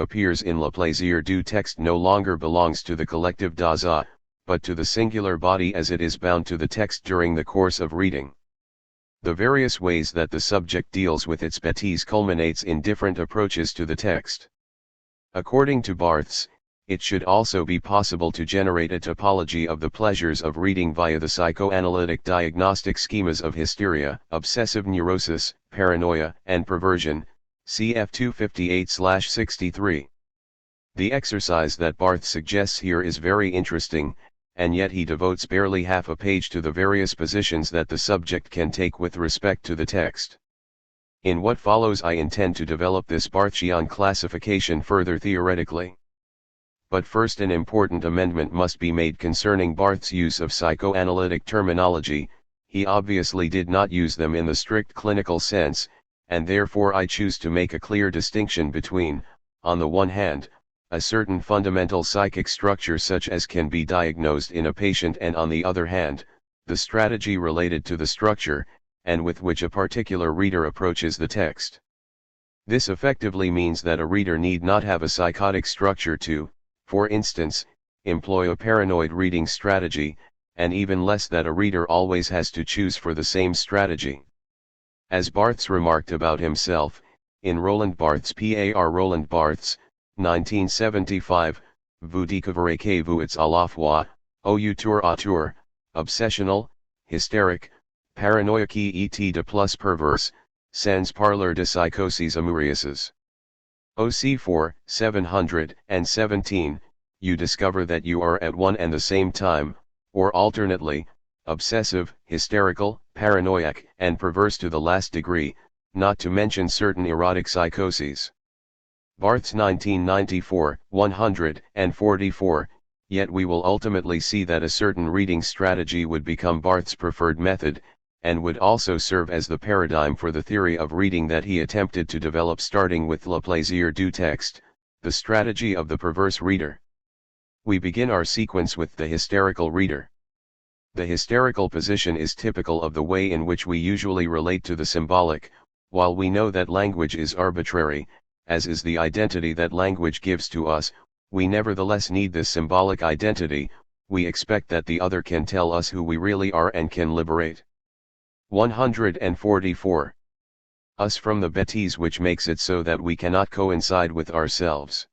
appears in Le Plaisir du Texte no longer belongs to the collective daza, but to the singular body as it is bound to the text during the course of reading. The various ways that the subject deals with its bêtise culminates in different approaches to the text. According to Barthes, it should also be possible to generate a topology of the pleasures of reading via the psychoanalytic diagnostic schemas of hysteria, obsessive neurosis, paranoia, and perversion, cf 258/63. The exercise that Barthes suggests here is very interesting, and yet he devotes barely half a page to the various positions that the subject can take with respect to the text. In what follows I intend to develop this Barthian classification further theoretically. But first an important amendment must be made concerning Barthes' use of psychoanalytic terminology. He obviously did not use them in the strict clinical sense, and therefore I choose to make a clear distinction between, on the one hand, a certain fundamental psychic structure such as can be diagnosed in a patient, and on the other hand, the strategy related to the structure, and with which a particular reader approaches the text. This effectively means that a reader need not have a psychotic structure to, for instance, employ a paranoid reading strategy, and even less that a reader always has to choose for the same strategy. As Barthes remarked about himself, in Roland Barthes Roland Barthes, 1975, Vous découvrez que vous êtes à la fois, au tour à tour, obsessional, hysteric, paranoïaque et de plus perverse, sans parler de psychoses amoureuses. OC4, 717, you discover that you are at one and the same time, or alternately, obsessive, hysterical, paranoiac, and perverse to the last degree, not to mention certain erotic psychoses. Barthes 1994, 144, yet we will ultimately see that a certain reading strategy would become Barthes' preferred method, and would also serve as the paradigm for the theory of reading that he attempted to develop starting with Le Plaisir du Texte, the strategy of the perverse reader. We begin our sequence with the hysterical reader. The hysterical position is typical of the way in which we usually relate to the symbolic. While we know that language is arbitrary, as is the identity that language gives to us, we nevertheless need this symbolic identity. We expect that the other can tell us who we really are and can liberate 144. Us from the bêtise which makes it so that we cannot coincide with ourselves.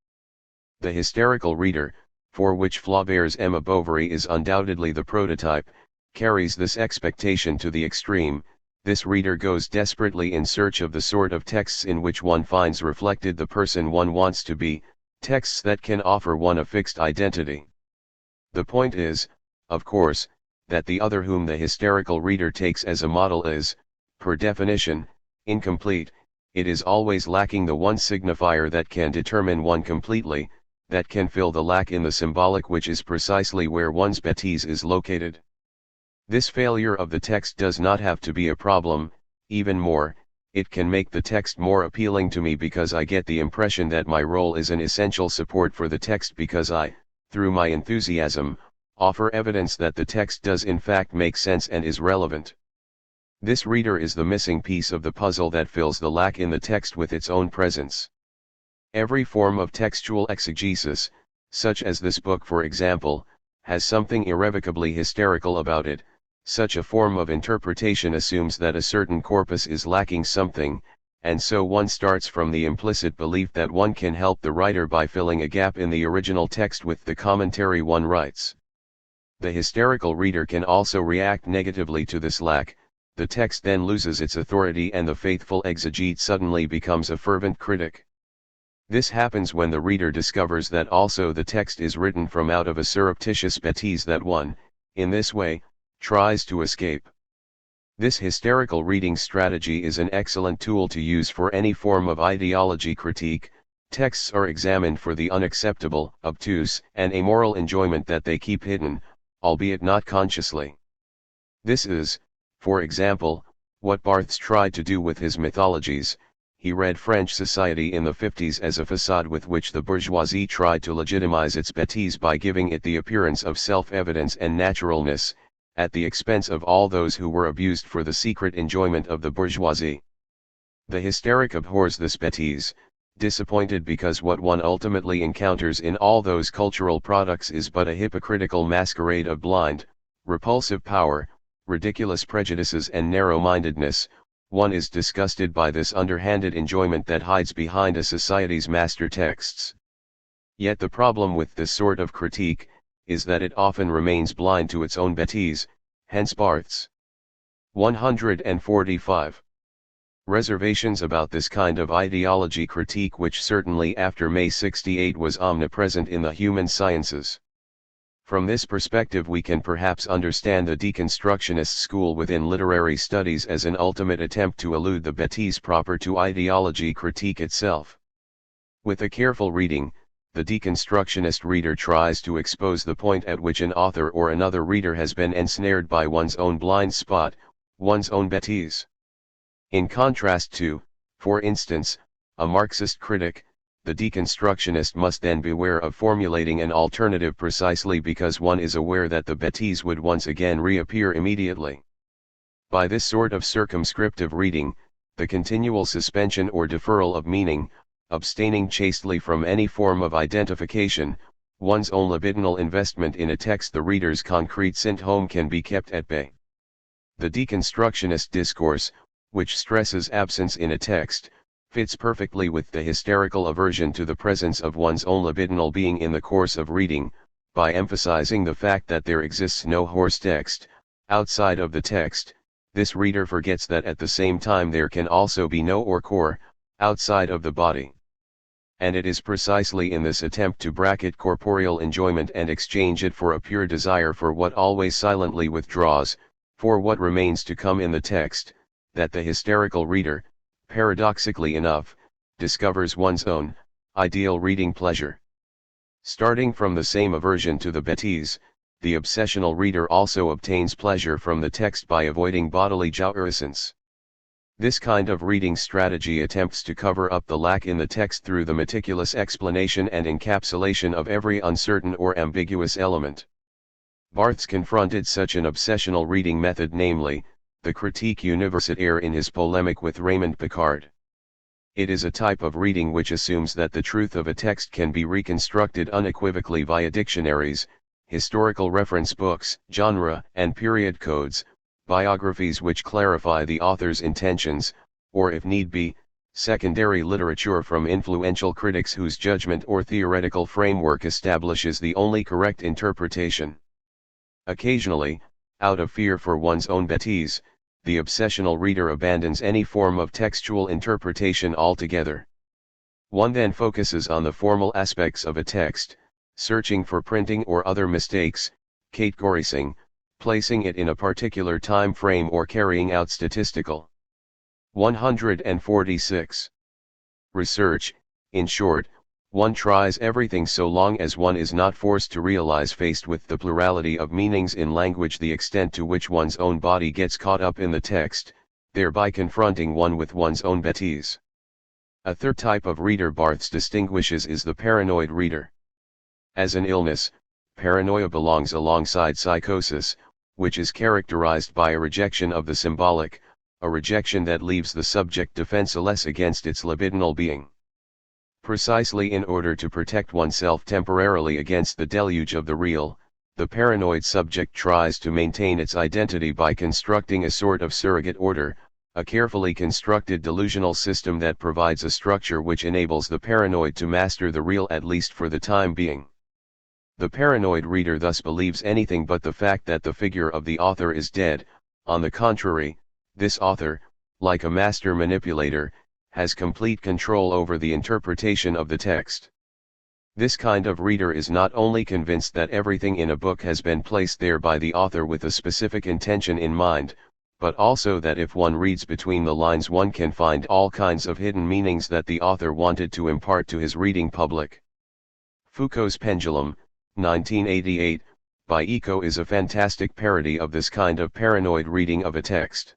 The hysterical reader, for which Flaubert's Emma Bovary is undoubtedly the prototype, carries this expectation to the extreme. This reader goes desperately in search of the sort of texts in which one finds reflected the person one wants to be, texts that can offer one a fixed identity. The point is, of course, that the other whom the hysterical reader takes as a model is, per definition, incomplete. It is always lacking the one signifier that can determine one completely, that can fill the lack in the symbolic, which is precisely where one's bêtise is located. This failure of the text does not have to be a problem. Even more, it can make the text more appealing to me because I get the impression that my role is an essential support for the text, because I, through my enthusiasm, offer evidence that the text does in fact make sense and is relevant. This reader is the missing piece of the puzzle that fills the lack in the text with its own presence. Every form of textual exegesis, such as this book for example, has something irrevocably hysterical about it. Such a form of interpretation assumes that a certain corpus is lacking something, and so one starts from the implicit belief that one can help the writer by filling a gap in the original text with the commentary one writes. The hysterical reader can also react negatively to this lack. The text then loses its authority and the faithful exegete suddenly becomes a fervent critic. This happens when the reader discovers that also the text is written from out of a surreptitious bêtise that one, in this way, tries to escape. This hysterical reading strategy is an excellent tool to use for any form of ideology critique. Texts are examined for the unacceptable, obtuse, and amoral enjoyment that they keep hidden, albeit not consciously. This is, for example, what Barthes tried to do with his mythologies. He read French society in the 50s as a facade with which the bourgeoisie tried to legitimize its bêtise by giving it the appearance of self-evidence and naturalness, at the expense of all those who were abused for the secret enjoyment of the bourgeoisie. The hysteric abhors this bêtise, disappointed because what one ultimately encounters in all those cultural products is but a hypocritical masquerade of blind, repulsive power, ridiculous prejudices and narrow-mindedness. One is disgusted by this underhanded enjoyment that hides behind a society's master texts. Yet the problem with this sort of critique is that it often remains blind to its own bêtise, hence Barthes. 145. Reservations about this kind of ideology critique, which certainly after May 68 was omnipresent in the human sciences. From this perspective we can perhaps understand the deconstructionist school within literary studies as an ultimate attempt to elude the bêtise proper to ideology critique itself. With a careful reading, the deconstructionist reader tries to expose the point at which an author or another reader has been ensnared by one's own blind spot, one's own bêtise. In contrast to, for instance, a Marxist critic, the deconstructionist must then beware of formulating an alternative precisely because one is aware that the bêtise would once again reappear immediately. By this sort of circumscriptive reading, the continual suspension or deferral of meaning, abstaining chastely from any form of identification, one's own libidinal investment in a text, the reader's concrete sent home, can be kept at bay. The deconstructionist discourse, which stresses absence in a text, fits perfectly with the hysterical aversion to the presence of one's own libidinal being in the course of reading, by emphasizing the fact that there exists no horse text, outside of the text. This reader forgets that at the same time there can also be no or core, outside of the body. And it is precisely in this attempt to bracket corporeal enjoyment and exchange it for a pure desire for what always silently withdraws, for what remains to come in the text, that the hysterical reader, paradoxically enough, discovers one's own, ideal reading pleasure. Starting from the same aversion to the bêtise, the obsessional reader also obtains pleasure from the text by avoiding bodily jouissance. This kind of reading strategy attempts to cover up the lack in the text through the meticulous explanation and encapsulation of every uncertain or ambiguous element. Barthes confronted such an obsessional reading method, namely, the critique universitaire, in his polemic with Raymond Picard. It is a type of reading which assumes that the truth of a text can be reconstructed unequivocally via dictionaries, historical reference books, genre and period codes, biographies which clarify the author's intentions, or if need be, secondary literature from influential critics whose judgment or theoretical framework establishes the only correct interpretation. Occasionally, out of fear for one's own bêtise, the obsessional reader abandons any form of textual interpretation altogether. One then focuses on the formal aspects of a text, searching for printing or other mistakes, categorizing, placing it in a particular time frame, or carrying out statistical. 146. Research. In short, one tries everything so long as one is not forced to realize, faced with the plurality of meanings in language, the extent to which one's own body gets caught up in the text, thereby confronting one with one's own bêtise. A third type of reader Barthes distinguishes is the paranoid reader. As an illness, paranoia belongs alongside psychosis, which is characterized by a rejection of the symbolic, a rejection that leaves the subject defenseless against its libidinal being. Precisely in order to protect oneself temporarily against the deluge of the real, the paranoid subject tries to maintain its identity by constructing a sort of surrogate order, a carefully constructed delusional system that provides a structure which enables the paranoid to master the real, at least for the time being. The paranoid reader thus believes anything but the fact that the figure of the author is dead. On the contrary, this author, like a master manipulator, has complete control over the interpretation of the text. This kind of reader is not only convinced that everything in a book has been placed there by the author with a specific intention in mind, but also that if one reads between the lines one can find all kinds of hidden meanings that the author wanted to impart to his reading public. Foucault's Pendulum, 1988, by Eco, is a fantastic parody of this kind of paranoid reading of a text.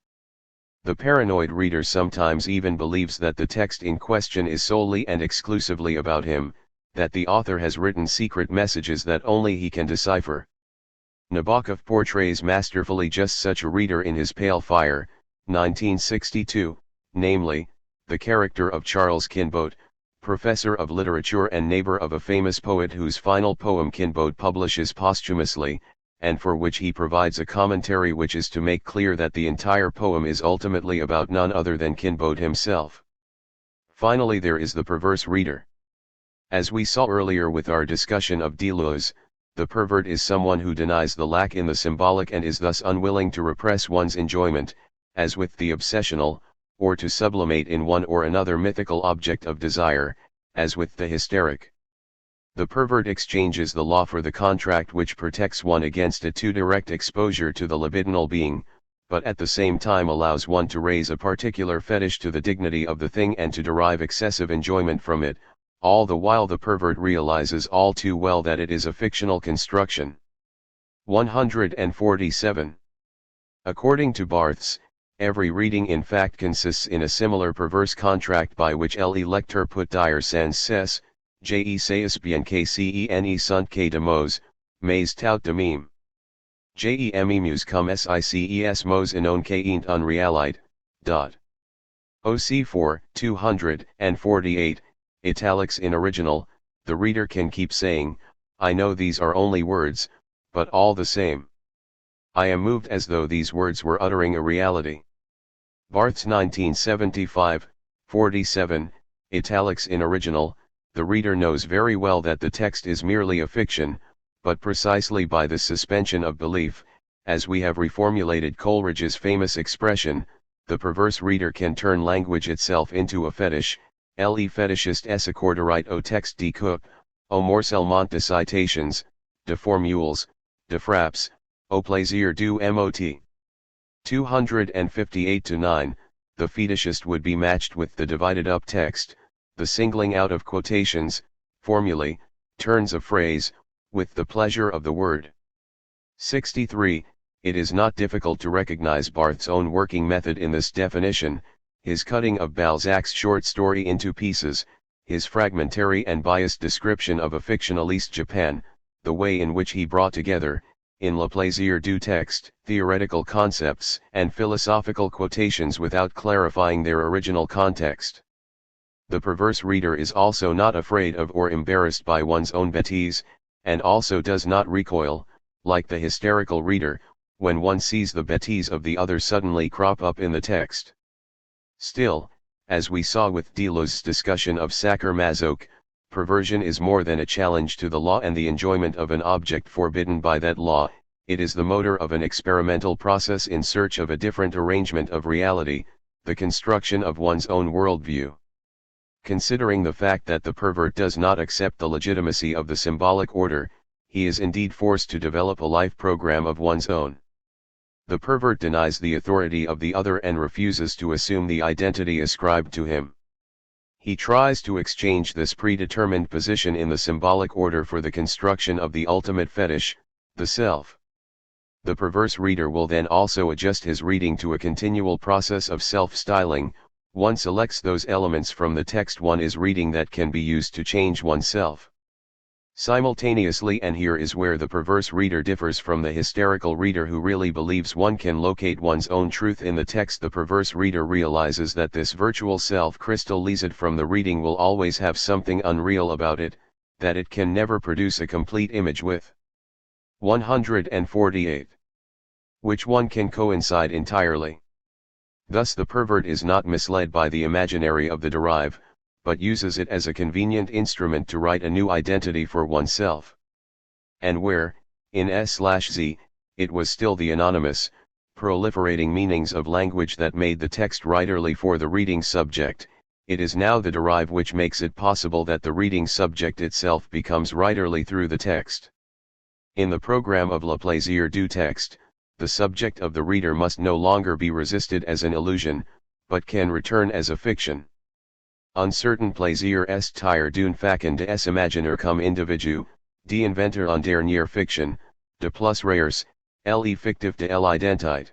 The paranoid reader sometimes even believes that the text in question is solely and exclusively about him, that the author has written secret messages that only he can decipher. Nabokov portrays masterfully just such a reader in his Pale Fire, 1962, namely, the character of Charles Kinbote, professor of literature and neighbor of a famous poet whose final poem Kinbote publishes posthumously, and for which he provides a commentary which is to make clear that the entire poem is ultimately about none other than Kinbote himself. Finally, there is the perverse reader. As we saw earlier with our discussion of Deleuze, the pervert is someone who denies the lack in the symbolic and is thus unwilling to repress one's enjoyment, as with the obsessional, or to sublimate in one or another mythical object of desire, as with the hysteric. The pervert exchanges the law for the contract which protects one against a too direct exposure to the libidinal being, but at the same time allows one to raise a particular fetish to the dignity of the thing and to derive excessive enjoyment from it, all the while the pervert realizes all too well that it is a fictional construction. 147. According to Barthes, every reading in fact consists in a similar perverse contract by which le lecteur put dire sans cesse, je sais bien que cene sunt que de mots, mais tout de même. Jememus cum sices mots inon que int unrealite. OC4, 248, italics in original, the reader can keep saying, I know these are only words, but all the same. I am moved as though these words were uttering a reality. Barthes 1975, 47, italics in original, the reader knows very well that the text is merely a fiction, but precisely by this suspension of belief, as we have reformulated Coleridge's famous expression, the perverse reader can turn language itself into a fetish, le fétichiste s'accorderait au texte de coupe, au morcellement de citations, de formules, de frappes, au plaisir du mot. 258-9, the fetishist would be matched with the divided up text, the singling out of quotations, formulae, turns of phrase, with the pleasure of the word. 63. It is not difficult to recognize Barthes' own working method in this definition, his cutting of Balzac's short story into pieces, his fragmentary and biased description of a fictionalist Japan, the way in which he brought together, in Le Plaisir du Texte, theoretical concepts and philosophical quotations without clarifying their original context. The perverse reader is also not afraid of or embarrassed by one's own bêtises, and also does not recoil, like the hysterical reader, when one sees the bêtise of the other suddenly crop up in the text. Still, as we saw with Deleuze's discussion of sacer-masoch, perversion is more than a challenge to the law and the enjoyment of an object forbidden by that law, it is the motor of an experimental process in search of a different arrangement of reality, the construction of one's own worldview. Considering the fact that the pervert does not accept the legitimacy of the symbolic order, he is indeed forced to develop a life program of one's own. The pervert denies the authority of the other and refuses to assume the identity ascribed to him. He tries to exchange this predetermined position in the symbolic order for the construction of the ultimate fetish, the self. The perverse reader will then also adjust his reading to a continual process of self-styling. One selects those elements from the text one is reading that can be used to change oneself. Simultaneously, and here is where the perverse reader differs from the hysterical reader who really believes one can locate one's own truth in the text, the perverse reader realizes that this virtual self crystallized from the reading will always have something unreal about it, that it can never produce a complete image with. 148. Which one can coincide entirely. Thus the pervert is not misled by the imaginary of the derive, but uses it as a convenient instrument to write a new identity for oneself. And where, in S/Z, it was still the anonymous, proliferating meanings of language that made the text writerly for the reading subject, it is now the derive which makes it possible that the reading subject itself becomes writerly through the text. In the program of Le Plaisir du Texte, the subject of the reader must no longer be resisted as an illusion, but can return as a fiction. Uncertain plaisir est tire d'une façon de s'imaginer comme individu, d'inventer en dernière fiction, de plus rares, le fictif de l'identité.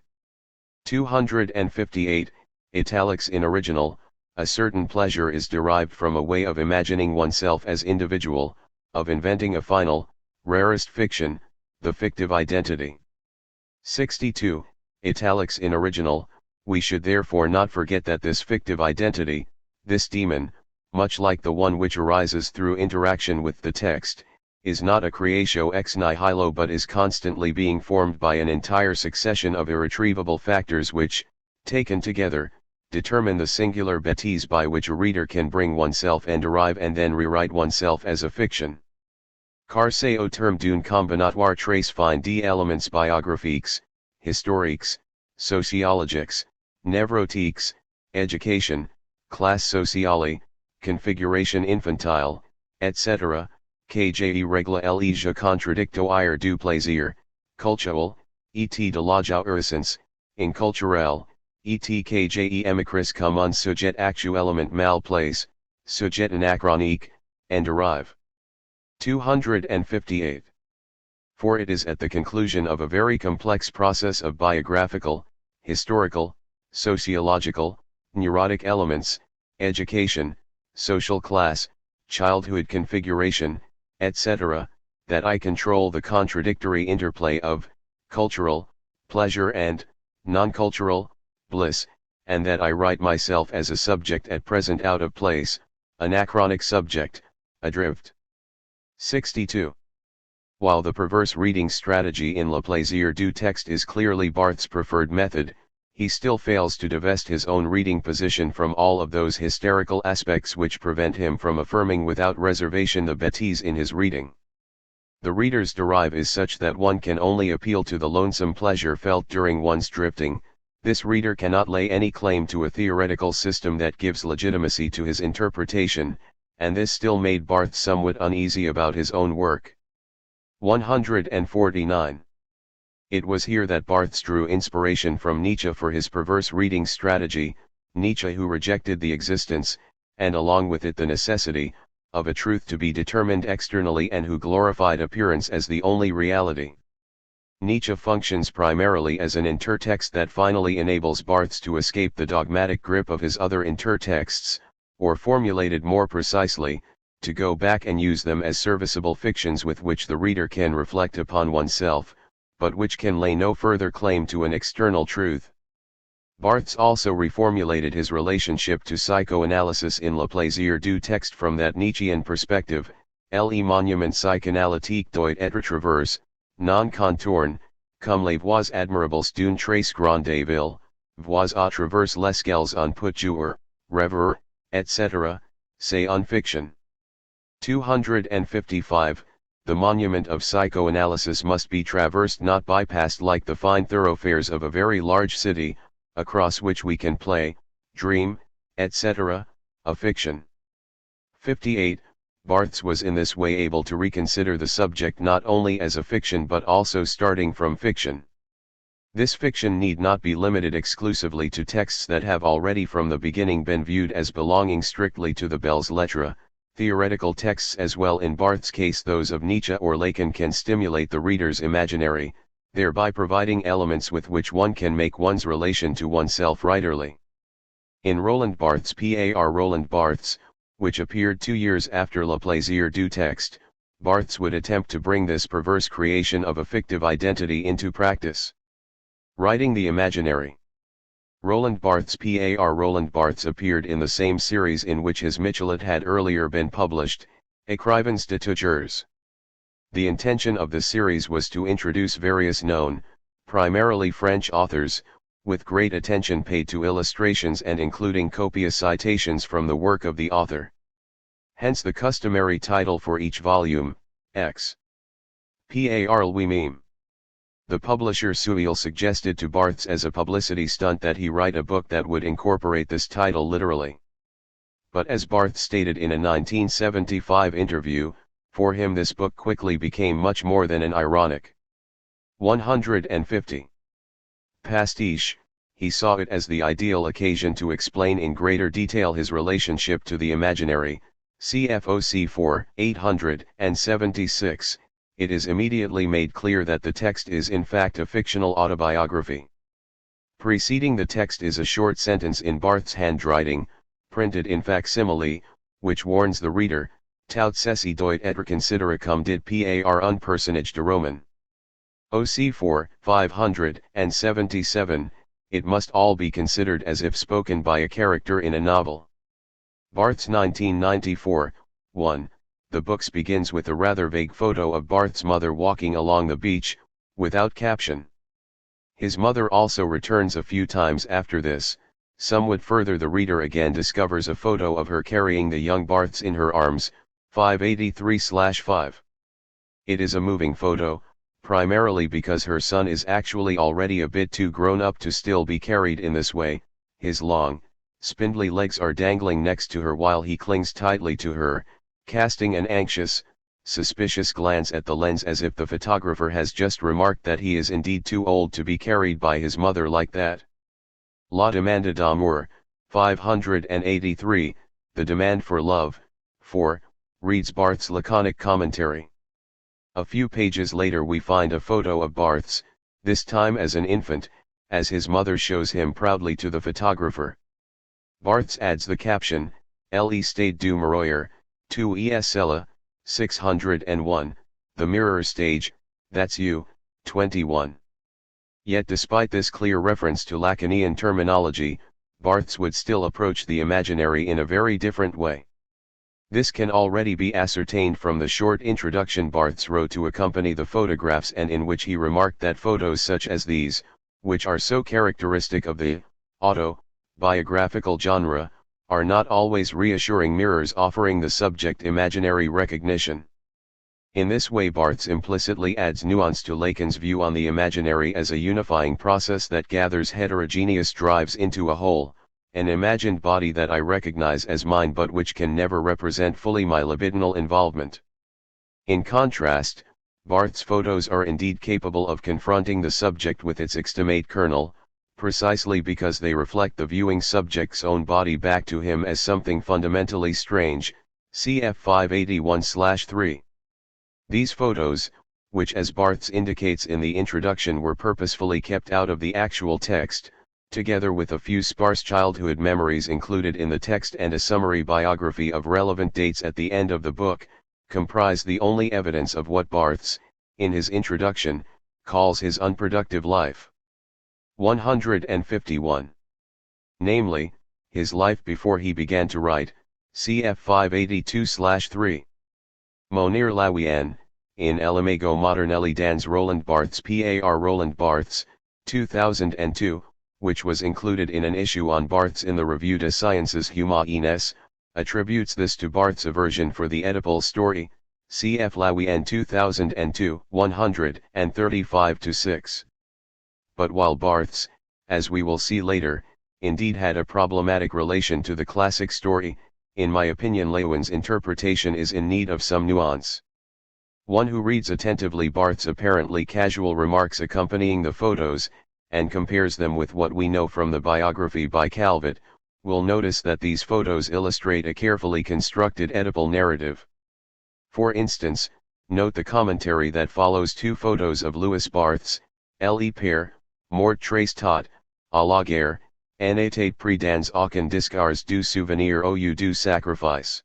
258, italics in original, a certain pleasure is derived from a way of imagining oneself as individual, of inventing a final, rarest fiction, the fictive identity. 62, italics in original, we should therefore not forget that this fictive identity, this demon, much like the one which arises through interaction with the text, is not a creatio ex nihilo but is constantly being formed by an entire succession of irretrievable factors which, taken together, determine the singular bêtise by which a reader can bring oneself and derive and then rewrite oneself as a fiction. Car c'est au terme d'une combinatoire très fine d'éléments biographiques, historiques, sociologiques, nevrotiques, education, classe sociale, configuration infantile, etc., que je règle les jeux contradictoires du plaisir, cultuel, et de la jouissance, inculturel, et que je émicris comme un sujet actuellement mal placé, sujet anachronique, and derive. 258. For it is at the conclusion of a very complex process of biographical, historical, sociological, neurotic elements, education, social class, childhood configuration, etc., that I control the contradictory interplay of cultural pleasure and non-cultural bliss, and that I write myself as a subject at present out of place, anachronic subject, adrift. 62. While the perverse reading strategy in Le Plaisir du Texte is clearly Barthes' preferred method, he still fails to divest his own reading position from all of those hysterical aspects which prevent him from affirming without reservation the bêtise in his reading. The reader's derive is such that one can only appeal to the lonesome pleasure felt during one's drifting. This reader cannot lay any claim to a theoretical system that gives legitimacy to his interpretation, and this still made Barthes somewhat uneasy about his own work. 149. It was here that Barthes drew inspiration from Nietzsche for his perverse reading strategy, Nietzsche who rejected the existence, and along with it the necessity, of a truth to be determined externally and who glorified appearance as the only reality. Nietzsche functions primarily as an intertext that finally enables Barthes to escape the dogmatic grip of his other intertexts, or formulated more precisely, to go back and use them as serviceable fictions with which the reader can reflect upon oneself, but which can lay no further claim to an external truth. Barthes also reformulated his relationship to psychoanalysis in Le Plaisir du Texte from that Nietzschean perspective, le monument psychanalytique doit être traverse, non contourne, comme les voies admirables d'une très grande ville, voies à travers lesquelles on peut jouer, rêver, etc., c'est une fiction. 255. The monument of psychoanalysis must be traversed, not bypassed like the fine thoroughfares of a very large city, across which we can play, dream, etc., a fiction. 58. Barthes was in this way able to reconsider the subject not only as a fiction but also starting from fiction. This fiction need not be limited exclusively to texts that have already from the beginning been viewed as belonging strictly to the belles lettres. Theoretical texts as well, in Barthes' case those of Nietzsche or Lacan, can stimulate the reader's imaginary, thereby providing elements with which one can make one's relation to oneself writerly. In Roland Barthes par Roland Barthes, which appeared 2 years after Le Plaisir du Texte, Barthes would attempt to bring this perverse creation of a fictive identity into practice. Writing the imaginary. Roland Barthes par Roland Barthes appeared in the same series in which his Michelet had earlier been published, Écrivains de Tougeurs. The intention of the series was to introduce various known, primarily French authors, with great attention paid to illustrations and including copious citations from the work of the author. Hence the customary title for each volume, X. Par lui-même. The publisher Seuil suggested to Barthes as a publicity stunt that he write a book that would incorporate this title literally. But as Barthes stated in a 1975 interview, for him this book quickly became much more than an ironic. 150. Pastiche, he saw it as the ideal occasion to explain in greater detail his relationship to the imaginary, CFOC 4, 876. It is immediately made clear that the text is in fact a fictional autobiography. Preceding the text is a short sentence in Barthes' handwriting, printed in facsimile, which warns the reader, tout ceci doit être considéré comme dit par un personnage de roman. OC 4, 577, it must all be considered as if spoken by a character in a novel. Barthes 1994, 1. The book begins with a rather vague photo of Barthes' mother walking along the beach, without caption. His mother also returns a few times after this. Somewhat further the reader again discovers a photo of her carrying the young Barthes in her arms, 583/5. It is a moving photo, primarily because her son is actually already a bit too grown up to still be carried in this way. His long, spindly legs are dangling next to her while he clings tightly to her, casting an anxious, suspicious glance at the lens as if the photographer has just remarked that he is indeed too old to be carried by his mother like that. La demande d'amour, 583, the demand for love, 4, reads Barthes' laconic commentary. A few pages later we find a photo of Barthes, this time as an infant, as his mother shows him proudly to the photographer. Barthes adds the caption, Le stade du miroir, tu es là, 601, the mirror stage, that's you, 21. Yet despite this clear reference to Lacanian terminology, Barthes would still approach the imaginary in a very different way. This can already be ascertained from the short introduction Barthes wrote to accompany the photographs and in which he remarked that photos such as these, which are so characteristic of the auto-biographical genre, are not always reassuring mirrors offering the subject imaginary recognition. In this way Barthes implicitly adds nuance to Lacan's view on the imaginary as a unifying process that gathers heterogeneous drives into a whole, an imagined body that I recognize as mine but which can never represent fully my libidinal involvement. In contrast, Barthes' photos are indeed capable of confronting the subject with its extimate kernel, precisely because they reflect the viewing subject's own body back to him as something fundamentally strange, cf 581/3. These photos, which as Barthes indicates in the introduction were purposefully kept out of the actual text, together with a few sparse childhood memories included in the text and a summary biography of relevant dates at the end of the book, comprise the only evidence of what Barthes, in his introduction, calls his unproductive life. 151. Namely, his life before he began to write, cf 582/3. Monir Lawian, in L'Imago Modernelli dans Roland Barthes par Roland Barthes, 2002, which was included in an issue on Barthes in the Revue des Sciences Humaines, attributes this to Barthes' aversion for the Oedipal story, cf Lawian 2002, 135-6. But while Barthes, as we will see later, indeed had a problematic relation to the classic story, in my opinion Lawian's interpretation is in need of some nuance. One who reads attentively Barthes' apparently casual remarks accompanying the photos, and compares them with what we know from the biography by Calvet, will notice that these photos illustrate a carefully constructed Oedipal narrative. For instance, note the commentary that follows two photos of Louis Barthes, Le Père, mort très tôt, à la guerre, en était pris dans aucun discours du souvenir ou du sacrifice.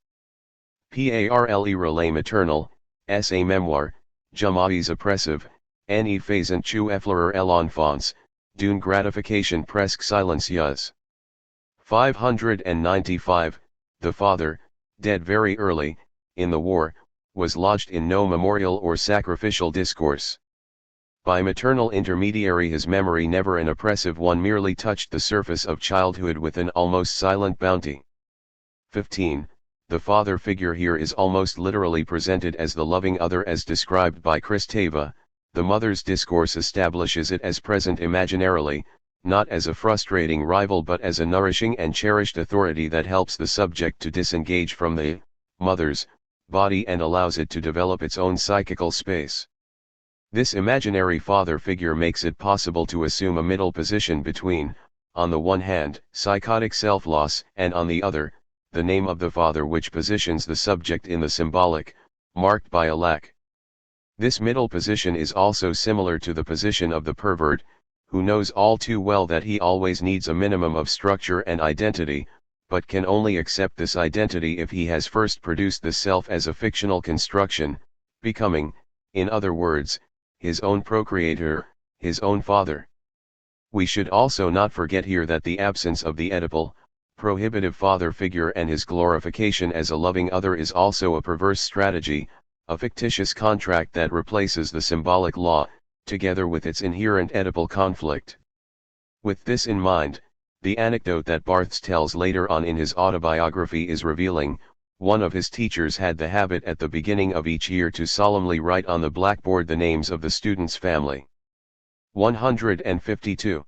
Parle relais maternel, est a mémoire, jamais oppressive, en y faisant tu effleurer l'enfance, d'une gratification presque silencieuse. 595, the father, dead very early, in the war, was lodged in no memorial or sacrificial discourse. By maternal intermediary his memory never an oppressive one merely touched the surface of childhood with an almost silent bounty. 15. The father figure here is almost literally presented as the loving other as described by Kristeva, the mother's discourse establishes it as present imaginarily, not as a frustrating rival but as a nourishing and cherished authority that helps the subject to disengage from the mother's body and allows it to develop its own psychical space. This imaginary father figure makes it possible to assume a middle position between, on the one hand, psychotic self-loss, and on the other, the name of the father, which positions the subject in the symbolic, marked by a lack. This middle position is also similar to the position of the pervert, who knows all too well that he always needs a minimum of structure and identity, but can only accept this identity if he has first produced the self as a fictional construction, becoming, in other words, his own procreator, his own father. We should also not forget here that the absence of the Oedipal, prohibitive father figure and his glorification as a loving other is also a perverse strategy, a fictitious contract that replaces the symbolic law, together with its inherent Oedipal conflict. With this in mind, the anecdote that Barthes tells later on in his autobiography is revealing. One of his teachers had the habit at the beginning of each year to solemnly write on the blackboard the names of the student's family. 152.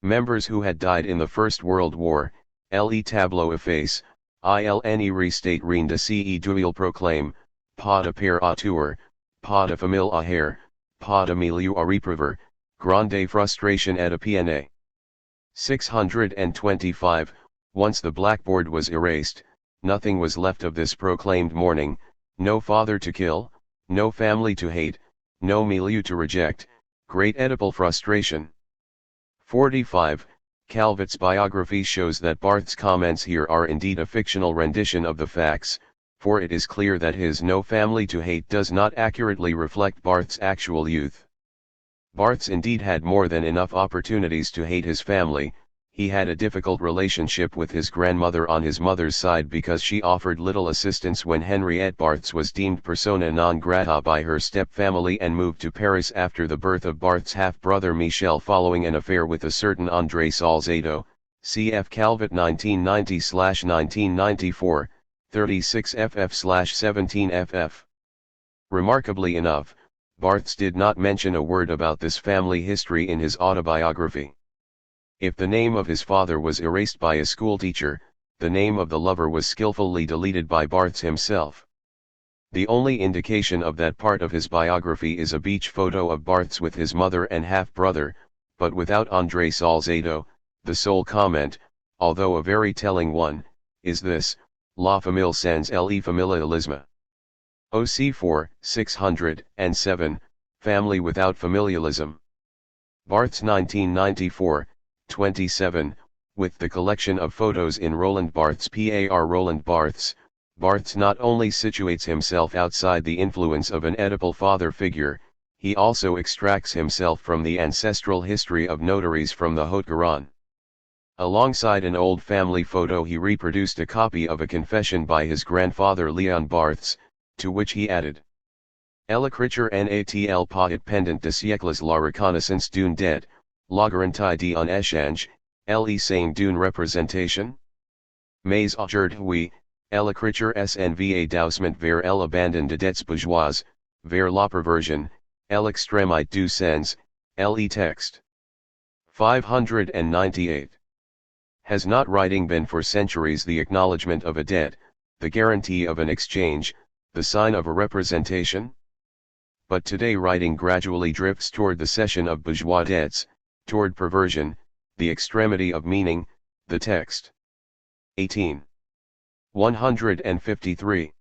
Members who had died in the First World War, le tableau efface, ilne restate rien de ce duel proclaim, pas de père à tuer, pas de famille à haire, pas de milieu à reprover, grande frustration et peine. 625, once the blackboard was erased, nothing was left of this proclaimed mourning, no father to kill, no family to hate, no milieu to reject, great Oedipal frustration. 45, Calvet's biography shows that Barthes' comments here are indeed a fictional rendition of the facts, for it is clear that his no family to hate does not accurately reflect Barthes' actual youth. Barthes indeed had more than enough opportunities to hate his family. He had a difficult relationship with his grandmother on his mother's side because she offered little assistance when Henriette Barthes was deemed persona non grata by her stepfamily and moved to Paris after the birth of Barthes' half-brother Michel following an affair with a certain André Salzado, cf. Calvet 1990/1994, 36 ff/17 ff. Remarkably enough, Barthes did not mention a word about this family history in his autobiography. If the name of his father was erased by a schoolteacher, the name of the lover was skillfully deleted by Barthes himself. The only indication of that part of his biography is a beach photo of Barthes with his mother and half-brother, but without André Salzado. The sole comment, although a very telling one, is this: La famille sans le familialisme. OC 4, 607, Family without familialism. Barthes 1994, 27, with the collection of photos in Roland Barthes par Roland Barthes, Barthes not only situates himself outside the influence of an Oedipal father figure, he also extracts himself from the ancestral history of notaries from the Haute-Garonne. Alongside an old family photo he reproduced a copy of a confession by his grandfather Léon Barthes, to which he added: L'écriture n'a pas pendant de siècles la reconnaissance d'une dette, la garantie d'un échange, le sein d'une représentation? Mais aujourd'hui, l'écriture s'envie doucement vers l'abandon de dettes bourgeoises, vers la perversion, l'extrémité du sens, le texte. 598. Has not writing been for centuries the acknowledgement of a debt, the guarantee of an exchange, the sign of a representation? But today writing gradually drifts toward the cession of bourgeois debts, toward perversion, the extremity of meaning, the text. 18. 153.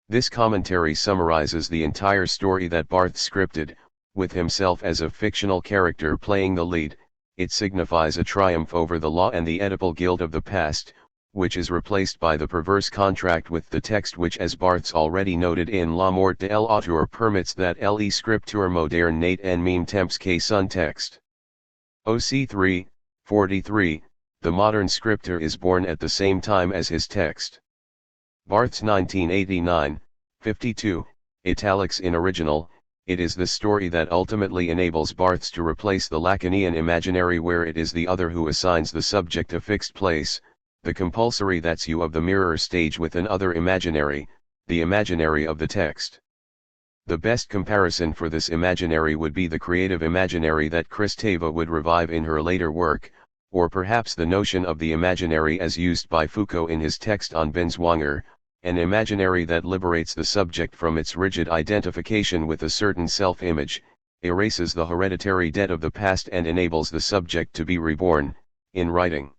This commentary summarizes the entire story that Barthes scripted, with himself as a fictional character playing the lead. It signifies a triumph over the law and the Oedipal guilt of the past, which is replaced by the perverse contract with the text which, as Barthes already noted in La mort de l'auteur, permits that le scripture moderne n'est en même temps que son texte. OC 3, 43, the modern scripture is born at the same time as his text. Barthes 1989, 52, italics in original. It is the story that ultimately enables Barthes to replace the Lacanian imaginary where it is the other who assigns the subject a fixed place, the compulsory that's you of the mirror stage, with an other imaginary, the imaginary of the text. The best comparison for this imaginary would be the creative imaginary that Kristeva would revive in her later work, or perhaps the notion of the imaginary as used by Foucault in his text on Binswanger, an imaginary that liberates the subject from its rigid identification with a certain self-image, erases the hereditary debt of the past and enables the subject to be reborn, in writing.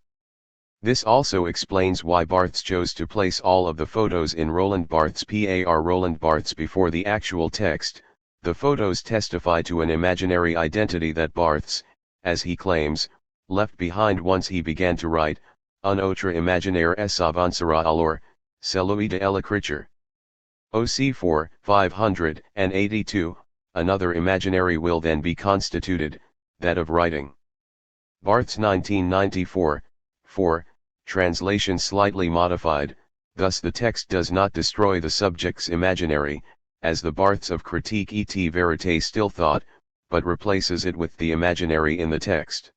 This also explains why Barthes chose to place all of the photos in Roland Barthes par Roland Barthes before the actual text. The photos testify to an imaginary identity that Barthes, as he claims, left behind once he began to write. Un autre imaginaire s'avancera alors, celui de l'écriture. OC 4, 582, another imaginary will then be constituted, that of writing. Barthes 1994, 4, Translation slightly modified, thus the text does not destroy the subject's imaginary, as the Barthes of Critique et Verite still thought, but replaces it with the imaginary in the text.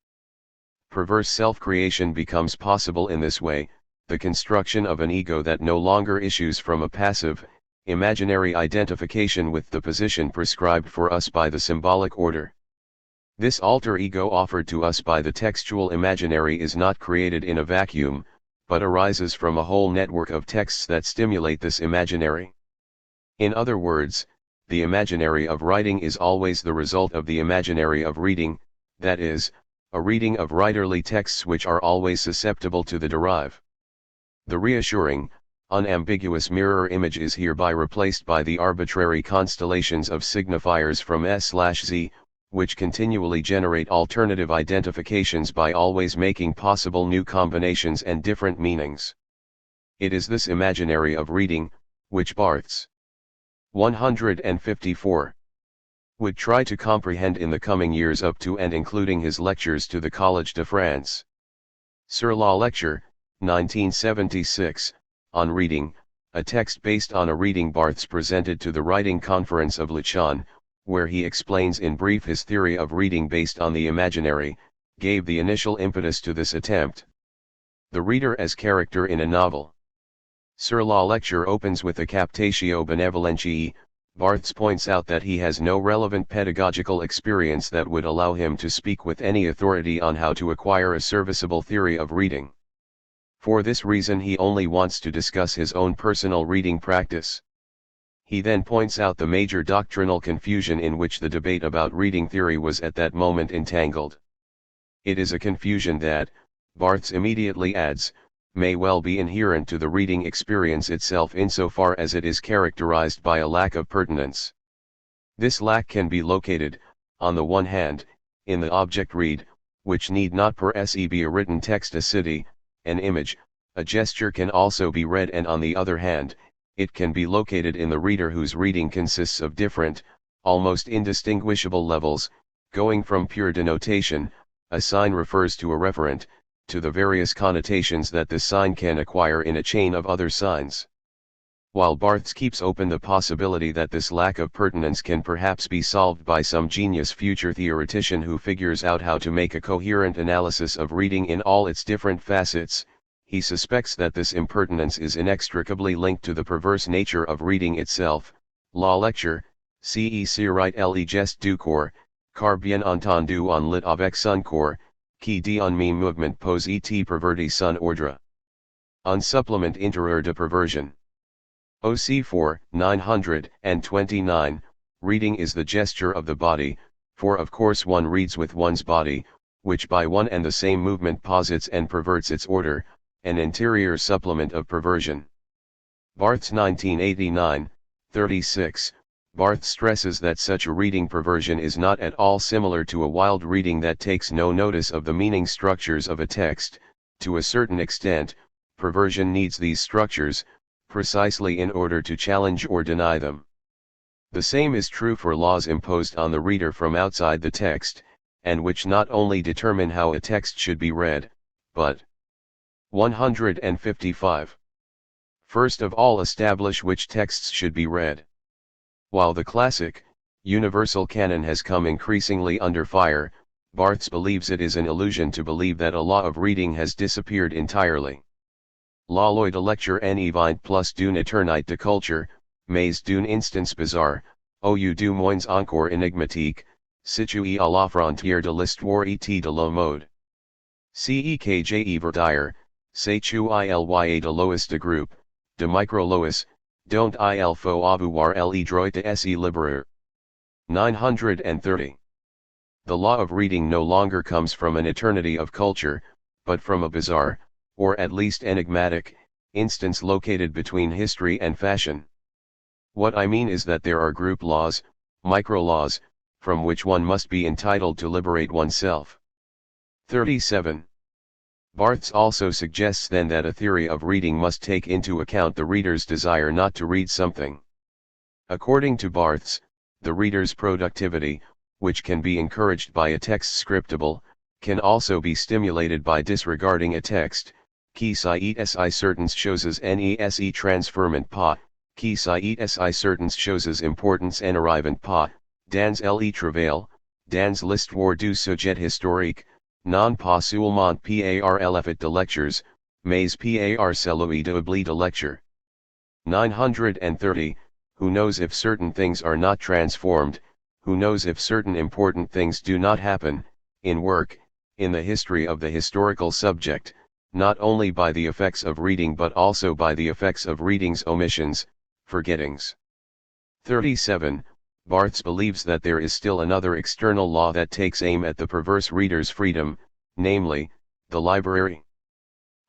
Perverse self-creation becomes possible in this way, the construction of an ego that no longer issues from a passive, imaginary identification with the position prescribed for us by the symbolic order. This alter ego offered to us by the textual imaginary is not created in a vacuum, but arises from a whole network of texts that stimulate this imaginary. In other words, the imaginary of writing is always the result of the imaginary of reading, that is, a reading of writerly texts which are always susceptible to the derive. The reassuring, unambiguous mirror image is hereby replaced by the arbitrary constellations of signifiers from S/Z, which continually generate alternative identifications by always making possible new combinations and different meanings. It is this imaginary of reading, which Barthes 154 would try to comprehend in the coming years up to and including his lectures to the Collège de France. Sur la lecture, 1976, on reading, a text based on a reading Barthes presented to the Writing Conference of Luchon, where he explains in brief his theory of reading based on the imaginary, gave the initial impetus to this attempt. The reader as character in a novel. Sur la lecture opens with a captatio benevolentiae. Barthes points out that he has no relevant pedagogical experience that would allow him to speak with any authority on how to acquire a serviceable theory of reading. For this reason he only wants to discuss his own personal reading practice. He then points out the major doctrinal confusion in which the debate about reading theory was at that moment entangled. It is a confusion that, Barthes immediately adds, may well be inherent to the reading experience itself insofar as it is characterized by a lack of pertinence. This lack can be located, on the one hand, in the object read, which need not per se be a written text, a city, an image, a gesture can also be read, and on the other hand, it can be located in the reader whose reading consists of different, almost indistinguishable levels, going from pure denotation, a sign refers to a referent, to the various connotations that this sign can acquire in a chain of other signs. While Barthes keeps open the possibility that this lack of pertinence can perhaps be solved by some genius future theoretician who figures out how to make a coherent analysis of reading in all its different facets, he suspects that this impertinence is inextricably linked to the perverse nature of reading itself. La lecture, ce right le geste du corps, car bien entendu on lit avec son corps, qui donne me mouvement pose et perverti son ordre. Un supplement intérieur de perversion. OC 4, 929, reading is the gesture of the body, for of course one reads with one's body, which by one and the same movement posits and perverts its order, an interior supplement of perversion. Barthes 1989, 36, Barthes stresses that such a reading perversion is not at all similar to a wild reading that takes no notice of the meaning structures of a text. To a certain extent, perversion needs these structures, precisely in order to challenge or deny them. The same is true for laws imposed on the reader from outside the text, and which not only determine how a text should be read, but 155. First of all, establish which texts should be read. While the classic, universal canon has come increasingly under fire, Barthes believes it is an illusion to believe that a law of reading has disappeared entirely. La loi de lecture en event plus d'une éternité de culture, mais d'une instance bizarre, ou du moins encore énigmatique, située à la frontière de l'histoire et de la mode. Cekj Verdier, c'est tu ilya de Lois de groupe, de micro Lois, dont il faut avoir le droit de se libérer. 930. The law of reading no longer comes from an eternity of culture, but from a bizarre, or at least enigmatic, instance located between history and fashion. What I mean is that there are group laws, micro-laws, from which one must be entitled to liberate oneself. 37. Barthes also suggests then that a theory of reading must take into account the reader's desire not to read something. According to Barthes, the reader's productivity, which can be encouraged by a text scriptable, can also be stimulated by disregarding a text, Qui siet si certains choses nese transferment pas, qui siet si certains choses importantes en arrivant pas, dans le travail, dans l'histoire du sujet historique, non pas seulement par l'effet de lectures, mais par celui d'oubli de lecture. 930, who knows if certain things are not transformed, who knows if certain important things do not happen, in work, in the history of the historical subject, not only by the effects of reading but also by the effects of reading's omissions, forgettings. 37. Barthes believes that there is still another external law that takes aim at the perverse reader's freedom, namely, the library.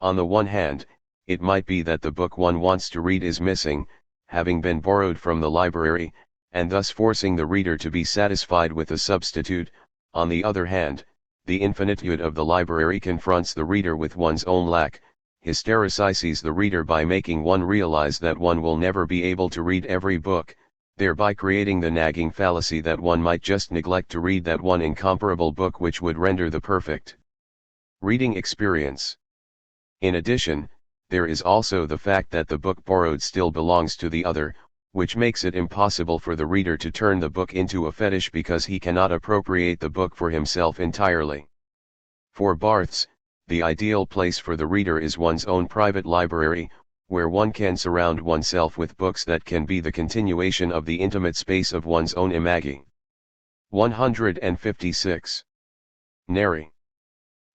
On the one hand, it might be that the book one wants to read is missing, having been borrowed from the library, and thus forcing the reader to be satisfied with a substitute. On the other hand, the infinitude of the library confronts the reader with one's own lack, hystericizes the reader by making one realize that one will never be able to read every book, thereby creating the nagging fallacy that one might just neglect to read that one incomparable book which would render the perfect reading experience. In addition, there is also the fact that the book borrowed still belongs to the other, which makes it impossible for the reader to turn the book into a fetish because he cannot appropriate the book for himself entirely. For Barthes, the ideal place for the reader is one's own private library, where one can surround oneself with books that can be the continuation of the intimate space of one's own imagie. 156. Nary.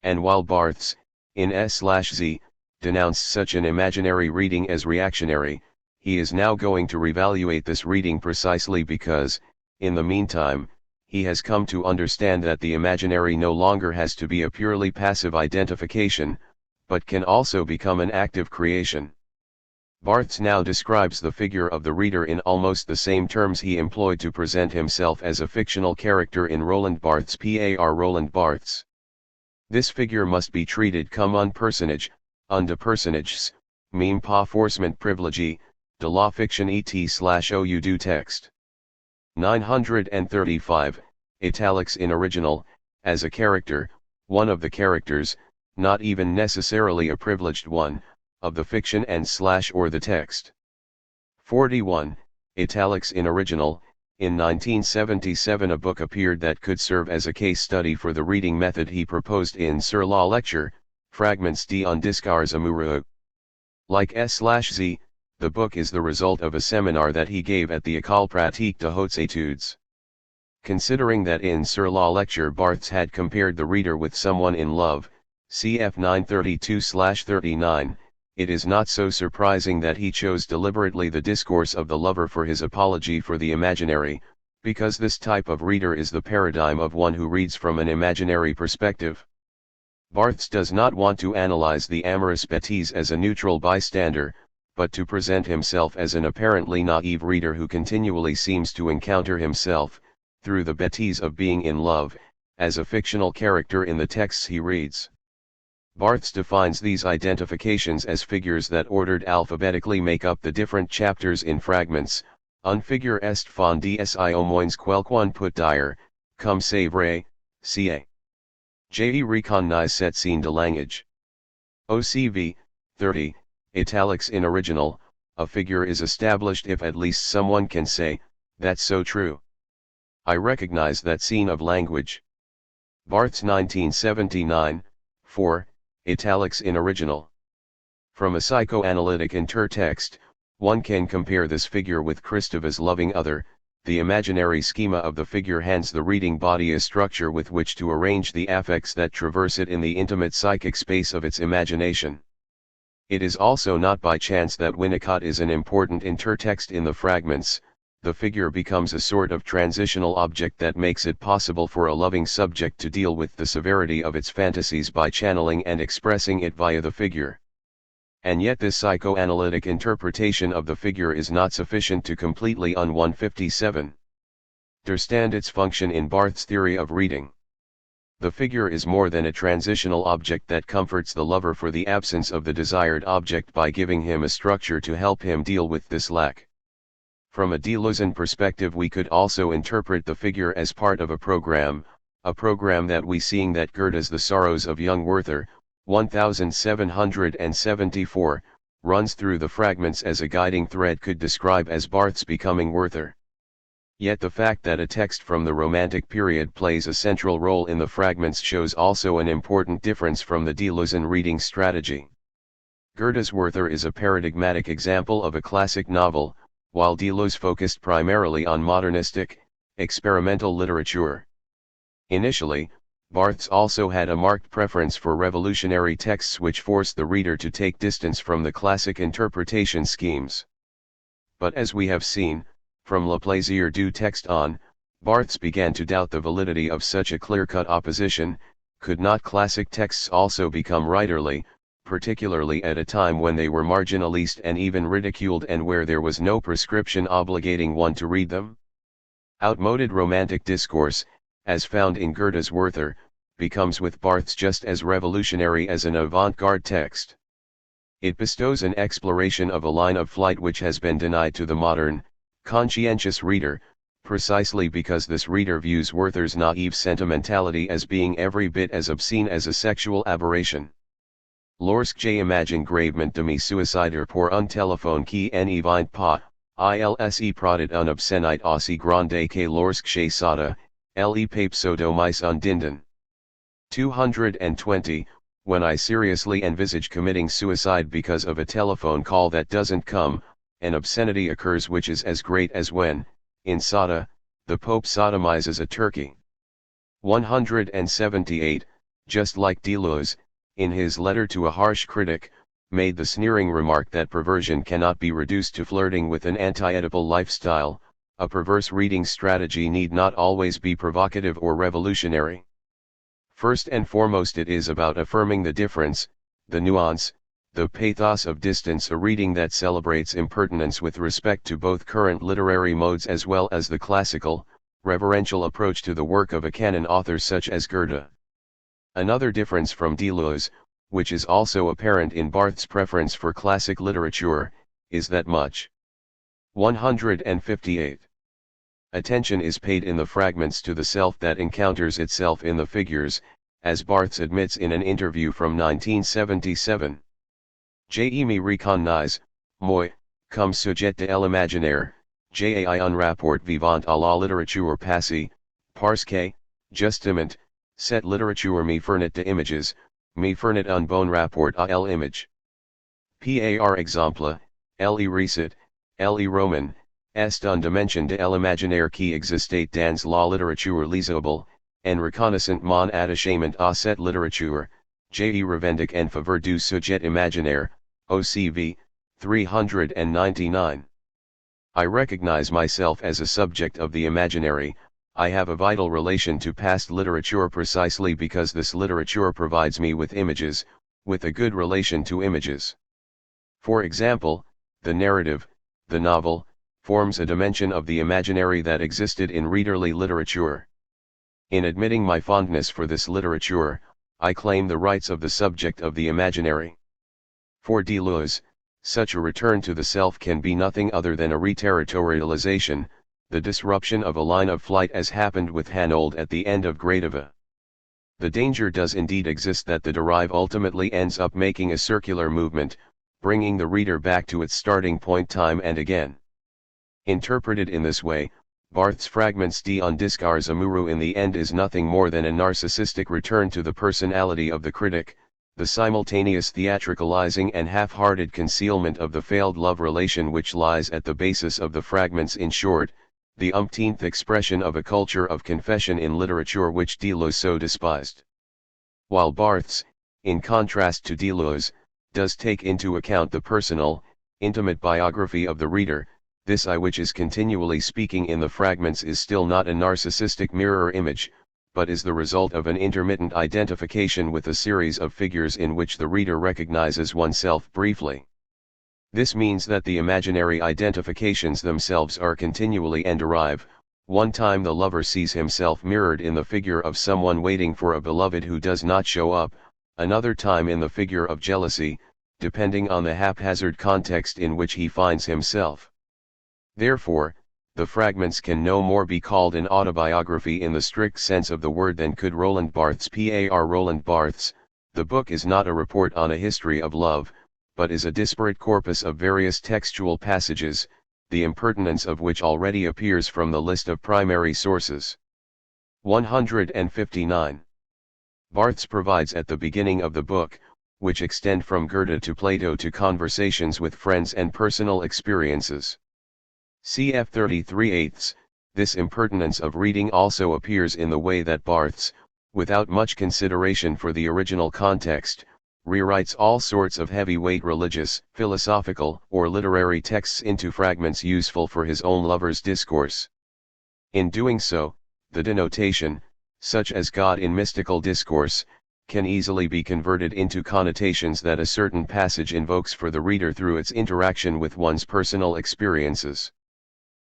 And while Barthes, in S/Z, denounced such an imaginary reading as reactionary, he is now going to revaluate this reading precisely because, in the meantime, he has come to understand that the imaginary no longer has to be a purely passive identification, but can also become an active creation. Barthes now describes the figure of the reader in almost the same terms he employed to present himself as a fictional character in Roland Barthes' par Roland Barthes. This figure must be treated comme un personnage, de personnages, même pas forcément privilégié, de la fiction et/ou du texte. 935, italics in original, as a character, one of the characters, not even necessarily a privileged one, of the fiction and/or the text. 41, italics in original. In 1977 a book appeared that could serve as a case study for the reading method he proposed in Sur la lecture, Fragments d'un discours amoureux. Like S/Z, the book is the result of a seminar that he gave at the École pratique de hautes études. Considering that in Sur la lecture Barthes had compared the reader with someone in love, cf 932/39, it is not so surprising that he chose deliberately the discourse of the lover for his apology for the imaginary, because this type of reader is the paradigm of one who reads from an imaginary perspective. Barthes does not want to analyze the amorous bêtise as a neutral bystander, but to present himself as an apparently naive reader who continually seems to encounter himself, through the bêtise of being in love, as a fictional character in the texts he reads. Barthes defines these identifications as figures that ordered alphabetically make up the different chapters in fragments. Un figure est fondé si au moins quelqu'un peut dire, comme c'est vrai, ca. Je recognize cette scène de langage. OCV, 30, italics in original, a figure is established if at least someone can say, that's so true. I recognize that scene of language. Barthes 1979, 4, italics in original. From a psychoanalytic intertext, one can compare this figure with Kristova's loving other. The imaginary schema of the figure hands the reading body a structure with which to arrange the affects that traverse it in the intimate psychic space of its imagination. It is also not by chance that Winnicott is an important intertext in the fragments. The figure becomes a sort of transitional object that makes it possible for a loving subject to deal with the severity of its fantasies by channeling and expressing it via the figure. And yet this psychoanalytic interpretation of the figure is not sufficient to completely un 157. Understand its function in Barthes' theory of reading. The figure is more than a transitional object that comforts the lover for the absence of the desired object by giving him a structure to help him deal with this lack. From a Deleuzian perspective we could also interpret the figure as part of a program that we seeing that Goethe's The Sorrows of Young Werther, 1774, runs through the fragments as a guiding thread could describe as Barthes becoming Werther. Yet the fact that a text from the Romantic period plays a central role in the fragments shows also an important difference from the Deleuzean reading strategy. Goethe's Werther is a paradigmatic example of a classic novel, while Deleuze focused primarily on modernistic, experimental literature. Initially, Barthes also had a marked preference for revolutionary texts which forced the reader to take distance from the classic interpretation schemes. But as we have seen, from Le Plaisir du Texte on, Barthes began to doubt the validity of such a clear-cut opposition. Could not classic texts also become writerly, particularly at a time when they were marginalized and even ridiculed and where there was no prescription obligating one to read them? Outmoded romantic discourse, as found in Goethe's Werther, becomes with Barthes just as revolutionary as an avant-garde text. It bestows an exploration of a line of flight which has been denied to the modern, conscientious reader, precisely because this reader views Werther's naive sentimentality as being every bit as obscene as a sexual aberration. Lorsque j'imagine gravement de mes suicider pour un téléphone qui ne vint pas, ilse produit un obscenite aussi grande que lorsque j'ai sauté, le pape sodo mis un dindon. 220, when I seriously envisage committing suicide because of a telephone call that doesn't come, an obscenity occurs which is as great as when, in Sauda, the Pope sodomizes a turkey. 178, just like Deleuze, in his letter to a harsh critic, made the sneering remark that perversion cannot be reduced to flirting with an anti-Oedipal lifestyle. A perverse reading strategy need not always be provocative or revolutionary. First and foremost it is about affirming the difference, the nuance, the pathos of distance, a reading that celebrates impertinence with respect to both current literary modes as well as the classical, reverential approach to the work of a canon author such as Goethe. Another difference from Deleuze, which is also apparent in Barthes' preference for classic literature, is that much 158. Attention is paid in the fragments to the self that encounters itself in the figures, as Barthes admits in an interview from 1977. Je me reconnais, moi, comme sujet de l'imaginaire, j'ai un rapport vivant à la littérature passée, parce que, justement, cette littérature me fournit de images, me fournit un bon rapport à l'image. Par exemple, le récit, le roman, est une dimension de l'imaginaire qui existait dans la littérature lisible, en reconnaissant mon attachement à cette littérature, j'ai revendique en faveur du sujet imaginaire, OCV, 399. I recognize myself as a subject of the imaginary. I have a vital relation to past literature precisely because this literature provides me with images, with a good relation to images. For example, the narrative, the novel, forms a dimension of the imaginary that existed in readerly literature. In admitting my fondness for this literature, I claim the rights of the subject of the imaginary. For Deleuze, such a return to the self can be nothing other than a reterritorialization, the disruption of a line of flight as happened with Hanold at the end of Gradiva. The danger does indeed exist that the derive ultimately ends up making a circular movement, bringing the reader back to its starting point time and again. Interpreted in this way, Barthes' Fragments d'un discours amoureux in the end is nothing more than a narcissistic return to the personality of the critic, the simultaneous theatricalizing and half-hearted concealment of the failed love relation which lies at the basis of the fragments. In short, the umpteenth expression of a culture of confession in literature which Deleuze so despised. While Barthes, in contrast to Deleuze, does take into account the personal, intimate biography of the reader, this I which is continually speaking in the fragments is still not a narcissistic mirror image, but is the result of an intermittent identification with a series of figures in which the reader recognizes oneself briefly. This means that the imaginary identifications themselves are continually and derive. One time the lover sees himself mirrored in the figure of someone waiting for a beloved who does not show up, another time in the figure of jealousy, depending on the haphazard context in which he finds himself. Therefore, the fragments can no more be called an autobiography in the strict sense of the word than could Roland Barthes. Roland Barthes, The book is not a report on a history of love, but is a disparate corpus of various textual passages, the impertinence of which already appears from the list of primary sources. 159. Barthes provides at the beginning of the book, which extend from Goethe to Plato to conversations with friends and personal experiences. Cf 33/8. This impertinence of reading also appears in the way that Barthes, without much consideration for the original context, rewrites all sorts of heavyweight religious, philosophical, or literary texts into fragments useful for his own lover's discourse. In doing so, the denotation, such as God in mystical discourse, can easily be converted into connotations that a certain passage invokes for the reader through its interaction with one's personal experiences.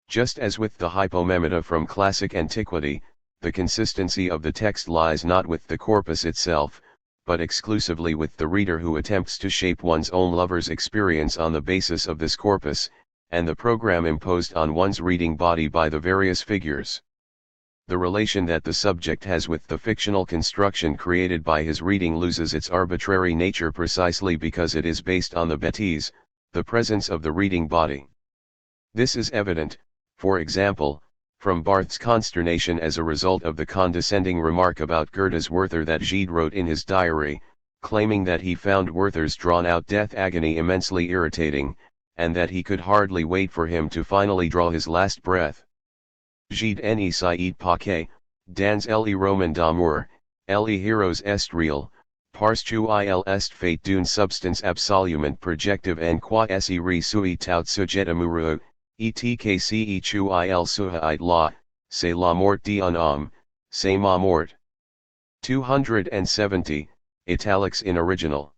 Just as with the hypomemata from classic antiquity, the consistency of the text lies not with the corpus itself, but exclusively with the reader who attempts to shape one's own lover's experience on the basis of this corpus, and the program imposed on one's reading body by the various figures. The relation that the subject has with the fictional construction created by his reading loses its arbitrary nature precisely because it is based on the bêtise, the presence of the reading body. This is evident, for example, from Barthes' consternation as a result of the condescending remark about Goethe's Werther that Gide wrote in his diary, claiming that he found Werther's drawn-out death agony immensely irritating, and that he could hardly wait for him to finally draw his last breath. Gide ne Saïd Paquet, dans le roman d'amour, les héros est réel, parce qu'il est fait d'une substance absolument projective en quoi essere sui tout sujet amoureux, etc qu'il suhaït là, c'est la mort d'un homme, c'est ma mort. 270, italics in original.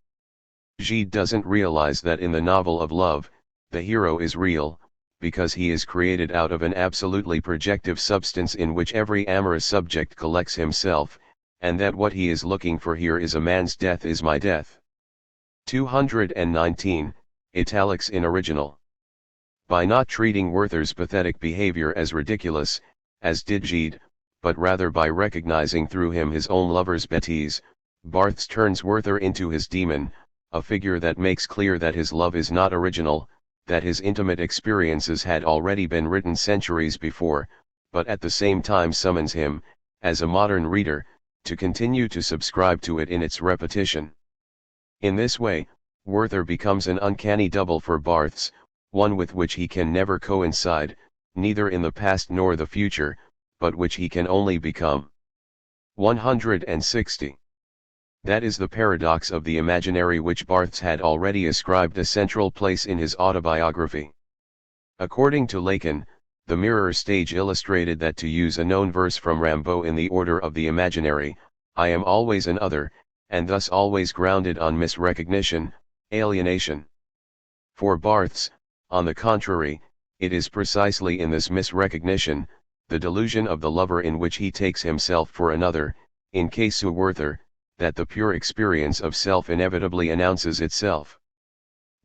Gide doesn't realize that in the novel of love, the hero is real, because he is created out of an absolutely projective substance in which every amorous subject collects himself, and that what he is looking for here is a man's death is my death. 219, italics in original. By not treating Werther's pathetic behavior as ridiculous, as did Gide, but rather by recognizing through him his own lover's bêtise, Barthes turns Werther into his demon, a figure that makes clear that his love is not original, that his intimate experiences had already been written centuries before, but at the same time summons him, as a modern reader, to continue to subscribe to it in its repetition. In this way, Werther becomes an uncanny double for Barthes, one with which he can never coincide, neither in the past nor the future, but which he can only become. 160. That is the paradox of the imaginary which Barthes had already ascribed a central place in his autobiography. According to Lacan, the mirror stage illustrated that to use a known verse from Rimbaud in the order of the imaginary, I am always an other, and thus always grounded on misrecognition, alienation. For Barthes, on the contrary, it is precisely in this misrecognition, the delusion of the lover in which he takes himself for another, in casu Werther, that the pure experience of self inevitably announces itself.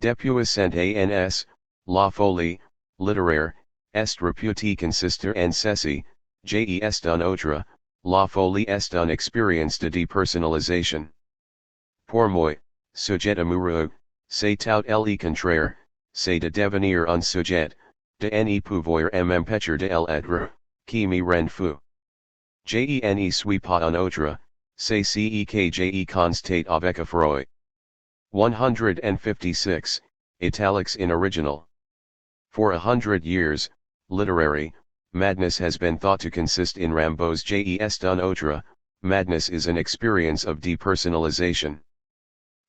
Depuissant ans, la folie, littéraire, est reputé consister en ceci, est un autre, la folie est une expérience de dépersonnalisation. Pour moi, sujet amoureux, c'est tout le contraire, c'est de devenir un sujet, de ne pouvoir m'empêcher de l'être, qui me rend fou. Je ne suis pas un autre, c'est ce que je constate avec effroi. 156, italics in original. For 100 years, literary madness has been thought to consist in Rimbaud's est un autre, madness is an experience of depersonalization.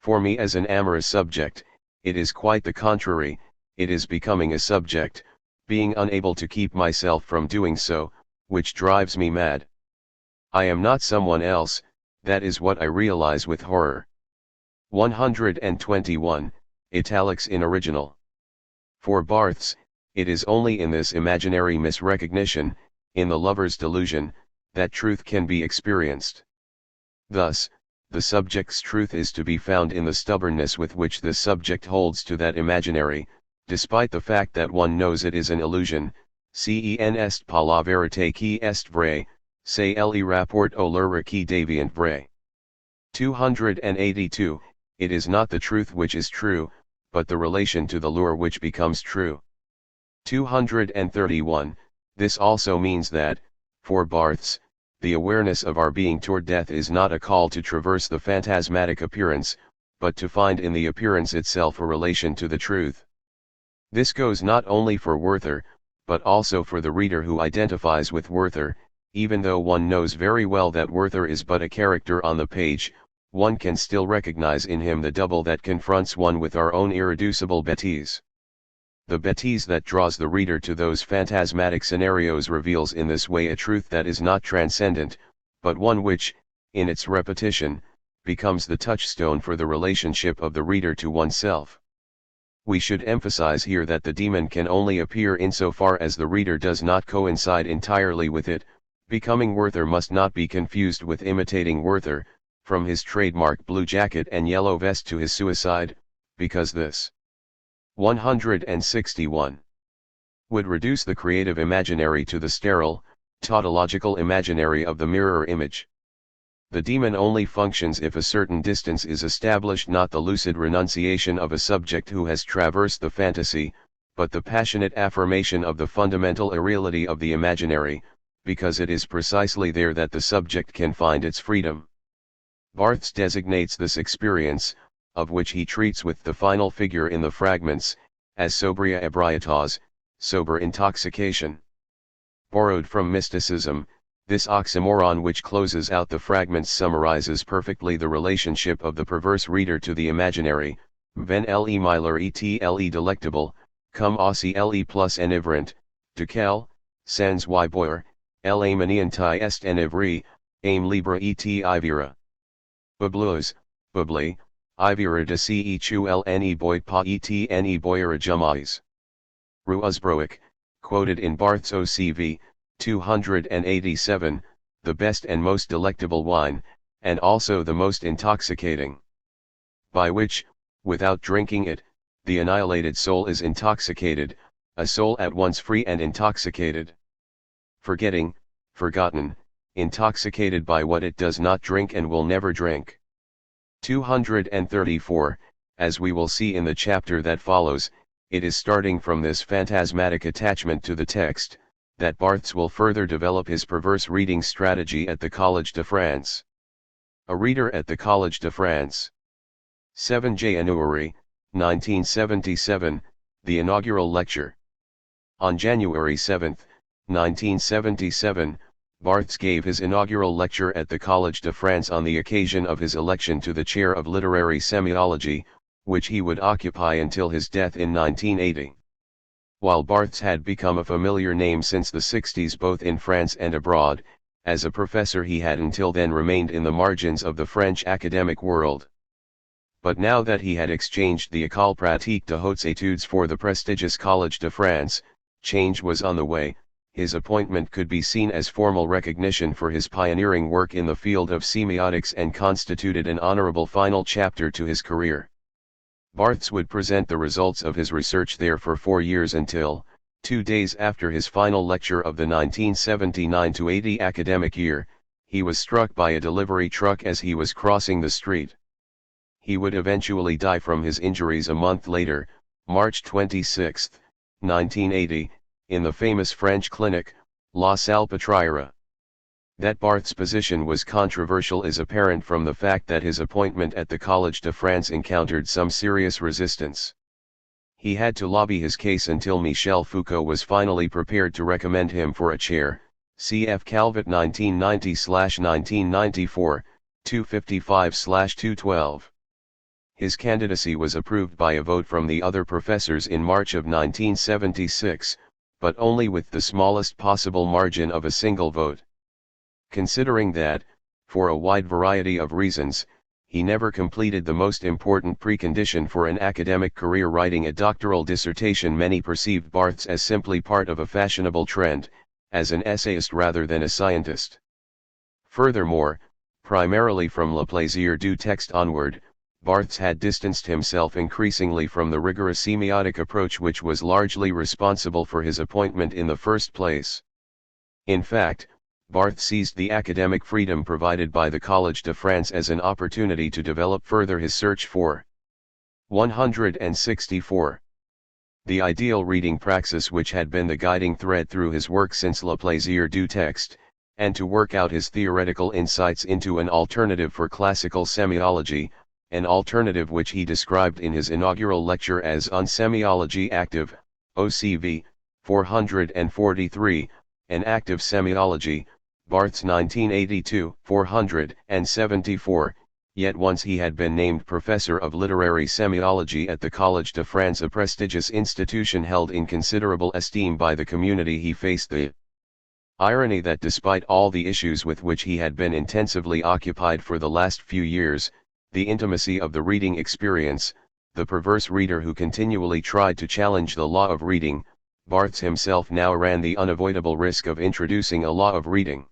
For me as an amorous subject, it is quite the contrary, it is becoming a subject, being unable to keep myself from doing so, which drives me mad. I am not someone else, that is what I realize with horror. 121, italics in original. For Barthes, it is only in this imaginary misrecognition, in the lover's delusion, that truth can be experienced. Thus, the subject's truth is to be found in the stubbornness with which the subject holds to that imaginary, despite the fact that one knows it is an illusion, cen est pas la vérité qui est vraie, c'est le rapport au leur qui devient vrai. 282, it is not the truth which is true, but the relation to the lure which becomes true. 231, this also means that, for Barthes, the awareness of our being toward death is not a call to traverse the phantasmatic appearance, but to find in the appearance itself a relation to the truth. This goes not only for Werther, but also for the reader who identifies with Werther. Even though one knows very well that Werther is but a character on the page, one can still recognize in him the double that confronts one with our own irreducible bêtise. The bêtise that draws the reader to those phantasmatic scenarios reveals in this way a truth that is not transcendent, but one which, in its repetition, becomes the touchstone for the relationship of the reader to oneself. We should emphasize here that the demon can only appear insofar as the reader does not coincide entirely with it. Becoming Werther must not be confused with imitating Werther, from his trademark blue jacket and yellow vest to his suicide, because this 161 would reduce the creative imaginary to the sterile, tautological imaginary of the mirror image. The demon only functions if a certain distance is established, not the lucid renunciation of a subject who has traversed the fantasy, but the passionate affirmation of the fundamental irreality of the imaginary, because it is precisely there that the subject can find its freedom. Barthes designates this experience, of which he treats with the final figure in the fragments, as sobria ebrietas, sober intoxication. Borrowed from mysticism, this oxymoron which closes out the fragments summarizes perfectly the relationship of the perverse reader to the imaginary, ven le miler etle delectable, cum ossi le plus enivrant, duquel, sans y boyer, la manianti est enivri, aim libra et ivira. Bublos, bubli, ivira de ce chu lne boy pa et ne boyera jamais. Ruusbroic, quoted in Barthes OCV, 287, the best and most delectable wine, and also the most intoxicating. By which, without drinking it, the annihilated soul is intoxicated, a soul at once free and intoxicated. Forgetting, forgotten, intoxicated by what it does not drink and will never drink. 234, as we will see in the chapter that follows, it is starting from this phantasmatic attachment to the text, that Barthes will further develop his perverse reading strategy at the Collège de France. A reader at the Collège de France. 7 January, 1977, the inaugural lecture. On January 7, 1977, Barthes gave his inaugural lecture at the Collège de France on the occasion of his election to the chair of literary semiology, which he would occupy until his death in 1980. While Barthes had become a familiar name since the 60s both in France and abroad, as a professor he had until then remained in the margins of the French academic world. But now that he had exchanged the École pratique de hautes études for the prestigious Collège de France, change was on the way. His appointment could be seen as formal recognition for his pioneering work in the field of semiotics and constituted an honorable final chapter to his career. Barthes would present the results of his research there for 4 years until, 2 days after his final lecture of the 1979-80 academic year, he was struck by a delivery truck as he was crossing the street. He would eventually die from his injuries a month later, March 26, 1980, in the famous French clinic, La Salpêtrière. That Barthes' position was controversial is apparent from the fact that his appointment at the Collège de France encountered some serious resistance. He had to lobby his case until Michel Foucault was finally prepared to recommend him for a chair, cf. Calvet 1990/1994, 255/212. His candidacy was approved by a vote from the other professors in March of 1976, but only with the smallest possible margin of a single vote. Considering that, for a wide variety of reasons, he never completed the most important precondition for an academic career, writing a doctoral dissertation, many perceived Barthes as simply part of a fashionable trend, as an essayist rather than a scientist. Furthermore, primarily from Le Plaisir du Texte onward, Barthes had distanced himself increasingly from the rigorous semiotic approach which was largely responsible for his appointment in the first place. In fact, Barthes seized the academic freedom provided by the Collège de France as an opportunity to develop further his search for 164. The ideal reading praxis which had been the guiding thread through his work since Le Plaisir du Texte, and to work out his theoretical insights into an alternative for classical semiology, an alternative which he described in his inaugural lecture as Une sémiologie active, OCV, 443, an active semiology, Barthes 1982, 474, yet once he had been named Professor of Literary Semiology at the Collège de France, a prestigious institution held in considerable esteem by the community, he faced the irony that despite all the issues with which he had been intensively occupied for the last few years, the intimacy of the reading experience, the perverse reader who continually tried to challenge the law of reading, Barthes himself now ran the unavoidable risk of introducing a law of reading.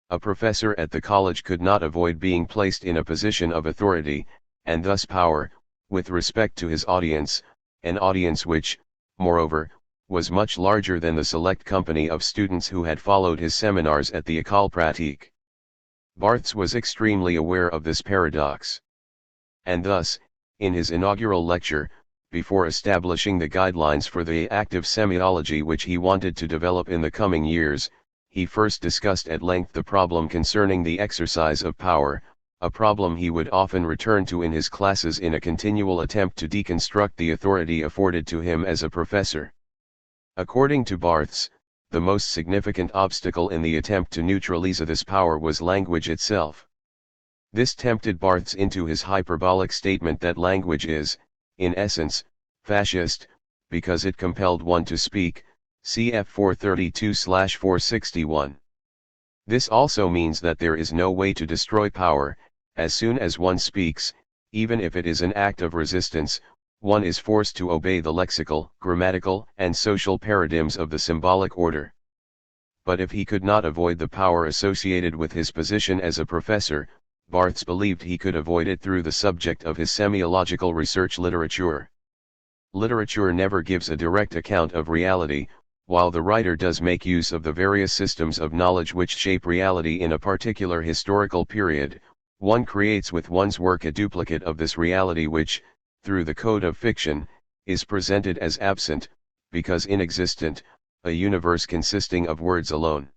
A professor at the college could not avoid being placed in a position of authority, and thus power, with respect to his audience, an audience which, moreover, was much larger than the select company of students who had followed his seminars at the École Pratique. Barthes was extremely aware of this paradox. And thus, in his inaugural lecture, before establishing the guidelines for the active semiology which he wanted to develop in the coming years, he first discussed at length the problem concerning the exercise of power, a problem he would often return to in his classes in a continual attempt to deconstruct the authority afforded to him as a professor. According to Barthes, the most significant obstacle in the attempt to neutralize this power was language itself. This tempted Barthes into his hyperbolic statement that language is, in essence, fascist, because it compelled one to speak, cf 432/461. This also means that there is no way to destroy power. As soon as one speaks, even if it is an act of resistance, one is forced to obey the lexical, grammatical, and social paradigms of the symbolic order. But if he could not avoid the power associated with his position as a professor, Barthes believed he could avoid it through the subject of his semiological research, literature. Literature never gives a direct account of reality, while the writer does make use of the various systems of knowledge which shape reality in a particular historical period. One creates with one's work a duplicate of this reality which, through the code of fiction, is presented as absent, because inexistent, a universe consisting of words alone.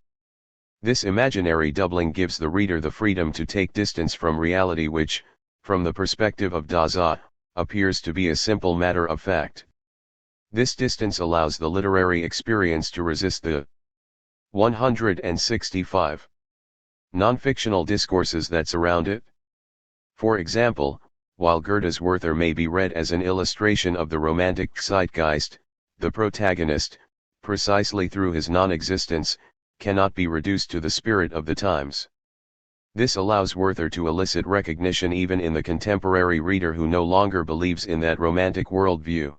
This imaginary doubling gives the reader the freedom to take distance from reality which, from the perspective of Dasein, appears to be a simple matter of fact. This distance allows the literary experience to resist the 165 non-fictional discourses that surround it. For example, while Goethe's Werther may be read as an illustration of the romantic zeitgeist, the protagonist, precisely through his non-existence, cannot be reduced to the spirit of the times. This allows Werther to elicit recognition even in the contemporary reader who no longer believes in that romantic worldview.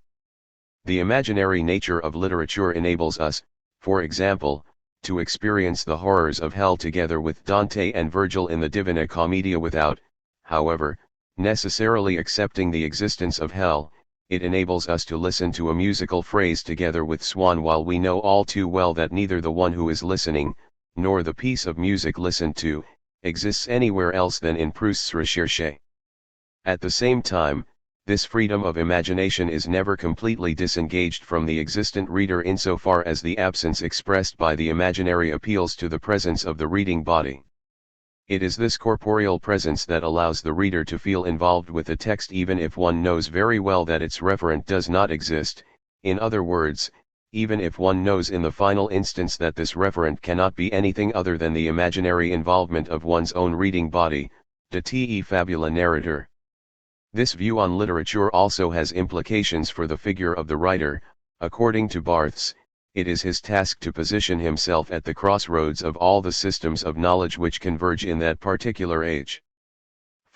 The imaginary nature of literature enables us, for example, to experience the horrors of hell together with Dante and Virgil in the Divina Commedia without, however, necessarily accepting the existence of hell. It enables us to listen to a musical phrase together with Swann while we know all too well that neither the one who is listening, nor the piece of music listened to, exists anywhere else than in Proust's Recherche. At the same time, this freedom of imagination is never completely disengaged from the existent reader insofar as the absence expressed by the imaginary appeals to the presence of the reading body. It is this corporeal presence that allows the reader to feel involved with the text even if one knows very well that its referent does not exist, in other words, even if one knows in the final instance that this referent cannot be anything other than the imaginary involvement of one's own reading body, de te fabula narrator. This view on literature also has implications for the figure of the writer. According to Barthes, it is his task to position himself at the crossroads of all the systems of knowledge which converge in that particular age.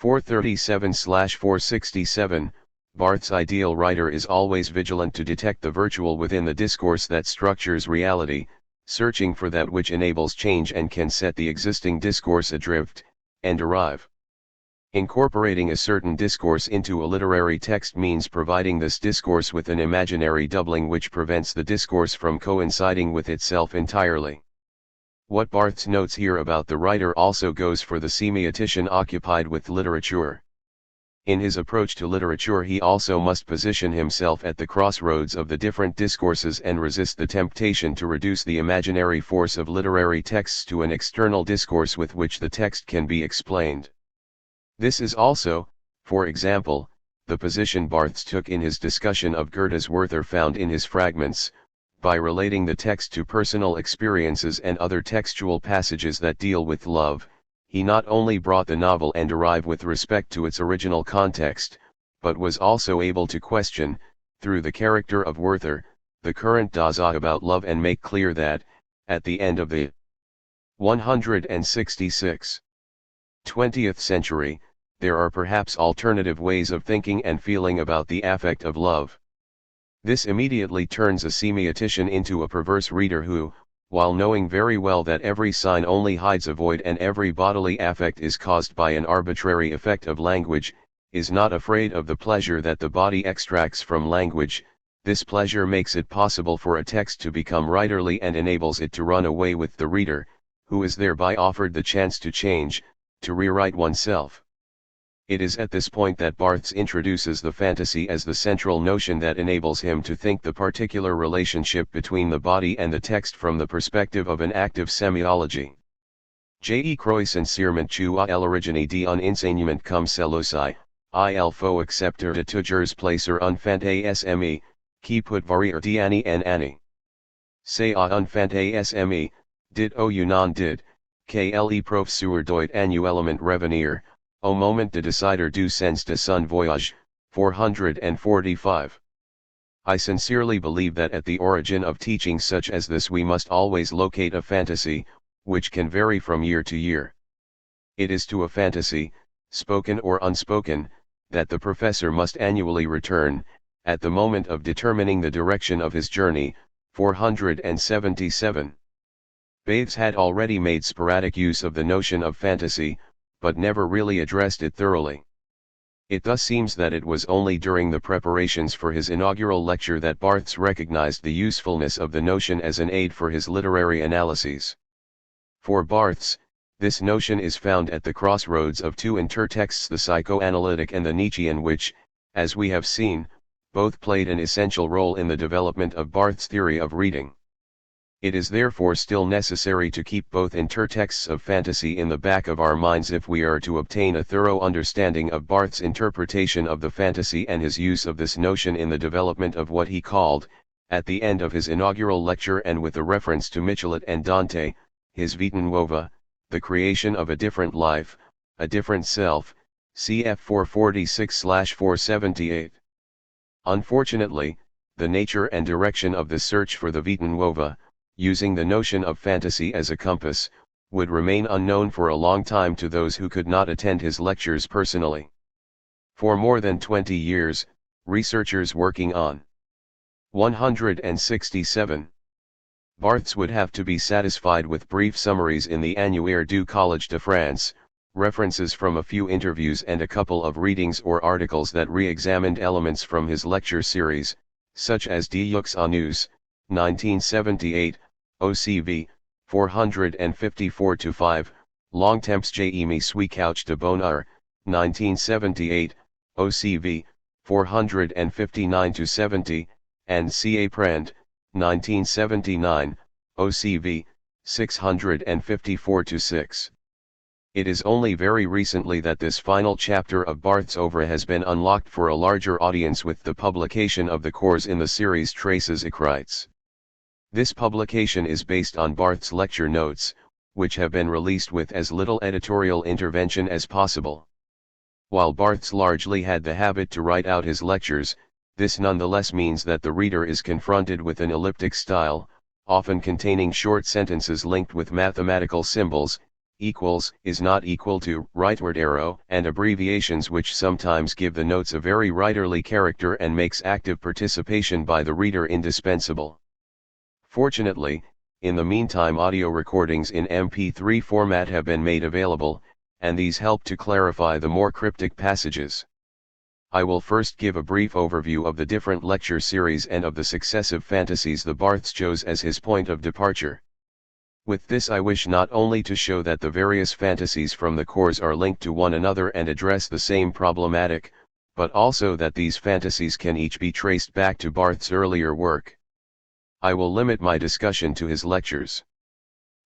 437/467, Barthes' ideal writer is always vigilant to detect the virtual within the discourse that structures reality, searching for that which enables change and can set the existing discourse adrift, and arrive. Incorporating a certain discourse into a literary text means providing this discourse with an imaginary doubling which prevents the discourse from coinciding with itself entirely. What Barthes notes here about the writer also goes for the semiotician occupied with literature. In his approach to literature he also must position himself at the crossroads of the different discourses and resist the temptation to reduce the imaginary force of literary texts to an external discourse with which the text can be explained. This is also, for example, the position Barthes took in his discussion of Goethe's Werther found in his fragments. By relating the text to personal experiences and other textual passages that deal with love, he not only brought the novel and arrive with respect to its original context, but was also able to question, through the character of Werther, the current Dasein about love and make clear that, at the end of the 166th 20th century, there are perhaps alternative ways of thinking and feeling about the affect of love. This immediately turns a semiotician into a perverse reader who, while knowing very well that every sign only hides a void and every bodily affect is caused by an arbitrary effect of language, is not afraid of the pleasure that the body extracts from language. This pleasure makes it possible for a text to become writerly and enables it to run away with the reader, who is thereby offered the chance to change, to rewrite oneself. It is at this point that Barthes introduces the fantasy as the central notion that enables him to think the particular relationship between the body and the text from the perspective of an active semiology. Je crois sincèrement tu as l'origine d'un enseignement comme celui-ci, il faut accepter de toujours placer un fantasme, qui peut varier d'année en année. C'est un fantasme, dit ou non dit, que le professeur doit annuellement revenir, au moment de décider du sens de son voyage, 445. I sincerely believe that at the origin of teaching such as this we must always locate a fantasy, which can vary from year to year. It is to a fantasy, spoken or unspoken, that the professor must annually return, at the moment of determining the direction of his journey, 477. Bathes had already made sporadic use of the notion of fantasy, but never really addressed it thoroughly. It thus seems that it was only during the preparations for his inaugural lecture that Barthes recognized the usefulness of the notion as an aid for his literary analyses. For Barthes, this notion is found at the crossroads of two intertexts, the psychoanalytic and the Nietzschean, which, as we have seen, both played an essential role in the development of Barthes' theory of reading. It is therefore still necessary to keep both intertexts of fantasy in the back of our minds if we are to obtain a thorough understanding of Barthes' interpretation of the fantasy and his use of this notion in the development of what he called, at the end of his inaugural lecture and with a reference to Michelet and Dante, his Vita Nuova, the creation of a different life, a different self, cf 446/478. Unfortunately, the nature and direction of the search for the Vita Nuova, using the notion of fantasy as a compass, would remain unknown for a long time to those who could not attend his lectures personally. For more than 20 years, researchers working on 167. Barthes would have to be satisfied with brief summaries in the Annuaire du Collège de France, references from a few interviews and a couple of readings or articles that re-examined elements from his lecture series, such as Deux Annus, 1978, OCV, 454-5, Longtemps me suis couch de bonheur, 1978, OCV, 459-70, and C. Prand, 1979, OCV, 654-6. It is only very recently that this final chapter of Barthes' oeuvre has been unlocked for a larger audience with the publication of the course in the series Traces écrites. This publication is based on Barthes' lecture notes, which have been released with as little editorial intervention as possible. While Barthes largely had the habit to write out his lectures, this nonetheless means that the reader is confronted with an elliptic style, often containing short sentences linked with mathematical symbols, equals, is not equal to, rightward arrow, and abbreviations which sometimes give the notes a very writerly character and makes active participation by the reader indispensable. Fortunately, in the meantime audio recordings in MP3 format have been made available, and these help to clarify the more cryptic passages. I will first give a brief overview of the different lecture series and of the successive fantasies the Barthes chose as his point of departure. With this I wish not only to show that the various fantasies from the course are linked to one another and address the same problematic, but also that these fantasies can each be traced back to Barthes' earlier work. I will limit my discussion to his lectures.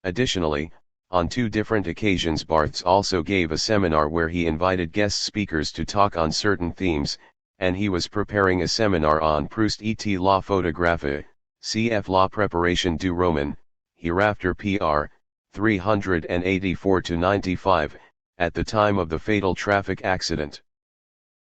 Additionally, on 2 different occasions Barthes also gave a seminar where he invited guest speakers to talk on certain themes, and he was preparing a seminar on Proust et la photographie, cf. La préparation du roman, hereafter pr. 384-95, at the time of the fatal traffic accident.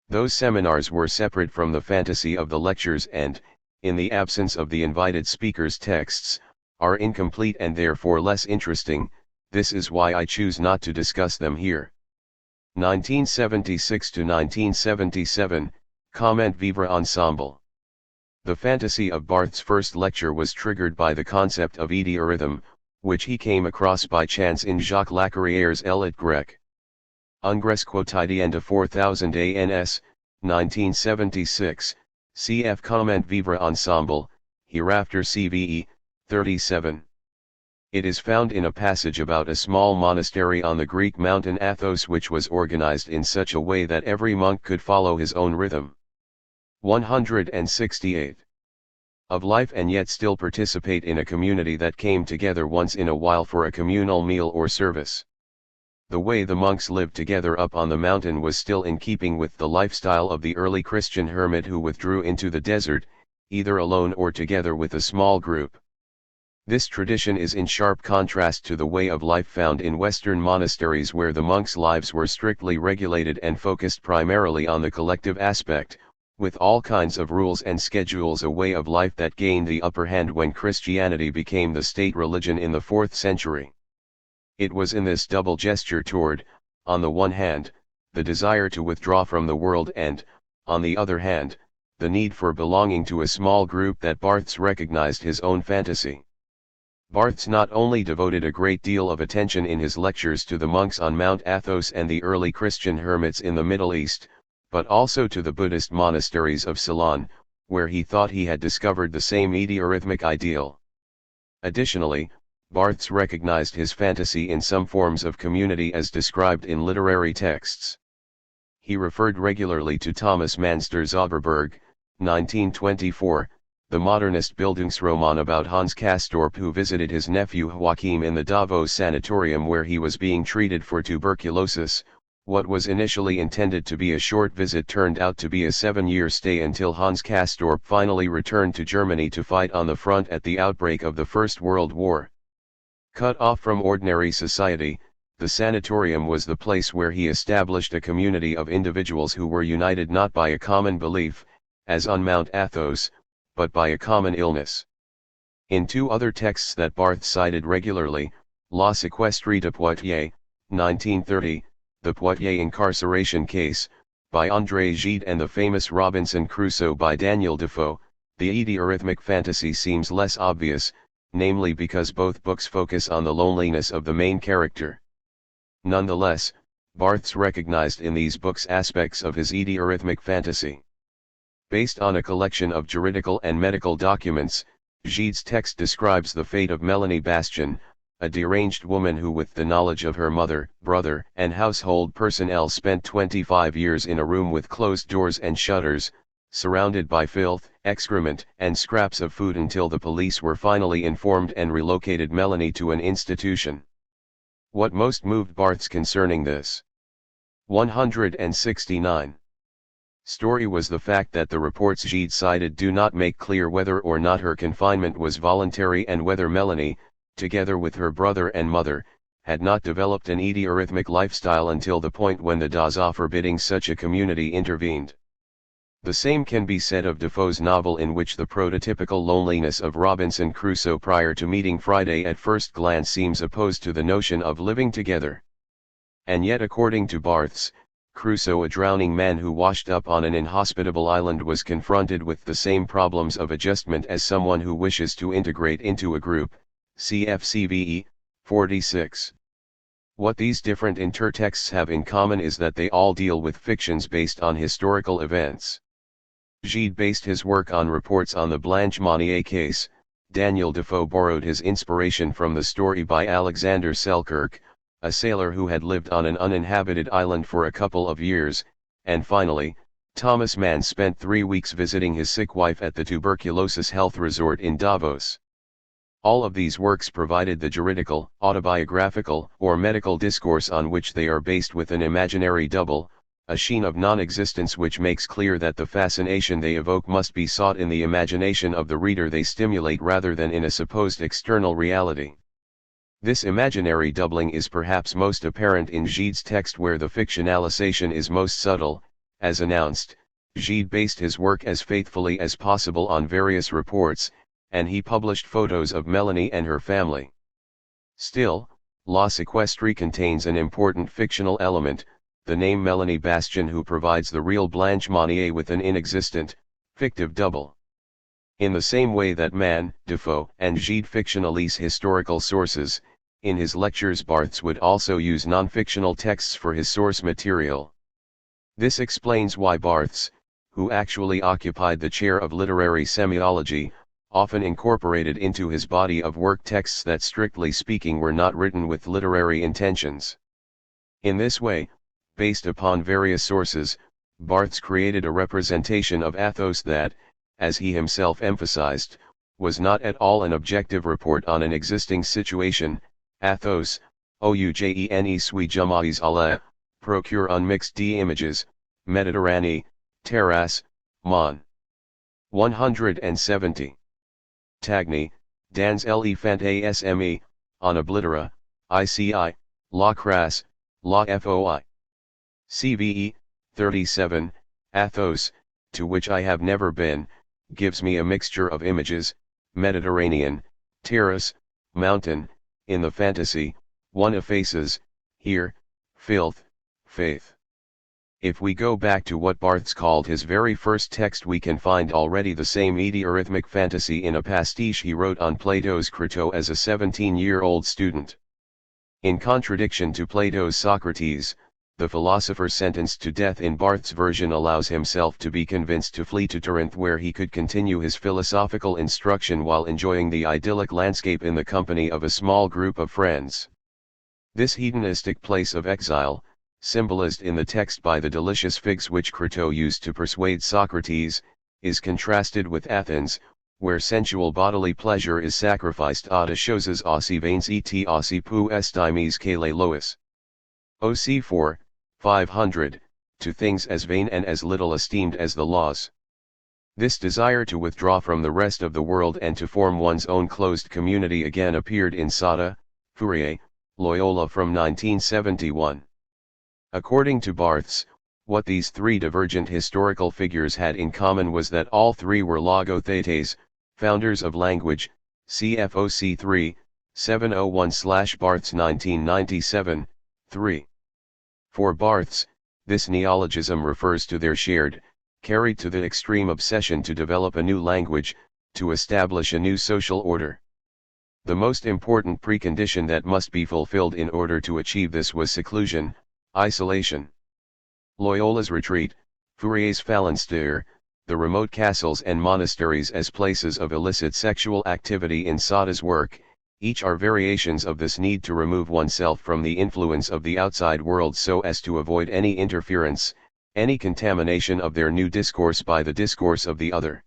Those seminars were separate from the fantasy of the lectures and, in the absence of the invited speakers' texts, are incomplete and therefore less interesting. This is why I choose not to discuss them here. 1976 to 1977, Comment Vivre Ensemble. The fantasy of Barthes' first lecture was triggered by the concept of idiorhythm, which he came across by chance in Jacques Lacarrière's Elit Grec. Ungres quotidien de 4000 ans, 1976, cf. Comment Vivre Ensemble, hereafter CVE, 37. It is found in a passage about a small monastery on the Greek mountain Athos which was organized in such a way that every monk could follow his own rhythm. 168. Of life and yet still participate in a community that came together once in a while for a communal meal or service. The way the monks lived together up on the mountain was still in keeping with the lifestyle of the early Christian hermit who withdrew into the desert, either alone or together with a small group. This tradition is in sharp contrast to the way of life found in Western monasteries where the monks' lives were strictly regulated and focused primarily on the collective aspect, with all kinds of rules and schedules, a way of life that gained the upper hand when Christianity became the state religion in the 4th century. It was in this double gesture toward, on the one hand, the desire to withdraw from the world and, on the other hand, the need for belonging to a small group that Barthes recognized his own fantasy. Barthes not only devoted a great deal of attention in his lectures to the monks on Mount Athos and the early Christian hermits in the Middle East, but also to the Buddhist monasteries of Ceylon, where he thought he had discovered the same idiorhythmic ideal. Additionally, Barthes recognized his fantasy in some forms of community as described in literary texts. He referred regularly to Thomas Manster Zauberberg, 1924, the modernist Bildungsroman about Hans Castorp who visited his nephew Joachim in the Davos sanatorium where he was being treated for tuberculosis. What was initially intended to be a short visit turned out to be a 7-year stay until Hans Castorp finally returned to Germany to fight on the front at the outbreak of the First World War. Cut off from ordinary society, the sanatorium was the place where he established a community of individuals who were united not by a common belief, as on Mount Athos, but by a common illness. In 2 other texts that Barthes cited regularly, La Séquestrie de Poitiers, 1930, The Poitiers Incarceration Case, by André Gide and the famous Robinson Crusoe by Daniel Defoe, the idiorhythmic fantasy seems less obvious, namely because both books focus on the loneliness of the main character. Nonetheless, Barthes recognized in these books aspects of his idiorhythmic fantasy. Based on a collection of juridical and medical documents, Gide's text describes the fate of Melanie Bastian, a deranged woman who with the knowledge of her mother, brother, and household personnel spent 25 years in a room with closed doors and shutters, surrounded by filth, excrement, and scraps of food until the police were finally informed and relocated Melanie to an institution. What most moved Barthes concerning this 169 story was the fact that the reports Gide cited do not make clear whether or not her confinement was voluntary and whether Melanie, together with her brother and mother, had not developed an idiorhythmic lifestyle until the point when the Dasein forbidding such a community intervened. The same can be said of Defoe's novel, in which the prototypical loneliness of Robinson Crusoe prior to meeting Friday at first glance seems opposed to the notion of living together. And yet according to Barthes, Crusoe, a drowning man who washed up on an inhospitable island, was confronted with the same problems of adjustment as someone who wishes to integrate into a group, cf. 46. What these different intertexts have in common is that they all deal with fictions based on historical events. Gide based his work on reports on the Blanche Monnier case, Daniel Defoe borrowed his inspiration from the story by Alexander Selkirk, a sailor who had lived on an uninhabited island for a couple of years, and finally, Thomas Mann spent 3 weeks visiting his sick wife at the tuberculosis health resort in Davos. All of these works provided the juridical, autobiographical, or medical discourse on which they are based with an imaginary double, a sheen of non-existence which makes clear that the fascination they evoke must be sought in the imagination of the reader they stimulate rather than in a supposed external reality. This imaginary doubling is perhaps most apparent in Gide's text where the fictionalization is most subtle. As announced, Gide based his work as faithfully as possible on various reports, and he published photos of Melanie and her family. Still, La Sequestrie contains an important fictional element, the name Melanie Bastien, who provides the real Blanche Monnier with an inexistent, fictive double. In the same way that Mann, Defoe, and Gide fictionalize historical sources, in his lectures Barthes would also use non-fictional texts for his source material. This explains why Barthes, who actually occupied the chair of literary semiology, often incorporated into his body of work texts that strictly speaking were not written with literary intentions. In this way, based upon various sources, Barthes created a representation of Athos that, as he himself emphasized, was not at all an objective report on an existing situation. Athos, Eugene suis jamais allé, procure unmixed d'images, Méditerranée, Terrasse, Mon. 170. Tagny, dans l'Elefant ASME, on oblitera, ICI, la crasse, la foi. CVE, 37, Athos, to which I have never been, gives me a mixture of images, Mediterranean, terrace, mountain, in the fantasy, one effaces, here, filth, faith. If we go back to what Barthes called his very first text, we can find already the same idiorhythmic fantasy in a pastiche he wrote on Plato's Crito as a 17-year-old student. In contradiction to Plato's Socrates, the philosopher sentenced to death in Barthes' version allows himself to be convinced to flee to Corinth, where he could continue his philosophical instruction while enjoying the idyllic landscape in the company of a small group of friends. This hedonistic place of exile, symbolized in the text by the delicious figs which Crito used to persuade Socrates, is contrasted with Athens, where sensual bodily pleasure is sacrificed ad choses aussi vaines et aussi peu estimes que les lois. OC 4, 500, to things as vain and as little esteemed as the laws. This desire to withdraw from the rest of the world and to form one's own closed community again appeared in Sada, Fourier, Loyola from 1971. According to Barthes, what these three divergent historical figures had in common was that all three were logothetes, founders of language, CFOC 3, 701/Barthes 1997, 3. For Barthes, this neologism refers to their shared, carried to the extreme obsession to develop a new language, to establish a new social order. The most important precondition that must be fulfilled in order to achieve this was seclusion, isolation. Loyola's retreat, Fourier's phalanstère, the remote castles and monasteries as places of illicit sexual activity in Sada's work, each are variations of this need to remove oneself from the influence of the outside world so as to avoid any interference, any contamination of their new discourse by the discourse of the other.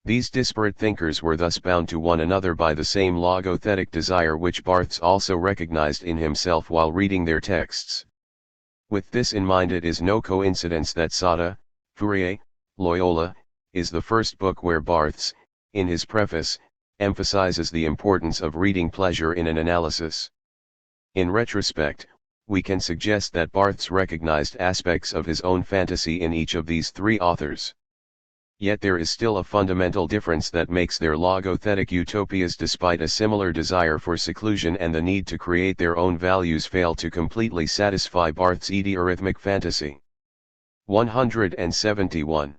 These disparate thinkers were thus bound to one another by the same logothetic desire which Barthes also recognized in himself while reading their texts. With this in mind, it is no coincidence that Sada, Fourier, Loyola, is the first book where Barthes, in his preface, emphasizes the importance of reading pleasure in an analysis. In retrospect, we can suggest that Barthes recognized aspects of his own fantasy in each of these three authors. Yet there is still a fundamental difference that makes their logothetic utopias, despite a similar desire for seclusion and the need to create their own values, fail to completely satisfy Barthes' idiorhythmic fantasy. 171.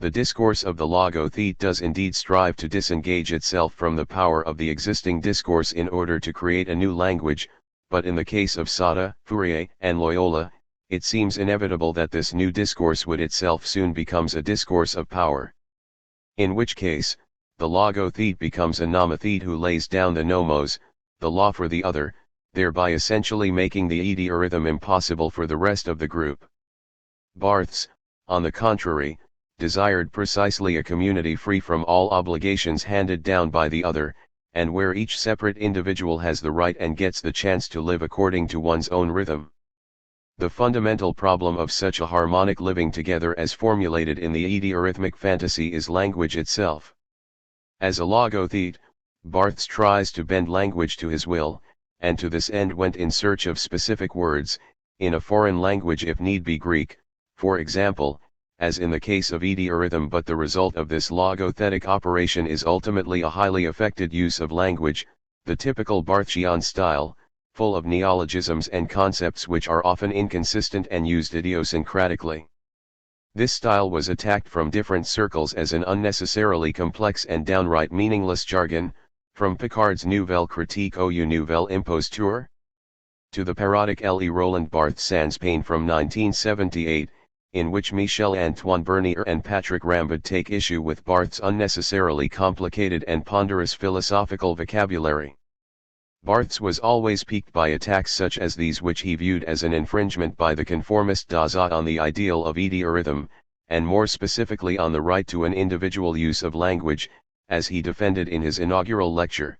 The discourse of the logothete does indeed strive to disengage itself from the power of the existing discourse in order to create a new language, but in the case of Sada, Fourier, and Loyola, it seems inevitable that this new discourse would itself soon becomes a discourse of power. In which case, the logothete becomes a nomothete who lays down the nomos, the law for the other, thereby essentially making the idiorhythm impossible for the rest of the group. Barthes, on the contrary, desired precisely a community free from all obligations handed down by the other, and where each separate individual has the right and gets the chance to live according to one's own rhythm. The fundamental problem of such a harmonic living together as formulated in the idiorhythmic fantasy is language itself. As a logothete, Barthes tries to bend language to his will, and to this end went in search of specific words, in a foreign language if need be Greek, for example, as in the case of idiorhythm, but the result of this logothetic operation is ultimately a highly affected use of language, the typical Barthesian style, full of neologisms and concepts which are often inconsistent and used idiosyncratically. This style was attacked from different circles as an unnecessarily complex and downright meaningless jargon, from Picard's Nouvelle Critique ou Nouvelle Imposture to the parodic Roland Barthes Sans Pain from 1978, in which Michel-Antoine Bernier and Patrick Rambaud take issue with Barthes' unnecessarily complicated and ponderous philosophical vocabulary. Barthes was always piqued by attacks such as these, which he viewed as an infringement by the conformist Dasein on the ideal of idiorhythm, and more specifically on the right to an individual use of language, as he defended in his inaugural lecture.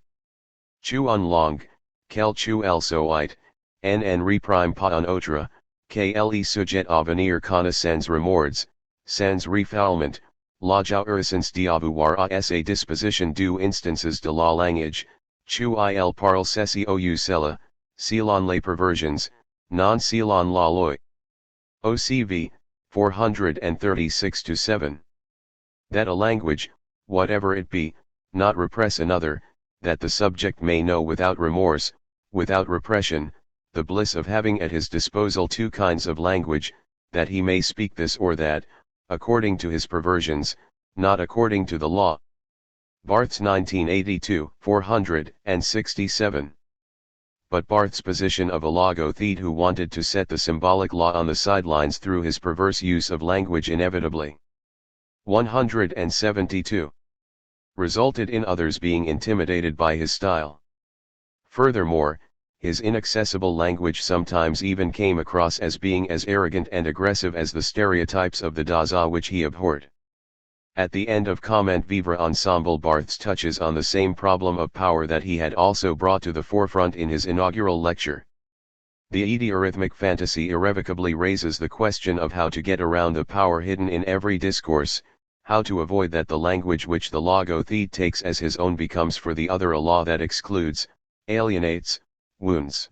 Chu en langue, quel chu el soit, en reprime pas un autre, que sujet à venir connaît sans remords, sans refoulement, la jouissance d'avoir à sa disposition deux instances de la langue, chu il parle ceci ou cela, selon les perversions, non selon la loi. OCV, 436-7. That a language, whatever it be, not repress another, that the subject may know without remorse, without repression, the bliss of having at his disposal two kinds of language, that he may speak this or that, according to his perversions, not according to the law. Barthes 1982, 467. But Barthes' position of a logothete who wanted to set the symbolic law on the sidelines through his perverse use of language inevitably 172. Resulted in others being intimidated by his style. Furthermore, his inaccessible language sometimes even came across as being as arrogant and aggressive as the stereotypes of the Dasein which he abhorred. At the end of Comment Vivre Ensemble, Barthes touches on the same problem of power that he had also brought to the forefront in his inaugural lecture. The idiorhythmic fantasy irrevocably raises the question of how to get around the power hidden in every discourse, how to avoid that the language which the logothete takes as his own becomes for the other a law that excludes, alienates, wounds.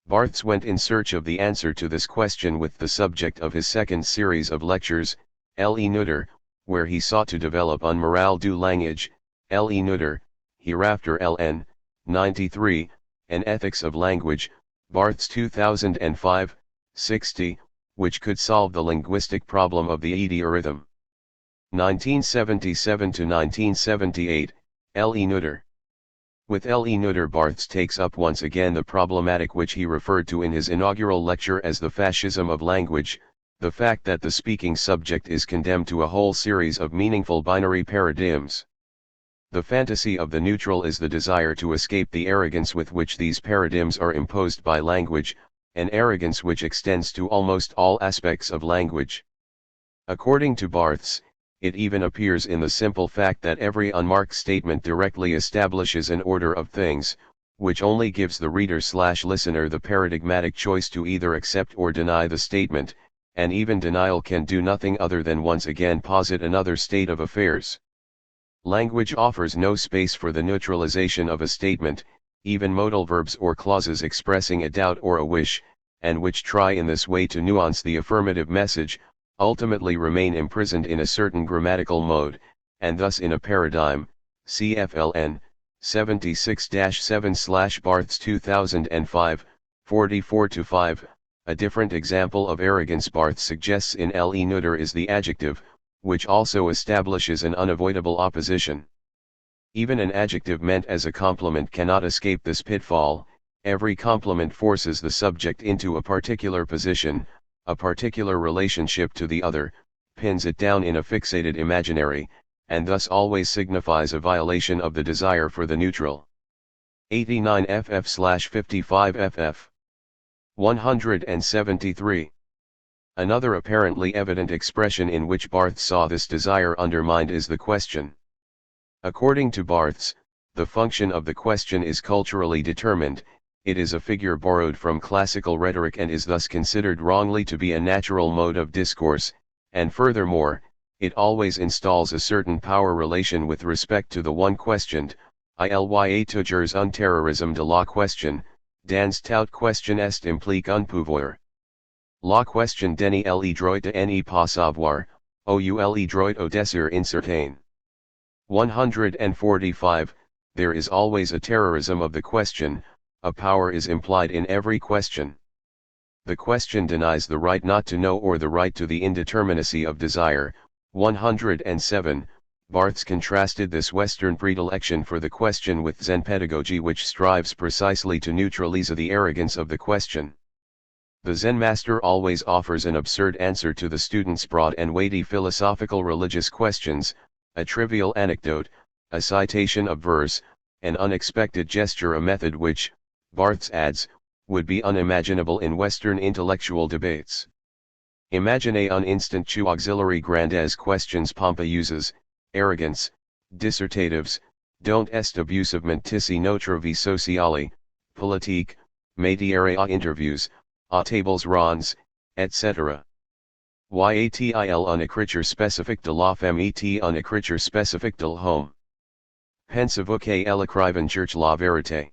Barthes went in search of the answer to this question with the subject of his second series of lectures, Le Neutre, where he sought to develop un moral du langage, Le Neutre, hereafter LN, 93, an ethics of language, Barthes 2005, 60, which could solve the linguistic problem of the idiorhythm. 1977-1978, Le Neutre. With Le Neutre, Barthes takes up once again the problematic which he referred to in his inaugural lecture as the fascism of language, the fact that the speaking subject is condemned to a whole series of meaningful binary paradigms. The fantasy of the neutral is the desire to escape the arrogance with which these paradigms are imposed by language, an arrogance which extends to almost all aspects of language. According to Barthes, it even appears in the simple fact that every unmarked statement directly establishes an order of things, which only gives the reader/listener the paradigmatic choice to either accept or deny the statement, and even denial can do nothing other than once again posit another state of affairs. Language offers no space for the neutralization of a statement, even modal verbs or clauses expressing a doubt or a wish, and which try in this way to nuance the affirmative message, ultimately remain imprisoned in a certain grammatical mode, and thus in a paradigm, CFLN, 76-7/Barthes 2005, 44-5, a different example of arrogance Barthes suggests in Le Neutre is the adjective, which also establishes an unavoidable opposition. Even an adjective meant as a compliment cannot escape this pitfall. Every compliment forces the subject into a particular position, a particular relationship to the other, pins it down in a fixated imaginary, and thus always signifies a violation of the desire for the neutral. 89 ff/55 ff. 173. Another apparently evident expression in which Barthes saw this desire undermined is the question. According to Barthes, the function of the question is culturally determined. It is a figure borrowed from classical rhetoric and is thus considered wrongly to be a natural mode of discourse, and furthermore, it always installs a certain power relation with respect to the one questioned, ilya toujours un terrorisme de la question, dans toute question est implique un pouvoir. La question n'est le droit de ne pas savoir, ou le droit au désir incertain. 145. There is always a terrorism of the question, a power is implied in every question. The question denies the right not to know or the right to the indeterminacy of desire. 107. Barthes contrasted this Western predilection for the question with Zen pedagogy, which strives precisely to neutralize the arrogance of the question. The Zen master always offers an absurd answer to the student's broad and weighty philosophical religious questions, a trivial anecdote, a citation of verse, an unexpected gesture, a method which, Barthes adds, would be unimaginable in Western intellectual debates. Imagine un instant two auxiliary grandes questions Pompa uses, arrogance, dissertatives, don't est abusivement notre vie sociale, politique, médiare à interviews, à tables rondes, etc. Yatil une écriture spécifique de la femme et une écriture spécifique de l'homme. Pensez-vous qu'elle écrivain cherche la vérité?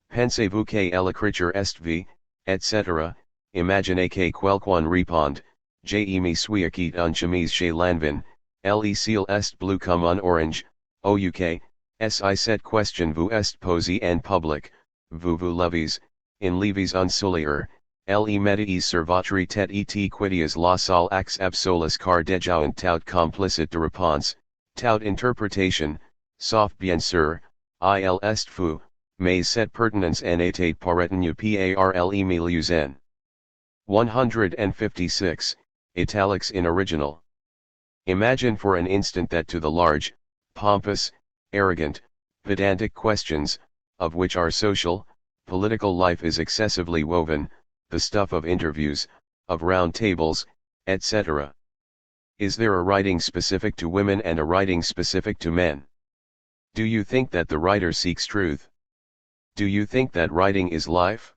Pensez-vous qu'elle écriture est vie, etc. Imaginez que quelqu'un réponde, j'ai me suis acquitté une chemise chez Lanvin, le ciel est bleu comme un orange, au UK, si cette question vous est posée en public, vous vous levez, in levis un sourire, le mettez sur votre tête et quittez la salle ax absolus car déjà un tout complicit de réponse, tout interpretation, sauf bien sûr, il est fou, mais cette pertinence en était pas retenue par le milieu zen. 156, italics in original. Imagine for an instant that to the large, pompous, arrogant, pedantic questions, of which our social, political life is excessively woven, the stuff of interviews, of round tables, etc. Is there a writing specific to women and a writing specific to men? Do you think that the writer seeks truth? Do you think that writing is life?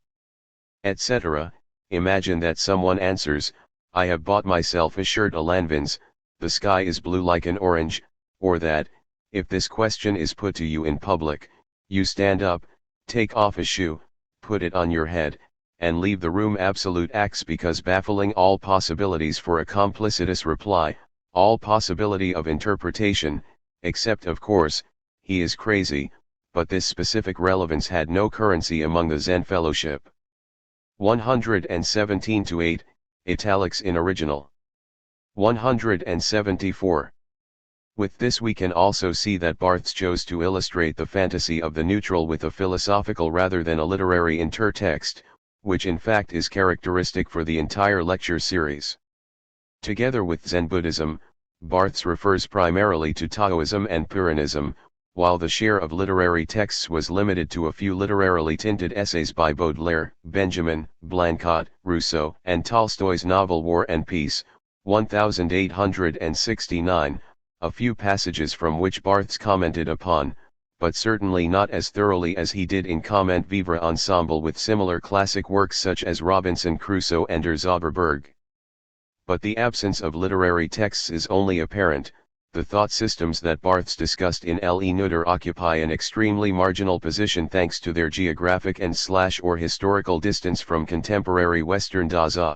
Etc. Imagine that someone answers, I have bought myself a shirt à Lanvins, the sky is blue like an orange, or that, if this question is put to you in public, you stand up, take off a shoe, put it on your head, and leave the room absolute axe because baffling all possibilities for a complicitous reply, all possibility of interpretation, except of course, he is crazy, but this specific relevance had no currency among the Zen fellowship. 117-8, italics in original. 174. With this we can also see that Barthes chose to illustrate the fantasy of the neutral with a philosophical rather than a literary intertext, which in fact is characteristic for the entire lecture series. Together with Zen Buddhism, Barthes refers primarily to Taoism and Purinism, while the share of literary texts was limited to a few literarily tinted essays by Baudelaire, Benjamin, Blanquet, Rousseau, and Tolstoy's novel War and Peace, 1869, a few passages from which Barthes commented upon, but certainly not as thoroughly as he did in Comment Vivre Ensemble with similar classic works such as Robinson Crusoe and Der Zauberberg. But the absence of literary texts is only apparent. The thought systems that Barthes discussed in Le Neutre occupy an extremely marginal position thanks to their geographic and/or historical distance from contemporary Western Dasein.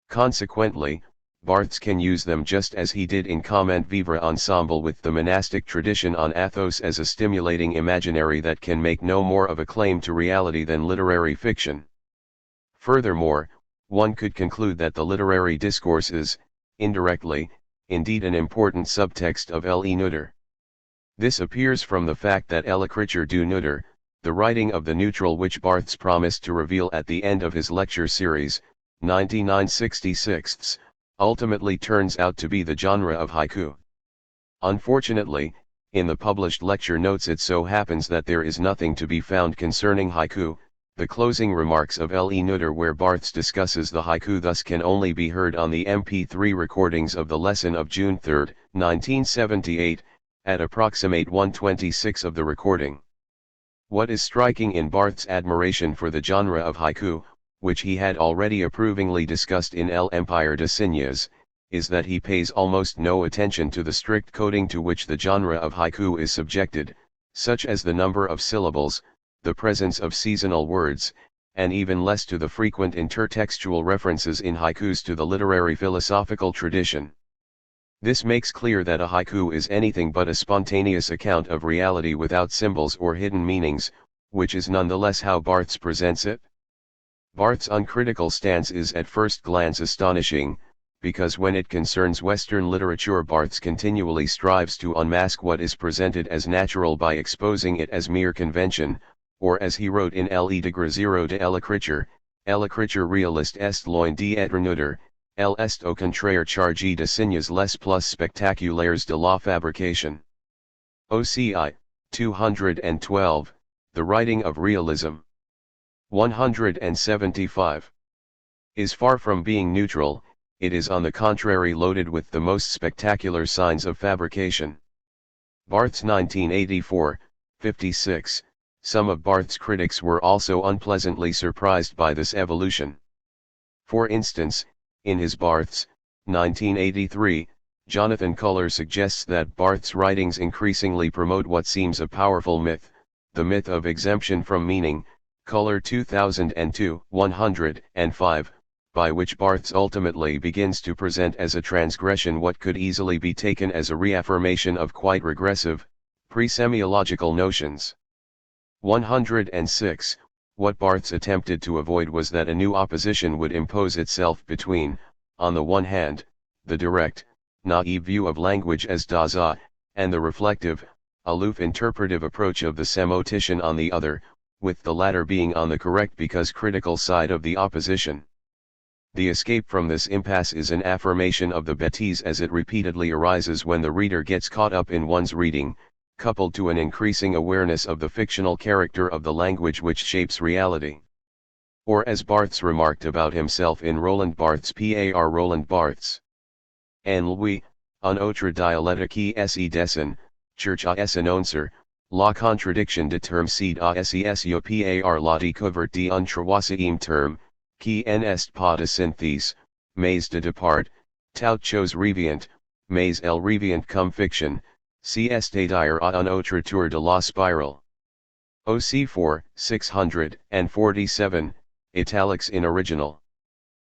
Consequently, Barthes can use them just as he did in Comment Vivre Ensemble with the monastic tradition on Athos as a stimulating imaginary that can make no more of a claim to reality than literary fiction. Furthermore, one could conclude that the literary discourse is, indirectly, indeed an important subtext of Le Neutre. This appears from the fact that l'écriture du neutre, the writing of the neutral which Barthes promised to reveal at the end of his lecture series, 9966, ultimately turns out to be the genre of haiku. Unfortunately, in the published lecture notes it so happens that there is nothing to be found concerning haiku. The closing remarks of Le Nutter where Barthes discusses the haiku thus can only be heard on the MP3 recordings of the lesson of June 3, 1978, at approximate 1:26 of the recording. What is striking in Barthes' admiration for the genre of haiku, which he had already approvingly discussed in L'Empire des Signes, is that he pays almost no attention to the strict coding to which the genre of haiku is subjected, such as the number of syllables, the presence of seasonal words, and even less to the frequent intertextual references in haikus to the literary philosophical tradition. This makes clear that a haiku is anything but a spontaneous account of reality without symbols or hidden meanings, which is nonetheless how Barthes presents it. Barthes' uncritical stance is at first glance astonishing, because when it concerns Western literature Barthes continually strives to unmask what is presented as natural by exposing it as mere convention, or as he wrote in Le degré zéro de l'écriture réaliste est loin d'être neutre, elle est au contraire chargée de signes les plus spectaculaires de la fabrication. OCI, 212, The Writing of Realism. 175. Is far from being neutral, it is on the contrary loaded with the most spectacular signs of fabrication. Barthes 1984, 56. Some of Barthes' critics were also unpleasantly surprised by this evolution. For instance, in his Barthes, 1983, Jonathan Culler suggests that Barthes' writings increasingly promote what seems a powerful myth, the myth of exemption from meaning, Culler 2002, 105, by which Barthes ultimately begins to present as a transgression what could easily be taken as a reaffirmation of quite regressive, pre-semiological notions. 106. What Barthes attempted to avoid was that a new opposition would impose itself between, on the one hand, the direct, naive view of language as Dasein, and the reflective, aloof interpretive approach of the semotician on the other, with the latter being on the correct because critical side of the opposition. The escape from this impasse is an affirmation of the bêtise as it repeatedly arises when the reader gets caught up in one's reading, coupled to an increasing awareness of the fictional character of the language which shapes reality. Or as Barthes remarked about himself in Roland Barthes par Roland Barthes. En lui, un autre dialectique se dessine, cherche à s'annoncer, la contradiction de termes cede à ses par la découverte d'un troisième terme, qui n'est pas de synthèse, mais de départ, tout chose revient, mais elle revient comme fiction, c'est-à-dire à un autre tour de la spirale. OC 4, 647, italics in original.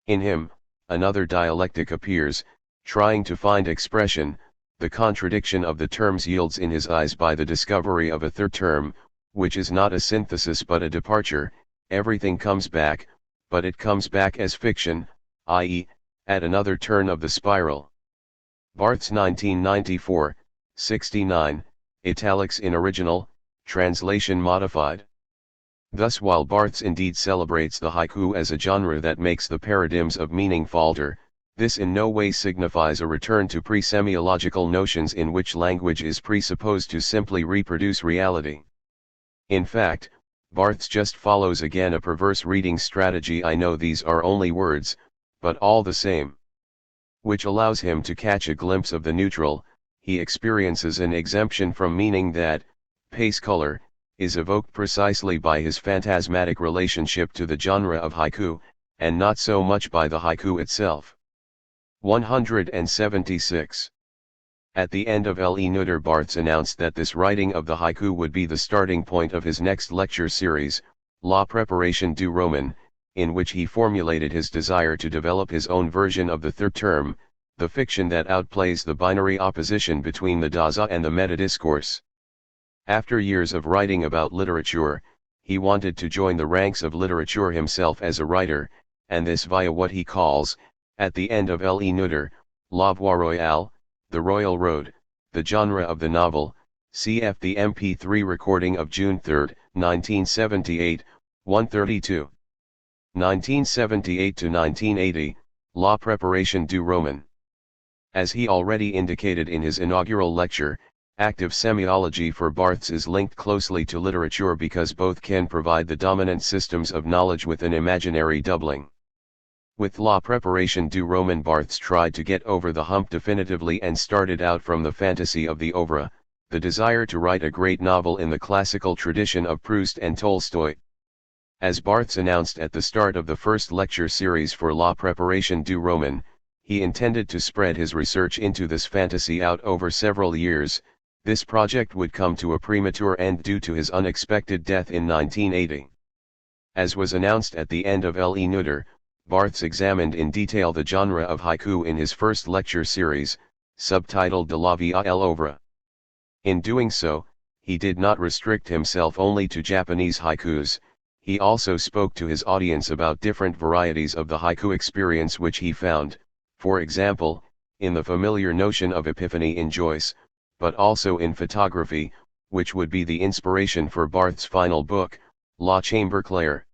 In him, another dialectic appears, trying to find expression, the contradiction of the terms yields in his eyes by the discovery of a third term, which is not a synthesis but a departure, everything comes back, but it comes back as fiction, i.e., at another turn of the spiral. Barthes 1994, 69, italics in original, translation modified. Thus while Barthes indeed celebrates the haiku as a genre that makes the paradigms of meaning falter, this in no way signifies a return to pre-semiological notions in which language is presupposed to simply reproduce reality. In fact, Barthes just follows again a perverse reading strategy. I know these are only words, but all the same. Which allows him to catch a glimpse of the neutral. He experiences an exemption from meaning that, pace color, is evoked precisely by his phantasmatic relationship to the genre of haiku, and not so much by the haiku itself. 176. At the end of Le Nutter Barthes announced that this writing of the haiku would be the starting point of his next lecture series, La Préparation du Roman, in which he formulated his desire to develop his own version of the third term, the fiction that outplays the binary opposition between the Dasein and the meta-discourse. After years of writing about literature, he wanted to join the ranks of literature himself as a writer, and this via what he calls, at the end of Le Nutter, La Voie Royale, the Royal Road, the genre of the novel, cf. the MP3 recording of June 3, 1978, 132. 1978 to 1980, La Préparation du Roman. As he already indicated in his inaugural lecture, active semiology for Barthes is linked closely to literature because both can provide the dominant systems of knowledge with an imaginary doubling. With La Préparation du Roman, Barthes tried to get over the hump definitively and started out from the fantasy of the oeuvre, the desire to write a great novel in the classical tradition of Proust and Tolstoy. As Barthes announced at the start of the first lecture series for La Préparation du Roman, he intended to spread his research into this fantasy out over several years. This project would come to a premature end due to his unexpected death in 1980. As was announced at the end of Le Neuter, Barthes examined in detail the genre of haiku in his first lecture series, subtitled De la vie à l'œuvre. In doing so, he did not restrict himself only to Japanese haikus, he also spoke to his audience about different varieties of the haiku experience which he found, for example, in the familiar notion of epiphany in Joyce, but also in photography, which would be the inspiration for Barthes' final book, La Chambre Claire.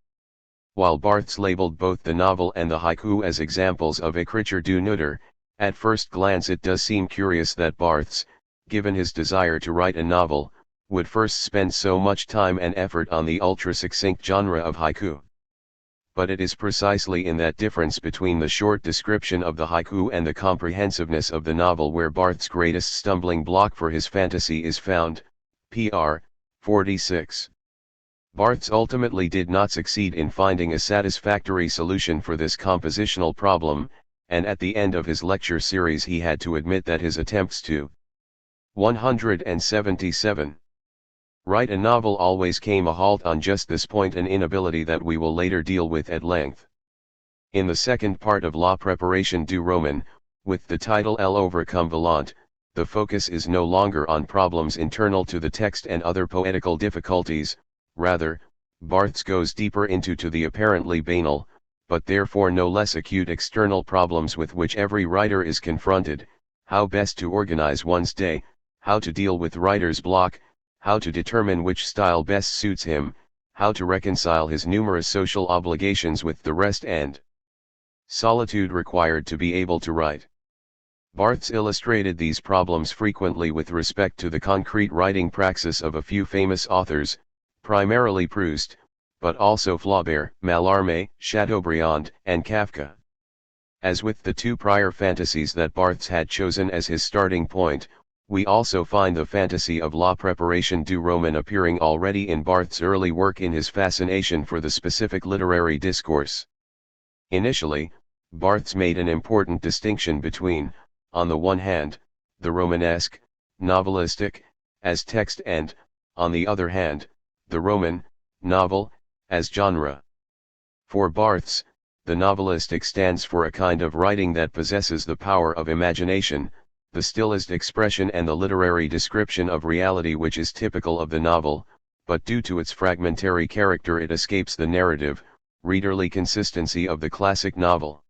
While Barthes labeled both the novel and the haiku as examples of écriture du neutre, at first glance it does seem curious that Barthes, given his desire to write a novel, would first spend so much time and effort on the ultra-succinct genre of haiku. But it is precisely in that difference between the short description of the haiku and the comprehensiveness of the novel where Barthes' greatest stumbling block for his fantasy is found, pr. 46. Barthes ultimately did not succeed in finding a satisfactory solution for this compositional problem, and at the end of his lecture series he had to admit that his attempts to 177. Write a novel always came a halt on just this point, an inability that we will later deal with at length. In the second part of La Préparation du Roman, with the title L'œuvre comme volante, the focus is no longer on problems internal to the text and other poetical difficulties. Rather, Barthes goes deeper into the apparently banal, but therefore no less acute external problems with which every writer is confronted: how best to organize one's day, how to deal with writer's block, how to determine which style best suits him, how to reconcile his numerous social obligations with the rest and solitude required to be able to write. Barthes illustrated these problems frequently with respect to the concrete writing praxis of a few famous authors, primarily Proust, but also Flaubert, Mallarmé, Chateaubriand, and Kafka. As with the two prior fantasies that Barthes had chosen as his starting point, we also find the fantasy of La Préparation du Roman appearing already in Barthes' early work in his fascination for the specific literary discourse. Initially, Barthes made an important distinction between, on the one hand, the Romanesque, novelistic, as text and, on the other hand, the Roman, novel, as genre. For Barthes, the novelistic stands for a kind of writing that possesses the power of imagination, the stylized expression and the literary description of reality which is typical of the novel, but due to its fragmentary character it escapes the narrative, readerly consistency of the classic novel.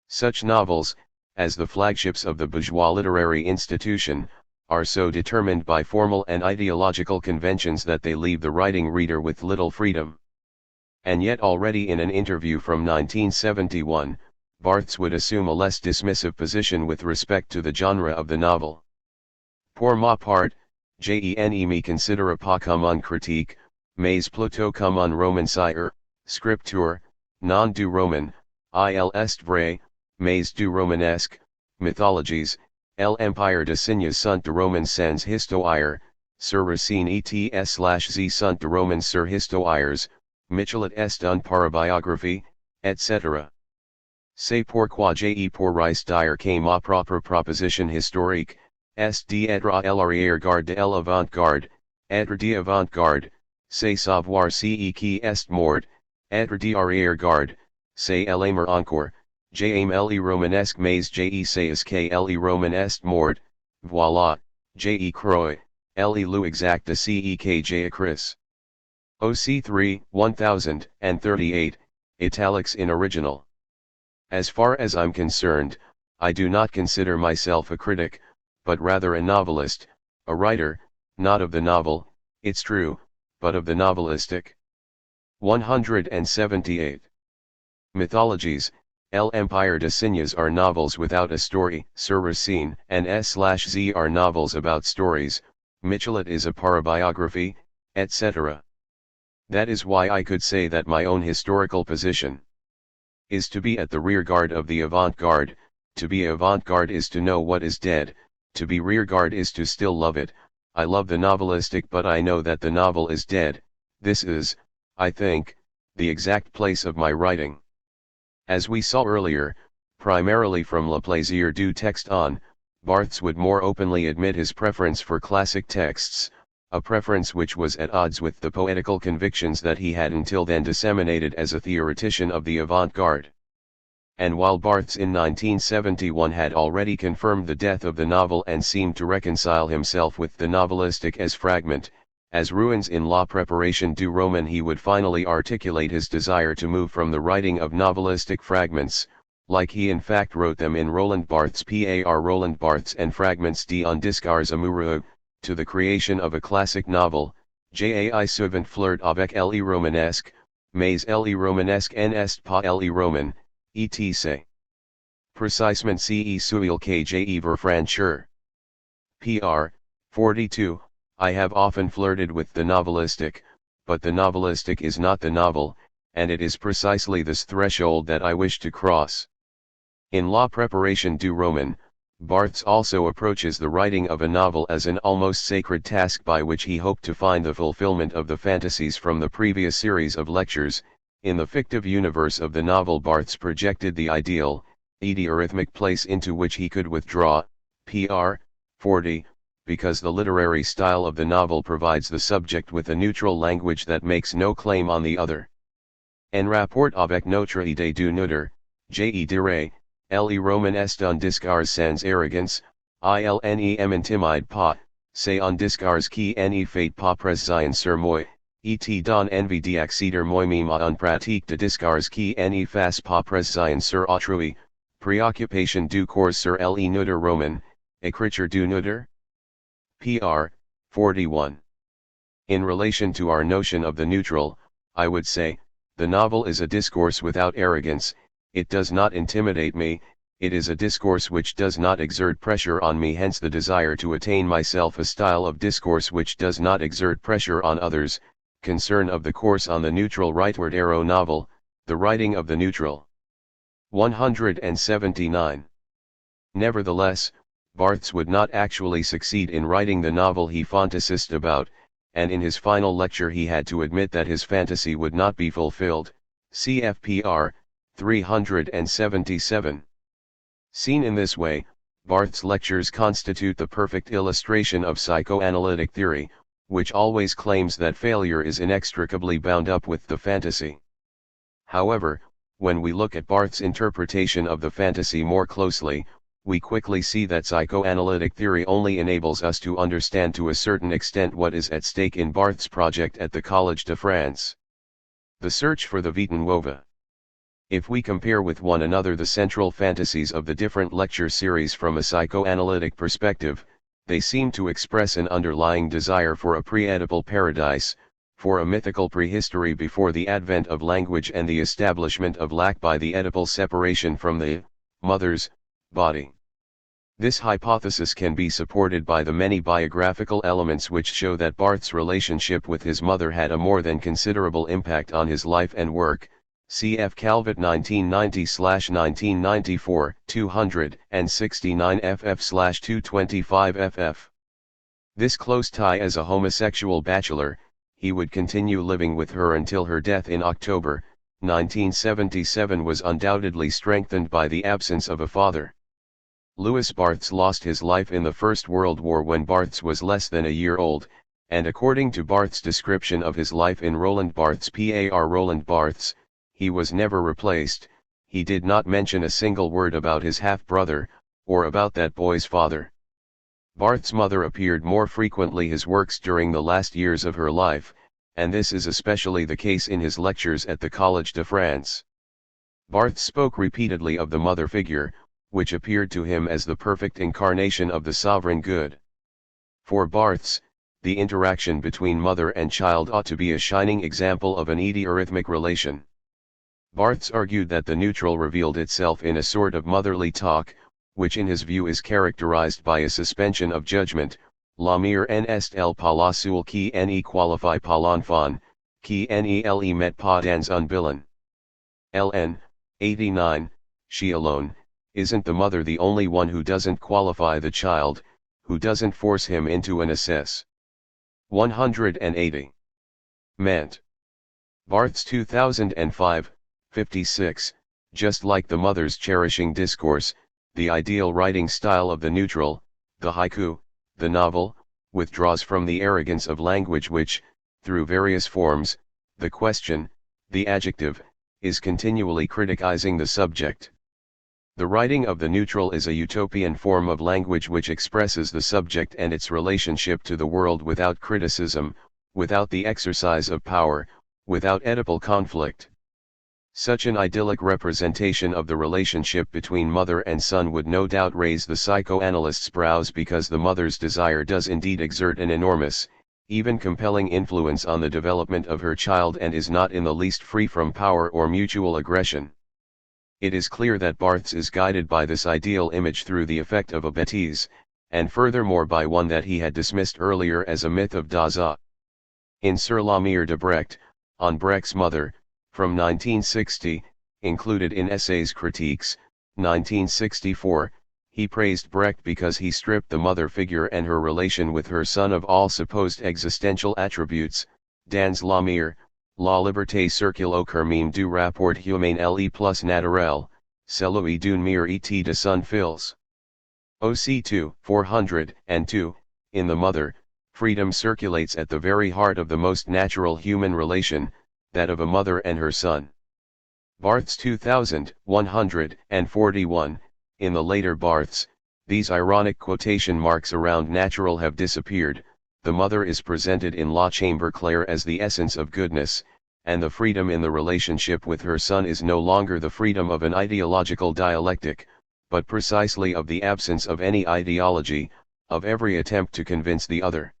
Such novels, as the flagships of the bourgeois literary institution, are so determined by formal and ideological conventions that they leave the writing reader with little freedom. And yet already in an interview from 1971, Barthes would assume a less dismissive position with respect to the genre of the novel. Pour ma part, je ne considère pas comme un critique, mais plutôt comme un romancier, scripteur, non du roman, il est vrai, mais du romanesque, mythologies, l'empire de signes sont de romans sans histoire, sur racine ets/z sont de romans sur histoires, Michelet est un parabiographie, etc. C'est pourquoi j'ai pour dire que ma propre proposition historique, est d'être à l'arrière-garde de l'avant-garde, être d'avant-garde, c'est savoir ce qui est mort, être d'arrière-garde, c'est l'aimer encore. J'aime le romanesque mais je sais que le roman est mort, voilà, je crois, le exact de ce que j'écris. OC3, 1038, italics in original. As far as I'm concerned, I do not consider myself a critic, but rather a novelist, a writer, not of the novel, it's true, but of the novelistic. 178. Mythologies, L'Empire de Signes are novels without a story, Sur Racine and S/Z are novels about stories, Michelet is a parabiography, etc. That is why I could say that my own historical position is to be at the rearguard of the avant-garde. To be avant-garde is to know what is dead, to be rearguard is to still love it. I love the novelistic, but I know that the novel is dead. This is, I think, the exact place of my writing. As we saw earlier, primarily from Le Plaisir du Texte on, Barthes would more openly admit his preference for classic texts, a preference which was at odds with the poetical convictions that he had until then disseminated as a theoretician of the avant-garde. And while Barthes in 1971 had already confirmed the death of the novel and seemed to reconcile himself with the novelistic as fragment, as ruins in La Préparation du Roman, he would finally articulate his desire to move from the writing of novelistic fragments, like he in fact wrote them in Roland Barthes par Roland Barthes and Fragments d'un discours amoureux, to the creation of a classic novel, Jai souvent flirt avec le romanesque, mais le romanesque n'est pas le roman, etc. Précisément ce suil que j'ai ver franchir. Pr. 42. I have often flirted with the novelistic, but the novelistic is not the novel, and it is precisely this threshold that I wish to cross. In La Préparation du Roman, Barthes also approaches the writing of a novel as an almost sacred task by which he hoped to find the fulfillment of the fantasies from the previous series of lectures. In the fictive universe of the novel, Barthes projected the ideal, idiorhythmic place into which he could withdraw. Pr. 40. Because the literary style of the novel provides the subject with a neutral language that makes no claim on the other. En rapport avec notre idée du neutre, je dirais, le roman est un discours sans arrogance, il ne m'intimide pas, c'est un discours qui ne fait pas pression sur moi, et donne envie d'accéder moi-même à une pratique de discours qui ne fasse pas pression sur autrui. Préoccupation du cours sur le neutre roman, écriture du neutre. Pr. 41. In relation to our notion of the neutral, I would say, the novel is a discourse without arrogance. It does not intimidate me, it is a discourse which does not exert pressure on me, hence the desire to attain myself a style of discourse which does not exert pressure on others. Concern of the course on the neutral rightward arrow novel, the writing of the neutral. 179. Nevertheless, Barthes would not actually succeed in writing the novel he fantasized about, and in his final lecture he had to admit that his fantasy would not be fulfilled. CFPR. 377. Seen in this way, Barthes' lectures constitute the perfect illustration of psychoanalytic theory, which always claims that failure is inextricably bound up with the fantasy. However, when we look at Barthes' interpretation of the fantasy more closely, we quickly see that psychoanalytic theory only enables us to understand to a certain extent what is at stake in Barthes' project at the Collège de France. The search for the vita nuova. If we compare with one another the central fantasies of the different lecture series from a psychoanalytic perspective, they seem to express an underlying desire for a pre-Oedipal paradise, for a mythical prehistory before the advent of language and the establishment of lack by the Oedipal separation from the mother's body. This hypothesis can be supported by the many biographical elements which show that Barthes' relationship with his mother had a more than considerable impact on his life and work. Cf. Calvet 1990/1994, 269 ff/225 ff. This close tie as a homosexual bachelor, he would continue living with her until her death in October 1977, was undoubtedly strengthened by the absence of a father. Louis Barthes lost his life in the First World War when Barthes was less than a year old, and according to Barthes' description of his life in Roland Barthes par Roland Barthes, he was never replaced. He did not mention a single word about his half-brother, or about that boy's father. Barthes' mother appeared more frequently his works during the last years of her life, and this is especially the case in his lectures at the Collège de France. Barthes spoke repeatedly of the mother figure, which appeared to him as the perfect incarnation of the sovereign good. For Barthes, the interaction between mother and child ought to be a shining example of an idiorhythmic relation. Barthes argued that the neutral revealed itself in a sort of motherly talk, which in his view is characterized by a suspension of judgment. La mire en est el palasul qui ne qualifie pas l'enfant, qui ne le met pas dans un bilan. LN, 89, she alone, isn't the mother the only one who doesn't qualify the child, who doesn't force him into an assess. 180. Meant. Barthes 2005, 56, just like the mother's cherishing discourse, the ideal writing style of the neutral, the haiku, the novel, withdraws from the arrogance of language which, through various forms, the question, the adjective, is continually criticizing the subject. The writing of the neutral is a utopian form of language which expresses the subject and its relationship to the world without criticism, without the exercise of power, without Oedipal conflict. Such an idyllic representation of the relationship between mother and son would no doubt raise the psychoanalyst's brows, because the mother's desire does indeed exert an enormous, even compelling influence on the development of her child and is not in the least free from power or mutual aggression. It is clear that Barthes is guided by this ideal image through the effect of a bêtise, and furthermore by one that he had dismissed earlier as a myth of Dasein. In Sur la mère de Brecht, on Brecht's mother, from 1960, included in Essays Critiques, 1964, he praised Brecht because he stripped the mother figure and her relation with her son of all supposed existential attributes. Dans la mère, la liberté circule au cœur même du rapport humain le plus naturel, celui d'une mère et de son fils. OC2, 402, in the mother, freedom circulates at the very heart of the most natural human relation, that of a mother and her son. Barthes 2141, in the later Barthes, these ironic quotation marks around natural have disappeared, the mother is presented in La Chambre Claire as the essence of goodness, and the freedom in the relationship with her son is no longer the freedom of an ideological dialectic, but precisely of the absence of any ideology, of every attempt to convince the other.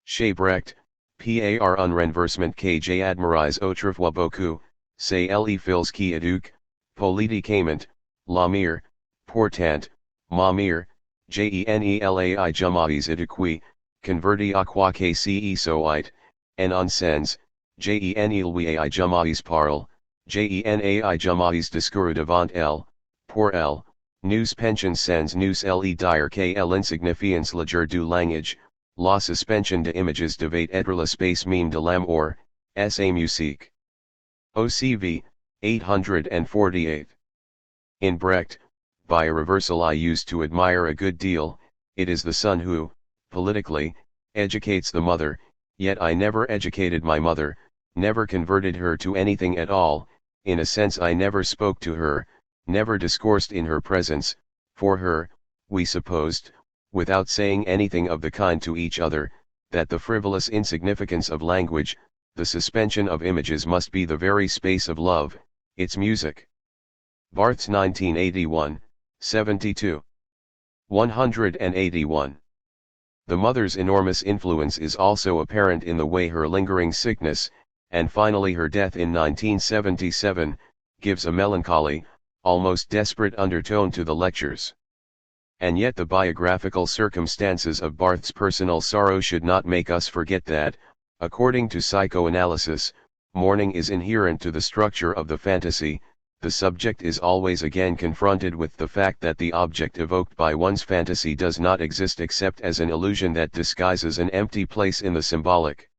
Chez Brecht, par un renversement que j'admirais autrefois beaucoup, c'est les fils qui éduquent, politiquement, la mère, pourtant, ma mère, genelai jamais éduquée, convertie à quoi que ce soit, en un sens, genelai jamais parle, genai jamais discours devant elle, pour elle, nous pensions sans nous le dire que l'insignifiance légère du langage, la suspension de images devait être l'espace même de l'amour, sa musique. OCV, 848. In Brecht, by a reversal I used to admire a good deal, it is the son who, politically, educates the mother, yet I never educated my mother, never converted her to anything at all, in a sense I never spoke to her, never discoursed in her presence, for her, we supposed, without saying anything of the kind to each other, that the frivolous insignificance of language, the suspension of images must be the very space of love, its music. Barthes 1981, 72. 181. The mother's enormous influence is also apparent in the way her lingering sickness, and finally her death in 1977, gives a melancholy, almost desperate undertone to the lectures. And yet the biographical circumstances of Barthes' personal sorrow should not make us forget that, according to psychoanalysis, mourning is inherent to the structure of the fantasy. The subject is always again confronted with the fact that the object evoked by one's fantasy does not exist except as an illusion that disguises an empty place in the symbolic.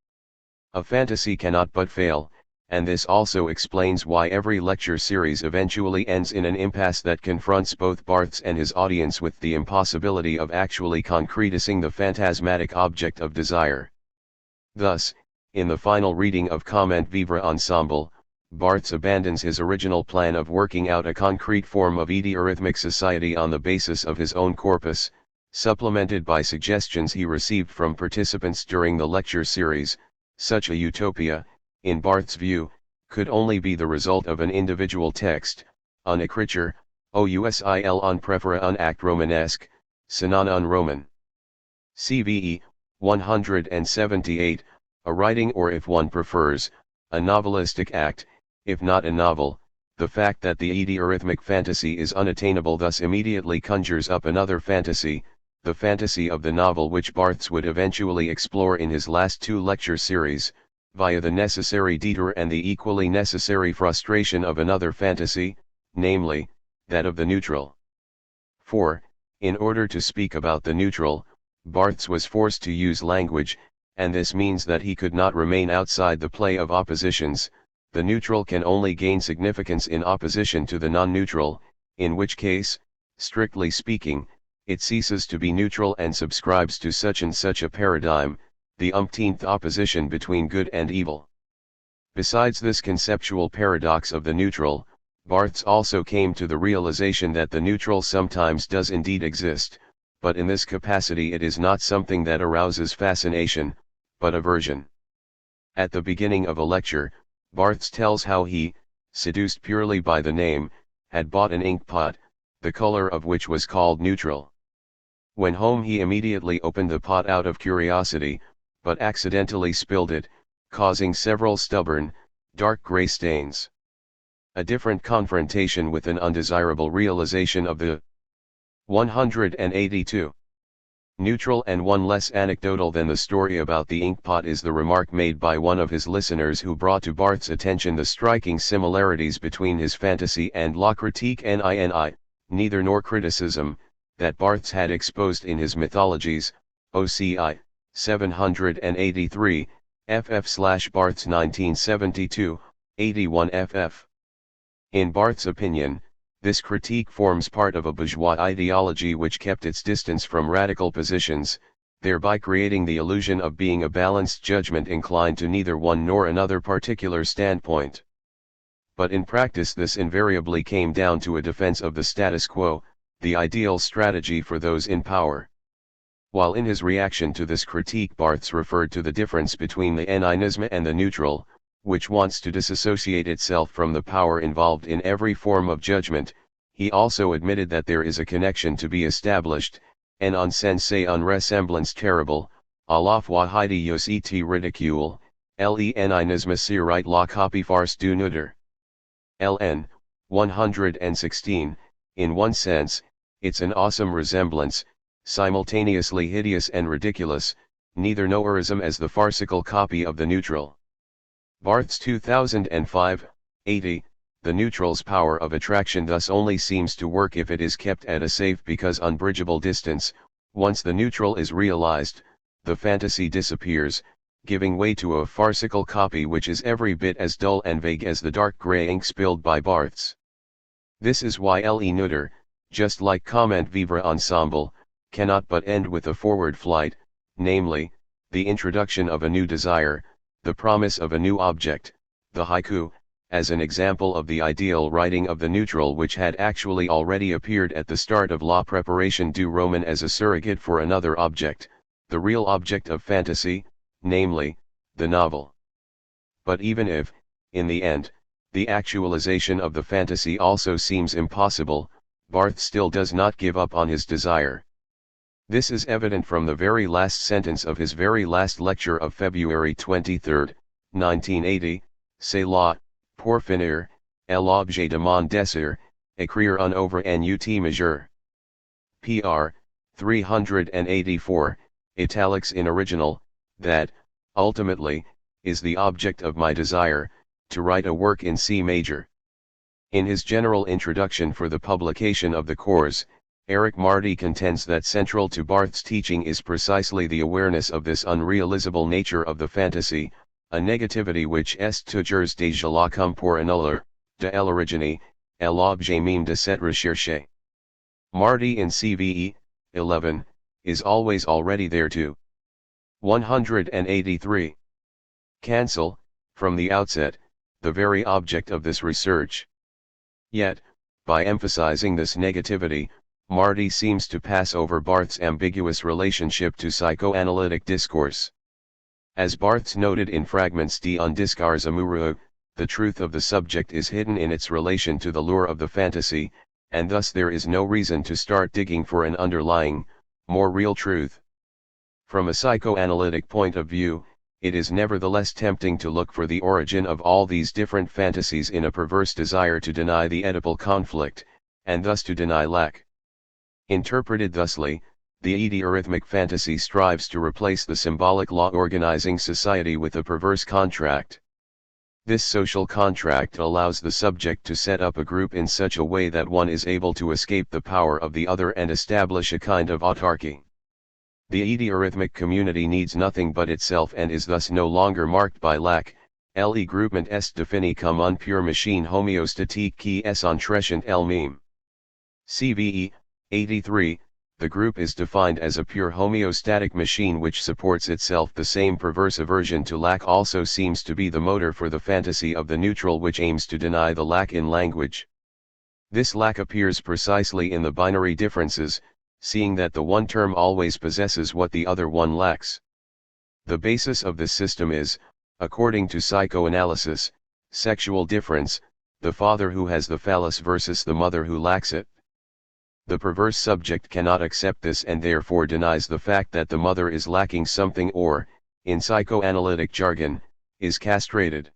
A fantasy cannot but fail, and this also explains why every lecture series eventually ends in an impasse that confronts both Barthes and his audience with the impossibility of actually concretizing the phantasmatic object of desire. Thus, in the final reading of Comment Vivre Ensemble, Barthes abandons his original plan of working out a concrete form of idiorhythmic society on the basis of his own corpus, supplemented by suggestions he received from participants during the lecture series. Such a utopia, in Barthes' view, could only be the result of an individual text, un écriture, ousil un préféré un acte romanesque, sinon un roman. CVE, 178, a writing or if one prefers, a novelistic act, if not a novel, the fact that the eurythmic fantasy is unattainable thus immediately conjures up another fantasy, the fantasy of the novel, which Barthes would eventually explore in his last two lecture series, via the necessary detour and the equally necessary frustration of another fantasy, namely, that of the neutral. For, in order to speak about the neutral, Barthes was forced to use language, and this means that he could not remain outside the play of oppositions. The neutral can only gain significance in opposition to the non-neutral, in which case, strictly speaking, it ceases to be neutral and subscribes to such and such a paradigm, the umpteenth opposition between good and evil. Besides this conceptual paradox of the neutral, Barthes also came to the realization that the neutral sometimes does indeed exist, but in this capacity it is not something that arouses fascination, but aversion. At the beginning of a lecture, Barthes tells how he, seduced purely by the name, had bought an ink pot, the color of which was called neutral. When home he immediately opened the pot out of curiosity, but accidentally spilled it, causing several stubborn, dark gray stains. A different confrontation with an undesirable realization of the 182. Neutral and one less anecdotal than the story about the inkpot is the remark made by one of his listeners who brought to Barthes' attention the striking similarities between his fantasy and La Critique nini, neither nor criticism, that Barthes had exposed in his mythologies, OCI, 783, ff/Barthes 1972, 81 ff. In Barthes' opinion, this critique forms part of a bourgeois ideology which kept its distance from radical positions, thereby creating the illusion of being a balanced judgment inclined to neither one nor another particular standpoint. But in practice this invariably came down to a defense of the status quo, the ideal strategy for those in power. While in his reaction to this critique Barthes referred to the difference between the eninisme and the neutral, which wants to disassociate itself from the power involved in every form of judgment, he also admitted that there is a connection to be established, en un sens et un ressemblance terrible, à la fois hideous et ridicule, l'eninisme serait la copie farce du neutre. LN, 116, in one sense, it's an awesome resemblance, simultaneously hideous and ridiculous, neither noerism as the farcical copy of the neutral. Barthes 2005, 80, the neutral's power of attraction thus only seems to work if it is kept at a safe because unbridgeable distance. Once the neutral is realized, the fantasy disappears, giving way to a farcical copy which is every bit as dull and vague as the dark gray ink spilled by Barthes. This is why Le Neutre, just like Comment Vivre Ensemble, cannot but end with a forward flight, namely, the introduction of a new desire, the promise of a new object, the haiku, as an example of the ideal writing of the neutral which had actually already appeared at the start of La Préparation du Roman as a surrogate for another object, the real object of fantasy, namely, the novel. But even if, in the end, the actualization of the fantasy also seems impossible, Barthes still does not give up on his desire. This is evident from the very last sentence of his very last lecture of February 23, 1980, C'est là, pour finir, l'objet de mon désir, écrire un ouvre en ut majeur. Pr. 384, italics in original, that, ultimately, is the object of my desire, to write a work in C major. In his general introduction for the publication of the course, Eric Marty contends that central to Barthes' teaching is precisely the awareness of this unrealizable nature of the fantasy, a negativity which est toujours déjà là comme pour annuler, de l'origine, l'objet même de cette recherche. Marty in CVE, 11, is always already there too. 183. Cancel, from the outset, the very object of this research. Yet, by emphasizing this negativity, Marty seems to pass over Barthes' ambiguous relationship to psychoanalytic discourse. As Barthes noted in Fragments d'un discours amoureux, the truth of the subject is hidden in its relation to the lure of the fantasy, and thus there is no reason to start digging for an underlying, more real truth. From a psychoanalytic point of view, it is nevertheless tempting to look for the origin of all these different fantasies in a perverse desire to deny the Oedipal conflict, and thus to deny lack. Interpreted thusly, the Oedipal fantasy strives to replace the symbolic law organizing society with a perverse contract. This social contract allows the subject to set up a group in such a way that one is able to escape the power of the other and establish a kind of autarky. The Oedipal community needs nothing but itself and is thus no longer marked by lack. Le groupement est défini comme un pure machine homéostatique qui est entretient elle-même. CVE 83. The group is defined as a pure homeostatic machine which supports itself. The same perverse aversion to lack also seems to be the motor for the fantasy of the neutral, which aims to deny the lack in language. This lack appears precisely in the binary differences, seeing that the one term always possesses what the other one lacks. The basis of this system is, according to psychoanalysis, sexual difference, the father who has the phallus versus the mother who lacks it. The perverse subject cannot accept this and therefore denies the fact that the mother is lacking something or, in psychoanalytic jargon, is castrated.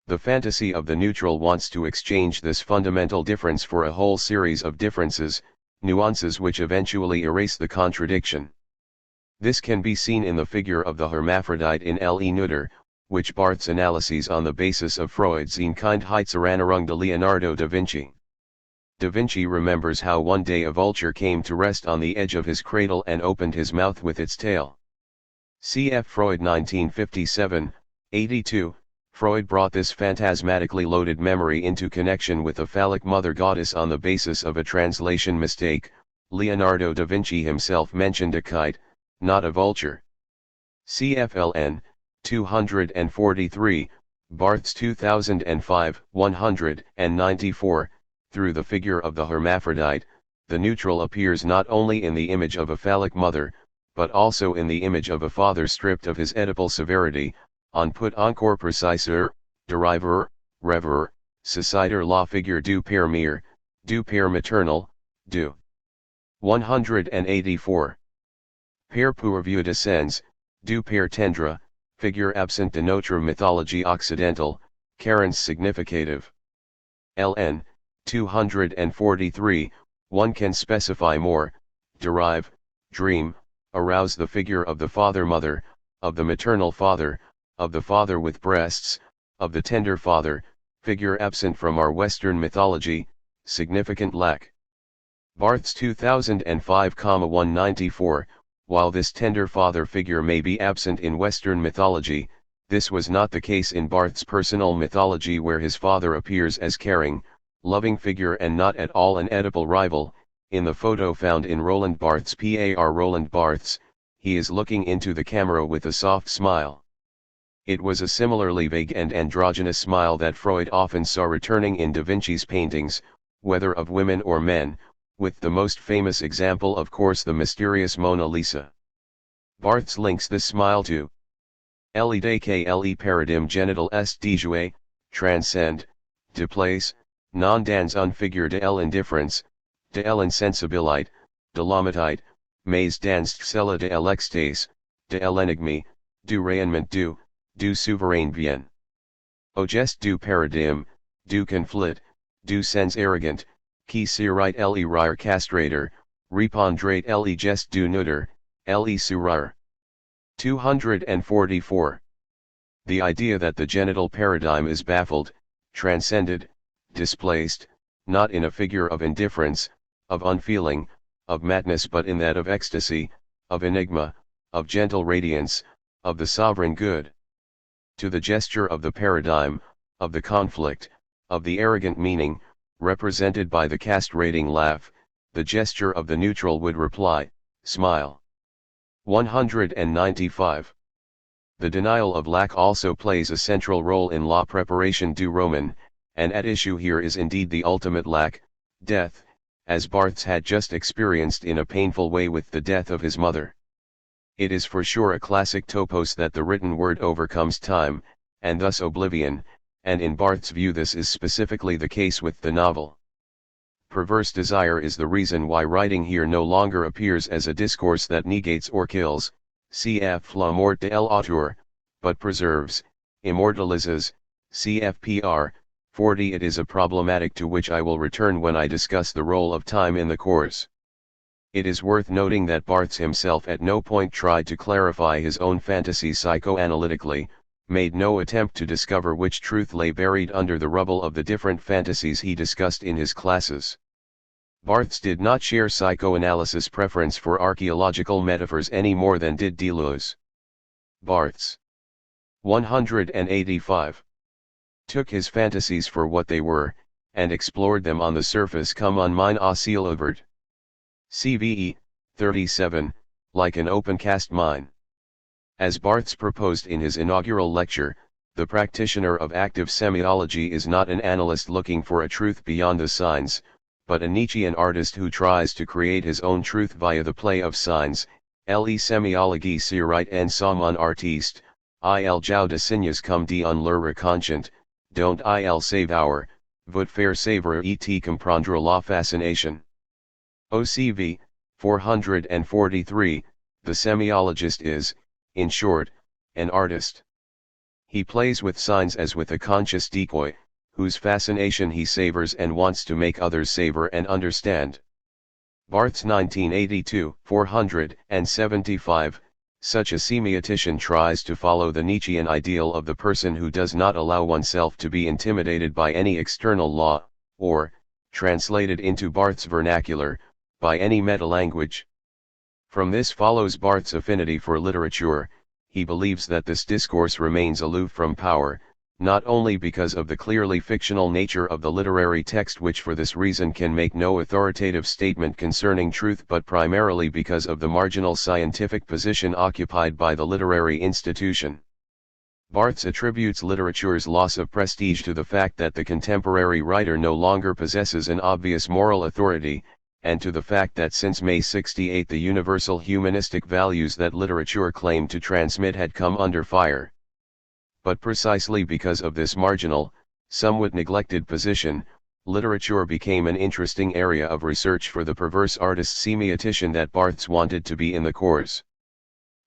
The fantasy of the neutral wants to exchange this fundamental difference for a whole series of differences, nuances which eventually erase the contradiction. This can be seen in the figure of the hermaphrodite in Le Neuter, which Barthes analyses on the basis of Freud's Kindheitserinnerung de Leonardo da Vinci. Da Vinci remembers how one day a vulture came to rest on the edge of his cradle and opened his mouth with its tail. Cf. Freud 1957, 82. Freud brought this phantasmatically loaded memory into connection with a phallic mother goddess on the basis of a translation mistake. Leonardo da Vinci himself mentioned a kite, not a vulture. CFLN 243, Barthes 2005, 194. Through the figure of the hermaphrodite, the neutral appears not only in the image of a phallic mother, but also in the image of a father stripped of his Oedipal severity, on put encore préciser, deriver, rever, societer la figure du père mère, du père maternel, du 184. Père pourvu descends, du père tendre, figure absent de notre mythologie occidentale, carence significative. LN 243, one can specify more, derive, dream, arouse the figure of the father-mother, of the maternal father, of the father with breasts, of the tender father, figure absent from our Western mythology, significant lack. Barthes 2005,194, while this tender father figure may be absent in Western mythology, this was not the case in Barthes' personal mythology, where his father appears as caring, loving figure and not at all an Oedipal rival. In the photo found in Roland Barthes' Par Roland Barthes, he is looking into the camera with a soft smile. It was a similarly vague and androgynous smile that Freud often saw returning in Da Vinci's paintings, whether of women or men, with the most famous example of course the mysterious Mona Lisa. Barthes links this smile to l'idée que le paradigme genital est déjoué, transcend, déplace, non dans un figure de l'indifference, de l'insensibilité, de l'homitite, mais dans celle de l'extase, de l'énigme, du rayonnement du souverain bien. Au geste du paradigme, du conflit, du sens arrogant, qui serait le rire castrator, répondrait le geste du neutre, le sourire. 244. The idea that the genital paradigm is baffled, transcended, displaced, not in a figure of indifference, of unfeeling, of madness, but in that of ecstasy, of enigma, of gentle radiance, of the sovereign good. To the gesture of the paradigm, of the conflict, of the arrogant meaning, represented by the castrating laugh, the gesture of the neutral would reply, smile. 195. The denial of lack also plays a central role in La Préparation du Roman, and at issue here is indeed the ultimate lack, death, as Barthes had just experienced in a painful way with the death of his mother. It is for sure a classic topos that the written word overcomes time, and thus oblivion, and in Barthes' view this is specifically the case with the novel. Perverse desire is the reason why writing here no longer appears as a discourse that negates or kills, cf. La mort de l'auteur, but preserves, immortalizes, cfpr, 40. It is a problematic to which I will return when I discuss the role of time in the course. It is worth noting that Barthes himself at no point tried to clarify his own fantasies psychoanalytically, made no attempt to discover which truth lay buried under the rubble of the different fantasies he discussed in his classes. Barthes did not share psychoanalysis' preference for archaeological metaphors any more than did Deleuze. Barthes 185 took his fantasies for what they were, and explored them on the surface comme un mine à ciel ouvert. CVE 37, like an open-cast mine. As Barthes proposed in his inaugural lecture, the practitioner of active semiology is not an analyst looking for a truth beyond the signs, but a Nietzschean artist who tries to create his own truth via the play of signs. Le semiologie serait en somme un artiste, il joue de signes comme dit on le reconchant, dont il savoir, vous faire savoir et comprendre la fascination. OCV 443, the semiologist is, in short, an artist. He plays with signs as with a conscious decoy, whose fascination he savors and wants to make others savor and understand. Barthes 1982, 475, such a semiotician tries to follow the Nietzschean ideal of the person who does not allow oneself to be intimidated by any external law, or, translated into Barthes' vernacular, by any meta-language. From this follows Barthes' affinity for literature. He believes that this discourse remains aloof from power, not only because of the clearly fictional nature of the literary text, which for this reason can make no authoritative statement concerning truth, but primarily because of the marginal scientific position occupied by the literary institution. Barthes attributes literature's loss of prestige to the fact that the contemporary writer no longer possesses an obvious moral authority, and to the fact that since May 68 the universal humanistic values that literature claimed to transmit had come under fire. But precisely because of this marginal, somewhat neglected position, literature became an interesting area of research for the perverse artist semiotician that Barthes wanted to be in the course.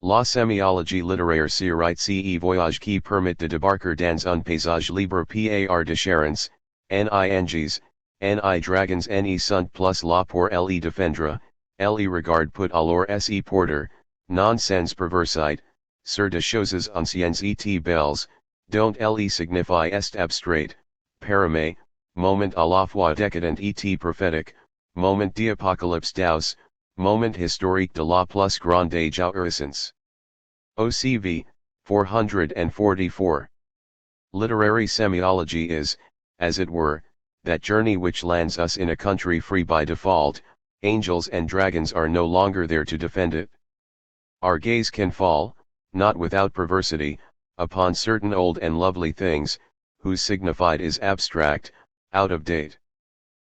La sémiologie littéraire serait ce voyage qui permet de débarquer dans un paysage libre par déchéance, NINGs, Ni dragons ne sont plus là pour le défendre, le regard put alors se porter, non sans perversité, sur des choses anciennes et belles, dont le signifie est abstrait, paramé, moment à la fois décadent et prophétique, moment d'apocalypse d'aus, moment historique de la plus grande jouissance. OCV 444. Literary semiology is, as it were, that journey which lands us in a country free by default. Angels and dragons are no longer there to defend it. Our gaze can fall, not without perversity, upon certain old and lovely things, whose signified is abstract, out of date.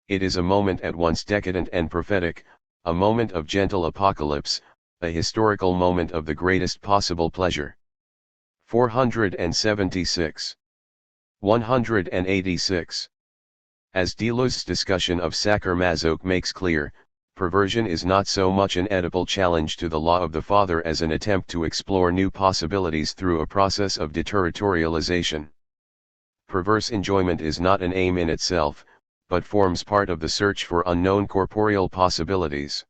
It is a moment at once decadent and prophetic, a moment of gentle apocalypse, a historical moment of the greatest possible pleasure. 476. 186. As Deleuze's discussion of sacer-masoch makes clear, perversion is not so much an Oedipal challenge to the law of the father as an attempt to explore new possibilities through a process of deterritorialization. Perverse enjoyment is not an aim in itself, but forms part of the search for unknown corporeal possibilities.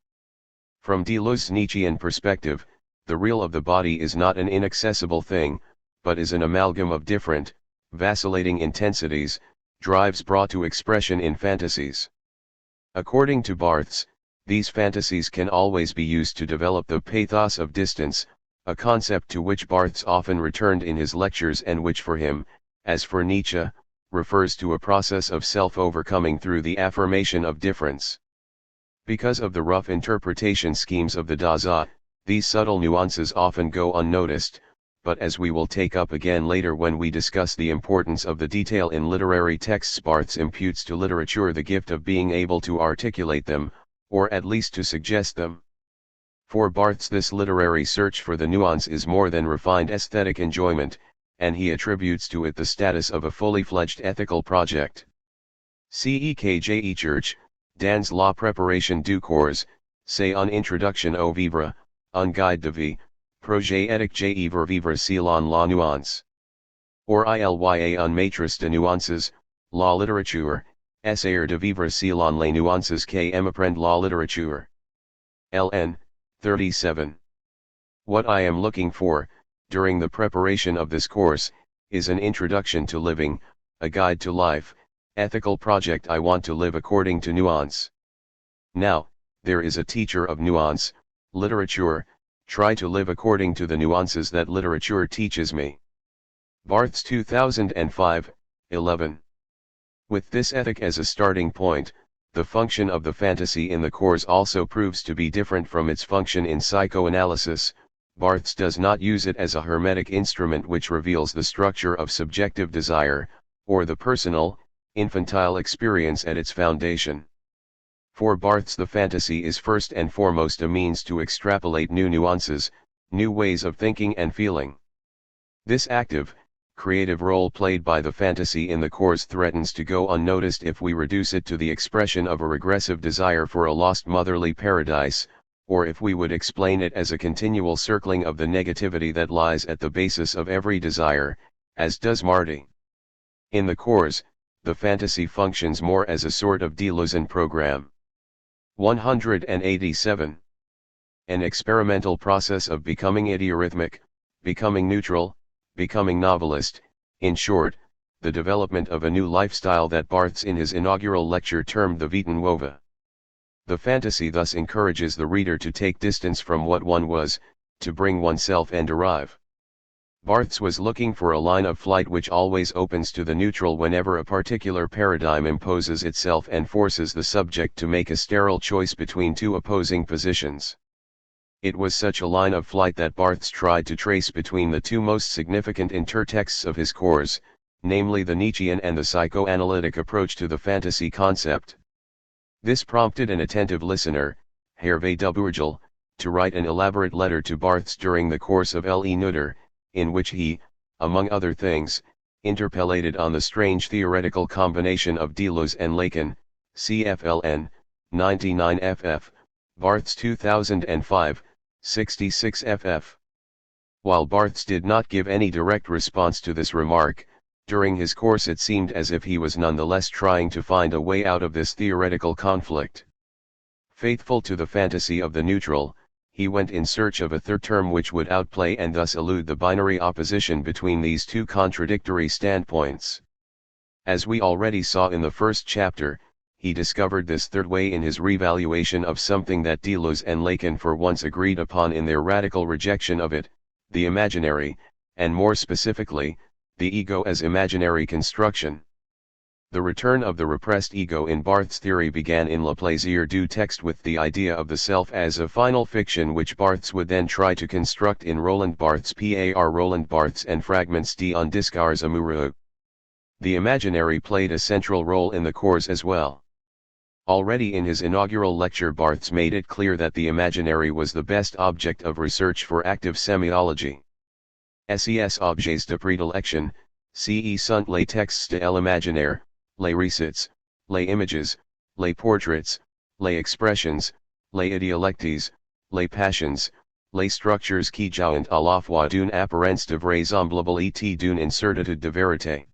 From Deleuze's Nietzschean perspective, the real of the body is not an inaccessible thing, but is an amalgam of different, vacillating intensities, drives brought to expression in fantasies. According to Barthes, these fantasies can always be used to develop the pathos of distance, a concept to which Barthes often returned in his lectures and which for him, as for Nietzsche, refers to a process of self-overcoming through the affirmation of difference. Because of the rough interpretation schemes of the Dasein, these subtle nuances often go unnoticed, but as we will take up again later when we discuss the importance of the detail in literary texts, Barthes imputes to literature the gift of being able to articulate them, or at least to suggest them. For Barthes this literary search for the nuance is more than refined aesthetic enjoyment, and he attributes to it the status of a fully fledged ethical project. CEKJE Church, dans la préparation du cours, c'est une introduction au vivre, un guide de vie, projet éthique vivre vivre selon la nuance. Or ilya un maître de nuances, la littérature, essayer de vivre selon les nuances qui m'apprendre la littérature. LN, 37. What I am looking for, during the preparation of this course, is an introduction to living, a guide to life, ethical project I want to live according to nuance. Now, there is a teacher of nuance, literature, try to live according to the nuances that literature teaches me. Barthes 2005, 11. With this ethic as a starting point, the function of the fantasy in the course also proves to be different from its function in psychoanalysis. Barthes does not use it as a hermetic instrument which reveals the structure of subjective desire, or the personal, infantile experience at its foundation. For Barthes the fantasy is first and foremost a means to extrapolate new nuances, new ways of thinking and feeling. This active, creative role played by the fantasy in the course threatens to go unnoticed if we reduce it to the expression of a regressive desire for a lost motherly paradise, or if we would explain it as a continual circling of the negativity that lies at the basis of every desire, as does Marty. In the course, the fantasy functions more as a sort of delusion program. 187. An experimental process of becoming idiorhythmic, becoming neutral, becoming novelist, in short, the development of a new lifestyle that Barthes in his inaugural lecture termed the vita nuova. The fantasy thus encourages the reader to take distance from what one was, to bring oneself and arrive. Barthes was looking for a line of flight which always opens to the neutral whenever a particular paradigm imposes itself and forces the subject to make a sterile choice between two opposing positions. It was such a line of flight that Barthes tried to trace between the two most significant intertexts of his course, namely the Nietzschean and the psychoanalytic approach to the fantasy concept. This prompted an attentive listener, Hervé de Bourgel, to write an elaborate letter to Barthes during the course of Le Nutter, in which he, among other things, interpellated on the strange theoretical combination of Deleuze and Lacan, CFLN, 99 ff, Barthes 2005, 66 ff. While Barthes did not give any direct response to this remark, during his course it seemed as if he was nonetheless trying to find a way out of this theoretical conflict. Faithful to the fantasy of the neutral, he went in search of a third term which would outplay and thus elude the binary opposition between these two contradictory standpoints. As we already saw in the first chapter, he discovered this third way in his revaluation of something that Deleuze and Lacan for once agreed upon in their radical rejection of it, the imaginary, and more specifically, the ego as imaginary construction. The return of the repressed ego in Barthes' theory began in Le Plaisir du Texte with the idea of the self as a final fiction which Barthes would then try to construct in Roland Barthes par Roland Barthes and Fragments d'un discours amoureux. The imaginary played a central role in the course as well. Already in his inaugural lecture Barthes made it clear that the imaginary was the best object of research for active semiology. Ses objets de prédilection, ce sont les textes de l'imaginaire, les récits, les images, les portraits, les expressions, les idéalecties, les passions, les structures qui jouent à la fois d'une apparence de vraisemblabilité et d'une incertitude de vérité.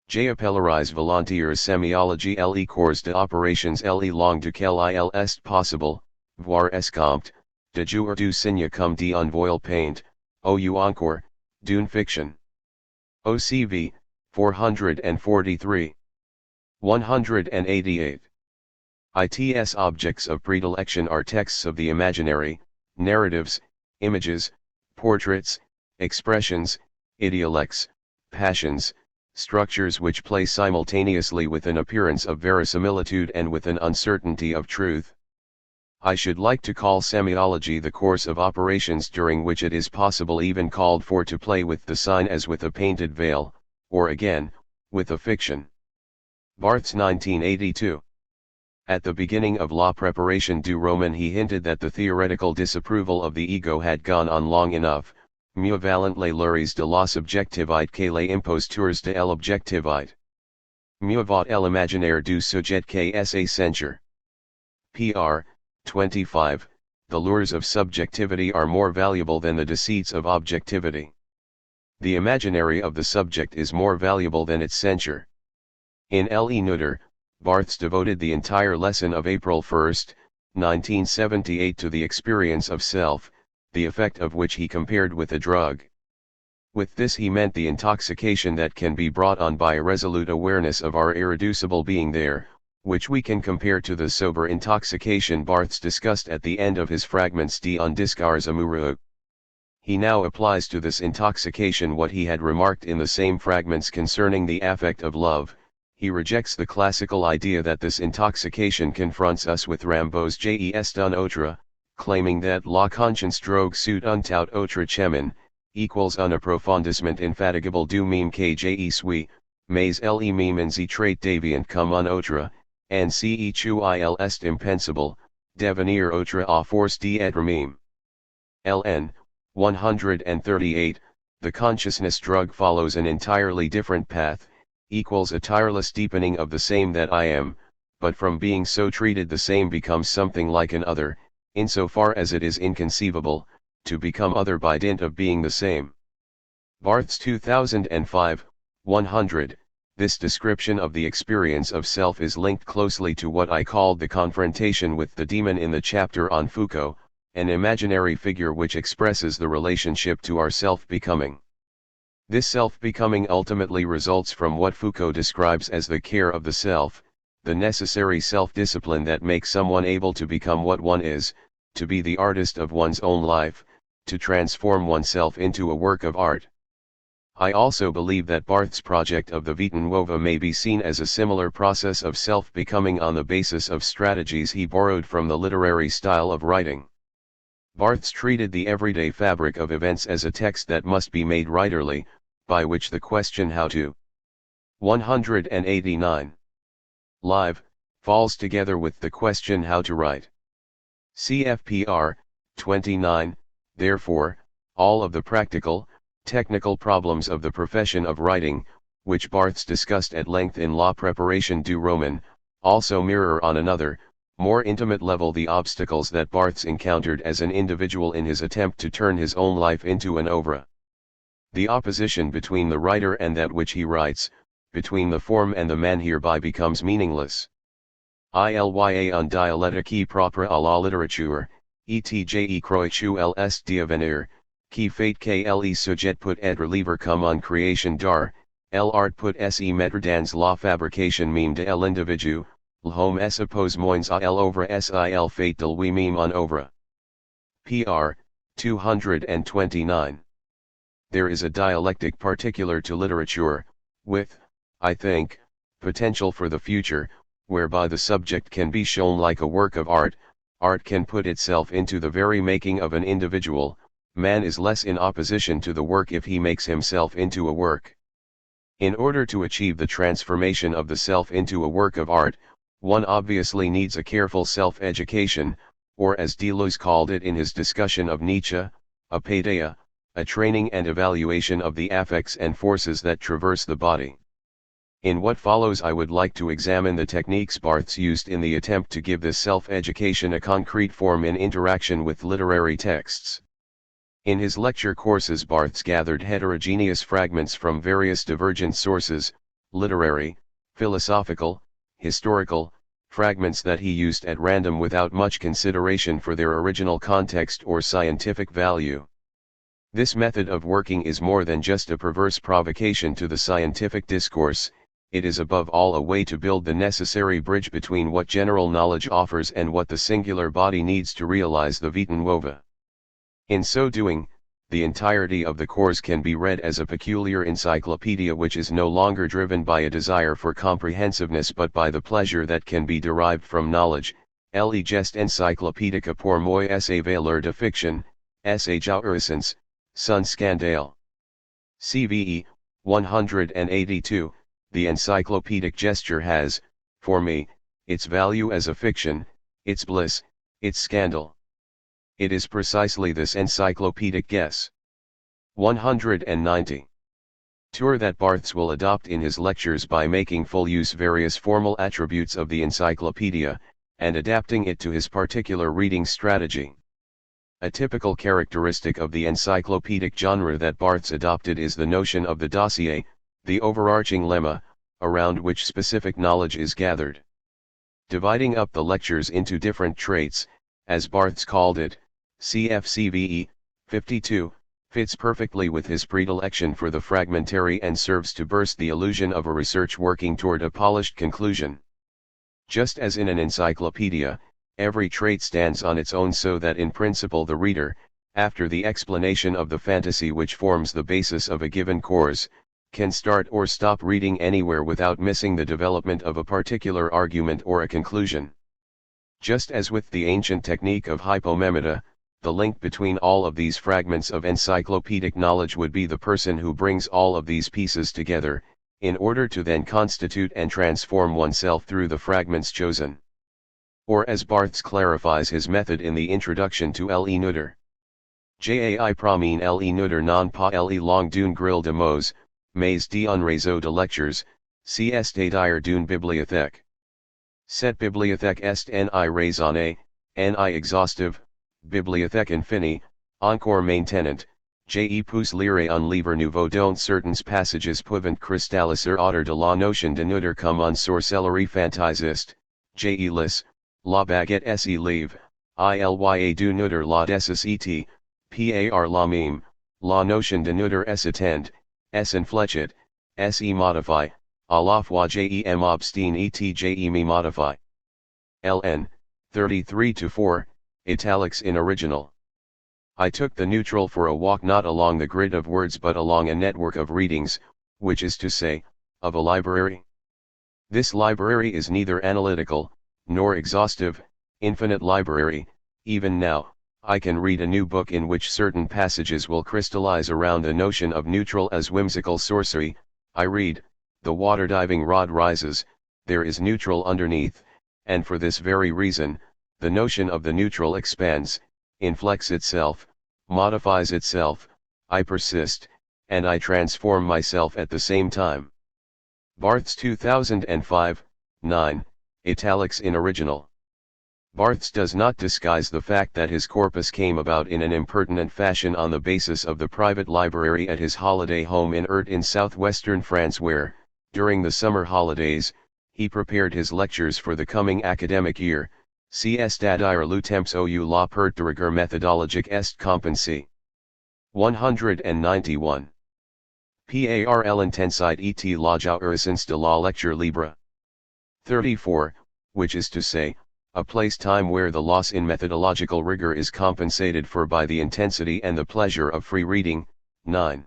J'appellerais volontiers sémiologie les cours d'opérations les langues duquel il est possible, voire escompte, de jouer du signe comme d'un voile peint, ou encore, d'une fiction. OCV, 443. 188. Its objects of predilection are texts of the imaginary, narratives, images, portraits, expressions, idiolects, passions, structures which play simultaneously with an appearance of verisimilitude and with an uncertainty of truth. I should like to call semiology the course of operations during which it is possible even called for to play with the sign as with a painted veil, or again, with a fiction. Barthes 1982. At the beginning of La Préparation du Roman he hinted that the theoretical disapproval of the ego had gone on long enough, mieux valent les lures de la subjectivité que les impostures de l'objectivité. Mieux vaut l'imaginaire du sujet que sa censure. Pr. 25, the lures of subjectivity are more valuable than the deceits of objectivity. The imaginary of the subject is more valuable than its censure. In L.E. Nutter, Barthes devoted the entire lesson of April 1, 1978 to the experience of self, the effect of which he compared with a drug. With this he meant the intoxication that can be brought on by a resolute awareness of our irreducible being there, which we can compare to the sober intoxication Barthes discussed at the end of his Fragments d'un discours amoureux. He now applies to this intoxication what he had remarked in the same fragments concerning the affect of love. He rejects the classical idea that this intoxication confronts us with Rimbaud's jes d'un autre, claiming that la conscience drogue sut un tout autre chemin, equals un approfondissement infatigable du meme que je suis, mais le meme en z trait déviant comme un autre, and ce tu il est impensable, devenir autre à force d'être meme. Ln. 138, the consciousness drug follows an entirely different path, equals a tireless deepening of the same that I am, but from being so treated the same becomes something like an other, insofar as it is inconceivable, to become other by dint of being the same. Barthes 2005, 100, this description of the experience of self is linked closely to what I called the confrontation with the demon in the chapter on Foucault, an imaginary figure which expresses the relationship to our self-becoming. This self-becoming ultimately results from what Foucault describes as the care of the self, the necessary self-discipline that makes someone able to become what one is, to be the artist of one's own life, to transform oneself into a work of art. I also believe that Barthes' project of the Vita Nuova may be seen as a similar process of self-becoming on the basis of strategies he borrowed from the literary style of writing. Barthes treated the everyday fabric of events as a text that must be made writerly, by which the question how to 189 live falls together with the question how to write. CFPR 29, therefore, all of the practical, technical problems of the profession of writing, which Barthes discussed at length in La Préparation du Roman, also mirror on another, more intimate level the obstacles that Barthes encountered as an individual in his attempt to turn his own life into an oeuvre. The opposition between the writer and that which he writes, between the form and the man hereby becomes meaningless. Ilya un dialectique propre à la littérature, etj croitu l's devenir, qui fait que le sujet peut être libre comme une création d'art, l'art peut se mettre dans la fabrication même de l'individu, l'homme suppose moins à l'œuvre s'il fait de lui-même une œuvre. Pr. 229. There is a dialectic particular to literature, with, I think, potential for the future, whereby the subject can be shown like a work of art, art can put itself into the very making of an individual, man is less in opposition to the work if he makes himself into a work. In order to achieve the transformation of the self into a work of art, one obviously needs a careful self-education, or as Deleuze called it in his discussion of Nietzsche, a paideia, a training and evaluation of the affects and forces that traverse the body. In what follows I would like to examine the techniques Barthes used in the attempt to give this self-education a concrete form in interaction with literary texts. In his lecture courses Barthes gathered heterogeneous fragments from various divergent sources, literary, philosophical, historical, fragments that he used at random without much consideration for their original context or scientific value. This method of working is more than just a perverse provocation to the scientific discourse, it is above all a way to build the necessary bridge between what general knowledge offers and what the singular body needs to realize the Vita Nuova. In so doing, the entirety of the course can be read as a peculiar encyclopedia which is no longer driven by a desire for comprehensiveness but by the pleasure that can be derived from knowledge. Le geste encyclopédique pour moi sa valeur de fiction, sa jouissance, son scandale. CVE, 182, the encyclopedic gesture has, for me, its value as a fiction, its bliss, its scandal. It is precisely this encyclopedic guess. 190. Tour that Barthes will adopt in his lectures by making full use various formal attributes of the encyclopedia, and adapting it to his particular reading strategy. A typical characteristic of the encyclopedic genre that Barthes adopted is the notion of the dossier, the overarching lemma, around which specific knowledge is gathered. Dividing up the lectures into different traits, as Barthes called it, CFCVE, 52, fits perfectly with his predilection for the fragmentary and serves to burst the illusion of a research working toward a polished conclusion. Just as in an encyclopedia, every trait stands on its own, so that in principle the reader, after the explanation of the fantasy which forms the basis of a given course, can start or stop reading anywhere without missing the development of a particular argument or a conclusion. Just as with the ancient technique of hypomemeta, the link between all of these fragments of encyclopedic knowledge would be the person who brings all of these pieces together, in order to then constitute and transform oneself through the fragments chosen. Or as Barthes clarifies his method in the introduction to Le Nutter. Jai promène Le Nutter non pas le long d'une grille de mots, mais d'un réseau de lectures, c'est-à-dire d'une bibliothèque. Cette bibliothèque est ni raisonnée, ni exhaustive, bibliothèque infinie, encore maintenant, je pousse lire un livre nouveau dont certains passages peuvent cristalliser autour de la notion de Nutter comme une sorcellerie fantaisiste, je lis, la baguette est livre, ilya du Nutter la desicite, par la même, la notion de Nutter est étendue, est infléchie, est modifie, à la fois jem obstine et jem modifie. LN, 33-4, italics in original. I took the neutral for a walk not along the grid of words but along a network of readings, which is to say, of a library. This library is neither analytical, nor exhaustive, infinite library. Even now, I can read a new book in which certain passages will crystallize around the notion of neutral as whimsical sorcery. I read, the water diving rod rises, there is neutral underneath, and for this very reason, the notion of the neutral expands, inflects itself, modifies itself, I persist, and I transform myself at the same time. Barthes 2005, 9, italics in original. Barthes does not disguise the fact that his corpus came about in an impertinent fashion on the basis of the private library at his holiday home in Ert in southwestern France where, during the summer holidays, he prepared his lectures for the coming academic year, c'est-à-dire le temps ou la perte de rigueur méthodologique est compensée. 191. Par l'intensité et la jouissance de la lecture libre. 34, which is to say, a place-time where the loss in methodological rigor is compensated for by the intensity and the pleasure of free reading. 9.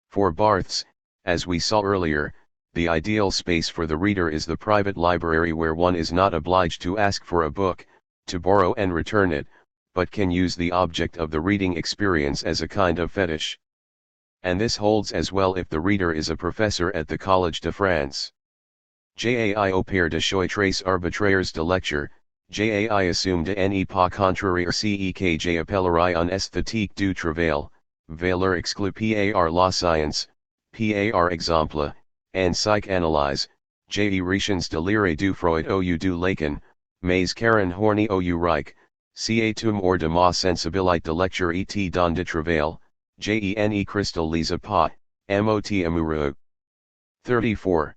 For Barthes, as we saw earlier, the ideal space for the reader is the private library where one is not obliged to ask for a book, to borrow and return it, but can use the object of the reading experience as a kind of fetish. And this holds as well if the reader is a professor at the Collège de France. Jai opère de choix trace arbitraires de lecture, jai assume de ne pas contrarier ce que j'appellerai un esthétique du travail, valeur exclue par la science, par exemple, en psychanalyse, j'ai retions de lire du Freud ou du Lacan, mais Karen Horny ou Reich, c'est or de ma sensibilité de lecture et don de travail, jene crystallise pas, mot amoureux. 34.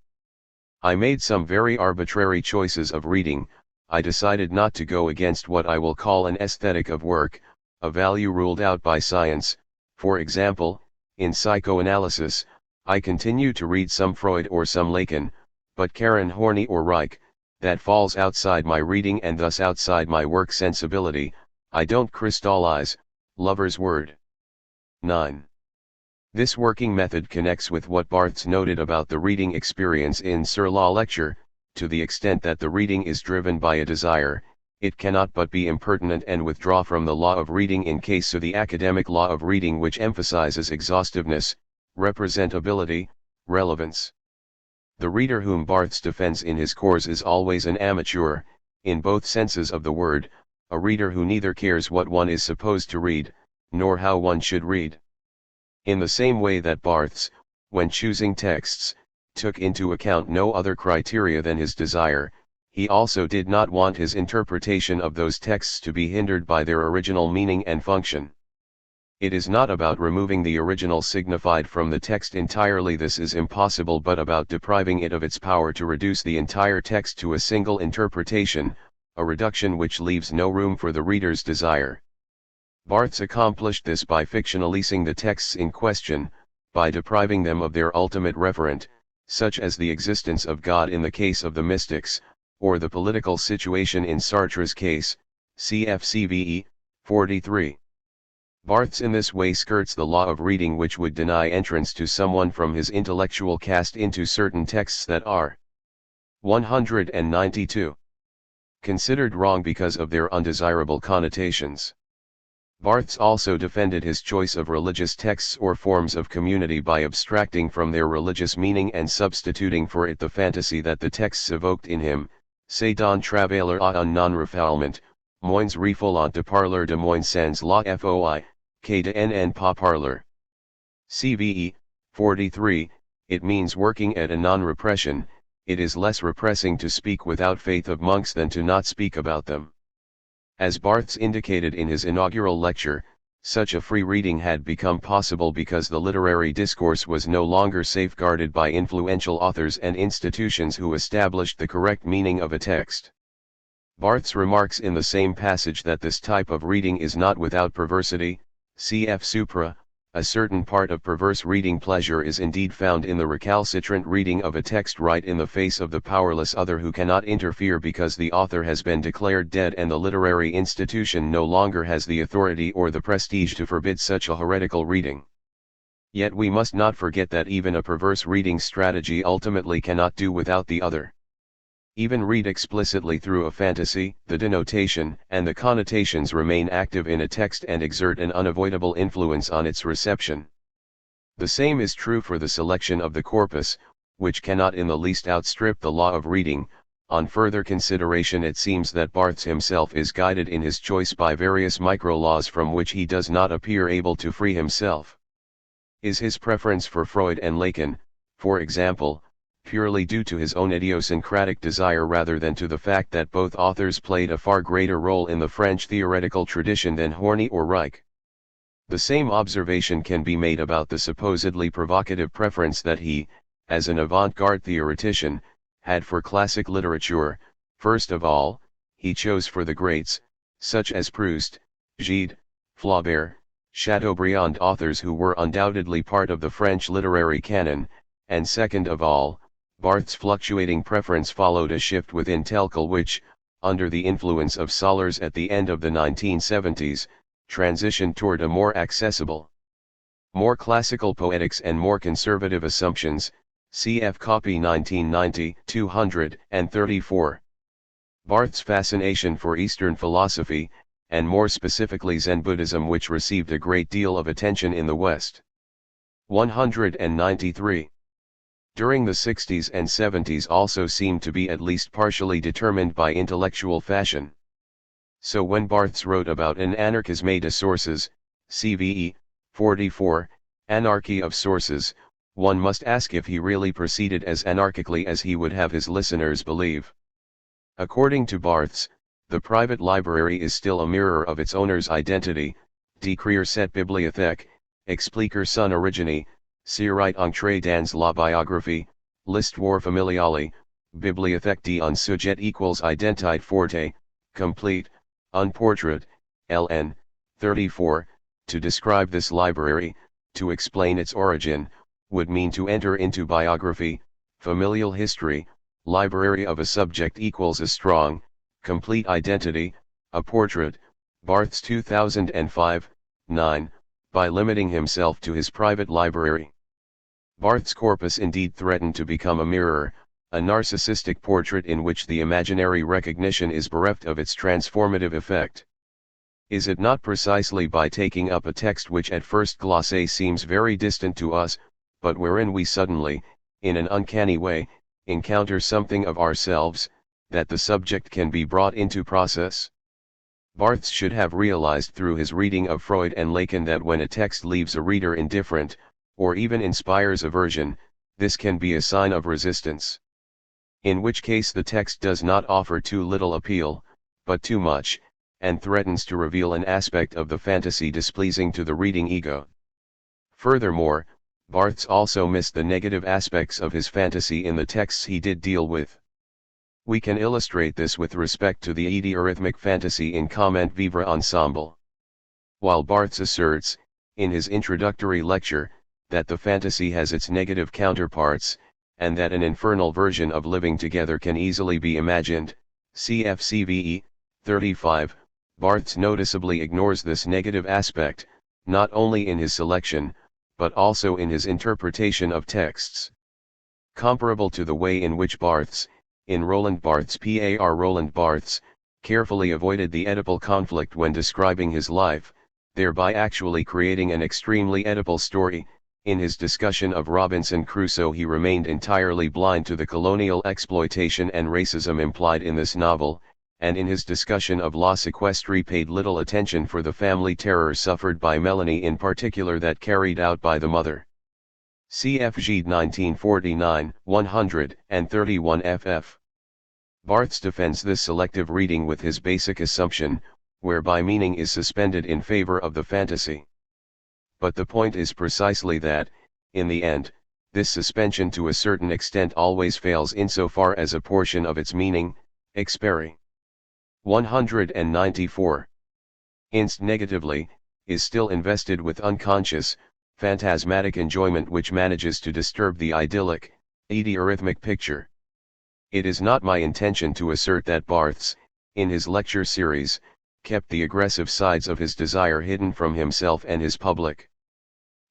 I made some very arbitrary choices of reading. I decided not to go against what I will call an aesthetic of work, a value ruled out by science. For example, in psychoanalysis, I continue to read some Freud or some Lacan, but Karen Horny or Reich, that falls outside my reading and thus outside my work sensibility, I don't crystallize. Lover's word. 9. This working method connects with what Barthes noted about the reading experience in Sur la lecture. To the extent that the reading is driven by a desire, it cannot but be impertinent and withdraw from the law of reading in case of the academic law of reading, which emphasizes exhaustiveness, representability, relevance. The reader whom Barthes defends in his course is always an amateur, in both senses of the word, a reader who neither cares what one is supposed to read, nor how one should read. In the same way that Barthes, when choosing texts, took into account no other criteria than his desire, he also did not want his interpretation of those texts to be hindered by their original meaning and function. It is not about removing the original signified from the text entirely, this is impossible, but about depriving it of its power to reduce the entire text to a single interpretation, a reduction which leaves no room for the reader's desire. Barthes accomplished this by fictionalizing the texts in question, by depriving them of their ultimate referent, such as the existence of God in the case of the mystics, or the political situation in Sartre's case, cf. CVE, 43. Barthes in this way skirts the law of reading, which would deny entrance to someone from his intellectual caste into certain texts that are 192. Considered wrong because of their undesirable connotations. Barthes also defended his choice of religious texts or forms of community by abstracting from their religious meaning and substituting for it the fantasy that the texts evoked in him, c'est d'un travailleur à un non-refoulement, moins refoulant de parler de moins sans la foi, que de n'en pas parler. CVE, 43, it means working at a non-repression, it is less repressing to speak without faith of monks than to not speak about them. As Barthes indicated in his inaugural lecture, such a free reading had become possible because the literary discourse was no longer safeguarded by influential authors and institutions who established the correct meaning of a text. Barthes remarks in the same passage that this type of reading is not without perversity, cf. Supra, a certain part of perverse reading pleasure is indeed found in the recalcitrant reading of a text right in the face of the powerless other who cannot interfere because the author has been declared dead and the literary institution no longer has the authority or the prestige to forbid such a heretical reading. Yet we must not forget that even a perverse reading strategy ultimately cannot do without the other. Even read explicitly through a fantasy, the denotation and the connotations remain active in a text and exert an unavoidable influence on its reception. The same is true for the selection of the corpus, which cannot in the least outstrip the law of reading. On further consideration, it seems that Barthes himself is guided in his choice by various micro-laws from which he does not appear able to free himself. Is his preference for Freud and Lacan, for example, purely due to his own idiosyncratic desire rather than to the fact that both authors played a far greater role in the French theoretical tradition than Horny or Reich? The same observation can be made about the supposedly provocative preference that he, as an avant-garde theoretician, had for classic literature. First of all, he chose for the greats, such as Proust, Gide, Flaubert, Chateaubriand, authors who were undoubtedly part of the French literary canon, and second of all, Barthes' fluctuating preference followed a shift within Telkel which, under the influence of Sollers at the end of the 1970s, transitioned toward a more accessible, more classical poetics and more conservative assumptions, cf. Copy 1990, 234. Barthes' fascination for Eastern philosophy, and more specifically Zen Buddhism, which received a great deal of attention in the West. 193. During the 60s and 70s also seemed to be at least partially determined by intellectual fashion. So when Barthes wrote about an anarchisme de sources, CVE, 44, anarchy of sources, one must ask if he really proceeded as anarchically as he would have his listeners believe. According to Barthes, the private library is still a mirror of its owner's identity, décrire cette bibliothèque, expliquer son origine, Sirite entrée dans la biographie, l'histoire familiale, bibliothèque d'un sujet equals identité forte, complete, un portrait, LN, 34, to describe this library, to explain its origin, would mean to enter into biography, familial history, library of a subject equals a strong, complete identity, a portrait, Barthes 2005, 9, by limiting himself to his private library. Barthes' corpus indeed threatened to become a mirror, a narcissistic portrait in which the imaginary recognition is bereft of its transformative effect. Is it not precisely by taking up a text which at first glance seems very distant to us, but wherein we suddenly, in an uncanny way, encounter something of ourselves, that the subject can be brought into process? Barthes should have realized through his reading of Freud and Lacan that when a text leaves a reader indifferent, or even inspires aversion, this can be a sign of resistance. in which case the text does not offer too little appeal, but too much, and threatens to reveal an aspect of the fantasy displeasing to the reading ego. Furthermore, Barthes also missed the negative aspects of his fantasy in the texts he did deal with. We can illustrate this with respect to the eurythmic fantasy in Comment Vivre Ensemble. While Barthes asserts, in his introductory lecture, that the fantasy has its negative counterparts, and that an infernal version of living together can easily be imagined, cf. CVE 35, Barthes noticeably ignores this negative aspect, not only in his selection, but also in his interpretation of texts. Comparable to the way in which Barthes, in Roland Barthes Roland Barthes, carefully avoided the Oedipal conflict when describing his life, thereby actually creating an extremely Oedipal story, in his discussion of Robinson Crusoe he remained entirely blind to the colonial exploitation and racism implied in this novel, and in his discussion of La Sequestre paid little attention for the family terror suffered by Melanie in particular that carried out by the mother. Cf. Gide 1949, 131 ff. Barthes defends this selective reading with his basic assumption, whereby meaning is suspended in favor of the fantasy. But the point is precisely that, in the end, this suspension to a certain extent always fails insofar as a portion of its meaning, experi 194. Inst negatively, is still invested with unconscious, phantasmatic enjoyment which manages to disturb the idyllic, eurythmic picture. It is not my intention to assert that Barthes, in his lecture series, kept the aggressive sides of his desire hidden from himself and his public.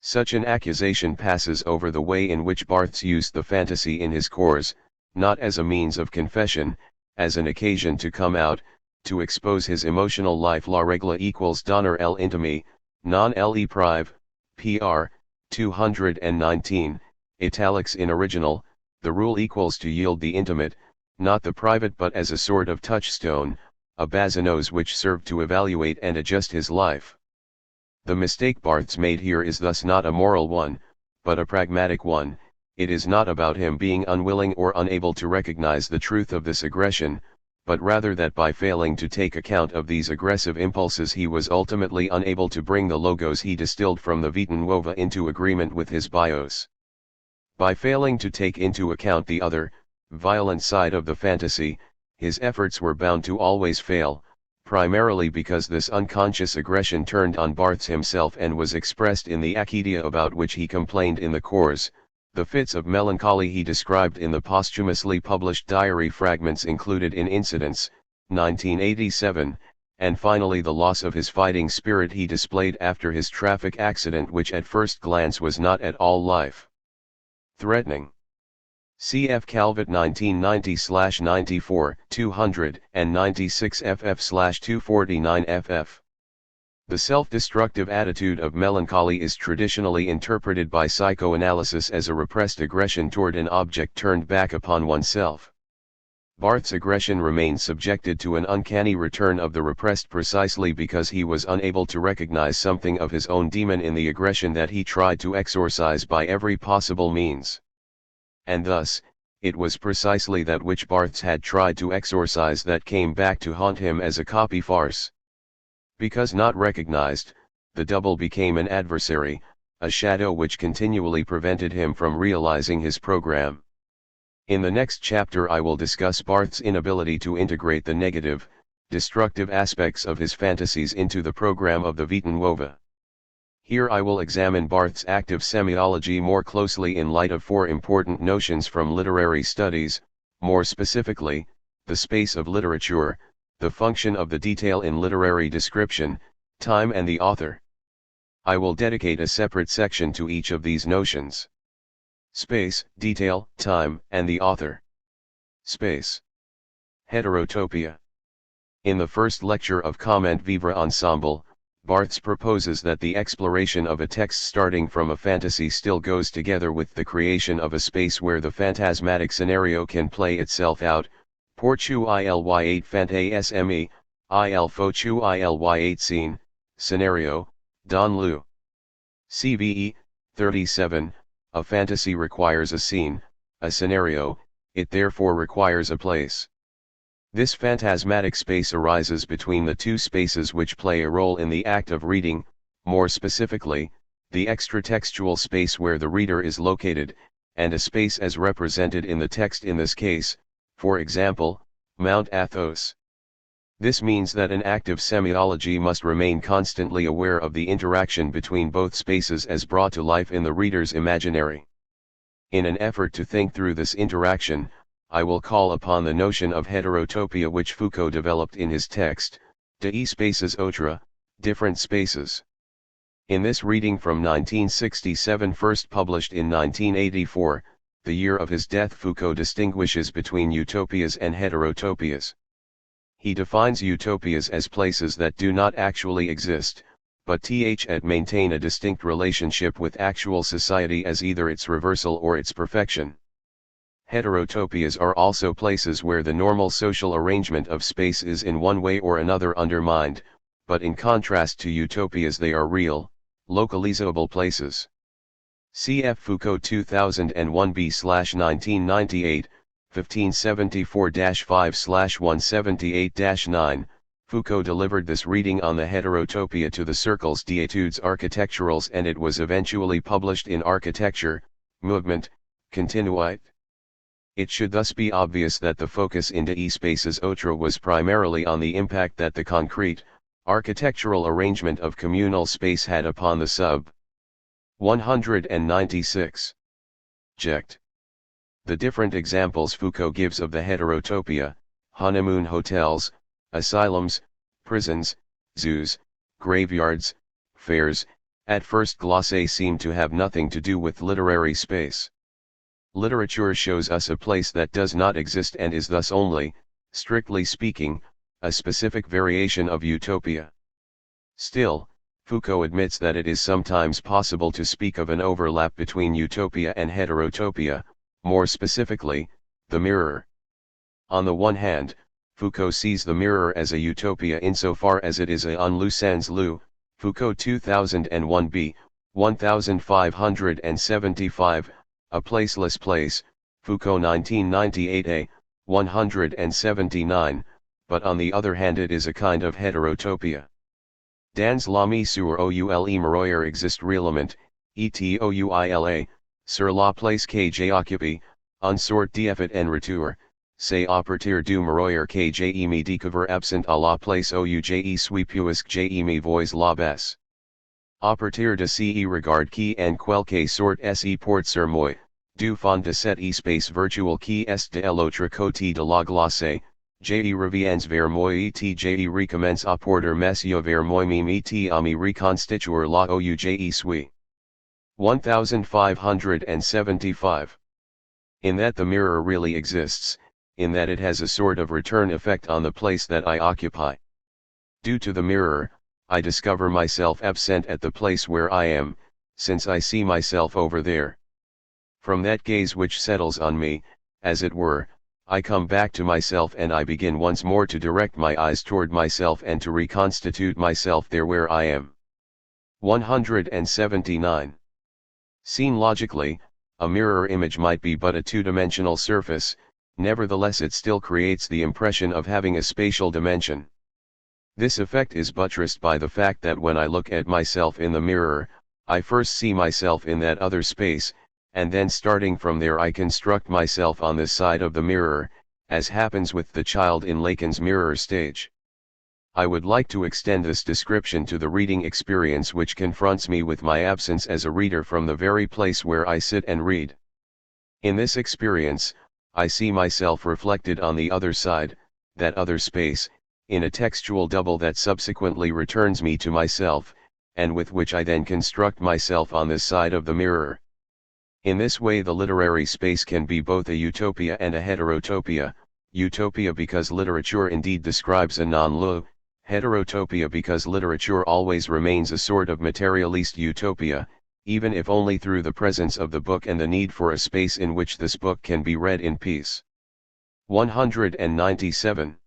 Such an accusation passes over the way in which Barthes used the fantasy in his course, not as a means of confession, as an occasion to come out, to expose his emotional life. La regla equals donner l'intime, non l'e-prive, pr. 219, italics in original, the rule equals to yield the intimate, not the private but as a sort of touchstone, a basinose which served to evaluate and adjust his life. The mistake Barthes made here is thus not a moral one, but a pragmatic one. It is not about him being unwilling or unable to recognize the truth of this aggression, but rather that by failing to take account of these aggressive impulses he was ultimately unable to bring the logos he distilled from the Vita Nuova into agreement with his bios. By failing to take into account the other, violent side of the fantasy, his efforts were bound to always fail, primarily because this unconscious aggression turned on Barthes himself and was expressed in the acedia about which he complained in the course, the fits of melancholy he described in the posthumously published diary fragments included in Incidents, 1987, and finally the loss of his fighting spirit he displayed after his traffic accident, which at first glance was not at all life-threatening. Cf. Calvet 1990/94, 296 ff/249 ff. The self-destructive attitude of melancholy is traditionally interpreted by psychoanalysis as a repressed aggression toward an object turned back upon oneself. Barthes' aggression remains subjected to an uncanny return of the repressed precisely because he was unable to recognize something of his own demon in the aggression that he tried to exorcise by every possible means. And thus, it was precisely that which Barthes had tried to exorcise that came back to haunt him as a copy farce. Because not recognized, the double became an adversary, a shadow which continually prevented him from realizing his program. In the next chapter I will discuss Barthes' inability to integrate the negative, destructive aspects of his fantasies into the program of the Vita Nuova. Here I will examine Barthes' active semiology more closely in light of four important notions from literary studies, more specifically, the space of literature, the function of the detail in literary description, time and the author. I will dedicate a separate section to each of these notions. Space, detail, time, and the author. Space. Heterotopia. In the first lecture of Comment Vivre Ensemble, Barthes proposes that the exploration of a text starting from a fantasy still goes together with the creation of a space where the phantasmatic scenario can play itself out. Portu ily8 fantasme, il fochu ily8 scene, scenario, Don Lu. CVE, 37, a fantasy requires a scene, a scenario, it therefore requires a place. This phantasmatic space arises between the two spaces which play a role in the act of reading, more specifically, the extratextual space where the reader is located, and a space as represented in the text in this case, for example, Mount Athos. This means that an active semiology must remain constantly aware of the interaction between both spaces as brought to life in the reader's imaginary. In an effort to think through this interaction, I will call upon the notion of heterotopia which Foucault developed in his text, De spaces autres, different spaces. In this reading from 1967, first published in 1984, the year of his death, Foucault distinguishes between utopias and heterotopias. He defines utopias as places that do not actually exist, but maintain a distinct relationship with actual society as either its reversal or its perfection. Heterotopias are also places where the normal social arrangement of space is in one way or another undermined, but in contrast to utopias they are real, localizable places. Cf. Foucault 2001 b/1998, 1574-5/178-9, Foucault delivered this reading on the heterotopia to the Cercles d'études architecturales, and it was eventually published in Architecture, Movement, Continuité. It should thus be obvious that the focus in De spaces autres was primarily on the impact that the concrete, architectural arrangement of communal space had upon the sub. 196. Ject. The different examples Foucault gives of the heterotopia, honeymoon hotels, asylums, prisons, zoos, graveyards, fairs, at first glance seem to have nothing to do with literary space. Literature shows us a place that does not exist and is thus only, strictly speaking, a specific variation of utopia. Still, Foucault admits that it is sometimes possible to speak of an overlap between utopia and heterotopia, more specifically, the mirror. On the one hand, Foucault sees the mirror as a utopia insofar as it is a un sans lieu, Foucault 2001 b. 1575, a placeless place, Foucault 1998 a. 179, but on the other hand it is a kind of heterotopia. Dans la mesure où le meilleur existe réellement, etoila, sur la place que j'ai occupée, un sort d'effet en retour, c'est à partir du meilleur que j'ai me découvert absent à la place où j'ai suis puisque j'ai me vois la baisse. À partir de ce regard qui en quelque sorte se porte sur moi, du fond de cet espace virtuel qui est de l'autre côté de la glace, j'ai reviens vers moi et j'ai recommence à porter mes yeux vers moi-même et à me reconstituer là où j'ai suis. 1575. In that the mirror really exists, in that it has a sort of return effect on the place that I occupy. Due to the mirror, I discover myself absent at the place where I am, since I see myself over there. From that gaze which settles on me, as it were, I come back to myself and I begin once more to direct my eyes toward myself and to reconstitute myself there where I am. 179. Seen logically, a mirror image might be but a two-dimensional surface, nevertheless it still creates the impression of having a spatial dimension. This effect is buttressed by the fact that when I look at myself in the mirror, I first see myself in that other space, and then starting from there I construct myself on this side of the mirror, as happens with the child in Lacan's mirror stage. I would like to extend this description to the reading experience which confronts me with my absence as a reader from the very place where I sit and read. In this experience, I see myself reflected on the other side, that other space, in a textual double that subsequently returns me to myself, and with which I then construct myself on this side of the mirror. In this way the literary space can be both a utopia and a heterotopia, utopia because literature indeed describes a non-lieu, heterotopia because literature always remains a sort of materialist utopia, even if only through the presence of the book and the need for a space in which this book can be read in peace. 197.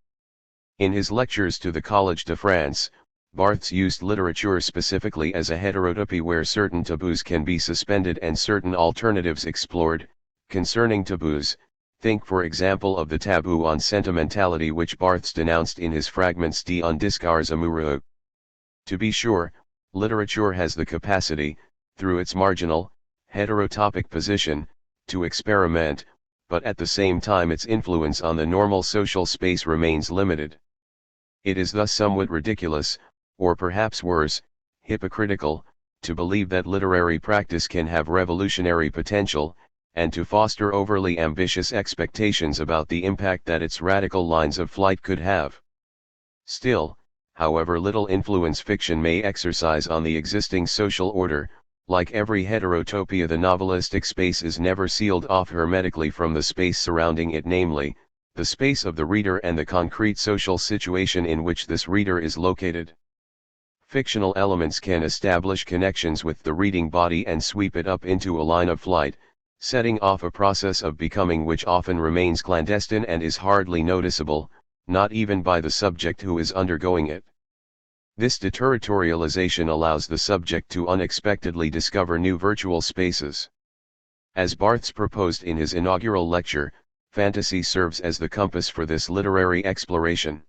In his lectures to the Collège de France, Barthes used literature specifically as a heterotopy where certain taboos can be suspended and certain alternatives explored. Concerning taboos, Think for example of the taboo on sentimentality which Barthes denounced in his fragments de un discours amoureux. To be sure, literature has the capacity, through its marginal, heterotopic position, to experiment, but at the same time its influence on the normal social space remains limited. It is thus somewhat ridiculous, or perhaps worse, hypocritical, to believe that literary practice can have revolutionary potential, and to foster overly ambitious expectations about the impact that its radical lines of flight could have. Still, however little influence fiction may exercise on the existing social order, like every heterotopia, the novelistic space is never sealed off hermetically from the space surrounding it, namely, the space of the reader and the concrete social situation in which this reader is located. Fictional elements can establish connections with the reading body and sweep it up into a line of flight, setting off a process of becoming which often remains clandestine and is hardly noticeable, not even by the subject who is undergoing it. This deterritorialization allows the subject to unexpectedly discover new virtual spaces. As Barthes proposed in his inaugural lecture, fantasy serves as the compass for this literary exploration.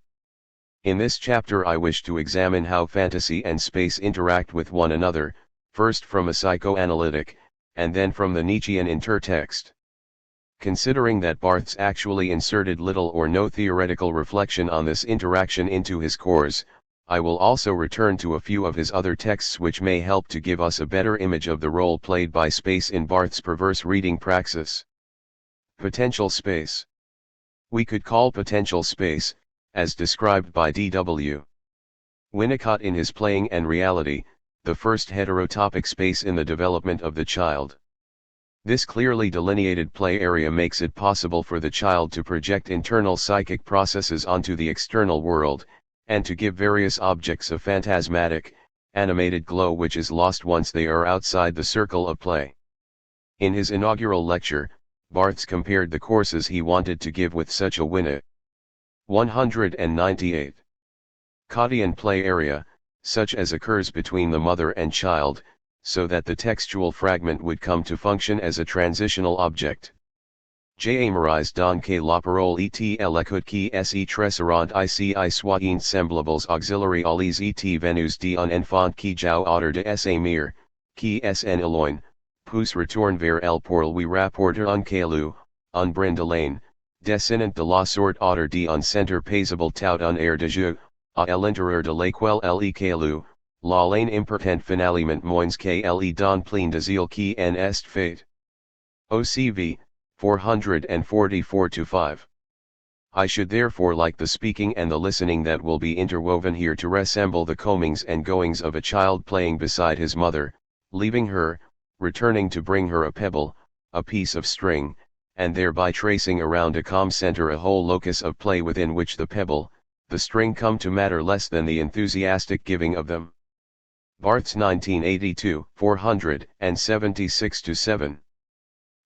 In this chapter I wish to examine how fantasy and space interact with one another, first from a psychoanalytic, and then from the Nietzschean intertext. Considering that Barthes actually inserted little or no theoretical reflection on this interaction into his course, I will also return to a few of his other texts which may help to give us a better image of the role played by space in Barthes' perverse reading praxis. Potential space. We could call potential space, as described by D.W. Winnicott in his Playing and Reality, the first heterotopic space in the development of the child. This clearly delineated play area makes it possible for the child to project internal psychic processes onto the external world, and to give various objects a phantasmatic, animated glow which is lost once they are outside the circle of play. In his inaugural lecture, Barthes compared the courses he wanted to give with such a winner. 198. Kantian play area, such as occurs between the mother and child, so that the textual fragment would come to function as a transitional object. J'aimerais donc que la parole et l'écoute qui se tresseront ici soient semblables auxiliaires aux et venus d'un enfant qui joue autour de s'aimer, qui s'en éloigne, pousse retourne vers elle pour lui rapporter un caillou, un brin de laine, dessinant de la sorte autour d'un centre paisible tout un air de jeu, à l'intérieur de l'équelle le caillou, la laine important finalement moins qu'elle donne plein de zèle qui en est fait. OCV 444-5. I should therefore like the speaking and the listening that will be interwoven here to resemble the comings and goings of a child playing beside his mother, leaving her, returning to bring her a pebble, a piece of string, and thereby tracing around a calm center a whole locus of play within which the pebble, the string come to matter less than the enthusiastic giving of them. Barthes 1982, 476-7.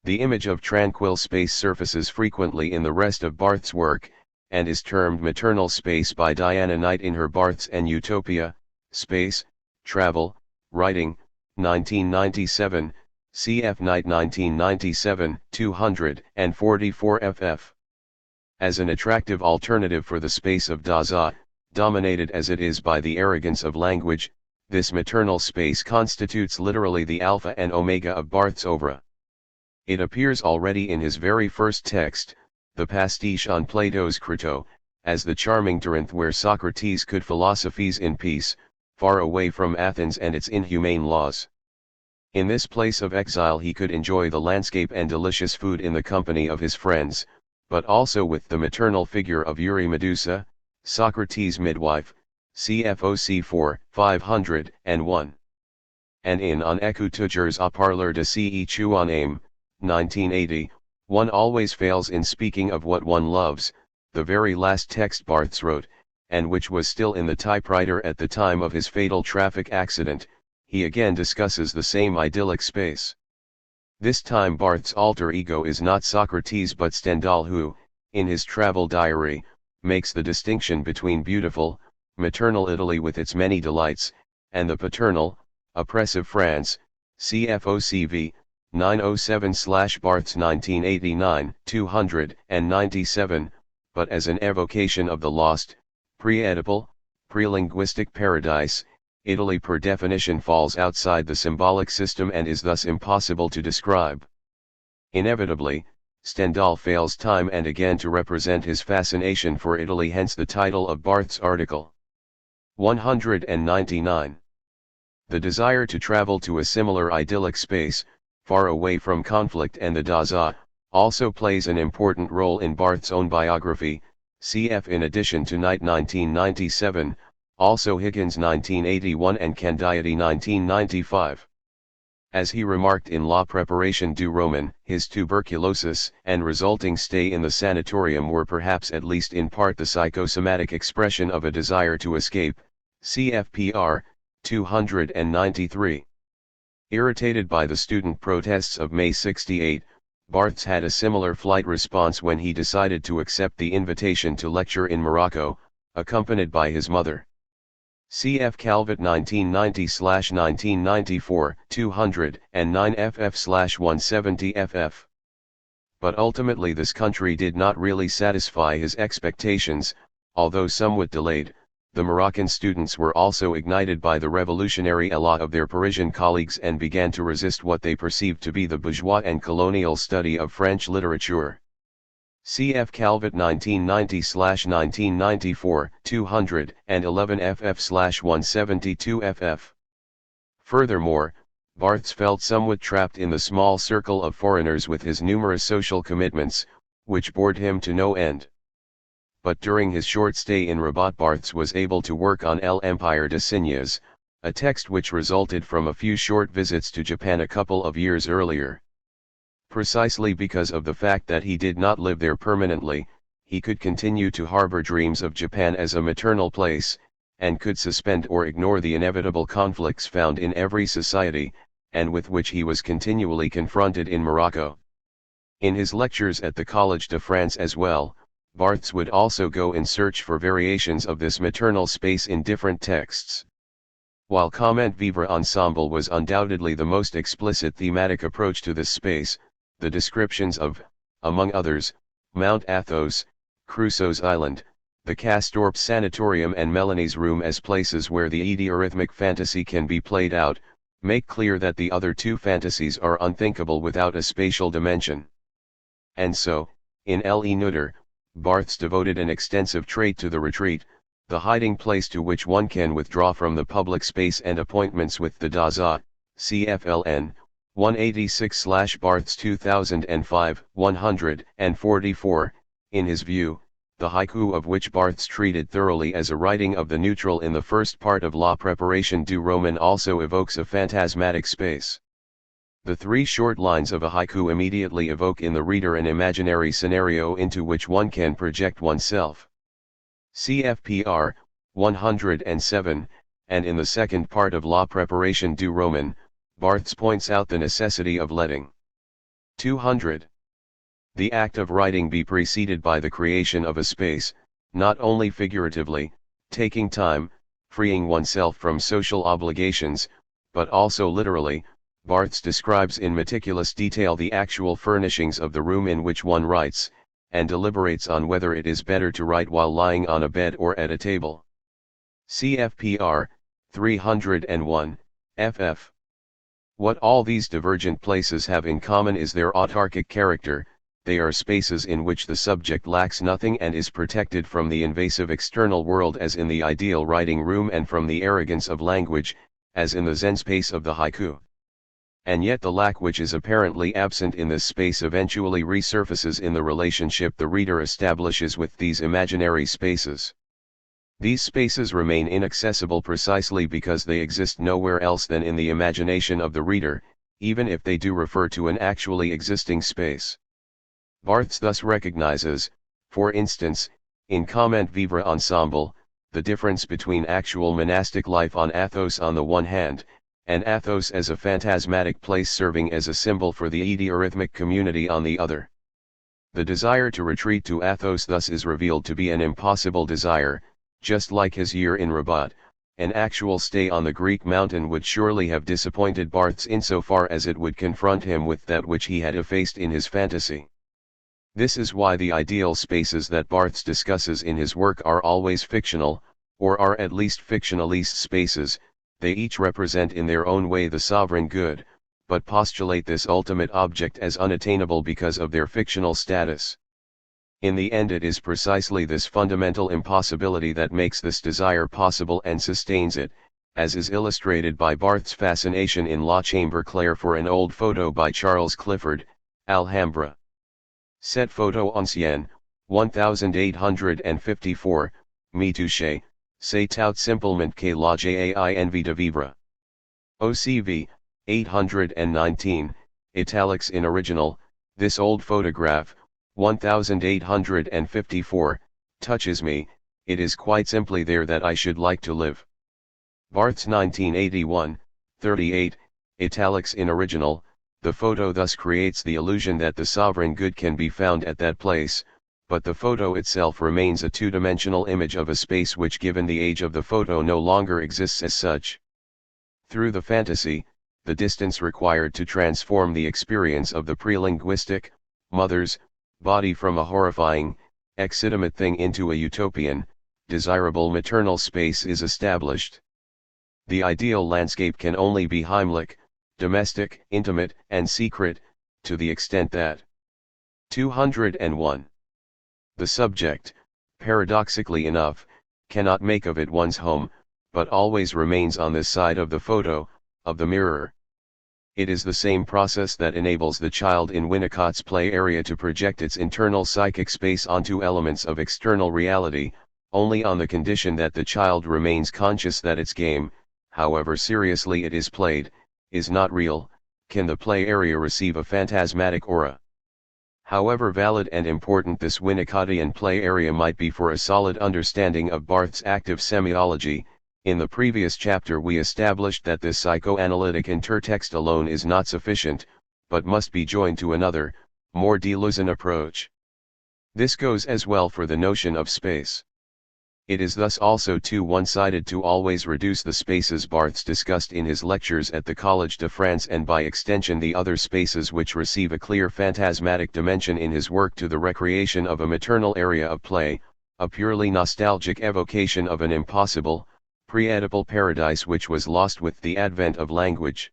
The image of tranquil space surfaces frequently in the rest of Barthes' work, and is termed maternal space by Diana Knight in her Barthes and Utopia, Space, Travel, Writing, 1997, cf. Knight 1997, 244 ff. As an attractive alternative for the space of Dasein, dominated as it is by the arrogance of language, this maternal space constitutes literally the alpha and omega of Barthes' oeuvre. It appears already in his very first text, the pastiche on Plato's Crito, as the charming Corinth where Socrates could philosophize in peace, far away from Athens and its inhumane laws. In this place of exile he could enjoy the landscape and delicious food in the company of his friends, but also with the maternal figure of Eurymedusa, Socrates' midwife, CFOC 4, 501. And in On écouteurs à parler de ce que on aime, 1980, one always fails in speaking of what one loves, the very last text Barthes wrote, and which was still in the typewriter at the time of his fatal traffic accident. He again discusses the same idyllic space. This time Barthes' alter ego is not Socrates but Stendhal who, in his travel diary, makes the distinction between beautiful, maternal Italy with its many delights, and the paternal, oppressive France, CFOCV, 907/Barthes 1989, 297, but as an evocation of the lost, pre-Oedipal, pre-linguistic paradise, Italy per definition falls outside the symbolic system and is thus impossible to describe. Inevitably, Stendhal fails time and again to represent his fascination for Italy, hence the title of Barthes' article. 199. The desire to travel to a similar idyllic space, far away from conflict and the Dasein, also plays an important role in Barthes' own biography, cf. In addition to Knight 1997, also Higgins 1981 and Candiati 1995. As he remarked in La Préparation du Roman, his tuberculosis and resulting stay in the sanatorium were perhaps at least in part the psychosomatic expression of a desire to escape, cfpr. 293. Irritated by the student protests of May 68, Barthes had a similar flight response when he decided to accept the invitation to lecture in Morocco, accompanied by his mother. Cf. Calvet 1990/1994, 209 ff/170 ff. But ultimately this country did not really satisfy his expectations, although somewhat delayed. The Moroccan students were also ignited by the revolutionary élan of their Parisian colleagues and began to resist what they perceived to be the bourgeois and colonial study of French literature. Cf. Calvet 1990/1994, 211 ff/172 ff. Furthermore, Barthes felt somewhat trapped in the small circle of foreigners with his numerous social commitments, which bored him to no end. But during his short stay in Rabat, Barthes was able to work on L'Empire des Signes, a text which resulted from a few short visits to Japan a couple of years earlier. Precisely because of the fact that he did not live there permanently, he could continue to harbor dreams of Japan as a maternal place, and could suspend or ignore the inevitable conflicts found in every society, and with which he was continually confronted in Morocco. In his lectures at the Collège de France as well, Barthes would also go in search for variations of this maternal space in different texts. While Comment Vivre Ensemble was undoubtedly the most explicit thematic approach to this space, the descriptions of, among others, Mount Athos, Crusoe's Island, the Castorp Sanatorium and Melanie's room as places where the idiorhythmic fantasy can be played out, make clear that the other two fantasies are unthinkable without a spatial dimension. And so, in Le Nutter, Barthes devoted an extensive trait to the retreat, the hiding place to which one can withdraw from the public space and appointments with the Dasein, CFLN, 186/Barthes 2005, 144, in his view, the haiku of which Barthes treated thoroughly as a writing of the neutral in the first part of La Préparation du Roman also evokes a phantasmatic space. The three short lines of a haiku immediately evoke in the reader an imaginary scenario into which one can project oneself. CFPR, 107, and in the second part of La Préparation du Roman, Barthes points out the necessity of letting 200. The act of writing be preceded by the creation of a space, not only figuratively, taking time, freeing oneself from social obligations, but also literally. Barthes describes in meticulous detail the actual furnishings of the room in which one writes, and deliberates on whether it is better to write while lying on a bed or at a table. CFPR, 301, ff. What all these divergent places have in common is their autarkic character. They are spaces in which the subject lacks nothing and is protected from the invasive external world as in the ideal writing room and from the arrogance of language, as in the Zen space of the haiku. And yet the lack which is apparently absent in this space eventually resurfaces in the relationship the reader establishes with these imaginary spaces. These spaces remain inaccessible precisely because they exist nowhere else than in the imagination of the reader, even if they do refer to an actually existing space. Barthes thus recognizes, for instance, in Comment Vivre Ensemble, the difference between actual monastic life on Athos on the one hand, and Athos as a phantasmatic place serving as a symbol for the idiorhythmic community on the other. The desire to retreat to Athos thus is revealed to be an impossible desire, just like his year in Rabat, An actual stay on the Greek mountain would surely have disappointed Barthes insofar as it would confront him with that which he had effaced in his fantasy. This is why the ideal spaces that Barthes discusses in his work are always fictional, or are at least fictionalist spaces. They each represent in their own way the sovereign good, but postulate this ultimate object as unattainable because of their fictional status. In the end, it is precisely this fundamental impossibility that makes this desire possible and sustains it, as is illustrated by Barthes' fascination in La Chambre Claire for an old photo by Charles Clifford, Alhambra. Cette photo ancienne, 1854, me touche, c'est tout simplement que la j'ai envie de vivre. OCV, 819, italics in original, this old photograph, 1854, touches me, it is quite simply there that I should like to live. Barthes 1981, 38, italics in original, the photo thus creates the illusion that the sovereign good can be found at that place, but the photo itself remains a two-dimensional image of a space which given the age of the photo no longer exists as such. Through the fantasy, the distance required to transform the experience of the pre-linguistic, mother's, body from a horrifying, excitamate thing into a utopian, desirable maternal space is established. The ideal landscape can only be Heimlich, domestic, intimate, and secret, to the extent that 201. The subject, paradoxically enough, cannot make of it one's home, but always remains on this side of the photo, of the mirror. It is the same process that enables the child in Winnicott's play area to project its internal psychic space onto elements of external reality, only on the condition that the child remains conscious that its game, however seriously it is played, is not real, can the play area receive a phantasmatic aura. However valid and important this Winnicottian play area might be for a solid understanding of Barthes' active semiology, in the previous chapter we established that this psychoanalytic intertext alone is not sufficient, but must be joined to another, more Deleuzean approach. This goes as well for the notion of space. It is thus also too one-sided to always reduce the spaces Barthes discussed in his lectures at the Collège de France and by extension the other spaces which receive a clear phantasmatic dimension in his work to the recreation of a maternal area of play, a purely nostalgic evocation of an impossible, pre-Oedipal paradise which was lost with the advent of language.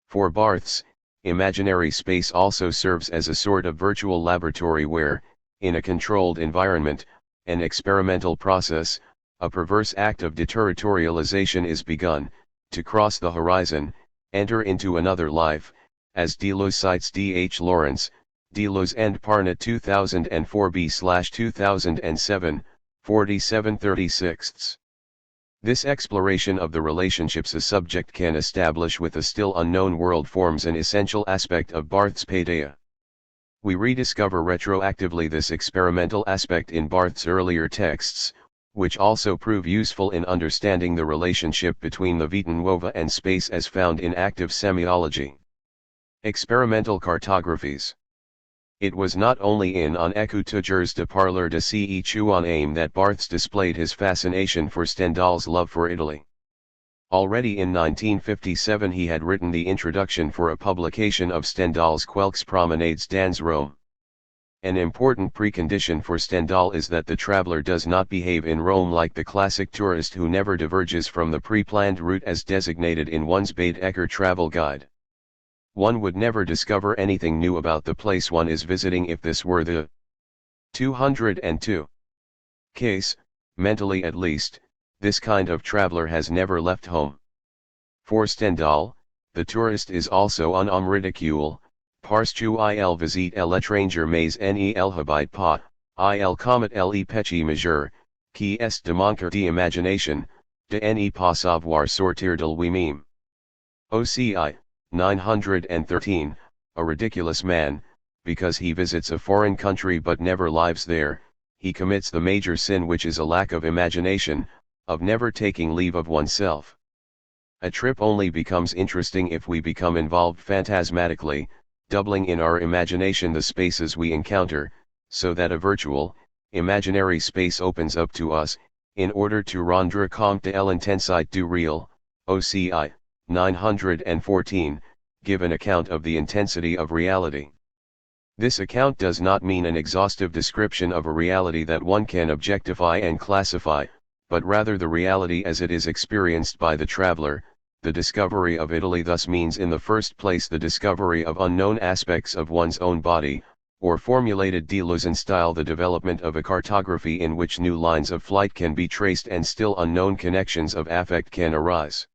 For Barthes, imaginary space also serves as a sort of virtual laboratory where, in a controlled environment, an experimental process, a perverse act of deterritorialization is begun, to cross the horizon, enter into another life, as Deleuze cites D. H. Lawrence, Deleuze and Parnot 2004b/2007, 4736. This exploration of the relationships a subject can establish with a still unknown world forms an essential aspect of Barthes' paideia. We rediscover retroactively this experimental aspect in Barthes' earlier texts, which also prove useful in understanding the relationship between the vita nuova and space as found in active semiology. Experimental cartographies. It was not only in On écouteurs de parler de ce en aim that Barthes displayed his fascination for Stendhal's love for Italy. Already in 1957 he had written the introduction for a publication of Stendhal's Quelques promenades dans Rome. An important precondition for Stendhal is that the traveler does not behave in Rome like the classic tourist who never diverges from the pre-planned route as designated in one's Baedeker travel guide. One would never discover anything new about the place one is visiting if this were the 202 case. Mentally at least, this kind of traveler has never left home. For Stendhal, the tourist is also un homme ridicule, parce que il visite l'étranger mais n'il habite pas, il commet le péché majeur, qui est de manquer d'imagination, de ne pas savoir sortir de lui-même. OCI 913, a ridiculous man, because he visits a foreign country but never lives there, he commits the major sin which is a lack of imagination, of never taking leave of oneself. A trip only becomes interesting if we become involved phantasmatically, doubling in our imagination the spaces we encounter, so that a virtual, imaginary space opens up to us, in order to rendre compte de l'intensité du réel, OCI, 914, give an account of the intensity of reality. This account does not mean an exhaustive description of a reality that one can objectify and classify, but rather the reality as it is experienced by the traveler. The discovery of Italy thus means in the first place the discovery of unknown aspects of one's own body, or formulated Deleuzean style the development of a cartography in which new lines of flight can be traced and still unknown connections of affect can arise.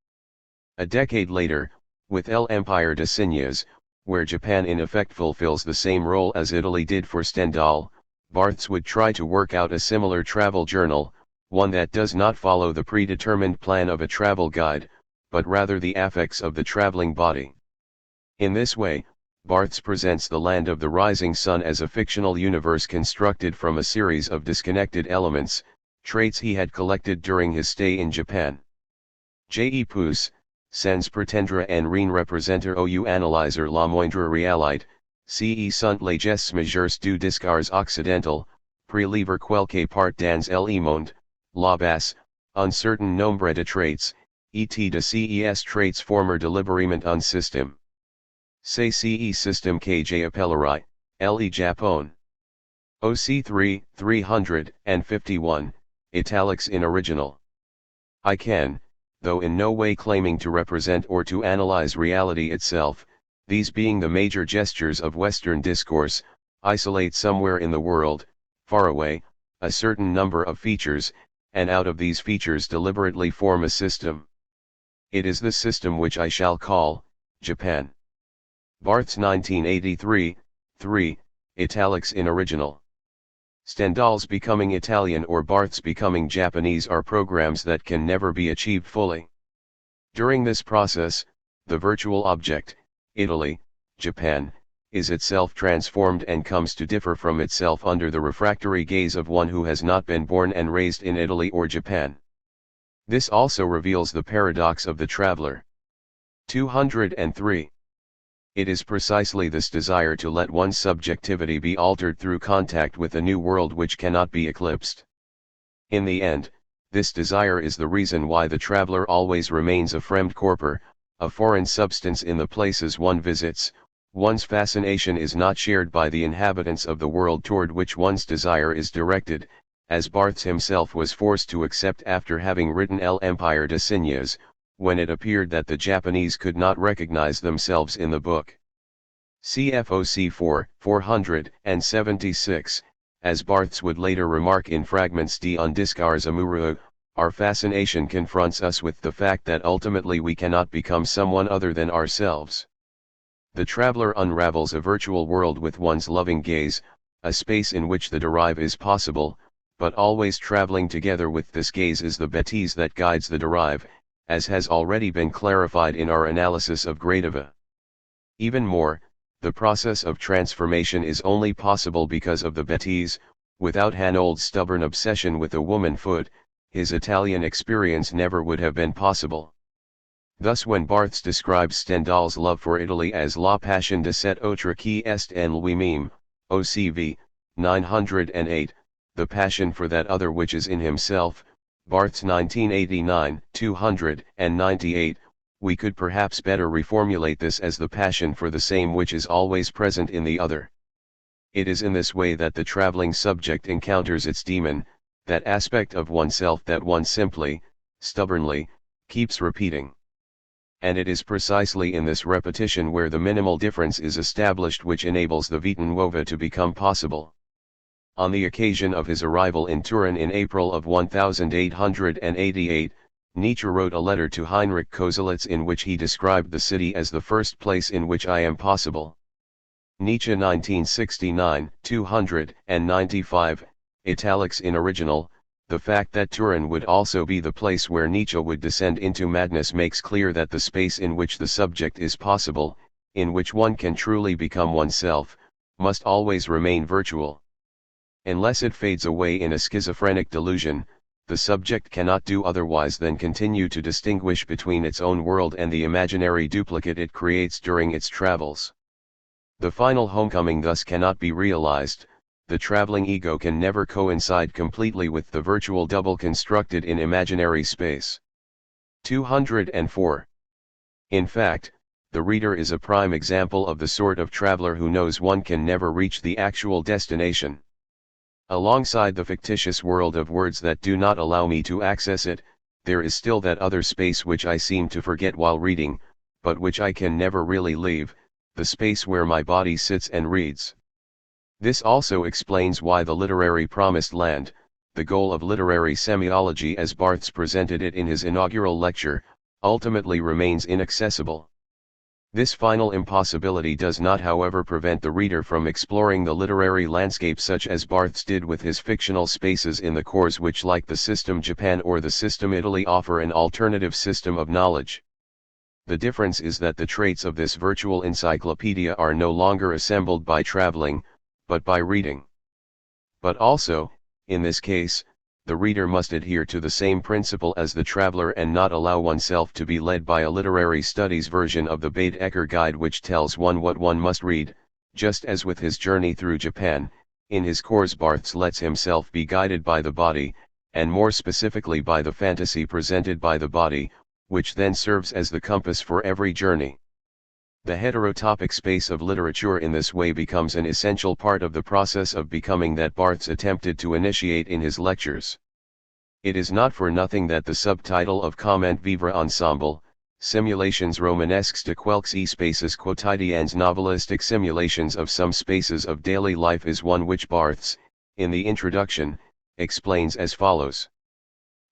A decade later, with L'Empire des Signes, where Japan in effect fulfills the same role as Italy did for Stendhal, Barthes would try to work out a similar travel journal, one that does not follow the predetermined plan of a travel guide, but rather the affects of the traveling body. In this way, Barthes presents the Land of the Rising Sun as a fictional universe constructed from a series of disconnected elements, traits he had collected during his stay in Japan. J. E. Pousse, sans pretendre en rien représenter ou analyser la moindre réalité, ce sont les gestes majeurs du discours occidental, prélèver quelque part dans le monde, la base, un certain nombre de traits, et de ces traits former délibérément un système. C'est ce système que j'appellerai, le Japon. OC 3, 351, italics in original. I can, though in no way claiming to represent or to analyze reality itself, these being the major gestures of Western discourse, isolate somewhere in the world, far away, a certain number of features, and out of these features deliberately form a system. It is this system which I shall call, Japan. Barthes 1983, 3, italics in original. Stendhal's becoming Italian or Barthes becoming Japanese are programs that can never be achieved fully. During this process, the virtual object, Italy, Japan, is itself transformed and comes to differ from itself under the refractory gaze of one who has not been born and raised in Italy or Japan. This also reveals the paradox of the traveler. 203. It is precisely this desire to let one's subjectivity be altered through contact with a new world which cannot be eclipsed. In the end, this desire is the reason why the traveler always remains a Fremdkörper, a foreign substance in the places one visits. One's fascination is not shared by the inhabitants of the world toward which one's desire is directed, as Barthes himself was forced to accept after having written L'Empire des Signes, when it appeared that the Japanese could not recognize themselves in the book. CFOC 4, 476, as Barthes would later remark in Fragments d'un discours amoureux, our fascination confronts us with the fact that ultimately we cannot become someone other than ourselves. The traveler unravels a virtual world with one's loving gaze, a space in which the derive is possible, but always traveling together with this gaze is the bêtise that guides the derive, as has already been clarified in our analysis of Gradiva. Even more, the process of transformation is only possible because of the bêtise. Without Hanold's stubborn obsession with a woman foot, his Italian experience never would have been possible. Thus when Barthes describes Stendhal's love for Italy as la passion de cet autre qui est en lui-même, OCV, 908, the passion for that other which is in himself, Barthes 1989, 298, we could perhaps better reformulate this as the passion for the same which is always present in the other. It is in this way that the traveling subject encounters its demon, that aspect of oneself that one simply, stubbornly, keeps repeating. And it is precisely in this repetition where the minimal difference is established which enables the vita nuova to become possible. On the occasion of his arrival in Turin in April of 1888, Nietzsche wrote a letter to Heinrich Koselleck in which he described the city as the first place in which I am possible. Nietzsche 1969, 295, italics in original. The fact that Turin would also be the place where Nietzsche would descend into madness makes clear that the space in which the subject is possible, in which one can truly become oneself, must always remain virtual. Unless it fades away in a schizophrenic delusion, the subject cannot do otherwise than continue to distinguish between its own world and the imaginary duplicate it creates during its travels. The final homecoming thus cannot be realized, the traveling ego can never coincide completely with the virtual double constructed in imaginary space. 204. In fact, the reader is a prime example of the sort of traveler who knows one can never reach the actual destination. Alongside the fictitious world of words that do not allow me to access it, there is still that other space which I seem to forget while reading, but which I can never really leave, the space where my body sits and reads. This also explains why the literary promised land, the goal of literary semiology as Barthes presented it in his inaugural lecture, ultimately remains inaccessible. This final impossibility does not, however, prevent the reader from exploring the literary landscape such as Barthes did with his fictional spaces in the cores which, like the system Japan or the system Italy, offer an alternative system of knowledge. The difference is that the traits of this virtual encyclopedia are no longer assembled by traveling, but by reading. But also, in this case, the reader must adhere to the same principle as the traveler and not allow oneself to be led by a literary studies version of the Baedeker guide which tells one what one must read, just as with his journey through Japan, in his course Barthes lets himself be guided by the body, and more specifically by the fantasy presented by the body, which then serves as the compass for every journey. The heterotopic space of literature in this way becomes an essential part of the process of becoming that Barthes attempted to initiate in his lectures. It is not for nothing that the subtitle of Comment Vivre Ensemble, Simulations Romanesques de quelques espaces quotidiens novelistic simulations of some spaces of daily life is one which Barthes, in the introduction, explains as follows.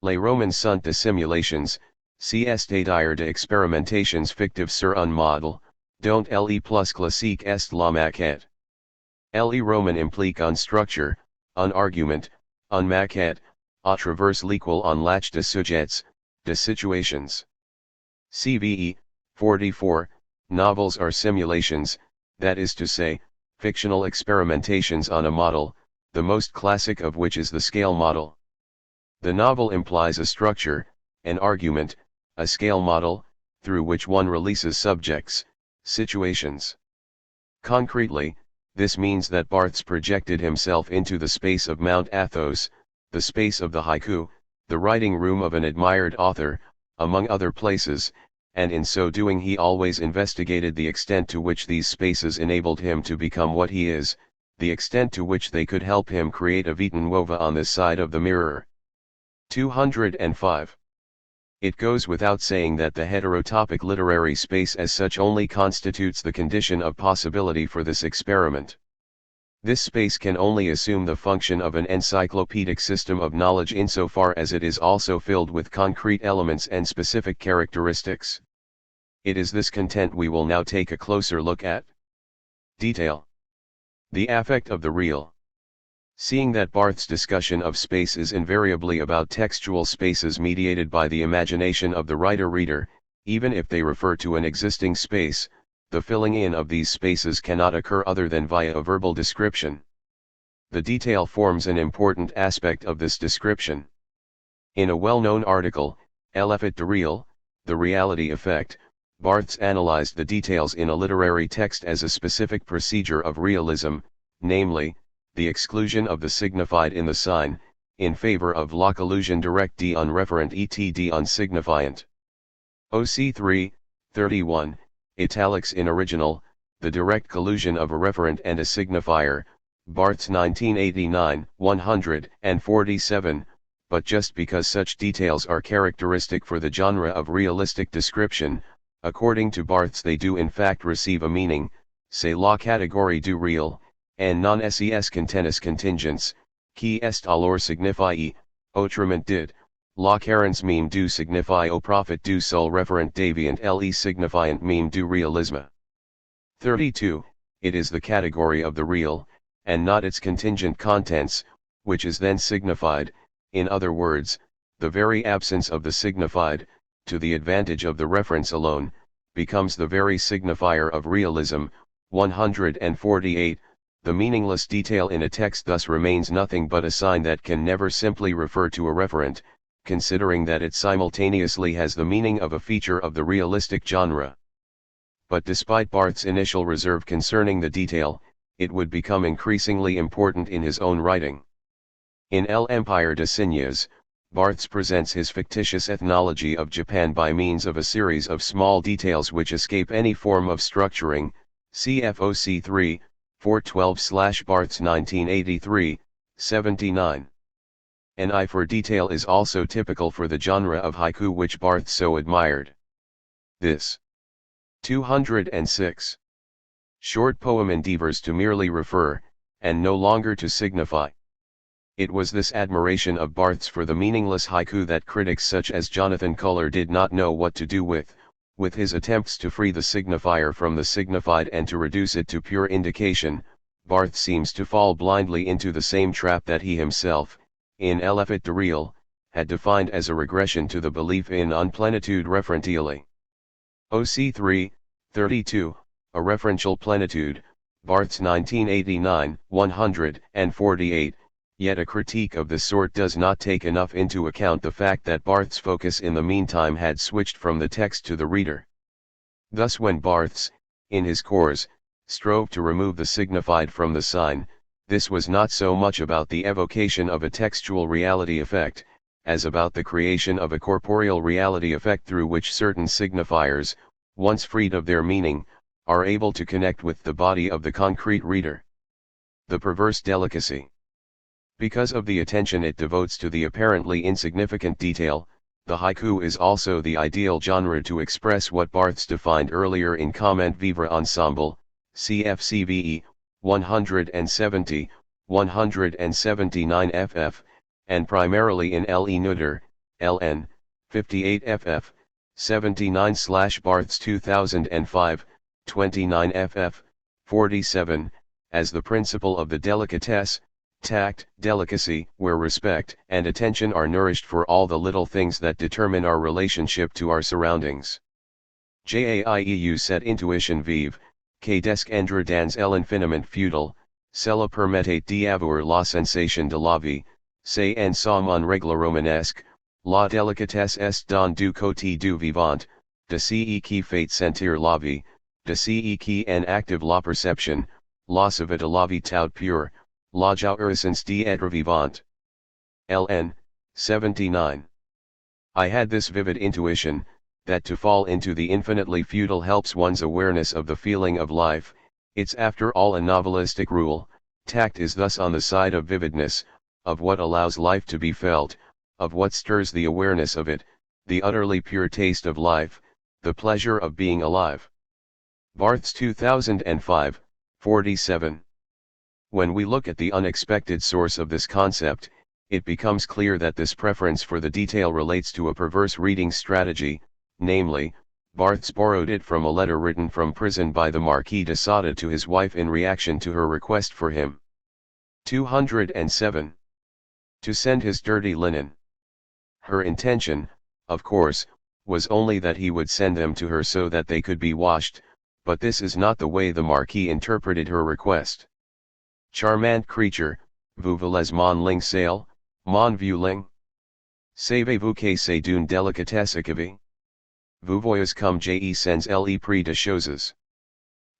Les romans sont des simulations, c'est-à-dire de expérimentations fictives sur un modèle, dont le plus classique est la maquette. Le roman implique une structure, un argument, une maquette, à travers l'équal on lach de sujets, de situations. CVE, 44, novels are simulations, that is to say, fictional experimentations on a model, the most classic of which is the scale model. The novel implies a structure, an argument, a scale model, through which one releases subjects, situations. Concretely, this means that Barthes projected himself into the space of Mount Athos, the space of the haiku, the writing room of an admired author, among other places, and in so doing he always investigated the extent to which these spaces enabled him to become what he is, the extent to which they could help him create a vita nuova on this side of the mirror. 205. It goes without saying that the heterotopic literary space as such only constitutes the condition of possibility for this experiment. This space can only assume the function of an encyclopedic system of knowledge insofar as it is also filled with concrete elements and specific characteristics. It is this content we will now take a closer look at. Detail. The affect of the real. Seeing that Barthes' discussion of space is invariably about textual spaces mediated by the imagination of the writer-reader, even if they refer to an existing space, the filling in of these spaces cannot occur other than via a verbal description. The detail forms an important aspect of this description. In a well-known article, L'effet de réel, the reality effect, Barthes analyzed the details in a literary text as a specific procedure of realism, namely, the exclusion of the signified in the sign, in favor of l'occlusion directe d'un referent et d'un signifiant. OC 3, 31, italics in original, the direct collusion of a referent and a signifier, Barthes 1989, 147, but just because such details are characteristic for the genre of realistic description, according to Barthes they do in fact receive a meaning, c'est la catégorie du réel, and non ses contenus contingents, qui est alors signifie, autrement dit, la carence même du signifie au profit du seul referent deviant le signifiant même du réalisme. 32. It is the category of the real, and not its contingent contents, which is then signified, in other words, the very absence of the signified, to the advantage of the reference alone, becomes the very signifier of realism. 148. The meaningless detail in a text thus remains nothing but a sign that can never simply refer to a referent, considering that it simultaneously has the meaning of a feature of the realistic genre. But despite Barthes' initial reserve concerning the detail, it would become increasingly important in his own writing. In L'Empire des Signes, Barthes presents his fictitious ethnology of Japan by means of a series of small details which escape any form of structuring, CFOC 3, 412/Barthes 1983, 79. An eye for detail is also typical for the genre of haiku which Barthes so admired. This 206 short poem endeavors to merely refer, and no longer to signify. It was this admiration of Barthes for the meaningless haiku that critics such as Jonathan Culler did not know what to do with his attempts to free the signifier from the signified and to reduce it to pure indication. Barthes seems to fall blindly into the same trap that he himself, in L'Effet de Réel, had defined as a regression to the belief in unplenitude referentially. OC 3, 32, a referential plenitude, Barthes 1989, 148. Yet a critique of this sort does not take enough into account the fact that Barthes' focus in the meantime had switched from the text to the reader. Thus when Barthes, in his cores, strove to remove the signified from the sign, this was not so much about the evocation of a textual reality effect, as about the creation of a corporeal reality effect through which certain signifiers, once freed of their meaning, are able to connect with the body of the concrete reader. The perverse delicacy. Because of the attention it devotes to the apparently insignificant detail, the haiku is also the ideal genre to express what Barthes defined earlier in Comment Vivre Ensemble, CFCVE, 170, 179 ff, and primarily in Le Nuder, LN, 58 ff, 79/Barthes 2005, 29 ff, 47, as the principle of the delicatesse, tact, delicacy, where respect and attention are nourished for all the little things that determine our relationship to our surroundings. Jaieus cette intuition vive, que descendre dans l'infiniment feudal, cela permettait d'avoir la sensation de la vie, c'est en somme un règle romanesque, la délicatesse est dans du côté du vivant, de ce qui fait sentir la vie, de ce qui en active la perception, la suavité de la vie tout pure, la jouissance d'être vivant. LN, 79. I had this vivid intuition, that to fall into the infinitely futile helps one's awareness of the feeling of life. It's after all a novelistic rule. Tact is thus on the side of vividness, of what allows life to be felt, of what stirs the awareness of it, the utterly pure taste of life, the pleasure of being alive. Barthes 2005, 47. When we look at the unexpected source of this concept, it becomes clear that this preference for the detail relates to a perverse reading strategy, namely, Barthes borrowed it from a letter written from prison by the Marquis de Sade to his wife in reaction to her request for him. 207. To send his dirty linen. Her intention, of course, was only that he would send them to her so that they could be washed, but this is not the way the Marquis interpreted her request. Charmant creature, vous voulez mon linceul, mon vieux ling? Savez-vous que c'est d'une délicatesse équivoque? Vous voyez comme j'ai sans le prix de choses.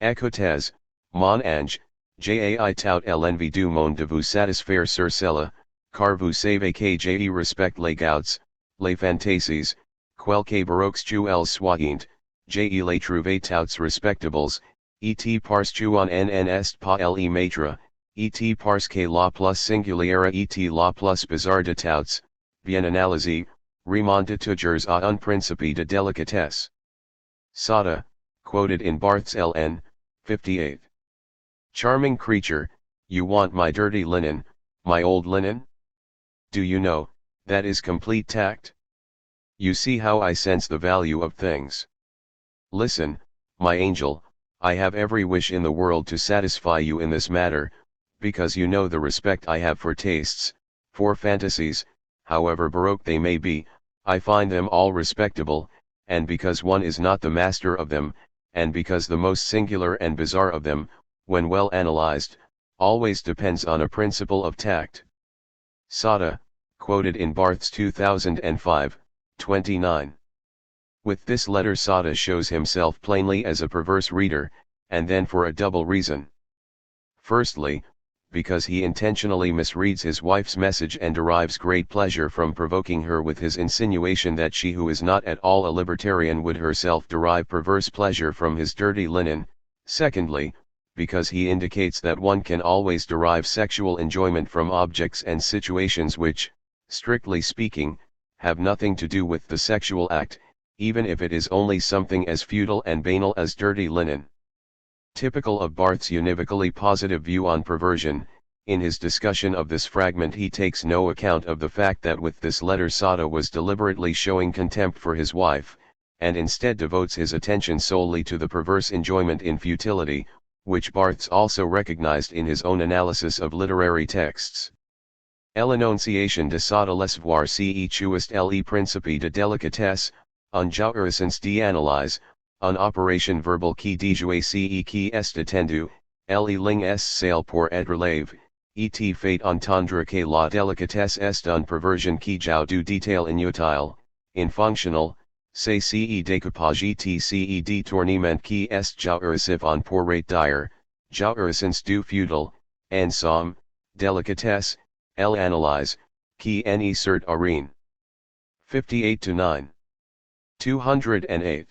Écoutez, mon ange, j'ai tout l'envie du monde de vous satisfaire sur cela, car vous savez que j'ai respect les gouts, les fantasies, quelques baroques jewels soyant, j'ai les trouvé tous respectables, et parce que en est pas le maître, et parce que la plus singulière et la plus bizarre de toutes, bien analysée, remonte toujours à un principe de délicatesse. Sade, quoted in Barthes LN, 58. Charming creature, you want my dirty linen, my old linen? Do you know, that is complete tact? You see how I sense the value of things. Listen, my angel, I have every wish in the world to satisfy you in this matter, because you know the respect I have for tastes, for fantasies, however baroque they may be, I find them all respectable, and because one is not the master of them, and because the most singular and bizarre of them, when well analyzed, always depends on a principle of tact. Sade, quoted in Barthes 2005, 29. With this letter Sade shows himself plainly as a perverse reader, and then for a double reason. Firstly, because he intentionally misreads his wife's message and derives great pleasure from provoking her with his insinuation that she who is not at all a libertarian would herself derive perverse pleasure from his dirty linen. Secondly, because he indicates that one can always derive sexual enjoyment from objects and situations which, strictly speaking, have nothing to do with the sexual act, even if it is only something as futile and banal as dirty linen. Typical of Barthes' univocally positive view on perversion, in his discussion of this fragment he takes no account of the fact that with this letter Sada was deliberately showing contempt for his wife, and instead devotes his attention solely to the perverse enjoyment in futility, which Barthes also recognized in his own analysis of literary texts. L'Annonciation de Sada l'espoir ce chuist le principe de délicatesse, un jouissance d'analyse, une opération verbale qui déjouait ce qui est attendu, le ligne est sale pour être lève, et fait entendre que la délicatesse est une perversion qui joue du détail inutile, infonctionnel, c'est ce découpage et ce détournement qui est jouissif en pourrait dire, jouissance du futile, en somme, délicatesse, l'analyse, qui en est cert arène. 58-9. 208.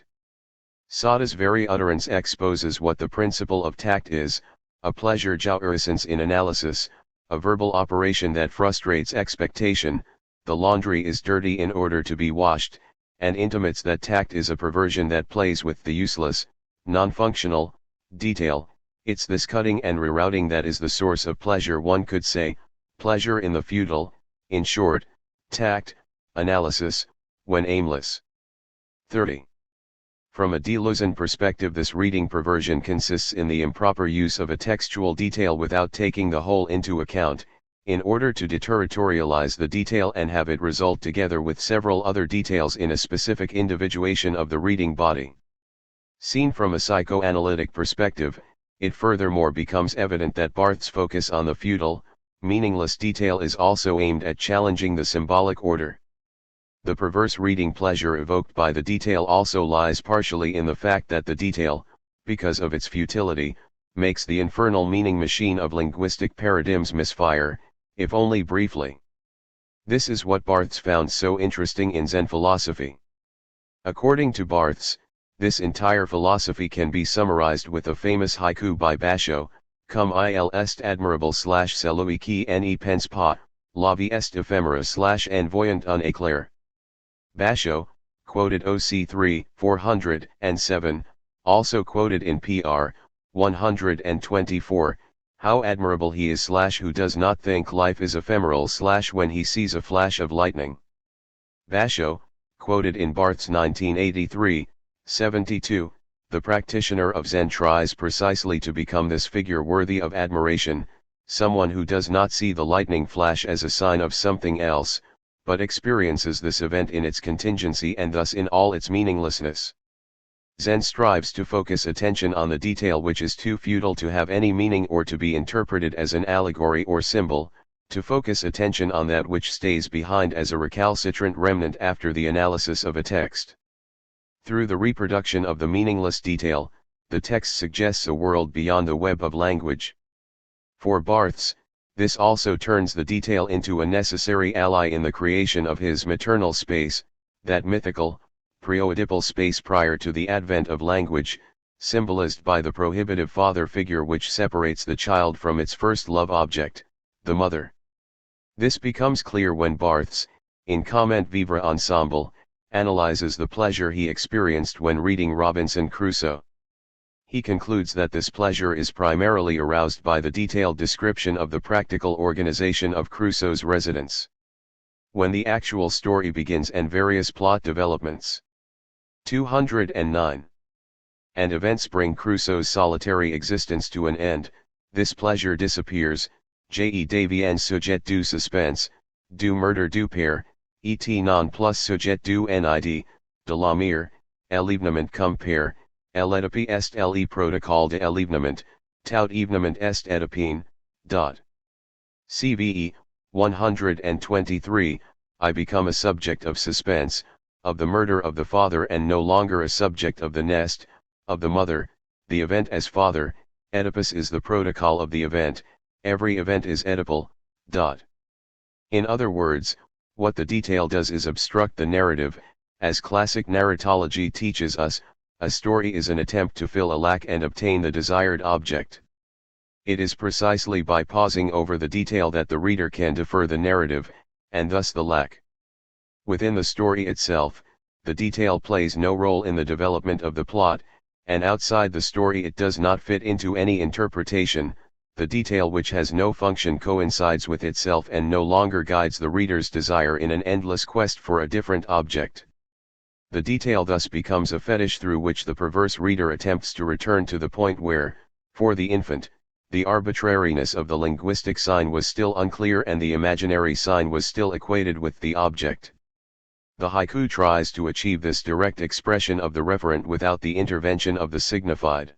Sada's very utterance exposes what the principle of tact is, a pleasure jouissance in analysis, a verbal operation that frustrates expectation, the laundry is dirty in order to be washed, and intimates that tact is a perversion that plays with the useless, non-functional, detail. It's this cutting and rerouting that is the source of pleasure, one could say, pleasure in the futile, in short, tact, analysis, when aimless. 30. From a Deleuzian perspective, this reading perversion consists in the improper use of a textual detail without taking the whole into account, in order to deterritorialize the detail and have it result together with several other details in a specific individuation of the reading body. Seen from a psychoanalytic perspective, it furthermore becomes evident that Barthes' focus on the futile, meaningless detail is also aimed at challenging the symbolic order. The perverse reading pleasure evoked by the detail also lies partially in the fact that the detail, because of its futility, makes the infernal meaning machine of linguistic paradigms misfire, if only briefly. This is what Barthes found so interesting in Zen philosophy. According to Barthes, this entire philosophy can be summarized with a famous haiku by Basho, cum il est admirable celui qui ne pense pas, la vie est éphémère en voyant un éclair. Basho, quoted OC 3, 407, also quoted in PR, 124, how admirable he is who does not think life is ephemeral when he sees a flash of lightning. Basho, quoted in Barthes 1983, 72, the practitioner of Zen tries precisely to become this figure worthy of admiration, someone who does not see the lightning flash as a sign of something else, but experiences this event in its contingency and thus in all its meaninglessness. Zen strives to focus attention on the detail which is too futile to have any meaning or to be interpreted as an allegory or symbol, to focus attention on that which stays behind as a recalcitrant remnant after the analysis of a text. Through the reproduction of the meaningless detail, the text suggests a world beyond the web of language. For Barthes, this also turns the detail into a necessary ally in the creation of his maternal space, that mythical, pre-Oedipal space prior to the advent of language, symbolized by the prohibitive father figure which separates the child from its first love object, the mother. This becomes clear when Barthes, in Comment Vivre Ensemble, analyzes the pleasure he experienced when reading Robinson Crusoe. He concludes that this pleasure is primarily aroused by the detailed description of the practical organization of Crusoe's residence. When the actual story begins and various plot developments. 209. And events bring Crusoe's solitary existence to an end, this pleasure disappears, je devient sujet du suspense, du murder du père, et non plus sujet du nid, de la mère, l'événement comme père, l'Édipe est le protocole de l'événement, tout événement est Édipine. CVE, 123, I become a subject of suspense, of the murder of the father and no longer a subject of the nest, of the mother, the event as father, Oedipus is the protocol of the event, every event is Oedipal. In other words, what the detail does is obstruct the narrative. As classic narratology teaches us, a story is an attempt to fill a lack and obtain the desired object. It is precisely by pausing over the detail that the reader can defer the narrative, and thus the lack. Within the story itself, the detail plays no role in the development of the plot, and outside the story it does not fit into any interpretation. The detail which has no function coincides with itself and no longer guides the reader's desire in an endless quest for a different object. The detail thus becomes a fetish through which the perverse reader attempts to return to the point where, for the infant, the arbitrariness of the linguistic sign was still unclear and the imaginary sign was still equated with the object. The haiku tries to achieve this direct expression of the referent without the intervention of the signified.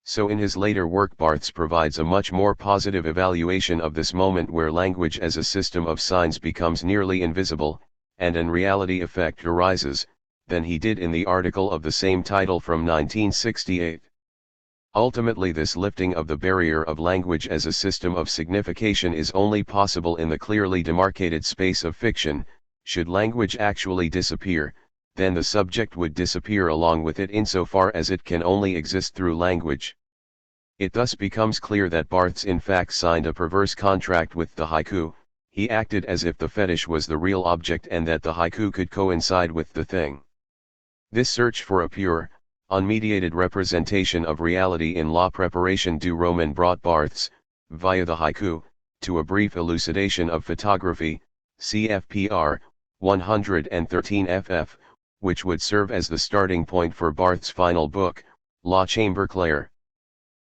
So in his later work Barthes provides a much more positive evaluation of this moment where language as a system of signs becomes nearly invisible, and an reality effect arises, than he did in the article of the same title from 1968. Ultimately this lifting of the barrier of language as a system of signification is only possible in the clearly demarcated space of fiction. Should language actually disappear, then the subject would disappear along with it insofar as it can only exist through language. It thus becomes clear that Barthes in fact signed a perverse contract with the haiku. He acted as if the fetish was the real object and that the haiku could coincide with the thing. This search for a pure, unmediated representation of reality in La Préparation du Roman brought Barthes, via the haiku, to a brief elucidation of photography, CFPR 113 FF, which would serve as the starting point for Barthes' final book, La Chambre Claire.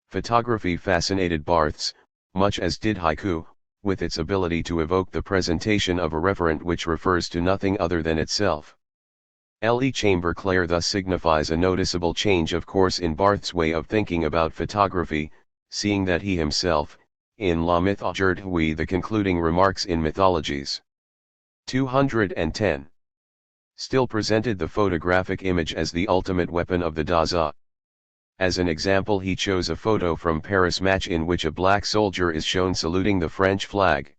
Photography fascinated Barthes, much as did haiku, with its ability to evoke the presentation of a referent which refers to nothing other than itself. La Chambre Claire thus signifies a noticeable change of course in Barthes' way of thinking about photography, seeing that he himself, in La Mythologie the concluding remarks in Mythologies 210, still presented the photographic image as the ultimate weapon of the Dasein. As an example he chose a photo from Paris Match in which a black soldier is shown saluting the French flag.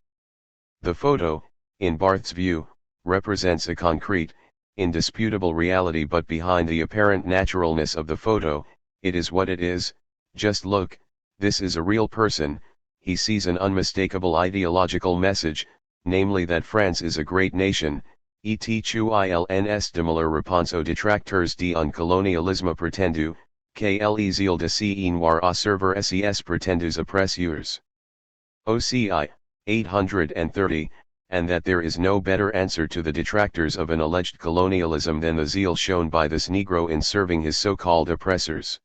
The photo, in Barthes' view, represents a concrete, indisputable reality, but behind the apparent naturalness of the photo, it is what it is. Just look, this is a real person. He sees an unmistakable ideological message, namely that France is a great nation, et qu'ils demeurent réponse aux détracteurs d'un colonialisme prétendu, qu'les îles de Cé noir à servir ses prétendus oppresseurs. OCI, 830, and that there is no better answer to the detractors of an alleged colonialism than the zeal shown by this Negro in serving his so-called oppressors.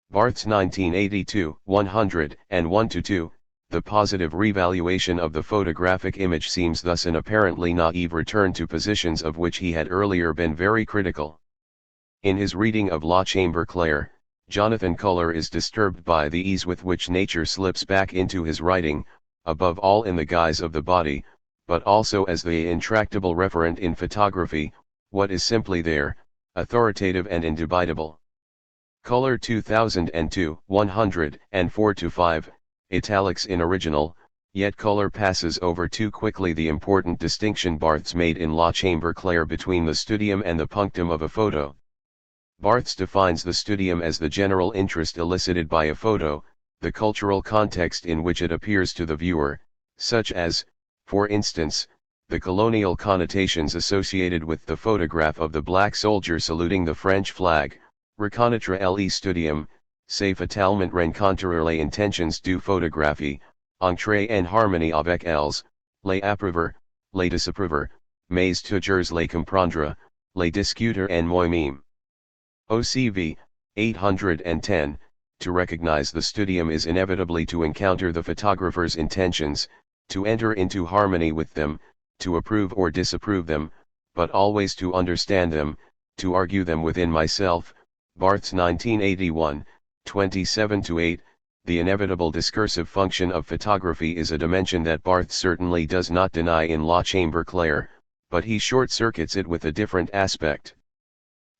Barthes 1982, 101-2. The positive revaluation of the photographic image seems thus an apparently naive return to positions of which he had earlier been very critical. In his reading of La Chambre Claire, Jonathan Culler is disturbed by the ease with which nature slips back into his writing, above all in the guise of the body, but also as the intractable referent in photography, what is simply there, authoritative and indubitable. Culler 2002, 104-5, italics in original, yet Culler passes over too quickly the important distinction Barthes made in La Chambre Claire between the studium and the punctum of a photo. Barthes defines the studium as the general interest elicited by a photo, the cultural context in which it appears to the viewer, such as, for instance, the colonial connotations associated with the photograph of the black soldier saluting the French flag. Reconnaître le studium, c'est fatalement rencontrer les intentions du photographie, entrer en harmonie avec elles, les approuver, les désapprouver, mais toujours les comprendre, les discuter en moi-même. OCV, 810, to recognize the studium is inevitably to encounter the photographer's intentions, to enter into harmony with them, to approve or disapprove them, but always to understand them, to argue them within myself. Barthes 1981, 27-8, the inevitable discursive function of photography is a dimension that Barthes certainly does not deny in La Chambre Claire, but he short-circuits it with a different aspect.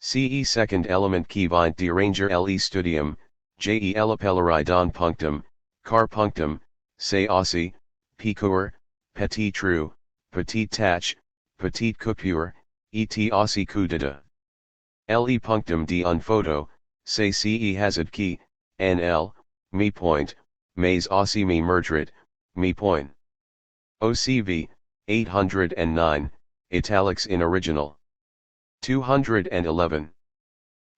Ce second element qui vient déranger le studium, Je elapellari don punctum, car punctum, say aussi, picour, petit trou, petit tach, petit coupure, et aussi coup de deux. Le punctum d un photo, say ce hazard key, nl, mi point, mais aussi mi merdrit, mi point. OCV, 809, italics in original. 211.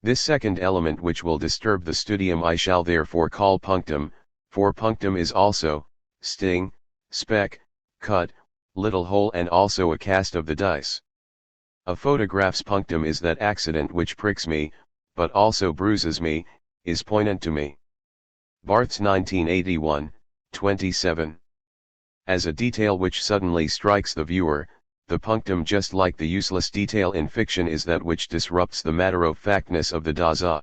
This second element which will disturb the studium I shall therefore call punctum, for punctum is also, sting, speck, cut, little hole and also a cast of the dice. A photograph's punctum is that accident which pricks me, but also bruises me, is poignant to me. Barthes 1981, 27. As a detail which suddenly strikes the viewer, the punctum just like the useless detail in fiction is that which disrupts the matter-of-factness of the Dasein.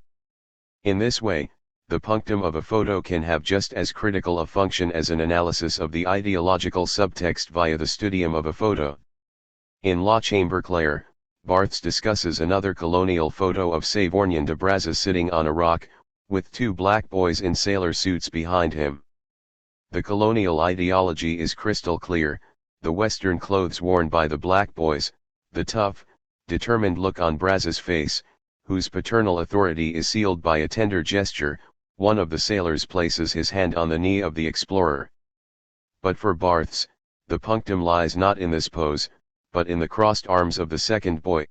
In this way, the punctum of a photo can have just as critical a function as an analysis of the ideological subtext via the studium of a photo. In La Chambre Claire, Barthes discusses another colonial photo of Savorgnan de Brazza sitting on a rock, with two black boys in sailor suits behind him. The colonial ideology is crystal clear: the Western clothes worn by the black boys, the tough, determined look on Brazza's face, whose paternal authority is sealed by a tender gesture. One of the sailors places his hand on the knee of the explorer. But for Barthes, the punctum lies not in this pose, but in the crossed arms of the second boy.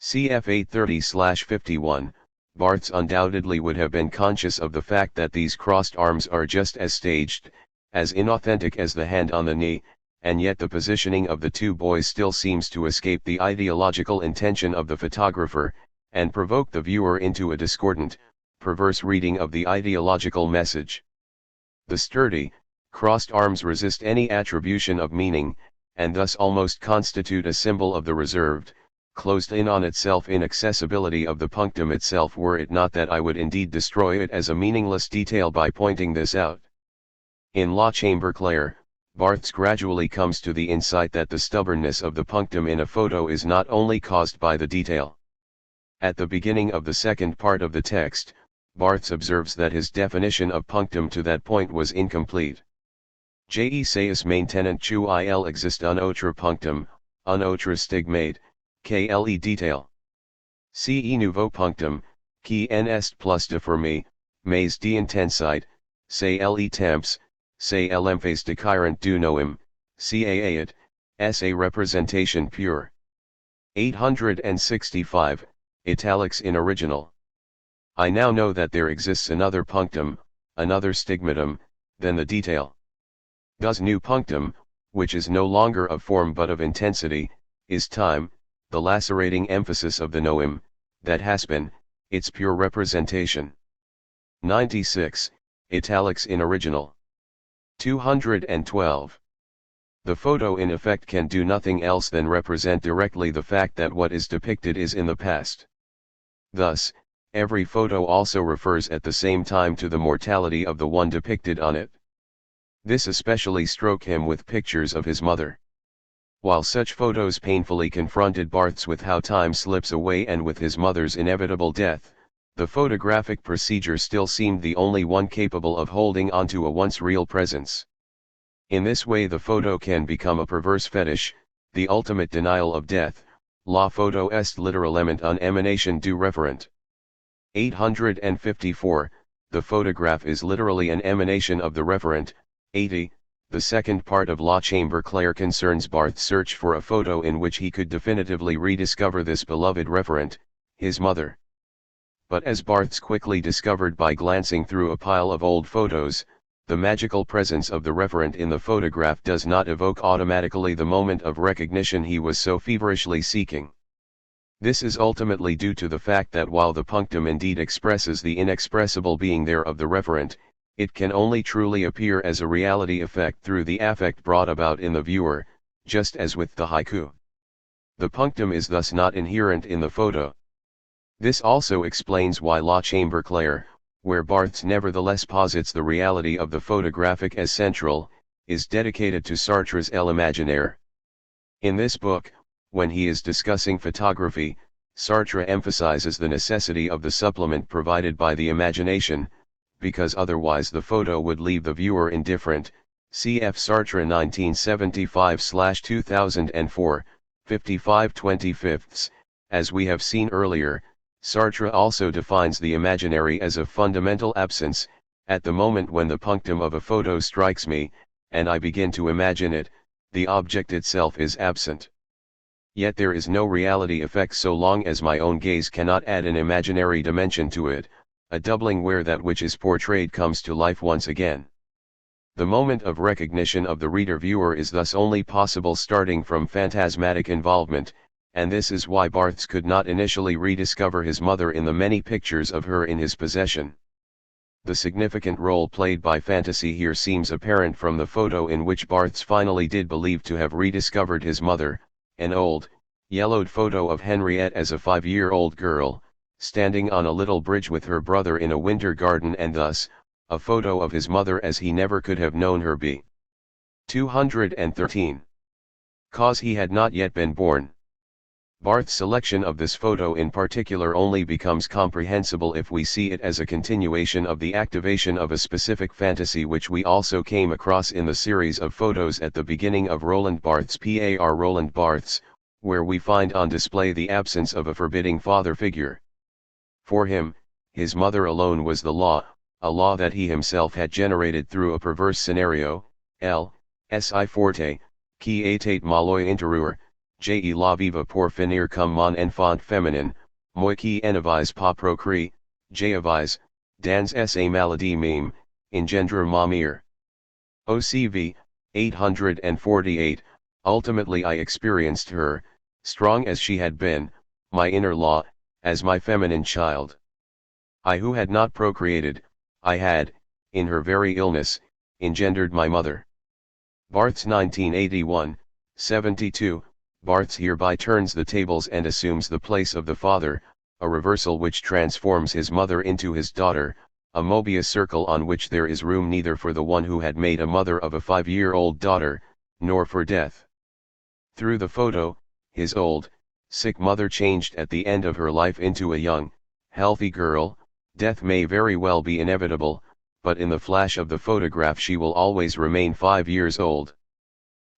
Cf 830/51, Barthes undoubtedly would have been conscious of the fact that these crossed arms are just as staged, as inauthentic as the hand on the knee, and yet the positioning of the two boys still seems to escape the ideological intention of the photographer, and provoke the viewer into a discordant, perverse reading of the ideological message. The sturdy, crossed arms resist any attribution of meaning, and thus almost constitute a symbol of the reserved, closed in on itself inaccessibility of the punctum itself, were it not that I would indeed destroy it as a meaningless detail by pointing this out. In La Chambre Claire, Barthes gradually comes to the insight that the stubbornness of the punctum in a photo is not only caused by the detail. At the beginning of the second part of the text, Barthes observes that his definition of punctum to that point was incomplete. Je sais maintenant que il existe un autre punctum, un autre stigmate, que detail. Ce nouveau punctum, qui en est plus déformé, mais d'intensité, c'est le temps, c'est l'emphase déchirante du noim, c'est sa representation pure. 865, italics in original. I now know that there exists another punctum, another stigmatum, than the detail. Das new punctum, which is no longer of form but of intensity, is time, the lacerating emphasis of the noem, that has been, its pure representation. 96, italics in original. 212. The photo in effect can do nothing else than represent directly the fact that what is depicted is in the past. Thus, every photo also refers at the same time to the mortality of the one depicted on it. This especially struck him with pictures of his mother. While such photos painfully confronted Barthes with how time slips away and with his mother's inevitable death, the photographic procedure still seemed the only one capable of holding onto a once real presence. In this way the photo can become a perverse fetish, the ultimate denial of death. La photo est littéralement une émanation du référent. 854, the photograph is literally an emanation of the referent. 80, the second part of La Chambre Claire concerns Barthes' search for a photo in which he could definitively rediscover this beloved referent, his mother. But as Barthes quickly discovered by glancing through a pile of old photos, the magical presence of the referent in the photograph does not evoke automatically the moment of recognition he was so feverishly seeking. This is ultimately due to the fact that while the punctum indeed expresses the inexpressible being there of the referent, it can only truly appear as a reality effect through the affect brought about in the viewer, just as with the haiku. The punctum is thus not inherent in the photo. This also explains why La Chambre Claire, where Barthes nevertheless posits the reality of the photographic as central, is dedicated to Sartre's L'Imaginaire. In this book, when he is discussing photography, Sartre emphasizes the necessity of the supplement provided by the imagination, because otherwise the photo would leave the viewer indifferent. Cf. Sartre 1975/2004, 55/25. As we have seen earlier, Sartre also defines the imaginary as a fundamental absence. At the moment when the punctum of a photo strikes me, and I begin to imagine it, the object itself is absent. Yet there is no reality effect so long as my own gaze cannot add an imaginary dimension to it, a doubling where that which is portrayed comes to life once again. The moment of recognition of the reader-viewer is thus only possible starting from phantasmatic involvement, and this is why Barthes could not initially rediscover his mother in the many pictures of her in his possession. The significant role played by fantasy here seems apparent from the photo in which Barthes finally did believe to have rediscovered his mother, an old, yellowed photo of Henriette as a 5-year-old girl, standing on a little bridge with her brother in a winter garden, and thus, a photo of his mother as he never could have known her be. 213. Cause he had not yet been born. Barthes' selection of this photo in particular only becomes comprehensible if we see it as a continuation of the activation of a specific fantasy which we also came across in the series of photos at the beginning of Roland Barthes' Par Roland Barthes, where we find on display the absence of a forbidding father figure. For him, his mother alone was the law, a law that he himself had generated through a perverse scenario. Si forte, qui était maloi interur, je la viva pour finir comme mon enfant féminin, moi qui n'avais pas procré, j'avais, dans sa maladie même, engendre ma mère. OCV, 848, ultimately I experienced her, strong as she had been, my inner law, as my feminine child. I who had not procreated, I had, in her very illness, engendered my mother. Barthes 1981, 72. Barthes hereby turns the tables and assumes the place of the father, a reversal which transforms his mother into his daughter, a Mobius circle on which there is room neither for the one who had made a mother of a 5-year-old daughter, nor for death. Through the photo, his old, sick mother changed at the end of her life into a young, healthy girl. Death may very well be inevitable, but in the flash of the photograph she will always remain 5 years old.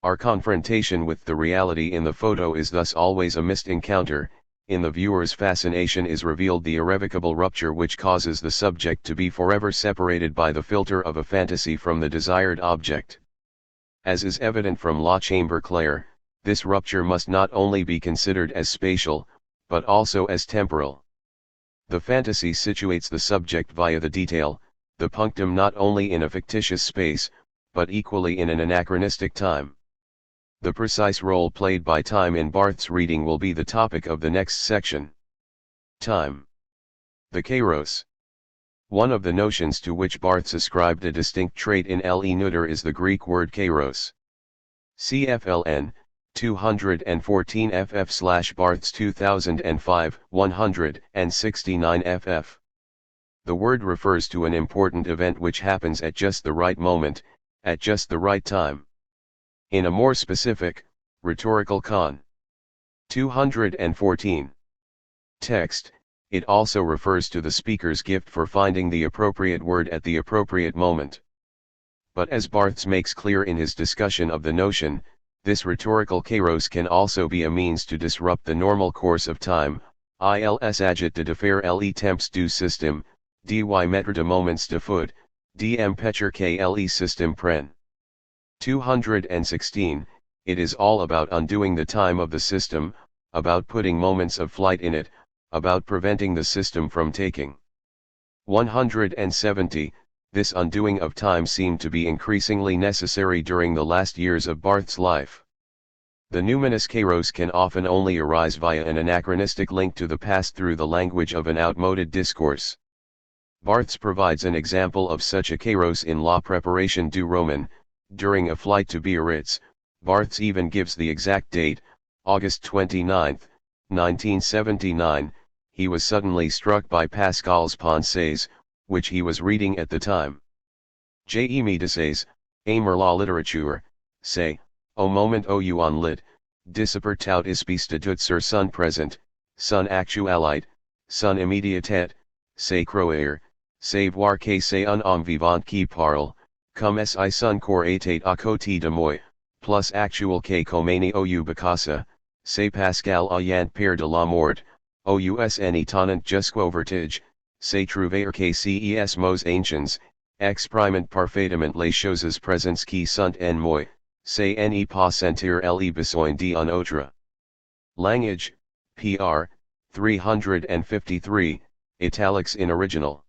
Our confrontation with the reality in the photo is thus always a missed encounter. In the viewer's fascination is revealed the irrevocable rupture which causes the subject to be forever separated by the filter of a fantasy from the desired object. As is evident from La Chambre Claire, this rupture must not only be considered as spatial, but also as temporal. The fantasy situates the subject via the detail, the punctum, not only in a fictitious space, but equally in an anachronistic time. The precise role played by time in Barthes' reading will be the topic of the next section. Time. The kairos. One of the notions to which Barthes ascribed a distinct trait in Le Neuter is the Greek word kairos. CFLN, 214 ff/Barthes 2005, 169 ff. The word refers to an important event which happens at just the right moment, at just the right time. In a more specific, rhetorical con. 214. Text, it also refers to the speaker's gift for finding the appropriate word at the appropriate moment. But as Barthes makes clear in his discussion of the notion, this rhetorical kairos can also be a means to disrupt the normal course of time, ils agit de défaire le temps du système, dy mettre de moments de foot, d'empêcher que le système prenne. 216, it is all about undoing the time of the system, about putting moments of flight in it, about preventing the system from taking. 170, this undoing of time seemed to be increasingly necessary during the last years of Barthes' life. The numinous kairos can often only arise via an anachronistic link to the past through the language of an outmoded discourse. Barthes provides an example of such a kairos in La Préparation du Roman. During a flight to Biarritz, Barthes even gives the exact date, August 29, 1979, he was suddenly struck by Pascal's Pensées, which he was reading at the time. Je me disais, aimer la littérature, c'est, au moment où on lit, dissiper tout espèce de doute sur son présent, son actualité, son immédiate, c'est croire, savoir que c'est un homme vivant qui parle, comme si son corps était à côté de moi, plus actuel que comani ou bacasa, c'est Pascal ayant peur de la mort, OUSN étonnant jusqu'au vertige, c'est trouver que ces mots anciens, expriment parfaitement les choses présentes qui sont en moi, c'est ne pas sentir le besoin d'un autre. Language, pr. 353, italics in original.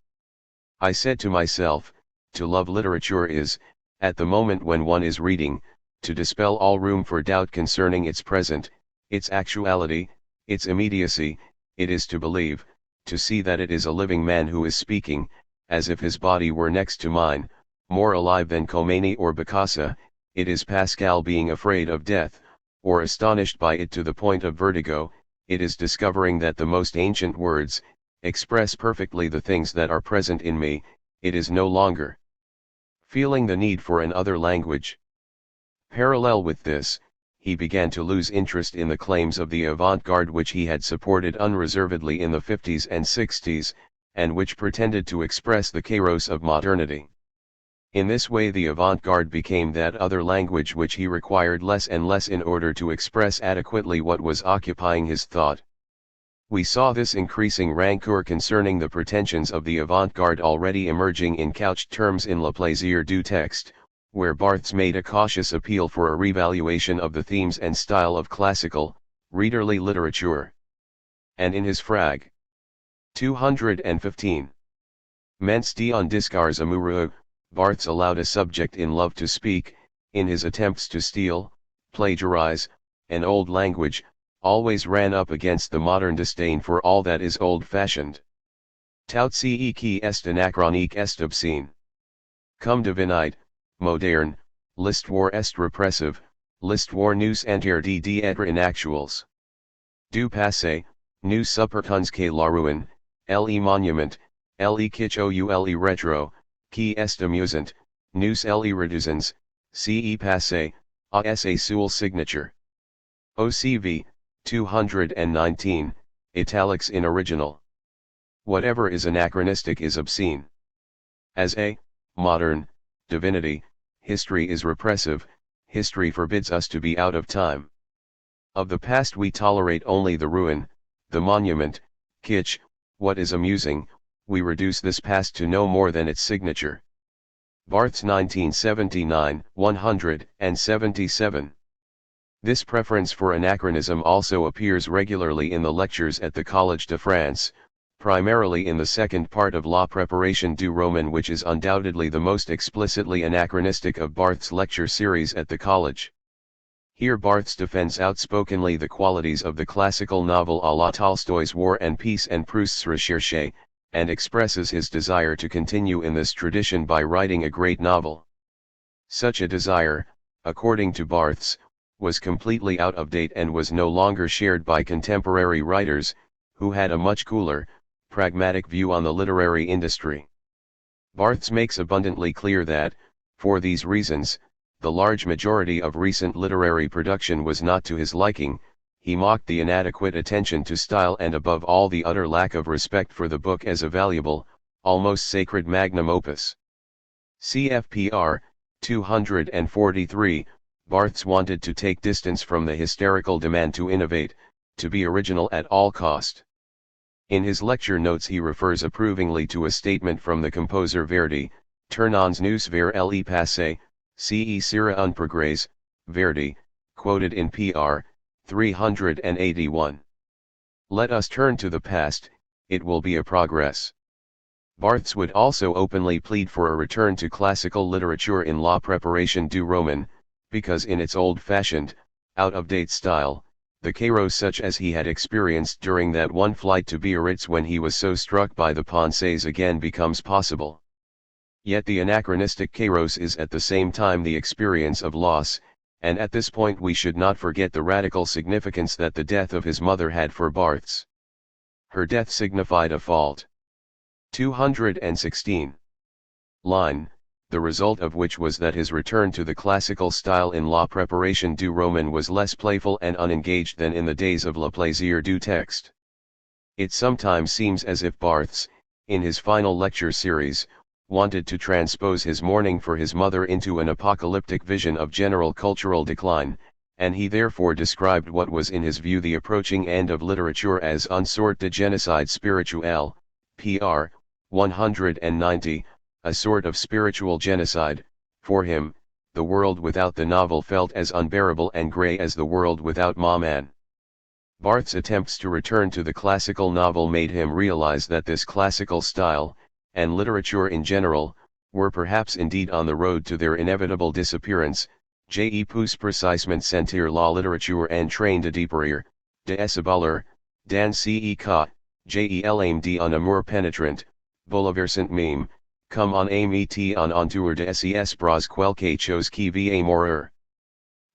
I said to myself, to love literature is, at the moment when one is reading, to dispel all room for doubt concerning its present, its actuality, its immediacy. It is to believe, to see that it is a living man who is speaking, as if his body were next to mine, more alive than Khomeini or Bokassa. It is Pascal being afraid of death, or astonished by it to the point of vertigo. It is discovering that the most ancient words express perfectly the things that are present in me. It is no longer feeling the need for another language. Parallel with this, he began to lose interest in the claims of the avant-garde which he had supported unreservedly in the 50s and 60s, and which pretended to express the kairos of modernity. In this way the avant-garde became that other language which he required less and less in order to express adequately what was occupying his thought. We saw this increasing rancor concerning the pretensions of the avant-garde already emerging in couched terms in Le Plaisir du Texte, where Barthes made a cautious appeal for a revaluation of the themes and style of classical, readerly literature. And in his Frag. 215. Mens d'un discours amoureux, Barthes allowed a subject in love to speak, in his attempts to steal, plagiarize, an old language, always ran up against the modern disdain for all that is old-fashioned. Tout ce qui est anachronique est obscene. Comme devinide, moderne, l'histoire est repressive, l'histoire nous interdit d'être inactuels. Du passé, nous supportons que la ruine, le monument, le kitsch ou le retro, qui est amusant, nous le reduisons, ce passé, à sa seule signature. OCV, 219, italics in original. Whatever is anachronistic is obscene. As a modern divinity, history is repressive. History forbids us to be out of time. Of the past we tolerate only the ruin, the monument, kitsch. What is amusing, we reduce this past to no more than its signature. Barthes 1979, 177. This preference for anachronism also appears regularly in the lectures at the Collège de France, primarily in the second part of La Préparation du Roman, which is undoubtedly the most explicitly anachronistic of Barthes' lecture series at the college. Here Barthes defends outspokenly the qualities of the classical novel à la Tolstoy's War and Peace and Proust's Recherche, and expresses his desire to continue in this tradition by writing a great novel. Such a desire, according to Barthes, was completely out of date and was no longer shared by contemporary writers, who had a much cooler, pragmatic view on the literary industry. Barthes makes abundantly clear that, for these reasons, the large majority of recent literary production was not to his liking. He mocked the inadequate attention to style and above all the utter lack of respect for the book as a valuable, almost sacred magnum opus. CFPR, 243, Barthes wanted to take distance from the hysterical demand to innovate, to be original at all cost. In his lecture notes he refers approvingly to a statement from the composer Verdi, Tournons nous vers le passé, ce sera un progrès, Verdi, quoted in PR. 381. Let us turn to the past, it will be a progress. Barthes would also openly plead for a return to classical literature in La Préparation du Roman, because in its old-fashioned, out-of-date style, the kairos such as he had experienced during that one flight to Biarritz when he was so struck by the pensées again becomes possible. Yet the anachronistic kairos is at the same time the experience of loss, and at this point we should not forget the radical significance that the death of his mother had for Barthes. Her death signified a fault. 216. Line, the result of which was that his return to the classical style in La Préparation du Roman was less playful and unengaged than in the days of Le Plaisir du Texte. It sometimes seems as if Barthes, in his final lecture series, wanted to transpose his mourning for his mother into an apocalyptic vision of general cultural decline, and he therefore described what was in his view the approaching end of literature as une sorte de génocide spirituel, pr. 190, a sort of spiritual genocide. For him, the world without the novel felt as unbearable and grey as the world without Maman. Barthes' attempts to return to the classical novel made him realize that this classical style, and literature in general, were perhaps indeed on the road to their inevitable disappearance. Je pousse précisément sentir la littérature en train de dépérir, de s'abolir, dans ce cas, j'aime un amour pénétrant, bouleversant même, comme un amitié en entour de ses bras quelque chose qui va mourir.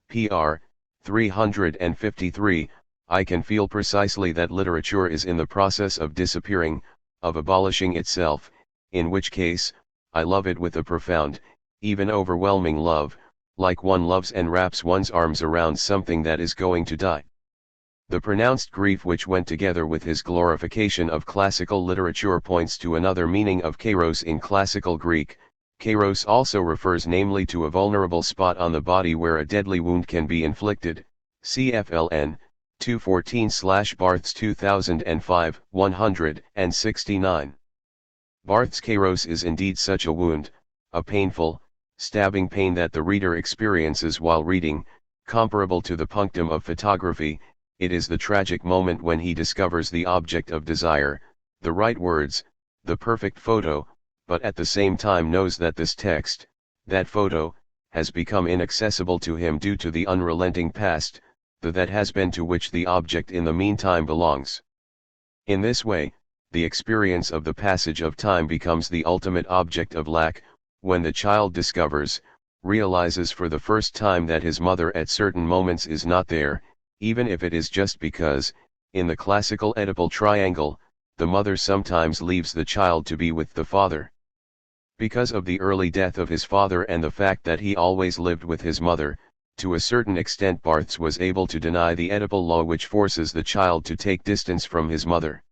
Pr. 353, I can feel precisely that literature is in the process of disappearing, of abolishing itself, in which case, I love it with a profound, even overwhelming love, like one loves and wraps one's arms around something that is going to die. The pronounced grief which went together with his glorification of classical literature points to another meaning of kairos in classical Greek. Kairos also refers namely to a vulnerable spot on the body where a deadly wound can be inflicted. CFLN 214/Barthes 2005 169. Barthes' kairos is indeed such a wound, a painful, stabbing pain that the reader experiences while reading, comparable to the punctum of photography. It is the tragic moment when he discovers the object of desire, the right words, the perfect photo, but at the same time knows that this text, that photo, has become inaccessible to him due to the unrelenting past, the that has been to which the object in the meantime belongs. In this way, the experience of the passage of time becomes the ultimate object of lack, when the child realizes for the first time that his mother at certain moments is not there, even if it is just because, in the classical Oedipal triangle, the mother sometimes leaves the child to be with the father. Because of the early death of his father and the fact that he always lived with his mother, to a certain extent Barthes was able to deny the Oedipal law which forces the child to take distance from his mother.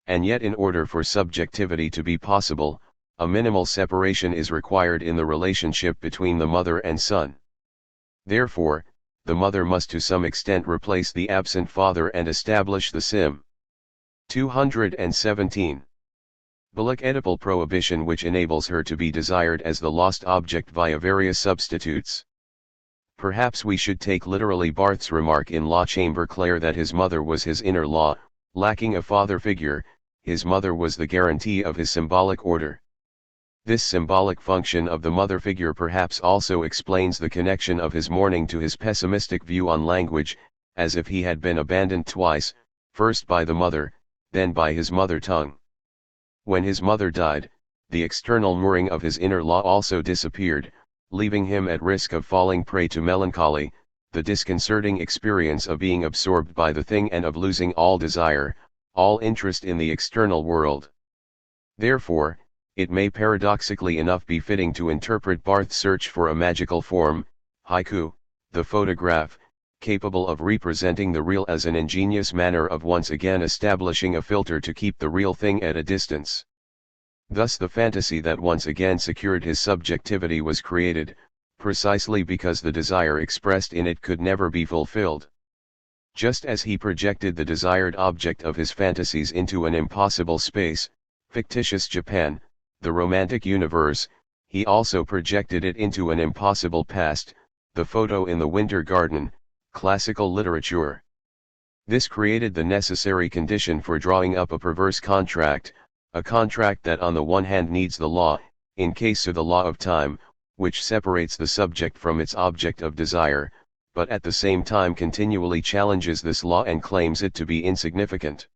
And yet in order for subjectivity to be possible, a minimal separation is required in the relationship between the mother and son. Therefore, the mother must to some extent replace the absent father and establish the sim. 217. Bullock Oedipal prohibition which enables her to be desired as the lost object via various substitutes. Perhaps we should take literally Barthes' remark in La Chambre Claire that his mother was his inner law, lacking a father figure, his mother was the guarantee of his symbolic order. This symbolic function of the mother figure perhaps also explains the connection of his mourning to his pessimistic view on language, as if he had been abandoned twice, first by the mother, then by his mother tongue. When his mother died, the external mooring of his inner law also disappeared, leaving him at risk of falling prey to melancholy, the disconcerting experience of being absorbed by the thing and of losing all desire, all interest in the external world. Therefore, it may paradoxically enough be fitting to interpret Barthes' search for a magical form, haiku, the photograph, capable of representing the real as an ingenious manner of once again establishing a filter to keep the real thing at a distance. Thus the fantasy that once again secured his subjectivity was created, precisely because the desire expressed in it could never be fulfilled. Just as he projected the desired object of his fantasies into an impossible space, fictitious Japan, the romantic universe, he also projected it into an impossible past, the photo in the Winter Garden, classical literature. This created the necessary condition for drawing up a perverse contract, a contract that on the one hand needs the law, in case of the law of time, which separates the subject from its object of desire, but at the same time continually challenges this law and claims it to be insignificant.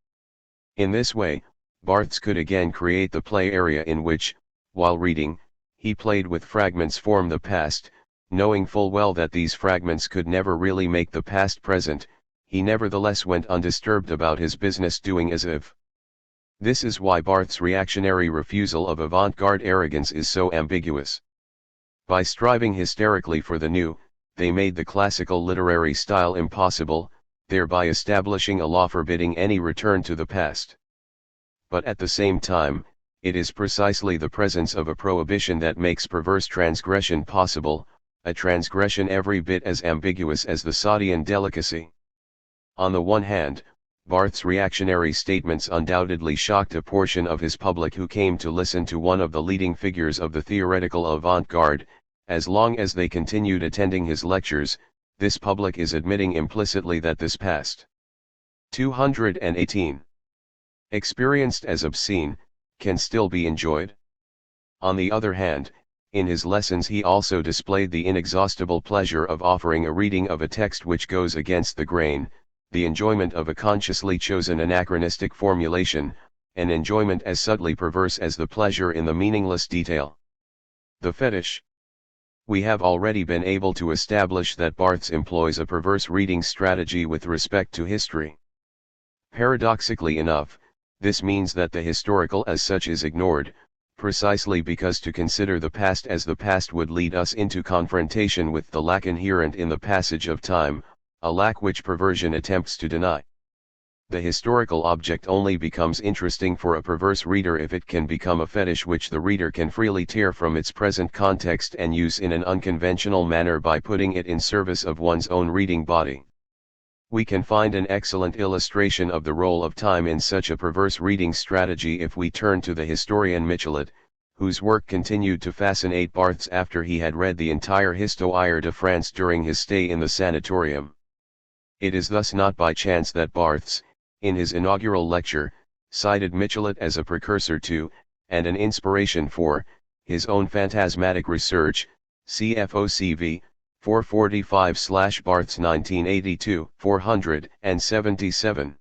In this way, Barthes could again create the play area in which, while reading, he played with fragments from the past, knowing full well that these fragments could never really make the past present, he nevertheless went undisturbed about his business doing as if. This is why Barthes' reactionary refusal of avant-garde arrogance is so ambiguous. By striving hysterically for the new, they made the classical literary style impossible, thereby establishing a law forbidding any return to the past. But at the same time, it is precisely the presence of a prohibition that makes perverse transgression possible, a transgression every bit as ambiguous as the Sadian delicacy. On the one hand, Barthes' reactionary statements undoubtedly shocked a portion of his public who came to listen to one of the leading figures of the theoretical avant-garde. As long as they continued attending his lectures, this public is admitting implicitly that this past 218, experienced as obscene, can still be enjoyed. On the other hand, in his lessons he also displayed the inexhaustible pleasure of offering a reading of a text which goes against the grain, the enjoyment of a consciously chosen anachronistic formulation, an enjoyment as subtly perverse as the pleasure in the meaningless detail. The fetish. We have already been able to establish that Barthes employs a perverse reading strategy with respect to history. Paradoxically enough, this means that the historical as such is ignored, precisely because to consider the past as the past would lead us into confrontation with the lack inherent in the passage of time, a lack which perversion attempts to deny. The historical object only becomes interesting for a perverse reader if it can become a fetish which the reader can freely tear from its present context and use in an unconventional manner by putting it in service of one's own reading body. We can find an excellent illustration of the role of time in such a perverse reading strategy if we turn to the historian Michelet, whose work continued to fascinate Barthes after he had read the entire Histoire de France during his stay in the sanatorium. It is thus not by chance that Barthes, in his inaugural lecture, cited Michelet as a precursor to, and an inspiration for, his own phantasmatic research, CFOCV, 445/Barthes 1982, 477.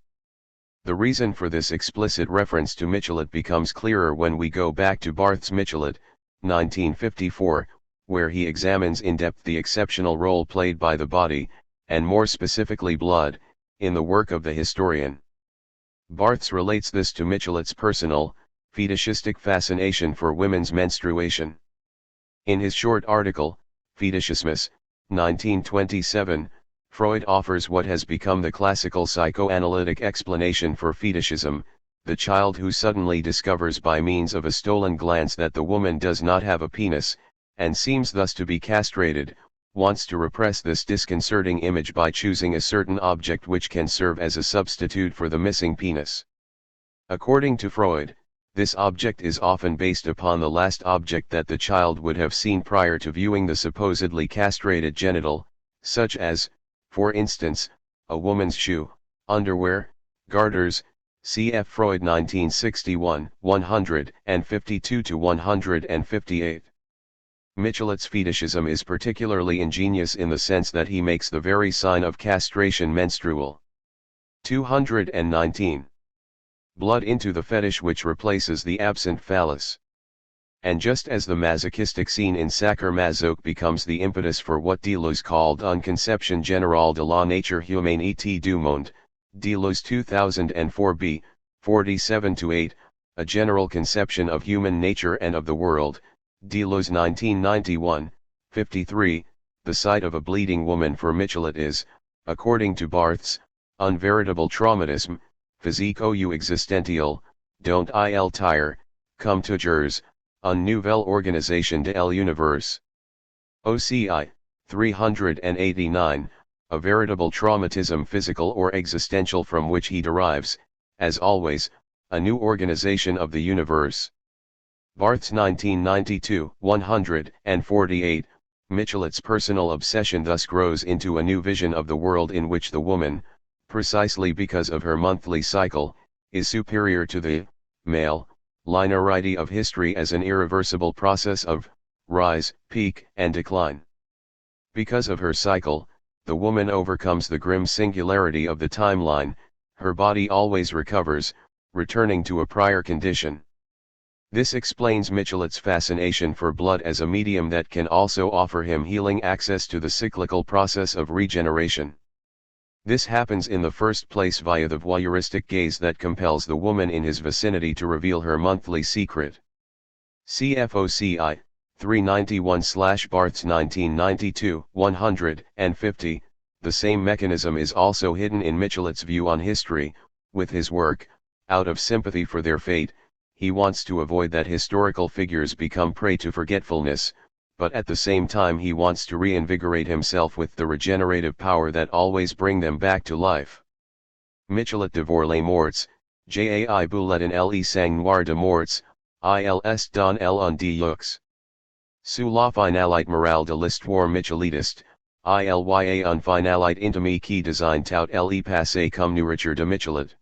The reason for this explicit reference to Michelet becomes clearer when we go back to Barthes' Michelet, 1954, where he examines in depth the exceptional role played by the body, and more specifically blood, in the work of the historian. Barthes relates this to Michelet's personal, fetishistic fascination for women's menstruation. In his short article, Fetishismus, 1927, Freud offers what has become the classical psychoanalytic explanation for fetishism: the child who suddenly discovers by means of a stolen glance that the woman does not have a penis, and seems thus to be castrated, wants to repress this disconcerting image by choosing a certain object which can serve as a substitute for the missing penis. According to Freud, this object is often based upon the last object that the child would have seen prior to viewing the supposedly castrated genital, such as, for instance, a woman's shoe, underwear, garters, cf. Freud 1961, 152-158. Michelet's fetishism is particularly ingenious in the sense that he makes the very sign of castration menstrual. 219. Blood into the fetish which replaces the absent phallus. And just as the masochistic scene in Sacre Masoch becomes the impetus for what Deleuze called une conception générale de la nature humaine et du monde, Deleuze 2004b, 47-8, a general conception of human nature and of the world, Deleuze 1991, 53, the sight of a bleeding woman for Michelet is, according to Barthes, un véritable traumatisme, physique ou existentiel, dont il tire, comme toujours, une nouvelle organisation de l'univers. OCI, 389, a veritable traumatism physical or existential from which he derives, as always, a new organization of the universe. Barthes 1992, 148, Michelet's personal obsession thus grows into a new vision of the world in which the woman, precisely because of her monthly cycle, is superior to the male linearity of history as an irreversible process of rise, peak, and decline. Because of her cycle, the woman overcomes the grim singularity of the timeline, her body always recovers, returning to a prior condition. This explains Michelet's fascination for blood as a medium that can also offer him healing access to the cyclical process of regeneration. This happens in the first place via the voyeuristic gaze that compels the woman in his vicinity to reveal her monthly secret. CFOCI, 391/Barthes 1992, 150, the same mechanism is also hidden in Michelet's view on history. With his work, Out of Sympathy for Their Fate, he wants to avoid that historical figures become prey to forgetfulness, but at the same time he wants to reinvigorate himself with the regenerative power that always bring them back to life. Michelet devant les morts, Jai bouletin le sang noir de morts, ils dans l'undiyeux. Sous la finalité morale de l'histoire micheletiste, il y a un finalité intime qui désigne tout le passé comme nourriture de Michelet.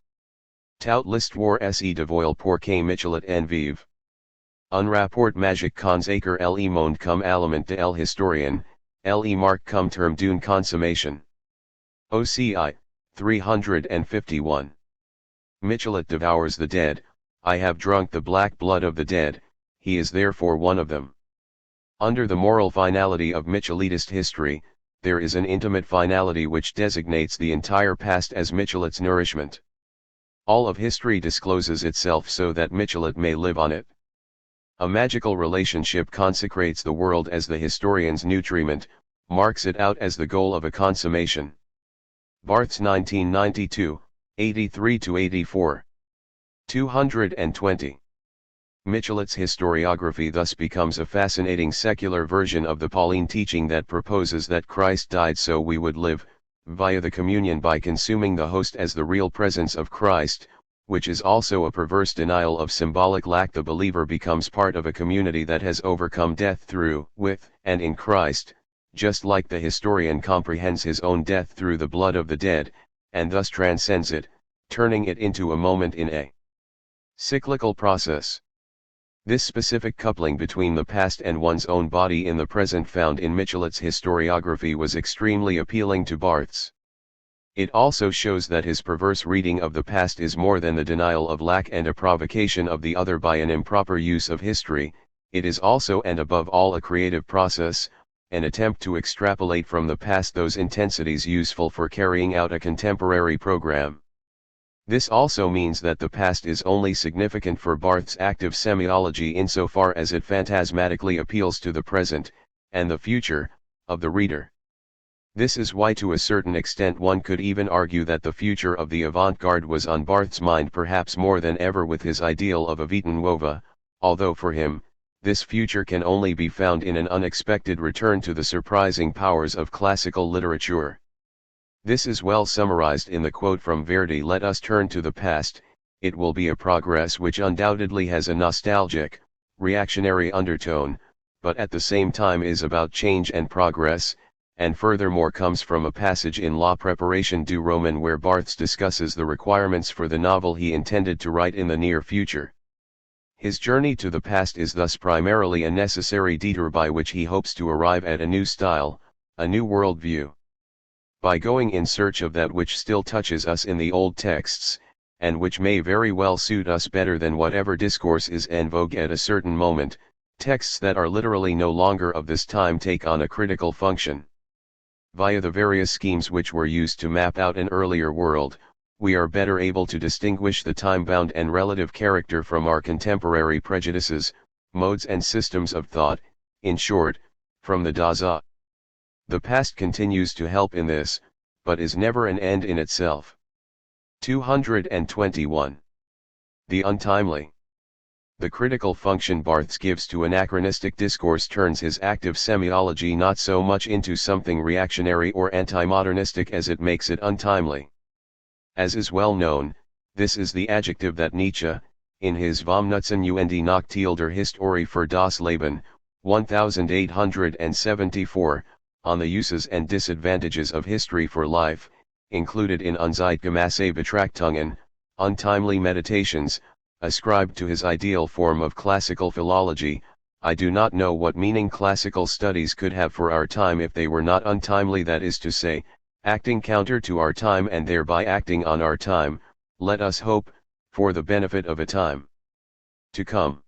Tout l'histoire se dévoile pour que Michelet en vive. Un rapport magique consacre le monde comme aliment de l'historien, le marque comme terme d'une consommation. OCI, 351. Michelet devours the dead, I have drunk the black blood of the dead, he is therefore one of them. Under the moral finality of Micheletist history, there is an intimate finality which designates the entire past as Michelet's nourishment. All of history discloses itself so that Michelet may live on it. A magical relationship consecrates the world as the historian's nutriment, marks it out as the goal of a consummation. Barthes 1992, 83-84. 220. Michelet's historiography thus becomes a fascinating secular version of the Pauline teaching that proposes that Christ died so we would live, via the communion by consuming the host as the real presence of Christ, which is also a perverse denial of symbolic lack. The believer becomes part of a community that has overcome death through, with, and in Christ, just like the historian comprehends his own death through the blood of the dead, and thus transcends it, turning it into a moment in a cyclical process. This specific coupling between the past and one's own body in the present found in Michelet's historiography was extremely appealing to Barthes. It also shows that his perverse reading of the past is more than the denial of lack and a provocation of the other by an improper use of history, it is also and above all a creative process, an attempt to extrapolate from the past those intensities useful for carrying out a contemporary program. This also means that the past is only significant for Barthes' active semiology insofar as it phantasmatically appeals to the present, and the future, of the reader. This is why to a certain extent one could even argue that the future of the avant-garde was on Barthes' mind perhaps more than ever with his ideal of a vita nuova, although for him, this future can only be found in an unexpected return to the surprising powers of classical literature. This is well summarized in the quote from Verdi: "Let us turn to the past, it will be a progress which undoubtedly has a nostalgic, reactionary undertone, but at the same time is about change and progress," and furthermore comes from a passage in La Préparation du Roman where Barthes discusses the requirements for the novel he intended to write in the near future. His journey to the past is thus primarily a necessary detour by which he hopes to arrive at a new style, a new worldview. By going in search of that which still touches us in the old texts, and which may very well suit us better than whatever discourse is en vogue at a certain moment, texts that are literally no longer of this time take on a critical function. Via the various schemes which were used to map out an earlier world, we are better able to distinguish the time-bound and relative character from our contemporary prejudices, modes and systems of thought, in short, from the Dasein. The past continues to help in this, but is never an end in itself. 221. The untimely. The critical function Barthes gives to anachronistic discourse turns his active semiology not so much into something reactionary or anti-modernistic as it makes it untimely. As is well known, this is the adjective that Nietzsche, in his Vom Nutzen und Nachteil der Historie für das Leben, 1874, on the uses and disadvantages of history for life, included in Unzeitgemäße Betrachtungen, untimely meditations, ascribed to his ideal form of classical philology. I do not know what meaning classical studies could have for our time if they were not untimely, that is to say, acting counter to our time and thereby acting on our time, let us hope, for the benefit of a time to come.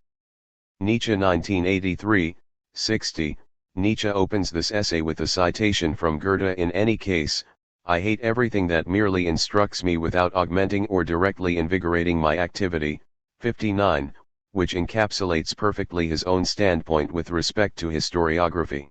Nietzsche 1983, 60. Nietzsche opens this essay with a citation from Goethe: "In any case, I hate everything that merely instructs me without augmenting or directly invigorating my activity," 59, which encapsulates perfectly his own standpoint with respect to historiography.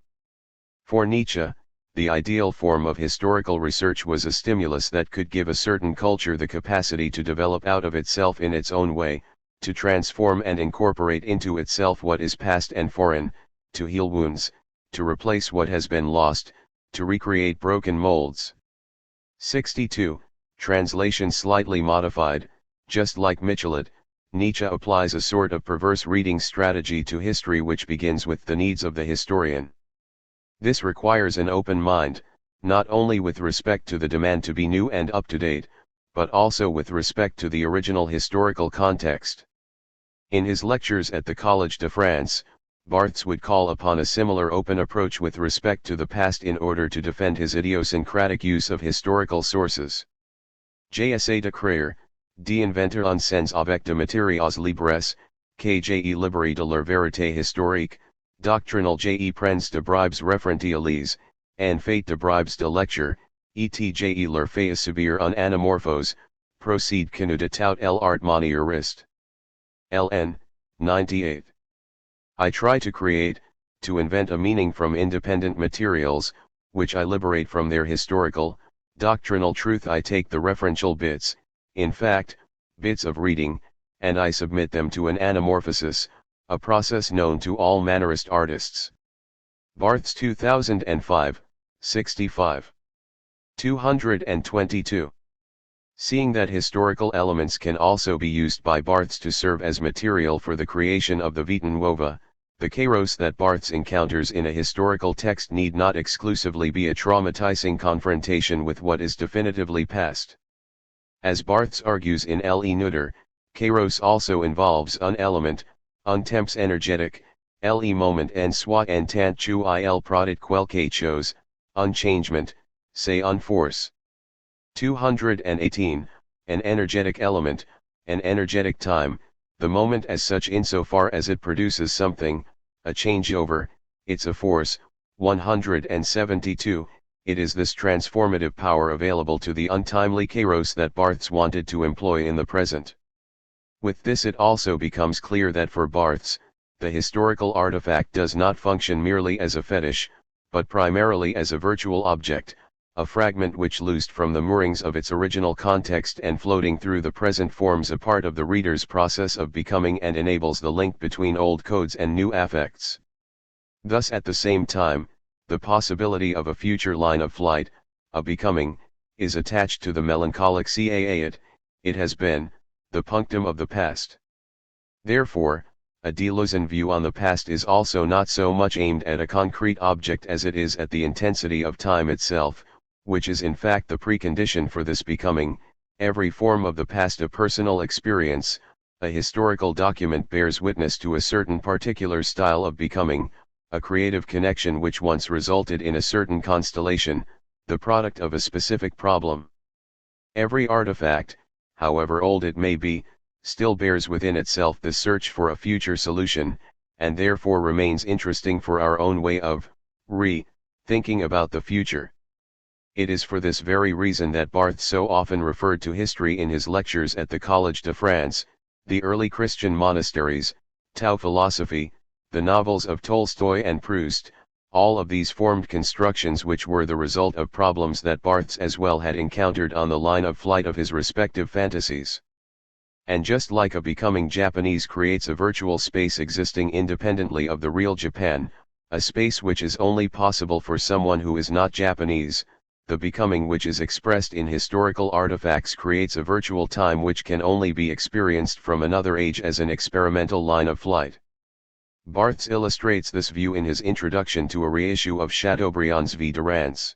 For Nietzsche, the ideal form of historical research was a stimulus that could give a certain culture the capacity to develop out of itself in its own way, to transform and incorporate into itself what is past and foreign, to heal wounds, to replace what has been lost, to recreate broken molds. 62. Translation slightly modified. Just like Michelet, Nietzsche applies a sort of perverse reading strategy to history which begins with the needs of the historian. This requires an open mind, not only with respect to the demand to be new and up-to-date, but also with respect to the original historical context. In his lectures at the Collège de France, Barthes would call upon a similar open approach with respect to the past in order to defend his idiosyncratic use of historical sources. J'essaie de créer, d'inventer un sens avec de matériaux libres, que j'ai libéré de leur vérité historique, doctrinal j'ai prends de bribes référentielles, and fait de bribes de lecture, et leur fait subir un anamorphose, procede que nous de tout l'art manieriste. LN, 98. I try to create, to invent a meaning from independent materials, which I liberate from their historical, doctrinal truth. I take the referential bits, in fact, bits of reading, and I submit them to an anamorphosis, a process known to all mannerist artists. Barthes 2005, 65. 222. Seeing that historical elements can also be used by Barthes to serve as material for the creation of the vita nuova, the kairos that Barthes encounters in a historical text need not exclusively be a traumatizing confrontation with what is definitively past. As Barthes argues in Le Neuter, kairos also involves un element, un temps energetic, le moment en soi en tant qu'il produit quelque chose, un changement, c'est un force. 218, an energetic element, an energetic time, the moment as such insofar as it produces something, a changeover, it's a force. 172, it is this transformative power available to the untimely kairos that Barthes wanted to employ in the present. With this it also becomes clear that for Barthes, the historical artifact does not function merely as a fetish, but primarily as a virtual object, a fragment which loosed from the moorings of its original context and floating through the present forms a part of the reader's process of becoming and enables the link between old codes and new affects. Thus at the same time, the possibility of a future line of flight, a becoming, is attached to the melancholic caa it has been, the punctum of the past. Therefore, a Deleuzian view on the past is also not so much aimed at a concrete object as it is at the intensity of time itself, which is in fact the precondition for this becoming. Every form of the past a personal experience, a historical document bears witness to a certain particular style of becoming, a creative connection which once resulted in a certain constellation, the product of a specific problem. Every artifact, however old it may be, still bears within itself the search for a future solution, and therefore remains interesting for our own way of thinking about the future. It is for this very reason that Barthes so often referred to history in his lectures at the Collège de France, the early Christian monasteries, Tao philosophy, the novels of Tolstoy and Proust. All of these formed constructions which were the result of problems that Barthes as well had encountered on the line of flight of his respective fantasies. And just like a becoming Japanese creates a virtual space existing independently of the real Japan, a space which is only possible for someone who is not Japanese, the becoming which is expressed in historical artifacts creates a virtual time which can only be experienced from another age as an experimental line of flight. Barthes illustrates this view in his introduction to a reissue of Chateaubriand's Vie de Rance.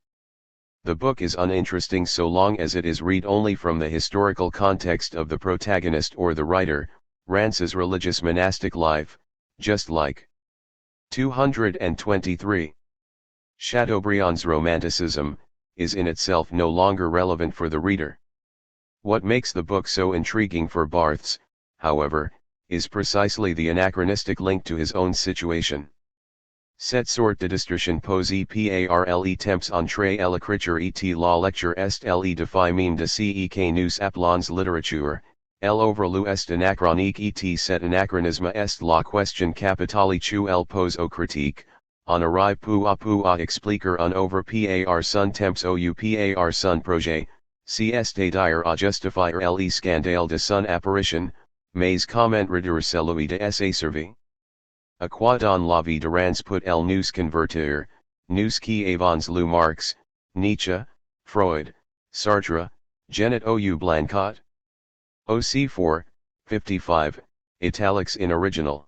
The book is uninteresting so long as it is read only from the historical context of the protagonist or the writer, Rance's religious monastic life, just like 223. Chateaubriand's romanticism is in itself no longer relevant for the reader. What makes the book so intriguing for Barthes, however, is precisely the anachronistic link to his own situation. Cette sorte de distorsion posée par le temps entre l'écriture et la lecture est le défi même de ce que nous appelons littérature, l'overlou est anachronique et cet anachronisme est la question capitale que elle pose aux critiques. On arrive peu à expliquer un over par son temps ou par son projet, c'est dire à justifier le scandale de son apparition, mais comment redire de sa survie? A quoi dans la vie de Rans peut-elle nous convertir, nous qui avons lu Marx, Nietzsche, Freud, Sartre, Genet ou Blanquet? OC 4, 55, italics in original.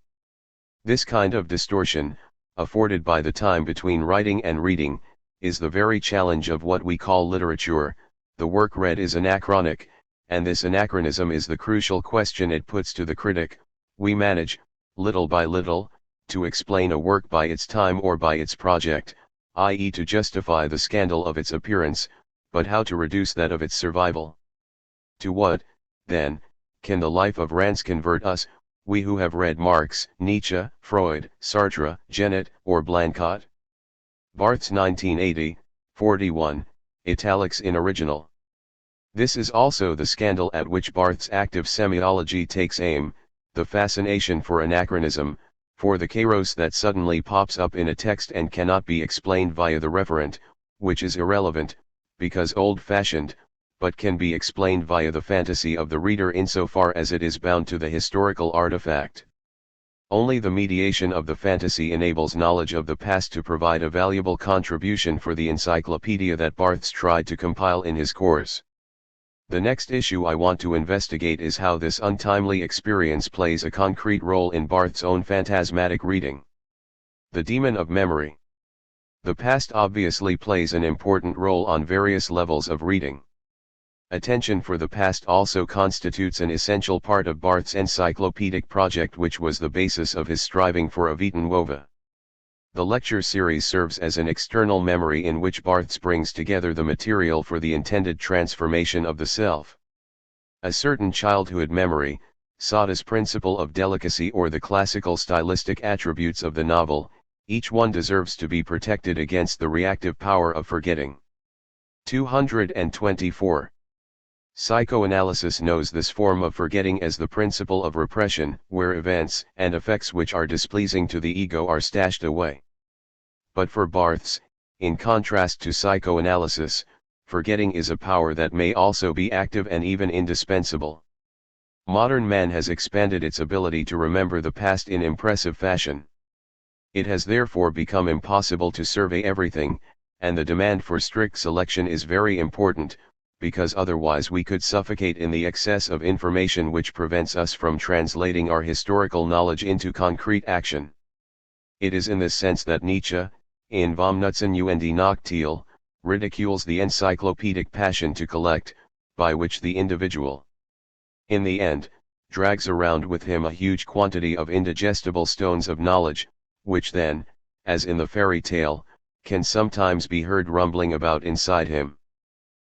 This kind of distortion, afforded by the time between writing and reading, is the very challenge of what we call literature. The work read is anachronic, and this anachronism is the crucial question it puts to the critic. We manage, little by little, to explain a work by its time or by its project, i.e. to justify the scandal of its appearance, but how to reduce that of its survival? To what, then, can the life of Rans convert us, we who have read Marx, Nietzsche, Freud, Sartre, Genet, or Blanquet? Barthes 1980, 41, italics in original. This is also the scandal at which Barthes' active semiology takes aim, the fascination for anachronism, for the kairos that suddenly pops up in a text and cannot be explained via the referent, which is irrelevant, because old-fashioned, but can be explained via the fantasy of the reader insofar as it is bound to the historical artifact. Only the mediation of the fantasy enables knowledge of the past to provide a valuable contribution for the encyclopedia that Barthes tried to compile in his course. The next issue I want to investigate is how this untimely experience plays a concrete role in Barthes' own phantasmatic reading. The demon of memory. The past obviously plays an important role on various levels of reading. Attention for the past also constitutes an essential part of Barthes' encyclopedic project, which was the basis of his striving for a vita nuova. The lecture series serves as an external memory in which Barthes brings together the material for the intended transformation of the self. A certain childhood memory, Saude's principle of delicacy or the classical stylistic attributes of the novel, each one deserves to be protected against the reactive power of forgetting. 224. Psychoanalysis knows this form of forgetting as the principle of repression, where events and effects which are displeasing to the ego are stashed away. But for Barthes, in contrast to psychoanalysis, forgetting is a power that may also be active and even indispensable. Modern man has expanded its ability to remember the past in impressive fashion. It has therefore become impossible to survey everything, and the demand for strict selection is very important, because otherwise we could suffocate in the excess of information which prevents us from translating our historical knowledge into concrete action. It is in this sense that Nietzsche, in Vom Nutzen und Nachteil, ridicules the encyclopedic passion to collect, by which the individual, in the end, drags around with him a huge quantity of indigestible stones of knowledge, which then, as in the fairy tale, can sometimes be heard rumbling about inside him.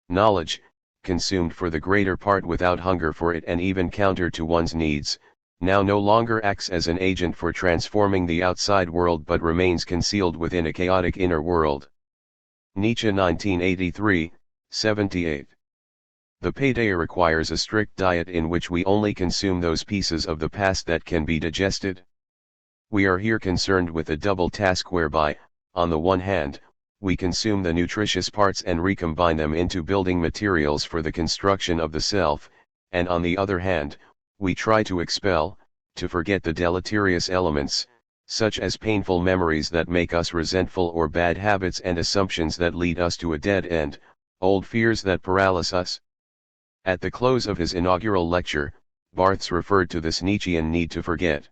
Knowledge, consumed for the greater part without hunger for it and even counter to one's needs, now no longer acts as an agent for transforming the outside world but remains concealed within a chaotic inner world. Nietzsche 1983, 78. The payday requires a strict diet in which we only consume those pieces of the past that can be digested. We are here concerned with a double task whereby, on the one hand, we consume the nutritious parts and recombine them into building materials for the construction of the self, and on the other hand, we try to expel, to forget the deleterious elements, such as painful memories that make us resentful or bad habits and assumptions that lead us to a dead end, old fears that paralyze us. At the close of his inaugural lecture, Barthes referred to this Nietzschean need to forget.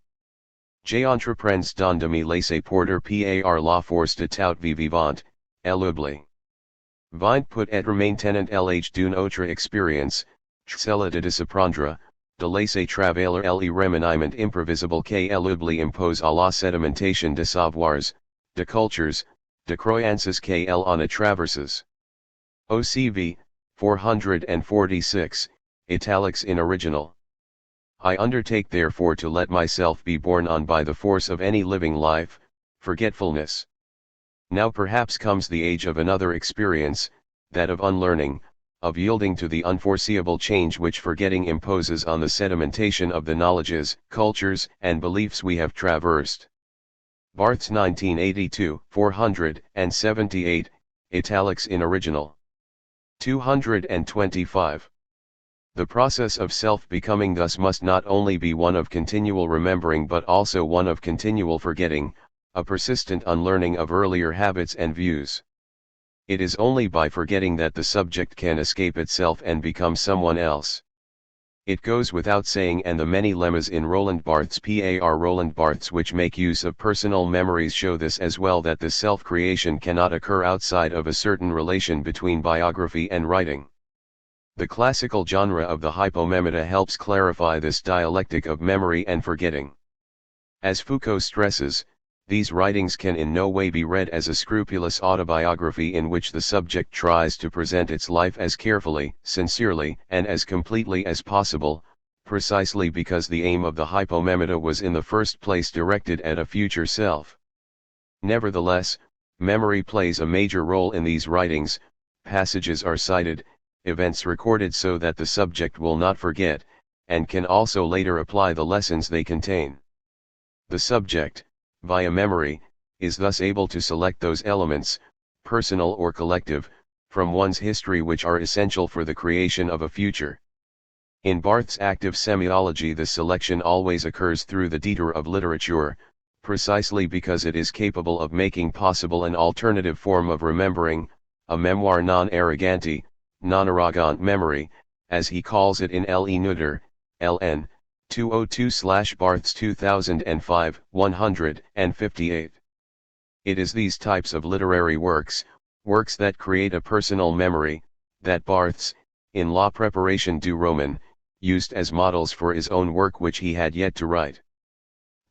J'entreprends de me laisser porter par la force de tout vivant, elle oublie. Vint peut être maintenant l'âge d'une autre expérience, celle de disapprendre, de laisser travailler le remaniement imprévisible qu'elle oublie impose à la sédimentation de savoirs, de cultures, de croyances qu'elle en a traverses. OCV, 446, italics in original. I undertake therefore to let myself be borne on by the force of any living life, forgetfulness. Now perhaps comes the age of another experience, that of unlearning, of yielding to the unforeseeable change which forgetting imposes on the sedimentation of the knowledges, cultures, and beliefs we have traversed. Barthes 1982, 478, italics in original. 225. The process of self-becoming thus must not only be one of continual remembering but also one of continual forgetting, a persistent unlearning of earlier habits and views. It is only by forgetting that the subject can escape itself and become someone else. It goes without saying, and the many lemmas in Roland Barthes which make use of personal memories show this as well, that the self-creation cannot occur outside of a certain relation between biography and writing. The classical genre of the hypomemata helps clarify this dialectic of memory and forgetting. As Foucault stresses, these writings can in no way be read as a scrupulous autobiography in which the subject tries to present its life as carefully, sincerely, and as completely as possible, precisely because the aim of the hypomemata was in the first place directed at a future self. Nevertheless, memory plays a major role in these writings, passages are cited, events recorded so that the subject will not forget, and can also later apply the lessons they contain. The subject, via memory, is thus able to select those elements, personal or collective, from one's history which are essential for the creation of a future. In Barthes' active semiology, this selection always occurs through the detour of literature, precisely because it is capable of making possible an alternative form of remembering, a memoir non-arrogante, non-arrogant memory, as he calls it in L.E. Nutter, L.N. 202/Barthes 2005, 158. It is these types of literary works that create a personal memory, that Barthes, in La Préparation du Roman, used as models for his own work which he had yet to write.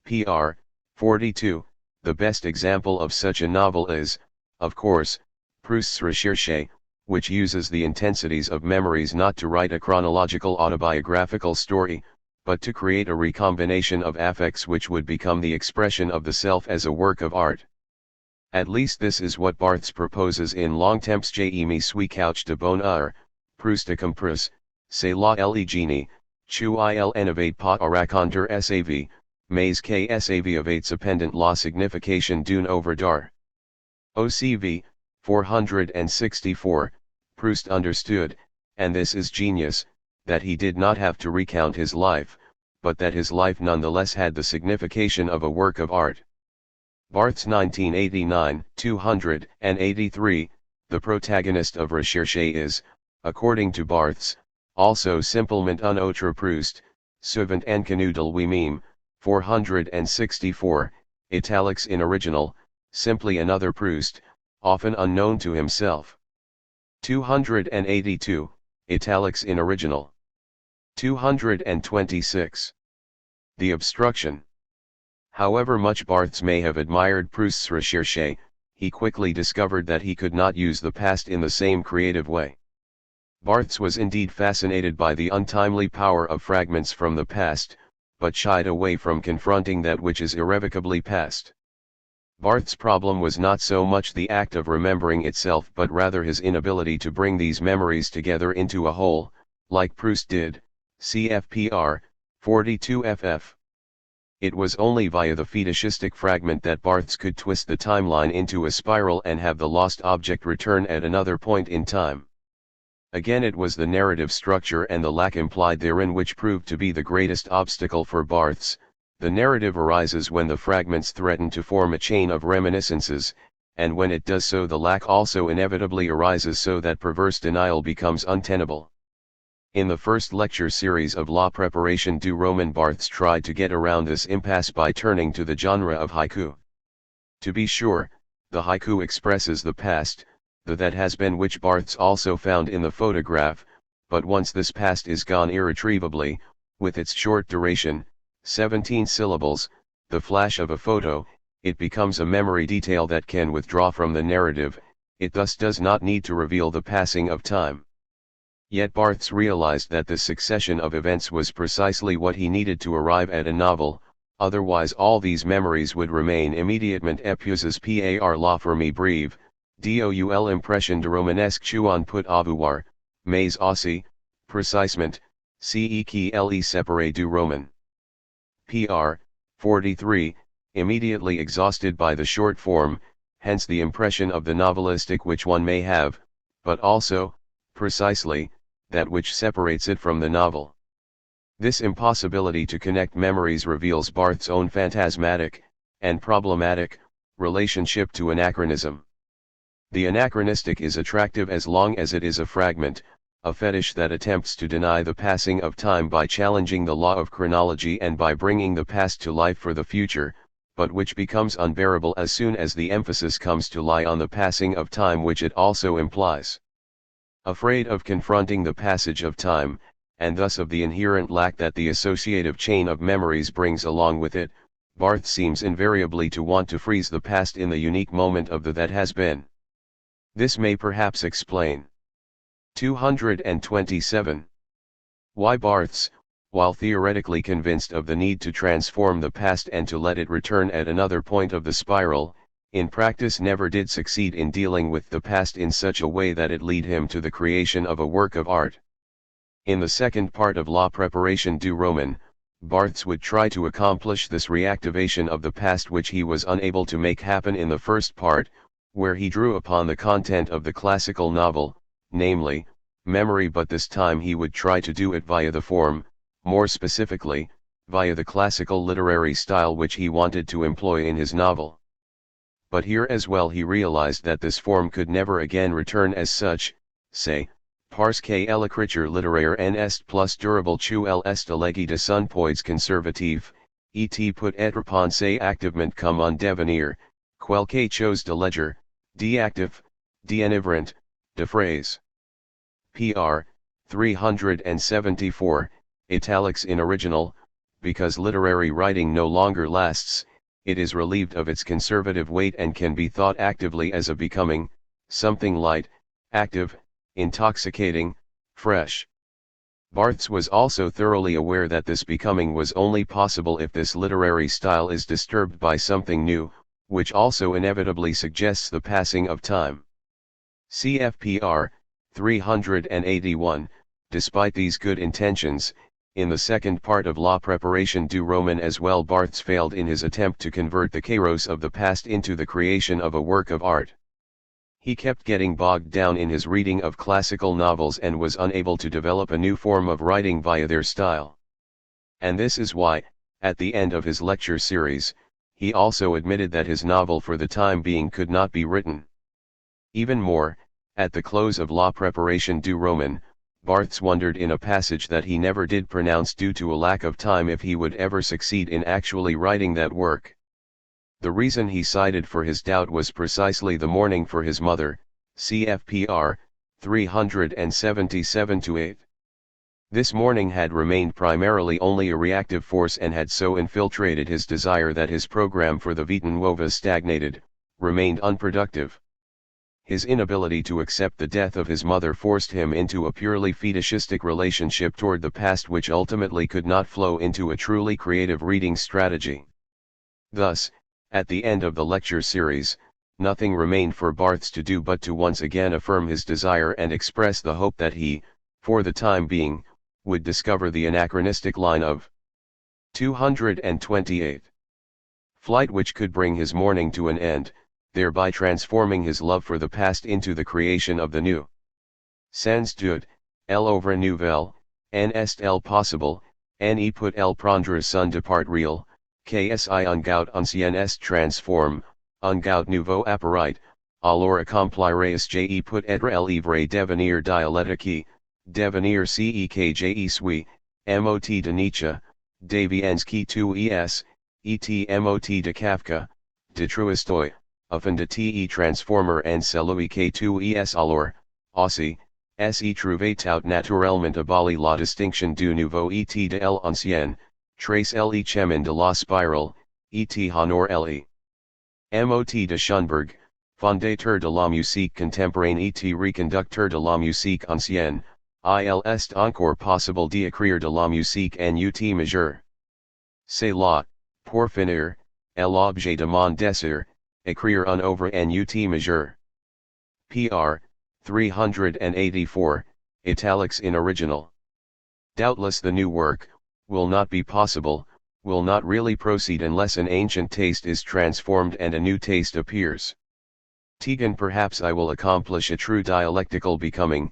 Pr. 42, the best example of such a novel is, of course, Proust's Recherche, which uses the intensities of memories not to write a chronological autobiographical story, but to create a recombination of affects which would become the expression of the self as a work of art. At least this is what Barthes proposes in Longtemps je suis couch de bonheur, Proust compris, c'est la génie, tu il n'avait pas à raconter sa vie, mais que sa vie avait cependant la signification d'une œuvre d'art. OCV, 464, Proust understood, and this is genius, that he did not have to recount his life, but that his life nonetheless had the signification of a work of art. Barthes 1989, 283, the protagonist of Recherche is, according to Barthes, also simplement un autre Proust, souvent inconnu de lui-même, 464, italics in original, simply another Proust, often unknown to himself. 282, italics in original. 226. The obstruction. However much Barthes may have admired Proust's Recherche, he quickly discovered that he could not use the past in the same creative way. Barthes was indeed fascinated by the untimely power of fragments from the past, but shied away from confronting that which is irrevocably past. Barthes' problem was not so much the act of remembering itself but rather his inability to bring these memories together into a whole, like Proust did, CFPR, 42ff. It was only via the fetishistic fragment that Barthes could twist the timeline into a spiral and have the lost object return at another point in time. Again, it was the narrative structure and the lack implied therein which proved to be the greatest obstacle for Barthes. The narrative arises when the fragments threaten to form a chain of reminiscences, and when it does so the lack also inevitably arises so that perverse denial becomes untenable. In the first lecture series of La Préparation du Roman, Barthes tried to get around this impasse by turning to the genre of haiku. To be sure, the haiku expresses the past, the that has been, which Barthes also found in the photograph, but once this past is gone irretrievably, with its short duration, 17 syllables, the flash of a photo, it becomes a memory detail that can withdraw from the narrative, it thus does not need to reveal the passing of time. Yet Barthes realized that this succession of events was precisely what he needed to arrive at a novel, otherwise all these memories would remain immédiatement épuisées par la forme brève, doul impression de romanesque on peut avoir, mais aussi, précisément, ce qui est séparé du roman. Pr. 43, immediately exhausted by the short form, hence the impression of the novelistic which one may have, but also, precisely, that which separates it from the novel. This impossibility to connect memories reveals Barthes' own phantasmatic, and problematic, relationship to anachronism. The anachronistic is attractive as long as it is a fragment, a fetish that attempts to deny the passing of time by challenging the law of chronology and by bringing the past to life for the future, but which becomes unbearable as soon as the emphasis comes to lie on the passing of time which it also implies. Afraid of confronting the passage of time, and thus of the inherent lack that the associative chain of memories brings along with it, Barthes seems invariably to want to freeze the past in the unique moment of the that has been. This may perhaps explain. 227. Why Barthes, while theoretically convinced of the need to transform the past and to let it return at another point of the spiral, in practice never did succeed in dealing with the past in such a way that it lead him to the creation of a work of art. In the second part of La Préparation du Roman, Barthes would try to accomplish this reactivation of the past which he was unable to make happen in the first part, where he drew upon the content of the classical novel, namely, memory, but this time he would try to do it via the form, more specifically, via the classical literary style which he wanted to employ in his novel. But here as well he realized that this form could never again return as such, say, parce que l'écriture littéraire n'est plus durable que l'est allégée de son poids conservatif, et peut être pensé activement comme un devenir, quelque chose de léger, d'actif, d'enivrant, de phrase. Pr. 374, italics in original, because literary writing no longer lasts, it is relieved of its conservative weight and can be thought actively as a becoming, something light, active, intoxicating, fresh. Barthes was also thoroughly aware that this becoming was only possible if this literary style is disturbed by something new, which also inevitably suggests the passing of time. CFPR 381, despite these good intentions, in the second part of La Préparation du Roman as well Barthes failed in his attempt to convert the kairos of the past into the creation of a work of art. He kept getting bogged down in his reading of classical novels and was unable to develop a new form of writing via their style. And this is why, at the end of his lecture series, he also admitted that his novel for the time being could not be written. Even more, at the close of La Préparation du Roman, Barthes wondered in a passage that he never did pronounce due to a lack of time if he would ever succeed in actually writing that work. The reason he cited for his doubt was precisely the mourning for his mother, CFPR 377-8. This mourning had remained primarily only a reactive force and had so infiltrated his desire that his program for the Vita Nuova stagnated, remained unproductive. His inability to accept the death of his mother forced him into a purely fetishistic relationship toward the past which ultimately could not flow into a truly creative reading strategy. Thus, at the end of the lecture series, nothing remained for Barthes to do but to once again affirm his desire and express the hope that he, for the time being, would discover the anachronistic line of 228. Flight which could bring his mourning to an end, thereby transforming his love for the past into the creation of the new. Sans doute, l'œuvre nouvelle, n'est elle possible, ne peut elle prendre son départ réel, KSI un gout ancien est transforme, un gout nouveau apparaît, alors accomplirais je peut être el ivre devenir dialectique, devenir cekje suis, mot de Nietzsche, deviens qui tu es, et mot de Kafka, de Truistoi, afin de te transformer en celui que tu es alors, aussi, se trouve tout naturellement abolie la distinction du nouveau et de l'ancien, trace le chemin de la spirale, et honor le. Mot de Schoenberg, fondateur de la musique contemporaine et reconducteur de la musique ancienne, il est encore possible d'écrire de la musique en ut majeur. C'est là, pour finir, l'objet de mon désir, écrire un œuvre en ut majeur. Pr. 384, italics in original. Doubtless the new work, will not be possible, will not really proceed unless an ancient taste is transformed and a new taste appears. Tegan perhaps I will accomplish a true dialectical becoming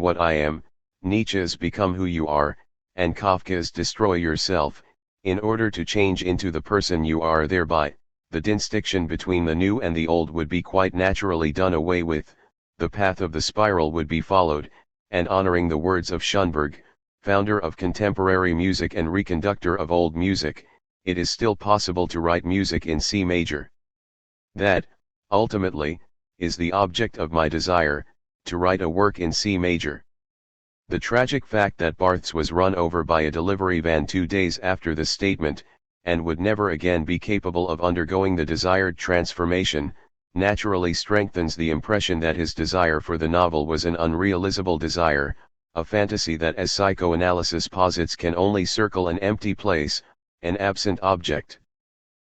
what I am, Nietzsche's Become Who You Are, and Kafka's Destroy Yourself, in order to change into the person you are. Thereby, the distinction between the new and the old would be quite naturally done away with, the path of the spiral would be followed, and honoring the words of Schoenberg, founder of contemporary music and reconductor of old music, it is still possible to write music in C major. That, ultimately, is the object of my desire, to write a work in C major. The tragic fact that Barthes was run over by a delivery van 2 days after the statement, and would never again be capable of undergoing the desired transformation, naturally strengthens the impression that his desire for the novel was an unrealizable desire, a fantasy that, as psychoanalysis posits, can only circle an empty place, an absent object.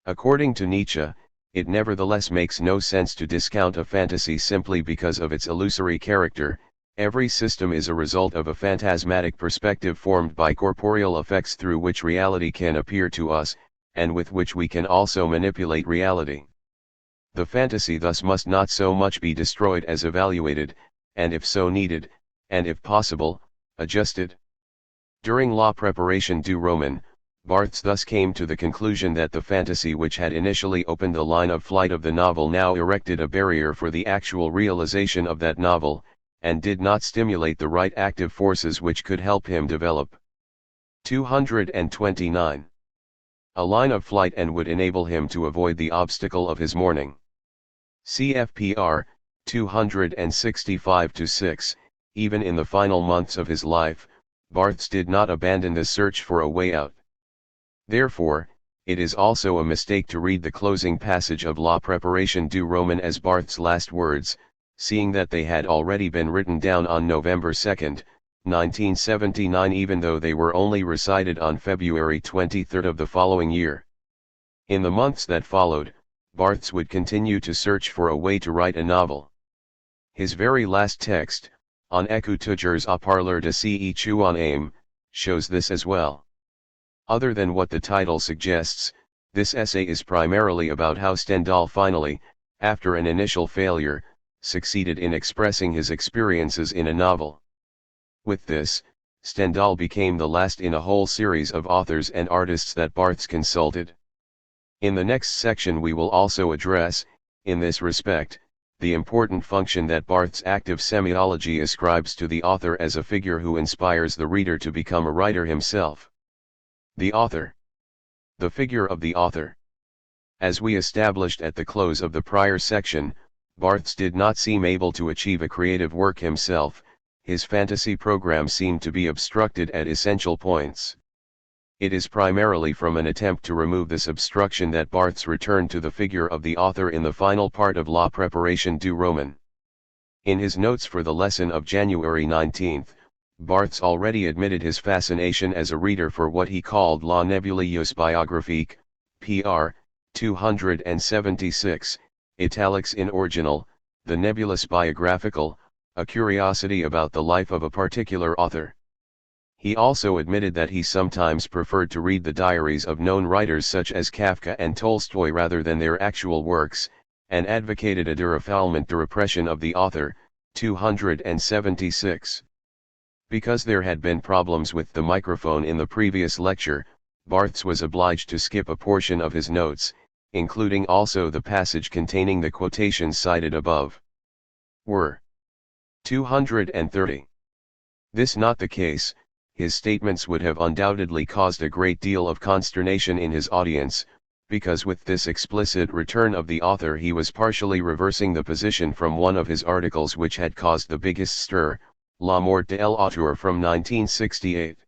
According to Nietzsche, it nevertheless makes no sense to discount a fantasy simply because of its illusory character. Every system is a result of a phantasmatic perspective formed by corporeal effects through which reality can appear to us, and with which we can also manipulate reality. The fantasy thus must not so much be destroyed as evaluated, and if so needed, and if possible, adjusted. During La Préparation du Roman, Barthes thus came to the conclusion that the fantasy which had initially opened the line of flight of the novel now erected a barrier for the actual realization of that novel, and did not stimulate the right active forces which could help him develop. 229. A line of flight and would enable him to avoid the obstacle of his mourning. CFPR, 265-6, even in the final months of his life, Barthes did not abandon the search for a way out. Therefore, it is also a mistake to read the closing passage of La Préparation du Roman as Barthes' last words, seeing that they had already been written down on November 2, 1979, even though they were only recited on February 23 of the following year. In the months that followed, Barthes would continue to search for a way to write a novel. His very last text, On Écouteurs à parler de ce tu en aimes, shows this as well. Other than what the title suggests, this essay is primarily about how Stendhal finally, after an initial failure, succeeded in expressing his experiences in a novel. With this, Stendhal became the last in a whole series of authors and artists that Barthes consulted. In the next section we will also address, in this respect, the important function that Barthes' active semiology ascribes to the author as a figure who inspires the reader to become a writer himself. The author. The figure of the author. As we established at the close of the prior section, Barthes did not seem able to achieve a creative work himself, his fantasy program seemed to be obstructed at essential points. It is primarily from an attempt to remove this obstruction that Barthes returned to the figure of the author in the final part of La Préparation du Roman. In his notes for the lesson of January 19, Barthes already admitted his fascination as a reader for what he called La nébuleuse biographique, pr. 276, italics in original, the nebulous biographical, a curiosity about the life of a particular author. He also admitted that he sometimes preferred to read the diaries of known writers such as Kafka and Tolstoy rather than their actual works, and advocated a dérafflement de repression of the author, 276. Because there had been problems with the microphone in the previous lecture, Barthes was obliged to skip a portion of his notes, including also the passage containing the quotations cited above. Were 230. This not the case, his statements would have undoubtedly caused a great deal of consternation in his audience, because with this explicit return of the author he was partially reversing the position from one of his articles which had caused the biggest stir, La mort de l'auteur from 1968.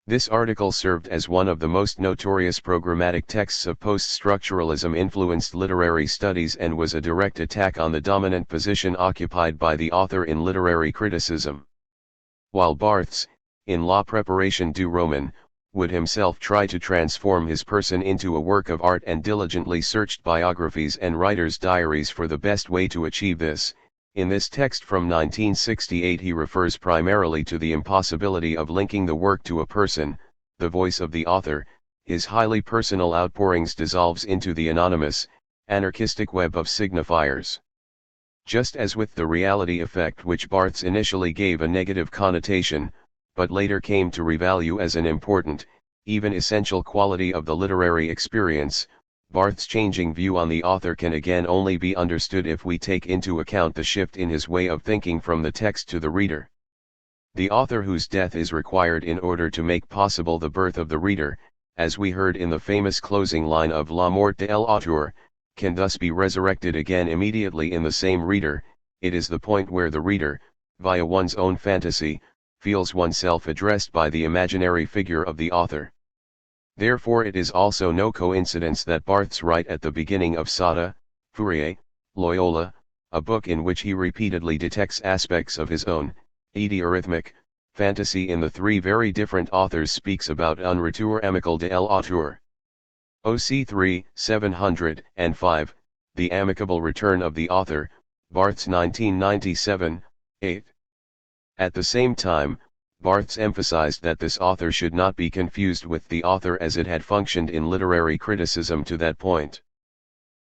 This article served as one of the most notorious programmatic texts of post-structuralism influenced literary studies and was a direct attack on the dominant position occupied by the author in literary criticism. While Barthes, in La Préparation du Roman, would himself try to transform his person into a work of art and diligently searched biographies and writers' diaries for the best way to achieve this, in this text from 1968 he refers primarily to the impossibility of linking the work to a person, the voice of the author. His highly personal outpourings dissolves into the anonymous, anarchistic web of signifiers. Just as with the reality effect, which Barthes initially gave a negative connotation, but later came to revalue as an important, even essential quality of the literary experience, Barthes' changing view on the author can again only be understood if we take into account the shift in his way of thinking from the text to the reader. The author whose death is required in order to make possible the birth of the reader, as we heard in the famous closing line of La Mort de l'Auteur, can thus be resurrected again immediately in the same reader. It is the point where the reader, via one's own fantasy, feels oneself addressed by the imaginary figure of the author. Therefore it is also no coincidence that Barthes write at the beginning of Sada, Fourier, Loyola, a book in which he repeatedly detects aspects of his own, idiorhythmic, fantasy in the three very different authors, speaks about un retour amical de l'auteur. OC 3, 705, The Amicable Return of the Author, Barthes 1997, 8. At the same time, Barthes emphasized that this author should not be confused with the author as it had functioned in literary criticism to that point.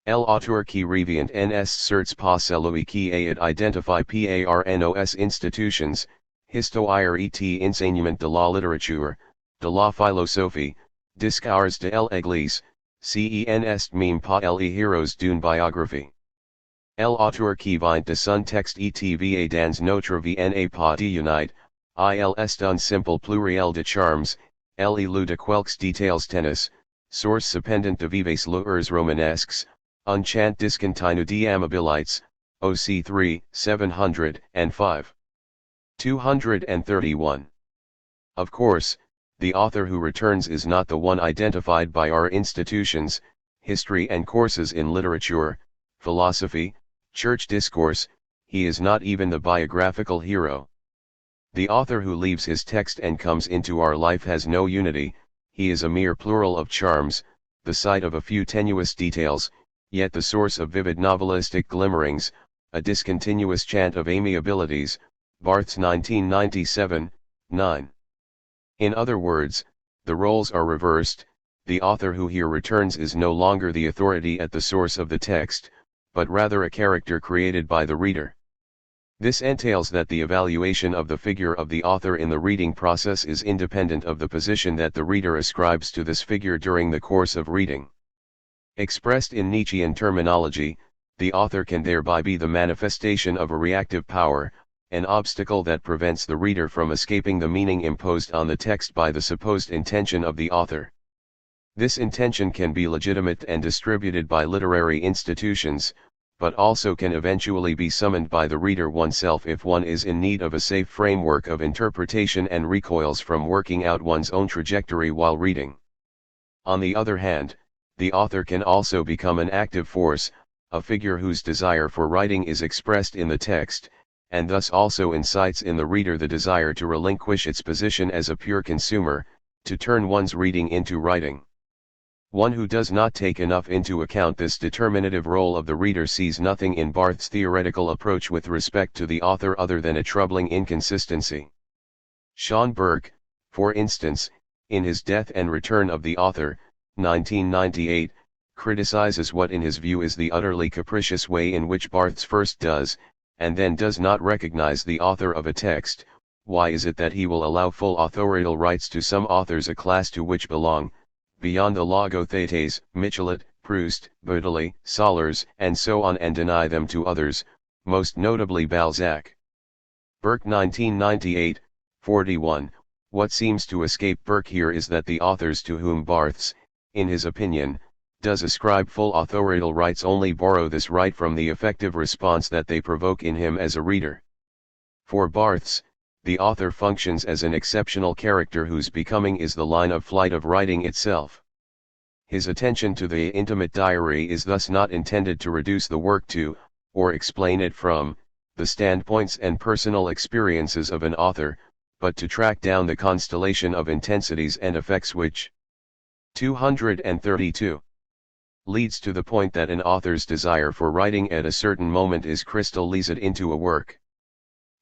L'auteur qui revient n'est certes pas celui qui a identifié par nos institutions, histoire et enseignement de la littérature, de la philosophie, discours de l'Église, cen même pas les héros d'une biographie. L'auteur qui vient de son texte et va dans notre vie n'a pas d'unité, il est un simple pluriel de charmes, l'élu de quelques détails tennis, source cependant de vives lueurs romanesques, un chant discontinu d'amabilités, OC 3, 705. 231. Of course, the author who returns is not the one identified by our institutions, history and courses in literature, philosophy, church discourse. He is not even the biographical hero. The author who leaves his text and comes into our life has no unity. He is a mere plural of charms, the site of a few tenuous details, yet the source of vivid novelistic glimmerings, a discontinuous chant of amiabilities. Barthes 1997, 9. In other words, the roles are reversed. The author who here returns is no longer the authority at the source of the text, but rather a character created by the reader. This entails that the evaluation of the figure of the author in the reading process is independent of the position that the reader ascribes to this figure during the course of reading. Expressed in Nietzschean terminology, the author can thereby be the manifestation of a reactive power, an obstacle that prevents the reader from escaping the meaning imposed on the text by the supposed intention of the author. This intention can be legitimate and distributed by literary institutions, but also can eventually be summoned by the reader oneself if one is in need of a safe framework of interpretation and recoils from working out one's own trajectory while reading. On the other hand, the author can also become an active force, a figure whose desire for writing is expressed in the text, and thus also incites in the reader the desire to relinquish its position as a pure consumer, to turn one's reading into writing. One who does not take enough into account this determinative role of the reader sees nothing in Barthes' theoretical approach with respect to the author other than a troubling inconsistency. Schonberg, for instance, in his Death and Return of the Author, 1998, criticizes what in his view is the utterly capricious way in which Barthes first does, and then does not recognize the author of a text. Why is it that he will allow full authorial rights to some authors, a class to which belong, beyond the Logothetes, Michelet, Proust, Baudelaire, Solers, and so on, and deny them to others, most notably Balzac? Burke 1998, 41. What seems to escape Burke here is that the authors to whom Barthes, in his opinion, does ascribe full authorial rights only borrow this right from the effective response that they provoke in him as a reader. For Barthes, the author functions as an exceptional character whose becoming is the line of flight of writing itself. His attention to the intimate diary is thus not intended to reduce the work to, or explain it from, the standpoints and personal experiences of an author, but to track down the constellation of intensities and effects which 232 leads to the point that an author's desire for writing at a certain moment is crystallized into a work.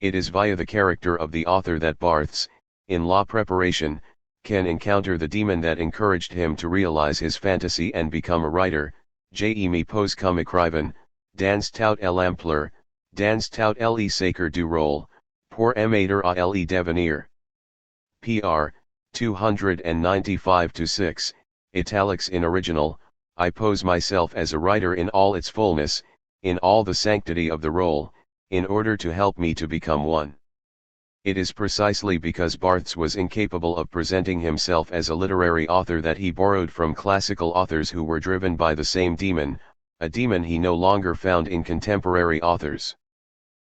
It is via the character of the author that Barthes, in La Préparation, can encounter the demon that encouraged him to realize his fantasy and become a writer. Je me pose comme écrivain, dans tout l'ampleur Dans tout le sacre du rôle, pour aimer à le devenir. Pr. 295-6, italics in original, I pose myself as a writer in all its fullness, in all the sanctity of the role, in order to help me to become one. It is precisely because Barthes was incapable of presenting himself as a literary author that he borrowed from classical authors who were driven by the same demon, a demon he no longer found in contemporary authors.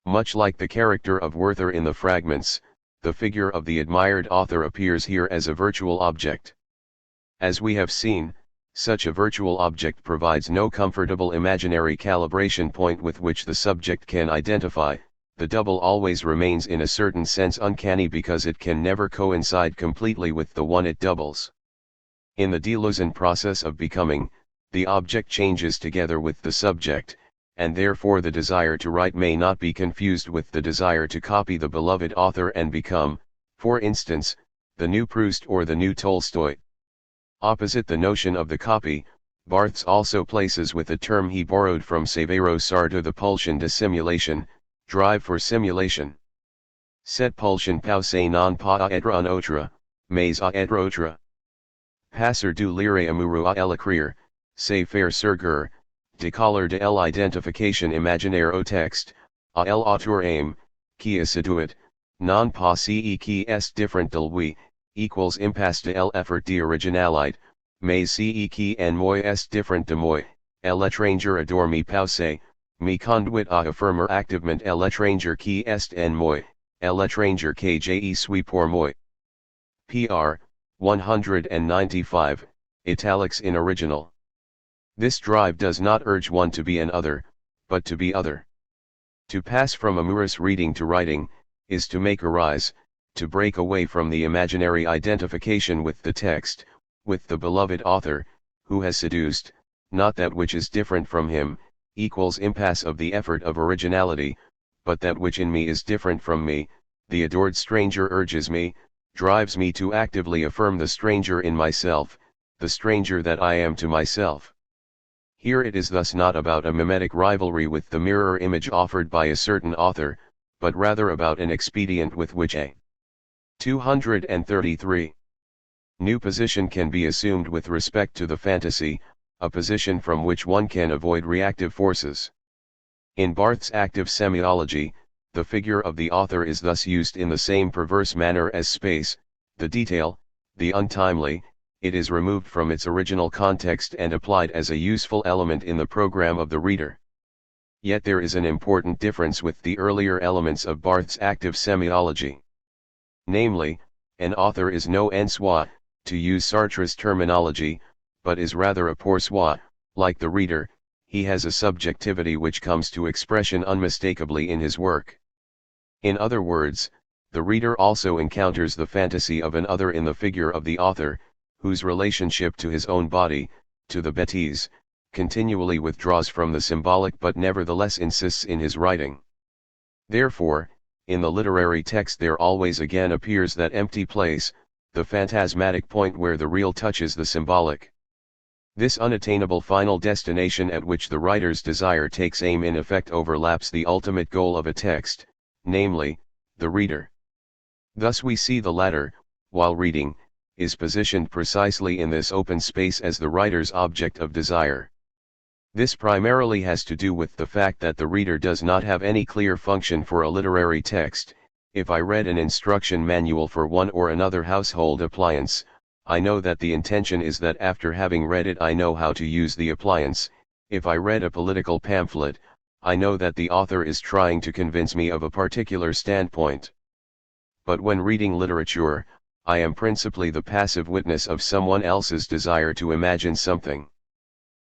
Much like the character of Werther in the Fragments, the figure of the admired author appears here as a virtual object. As we have seen, such a virtual object provides no comfortable imaginary calibration point with which the subject can identify. The double always remains in a certain sense uncanny because it can never coincide completely with the one it doubles. In the delusion process of becoming, the object changes together with the subject, and therefore the desire to write may not be confused with the desire to copy the beloved author and become, for instance, the new Proust or the new Tolstoy. Opposite the notion of the copy, Barthes also places with a term he borrowed from Severo Sartre the pulsion de simulation, drive for simulation. Cette pulsion poussée non pas à être un autre, mais à être autre. Passer du lire amoureux à l'écrire, c'est faire surgir, décoller de l'identification imaginaire au texte, à l'auteur aime, qui a séduit, non pas ce qui est différent de lui, equals impasse de l'effort d'originalité, mais ce qui en moi est différent de moi, l'étranger adore me pousser, me conduit à affirmer activement l'étranger qui est en moi, l'étranger que je suis pour moi. Pr. 195, italics in original. This drive does not urge one to be an other, but to be other. To pass from amorous reading to writing, is to make arise, to break away from the imaginary identification with the text, with the beloved author, who has seduced, not that which is different from him, equals impasse of the effort of originality, but that which in me is different from me, the adored stranger urges me, drives me to actively affirm the stranger in myself, the stranger that I am to myself. Here it is thus not about a mimetic rivalry with the mirror image offered by a certain author, but rather about an expedient with which a 233 new position can be assumed with respect to the fantasy, a position from which one can avoid reactive forces. In Barthes' active semiology, the figure of the author is thus used in the same perverse manner as space, the detail, the untimely. It is removed from its original context and applied as a useful element in the program of the reader. Yet there is an important difference with the earlier elements of Barthes' active semiology. Namely, an author is no en soi, to use Sartre's terminology, but is rather a pour soi. Like the reader, he has a subjectivity which comes to expression unmistakably in his work. In other words, the reader also encounters the fantasy of an other in the figure of the author, whose relationship to his own body, to the bêtise, continually withdraws from the symbolic but nevertheless insists in his writing. Therefore, in the literary text there always again appears that empty place, the phantasmatic point where the real touches the symbolic. This unattainable final destination at which the writer's desire takes aim in effect overlaps the ultimate goal of a text, namely, the reader. Thus we see the latter, while reading, is positioned precisely in this open space as the writer's object of desire. This primarily has to do with the fact that the reader does not have any clear function for a literary text. If I read an instruction manual for one or another household appliance, I know that the intention is that after having read it I know how to use the appliance. If I read a political pamphlet, I know that the author is trying to convince me of a particular standpoint. But when reading literature, I am principally the passive witness of someone else's desire to imagine something.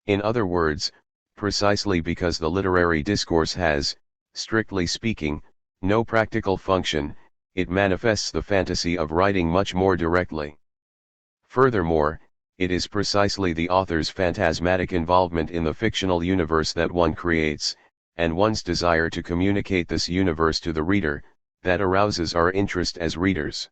In other words, precisely because the literary discourse has, strictly speaking, no practical function, it manifests the fantasy of writing much more directly. Furthermore, it is precisely the author's phantasmatic involvement in the fictional universe that one creates, and one's desire to communicate this universe to the reader, that arouses our interest as readers.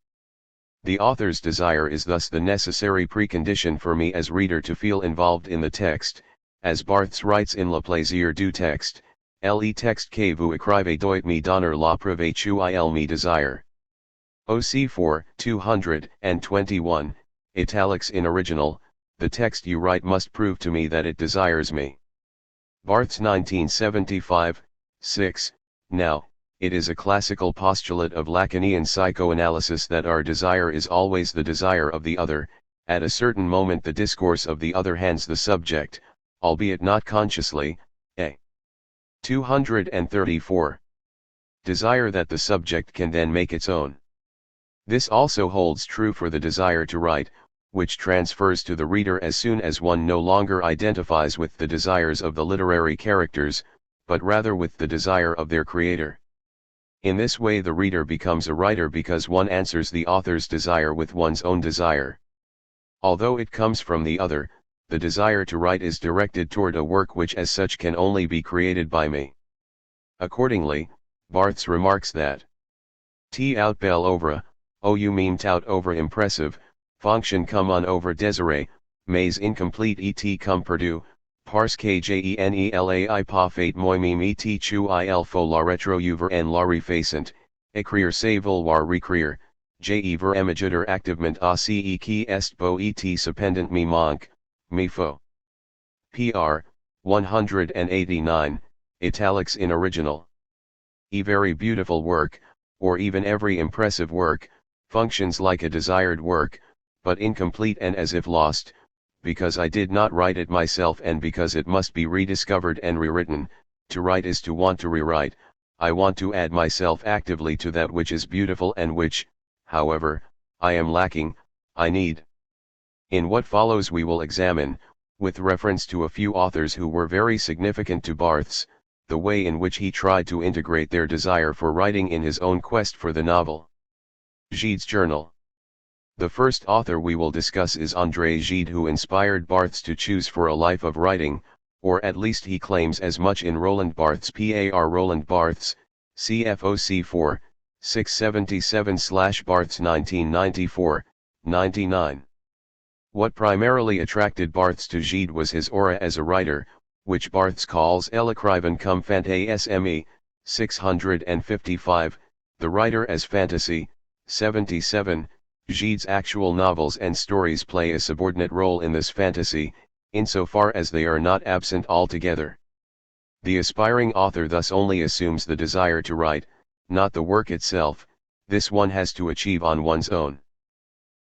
The author's desire is thus the necessary precondition for me as reader to feel involved in the text, as Barthes writes in Le Plaisir du Texte, Le texte que vous écrivez doit me donner la preuve que il me desire. OC4, 221, italics in original, the text you write must prove to me that it desires me. Barthes 1975, 6. Now, it is a classical postulate of Lacanian psychoanalysis that our desire is always the desire of the other. At a certain moment the discourse of the other hands the subject, albeit not consciously, a. 234. Desire that the subject can then make its own. This also holds true for the desire to write, which transfers to the reader as soon as one no longer identifies with the desires of the literary characters, but rather with the desire of their creator. In this way the reader becomes a writer because one answers the author's desire with one's own desire. Although it comes from the other, the desire to write is directed toward a work which as such can only be created by me. Accordingly, Barthes remarks that tout bel oeuvre, ou même tout oeuvre impressive, fonction comme un oeuvre désiré, mais incomplete et comme perdu, parce que genelai pas fait moi-même et tu il faut la retrouvre en la refaisant, écrire c'est vouloir réécrire, j'ver imagiter activement aussi qui est beau et cependant me manque, me faut. Pr. 189, italics in original. A very beautiful work, or even every impressive work, functions like a desired work, but incomplete and as if lost, because I did not write it myself and because it must be rediscovered and rewritten. To write is to want to rewrite. I want to add myself actively to that which is beautiful and which, however, I am lacking, I need. In what follows we will examine, with reference to a few authors who were very significant to Barthes, the way in which he tried to integrate their desire for writing in his own quest for the novel. Gide's Journal. The first author we will discuss is André Gide, who inspired Barthes to choose for a life of writing, or at least he claims as much in Roland Barthes par Roland Barthes, CFOC 4, 677/Barthes 1994, 99. What primarily attracted Barthes to Gide was his aura as a writer, which Barthes calls l'écrivain comme fantasme, 655, the writer as fantasy, 77. Gide's actual novels and stories play a subordinate role in this fantasy, insofar as they are not absent altogether. The aspiring author thus only assumes the desire to write, not the work itself. This one has to achieve on one's own.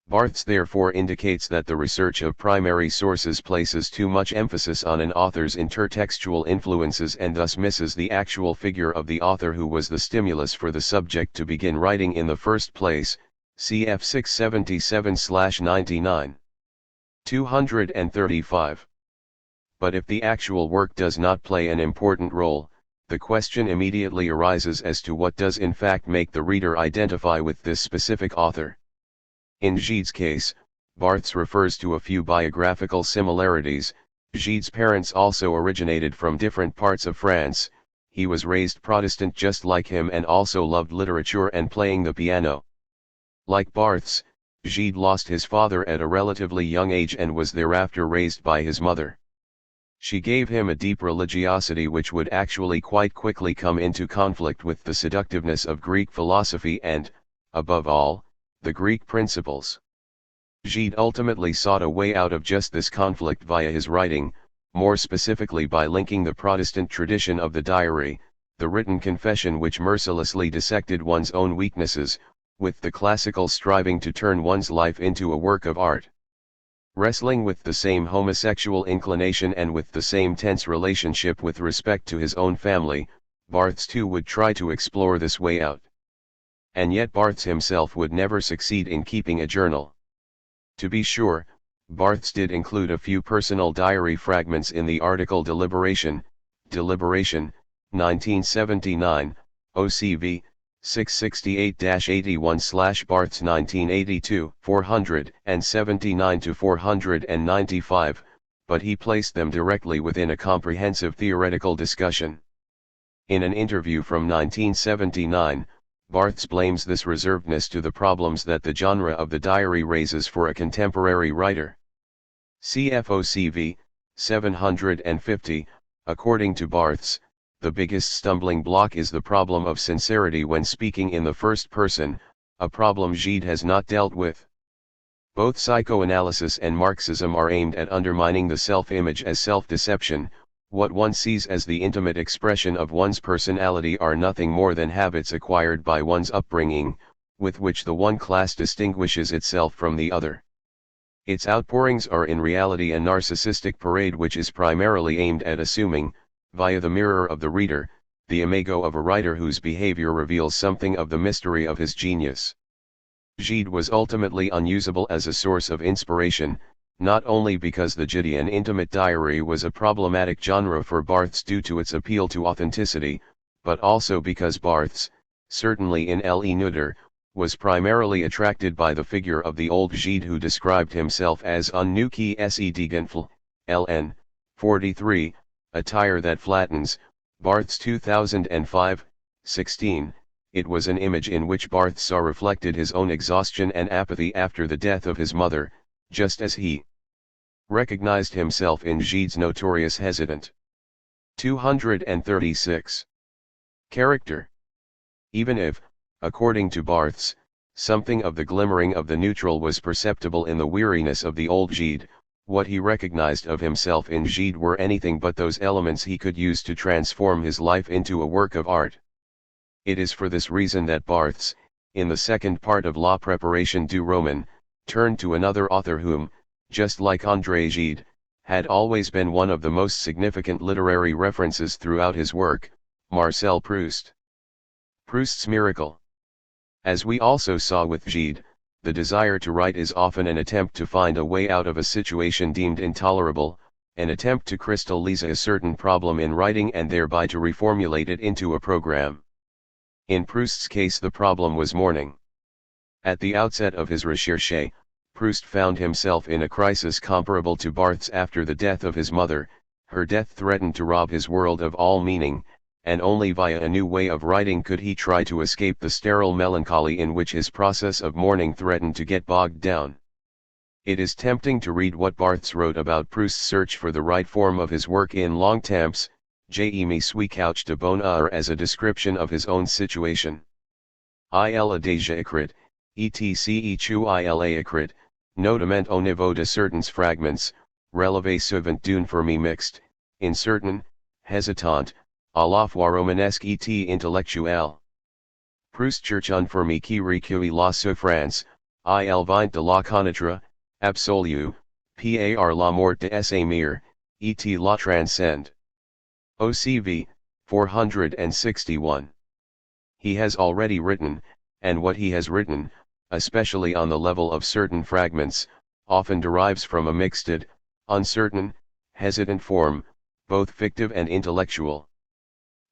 Barthes therefore indicates that the research of primary sources places too much emphasis on an author's intertextual influences and thus misses the actual figure of the author who was the stimulus for the subject to begin writing in the first place. Cf 677/99. 235. But if the actual work does not play an important role, the question immediately arises as to what does in fact make the reader identify with this specific author. In Gide's case, Barthes refers to a few biographical similarities. Gide's parents also originated from different parts of France. He was raised Protestant just like him and also loved literature and playing the piano. Like Barthes, Gide lost his father at a relatively young age and was thereafter raised by his mother. She gave him a deep religiosity which would actually quite quickly come into conflict with the seductiveness of Greek philosophy and, above all, the Greek principles. Gide ultimately sought a way out of just this conflict via his writing, more specifically by linking the Protestant tradition of the diary, the written confession which mercilessly dissected one's own weaknesses, with the classical striving to turn one's life into a work of art. Wrestling with the same homosexual inclination and with the same tense relationship with respect to his own family, Barthes too would try to explore this way out. And yet Barthes himself would never succeed in keeping a journal. To be sure, Barthes did include a few personal diary fragments in the article Deliberation, 1979, OCV, 668-81/Barthes 1982, 479-495, but he placed them directly within a comprehensive theoretical discussion. In an interview from 1979, Barthes blames this reservedness to the problems that the genre of the diary raises for a contemporary writer. CFOCV, 750, according to Barthes, the biggest stumbling block is the problem of sincerity when speaking in the first person, a problem Gide has not dealt with. Both psychoanalysis and Marxism are aimed at undermining the self-image as self-deception. What one sees as the intimate expression of one's personality are nothing more than habits acquired by one's upbringing, with which the one class distinguishes itself from the other. Its outpourings are in reality a narcissistic parade which is primarily aimed at assuming, via the mirror of the reader, the imago of a writer whose behavior reveals something of the mystery of his genius. Gide was ultimately unusable as a source of inspiration, not only because the Gideon intimate diary was a problematic genre for Barthes due to its appeal to authenticity, but also because Barthes, certainly in Le Nutter, was primarily attracted by the figure of the old Gide who described himself as un nu qui se dégonfle, LN 43, attire that flattens, Barthes 2005, 16. It was an image in which Barthes saw reflected his own exhaustion and apathy after the death of his mother, just as he recognized himself in Gide's notorious hesitant. 236. Character. Even if, according to Barthes, something of the glimmering of the neutral was perceptible in the weariness of the old Gide, what he recognized of himself in Gide were anything but those elements he could use to transform his life into a work of art. It is for this reason that Barthes, in the second part of La Préparation du Roman, turned to another author whom, just like André Gide, had always been one of the most significant literary references throughout his work, Marcel Proust. Proust's miracle. As we also saw with Gide, the desire to write is often an attempt to find a way out of a situation deemed intolerable, an attempt to crystallize a certain problem in writing and thereby to reformulate it into a program. In Proust's case the problem was mourning. At the outset of his recherche, Proust found himself in a crisis comparable to Barthes after the death of his mother. Her death threatened to rob his world of all meaning, and only via a new way of writing could he try to escape the sterile melancholy in which his process of mourning threatened to get bogged down. It is tempting to read what Barthes wrote about Proust's search for the right form of his work in Longchamps, Je me suis couché de bonne heure as a description of his own situation. Il a déjà écrit, etc. tu il a écrit, notamment au niveau de certains fragments, relevés souvent d'une forme mixte, incertain, hésitante, à la fois romanesque et intellectuelle. Proust cherche une forme qui recueille la souffrance, il vient de la connaître, absolue, par la mort de s'aimer, et la transcende. OCV, 461. He has already written, and what he has written, especially on the level of certain fragments, often derives from a mixed, uncertain, hesitant form, both fictive and intellectual.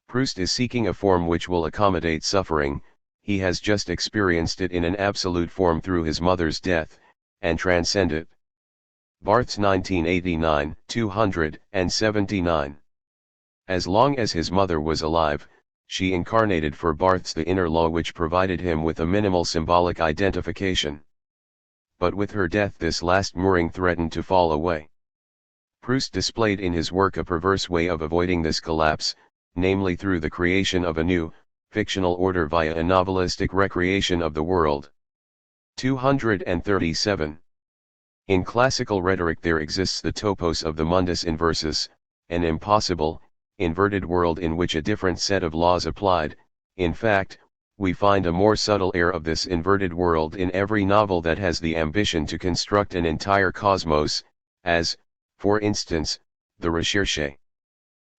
Proust is seeking a form which will accommodate suffering. He has just experienced it in an absolute form through his mother's death, and transcend it. Barthes 1989, 279. As long as his mother was alive, she incarnated for Barthes the inner law which provided him with a minimal symbolic identification. But with her death this last mooring threatened to fall away. Proust displayed in his work a perverse way of avoiding this collapse, namely through the creation of a new, fictional order via a novelistic recreation of the world. 237. In classical rhetoric there exists the topos of the mundus inversus, an impossible, inverted world in which a different set of laws applied. In fact, we find a more subtle air of this inverted world in every novel that has the ambition to construct an entire cosmos, as, for instance, the Recherche.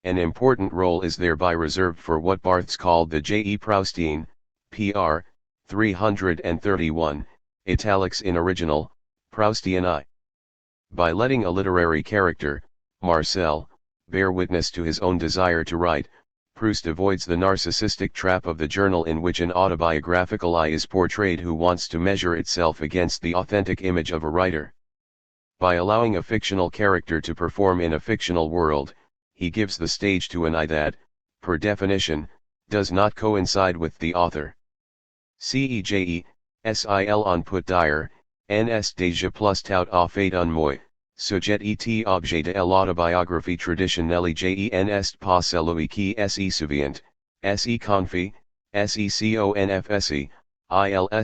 An important role is thereby reserved for what Barthes called the J.E. Proustian, pr. 331, italics in original, Proustiani. By letting a literary character, Marcel, bear witness to his own desire to write, Proust avoids the narcissistic trap of the journal in which an autobiographical I is portrayed who wants to measure itself against the authentic image of a writer. By allowing a fictional character to perform in a fictional world, he gives the stage to an I that, per definition, does not coincide with the author. CEJE, SIL on put dire, NS déjà plus tout à fait un moi, Sujet et objet de l'autobiographie traditionnelle gen est pas celui qui se souvient, se confie, se confesse, ils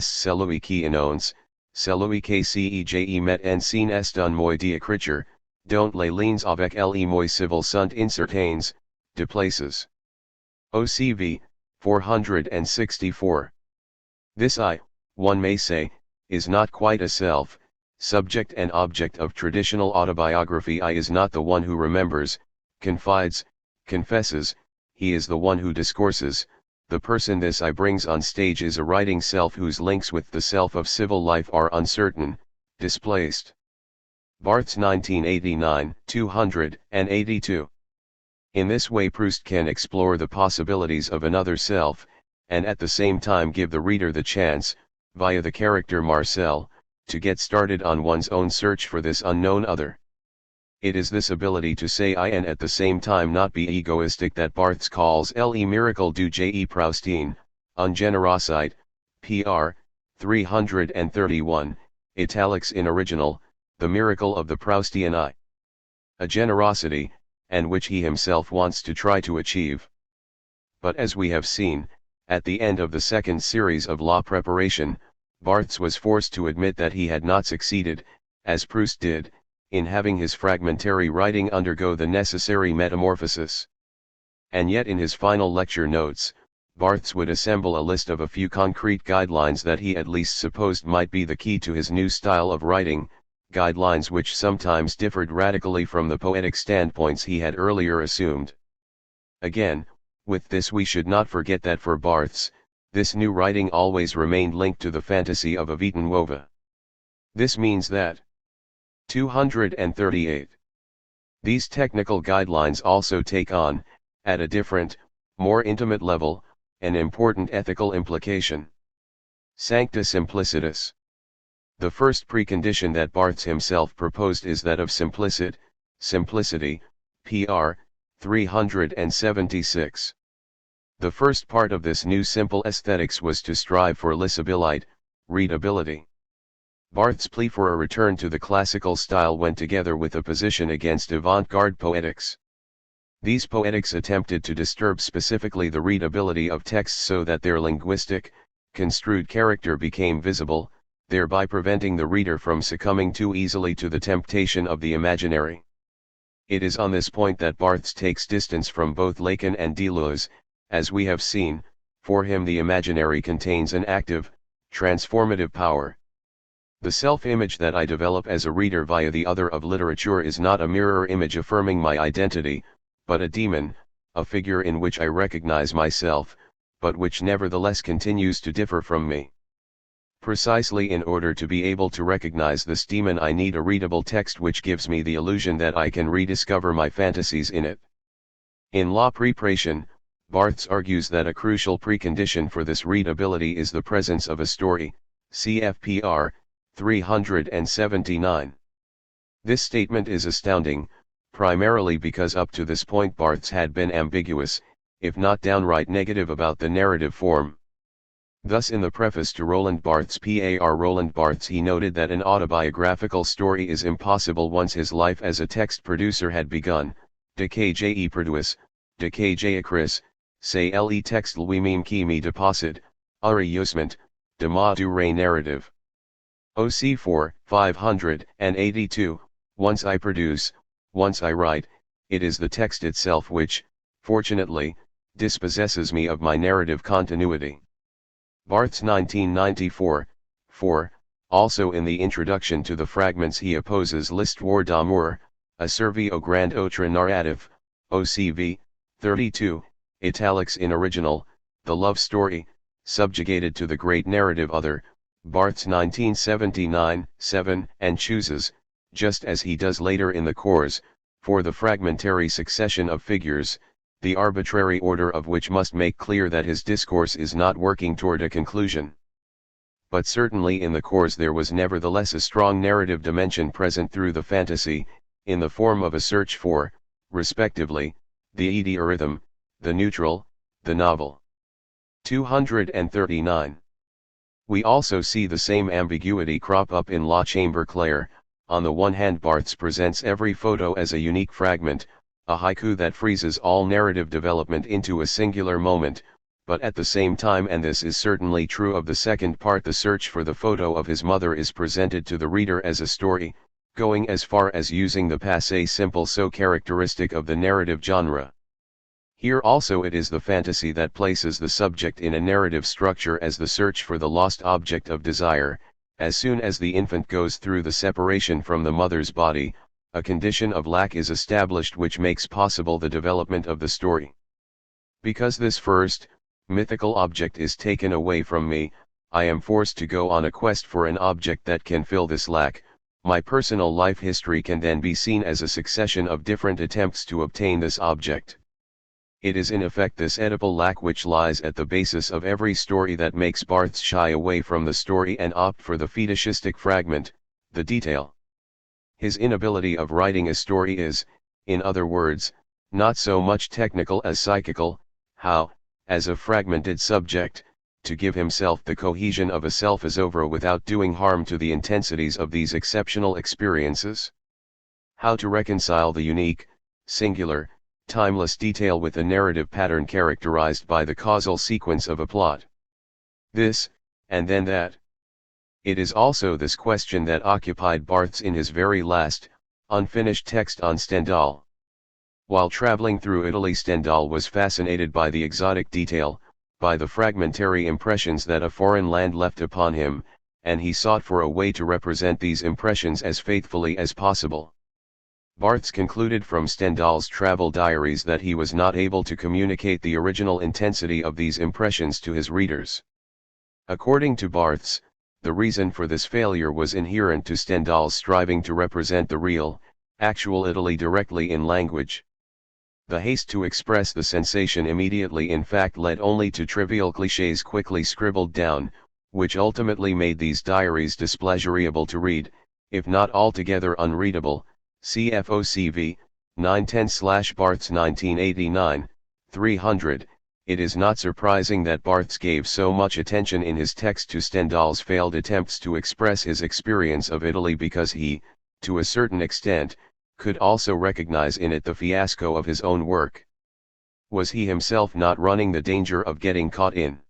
celui qui annonce, celui qui se met en scène est un moyen d'écriture, dont les lignes avec les mots civils sont incertaines, déplaces. OCV, 464. This I, one may say, is not quite a self, subject and object of traditional autobiography. I is not the one who remembers, confides, confesses, he is the one who discourses. The person this I brings on stage is a writing self whose links with the self of civil life are uncertain, displaced. Barthes 1989, 282. In this way Proust can explore the possibilities of another self, and at the same time give the reader the chance, via the character Marcel, to get started on one's own search for this unknown other. It is this ability to say I and at the same time not be egoistic that Barthes calls le miracle du je Proustien, ungénérosité, pr. 331, italics in original, the miracle of the Proustian I. A generosity, and which he himself wants to try to achieve. But as we have seen, at the end of the second series of La Préparation, Barthes was forced to admit that he had not succeeded, as Proust did, in having his fragmentary writing undergo the necessary metamorphosis. And yet in his final lecture notes, Barthes would assemble a list of a few concrete guidelines that he at least supposed might be the key to his new style of writing, guidelines which sometimes differed radically from the poetic standpoints he had earlier assumed. Again, with this we should not forget that for Barthes, this new writing always remained linked to the fantasy of a vita nuova. This means that 238. These technical guidelines also take on, at a different, more intimate level, an important ethical implication. Sancta simplicitas. The first precondition that Barthes himself proposed is that of simplicity, pr. 376. The first part of this new simple aesthetics was to strive for legibility, readability. Barthes' plea for a return to the classical style went together with a position against avant-garde poetics. These poetics attempted to disturb specifically the readability of texts so that their linguistic, construed character became visible, thereby preventing the reader from succumbing too easily to the temptation of the imaginary. It is on this point that Barthes takes distance from both Lacan and Deleuze. As we have seen, for him the imaginary contains an active, transformative power. The self-image that I develop as a reader via the other of literature is not a mirror image affirming my identity, but a demon, a figure in which I recognize myself, but which nevertheless continues to differ from me. Precisely in order to be able to recognize this demon I need a readable text which gives me the illusion that I can rediscover my fantasies in it. In La Préparation, Barthes argues that a crucial precondition for this readability is the presence of a story, cfpr. 379. This statement is astounding, primarily because up to this point Barthes had been ambiguous, if not downright negative about the narrative form. Thus in the preface to Roland Barthes' Roland Barthes he noted that an autobiographical story is impossible once his life as a text producer had begun, de que je produis, de que je écris, c'est le texte lui-même qui me dépossède, heureusement, de ma durée narrative. OC 4, 582, once I produce, once I write, it is the text itself which, fortunately, dispossesses me of my narrative continuity. Barthes 1994, 4, also in the introduction to the fragments he opposes l'histoire d'amour, a survey au grand autre narratif, OCV, 32, italics in original, the love story, subjugated to the great narrative other, Barthes 1979, 7, and chooses, just as he does later in the course, for the fragmentary succession of figures, the arbitrary order of which must make clear that his discourse is not working toward a conclusion. But certainly in the course there was nevertheless a strong narrative dimension present through the fantasy, in the form of a search for, respectively, the idiorhythm, the neutral, the novel. 239. We also see the same ambiguity crop up in La Chambre Claire, On the one hand, Barthes presents every photo as a unique fragment, a haiku that freezes all narrative development into a singular moment, but at the same time, and this is certainly true of the second part, the search for the photo of his mother is presented to the reader as a story, going as far as using the passé simple so characteristic of the narrative genre. Here also it is the fantasy that places the subject in a narrative structure as the search for the lost object of desire. As soon as the infant goes through the separation from the mother's body, a condition of lack is established which makes possible the development of the story. Because this first, mythical object is taken away from me, I am forced to go on a quest for an object that can fill this lack. My personal life history can then be seen as a succession of different attempts to obtain this object. It is in effect this Oedipal lack which lies at the basis of every story that makes Barthes shy away from the story and opt for the fetishistic fragment, the detail. His inability of writing a story is, in other words, not so much technical as psychical, how, as a fragmented subject, to give himself the cohesion of a self as over without doing harm to the intensities of these exceptional experiences. How to reconcile the unique, singular, timeless detail with a narrative pattern characterized by the causal sequence of a plot. This, and then that. It is also this question that occupied Barthes in his very last, unfinished text on Stendhal. While traveling through Italy, Stendhal was fascinated by the exotic detail, by the fragmentary impressions that a foreign land left upon him, and he sought for a way to represent these impressions as faithfully as possible. Barthes concluded from Stendhal's travel diaries that he was not able to communicate the original intensity of these impressions to his readers. According to Barthes, the reason for this failure was inherent to Stendhal's striving to represent the real, actual Italy directly in language. The haste to express the sensation immediately in fact led only to trivial clichés quickly scribbled down, which ultimately made these diaries displeasurable to read, if not altogether unreadable. CFOCV, 910/Barthes 1989, 300. It is not surprising that Barthes gave so much attention in his text to Stendhal's failed attempts to express his experience of Italy because he, to a certain extent, could also recognize in it the fiasco of his own work. Was he himself not running the danger of getting caught in?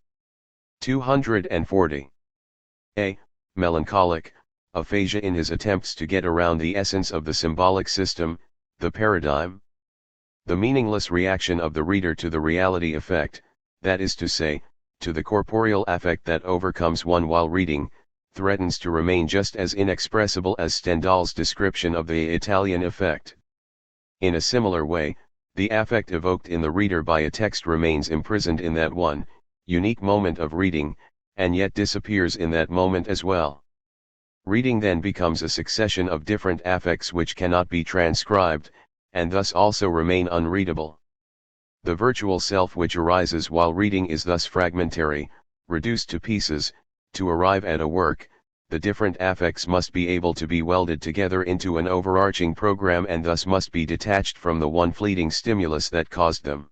240. A. Melancholic aphasia in his attempts to get around the essence of the symbolic system, the paradigm. The meaningless reaction of the reader to the reality effect, that is to say, to the corporeal affect that overcomes one while reading, threatens to remain just as inexpressible as Stendhal's description of the Italian effect. In a similar way, the affect evoked in the reader by a text remains imprisoned in that one, unique moment of reading, and yet disappears in that moment as well. Reading then becomes a succession of different affects which cannot be transcribed, and thus also remain unreadable. The virtual self which arises while reading is thus fragmentary, reduced to pieces. To arrive at a work, the different affects must be able to be welded together into an overarching program and thus must be detached from the one fleeting stimulus that caused them.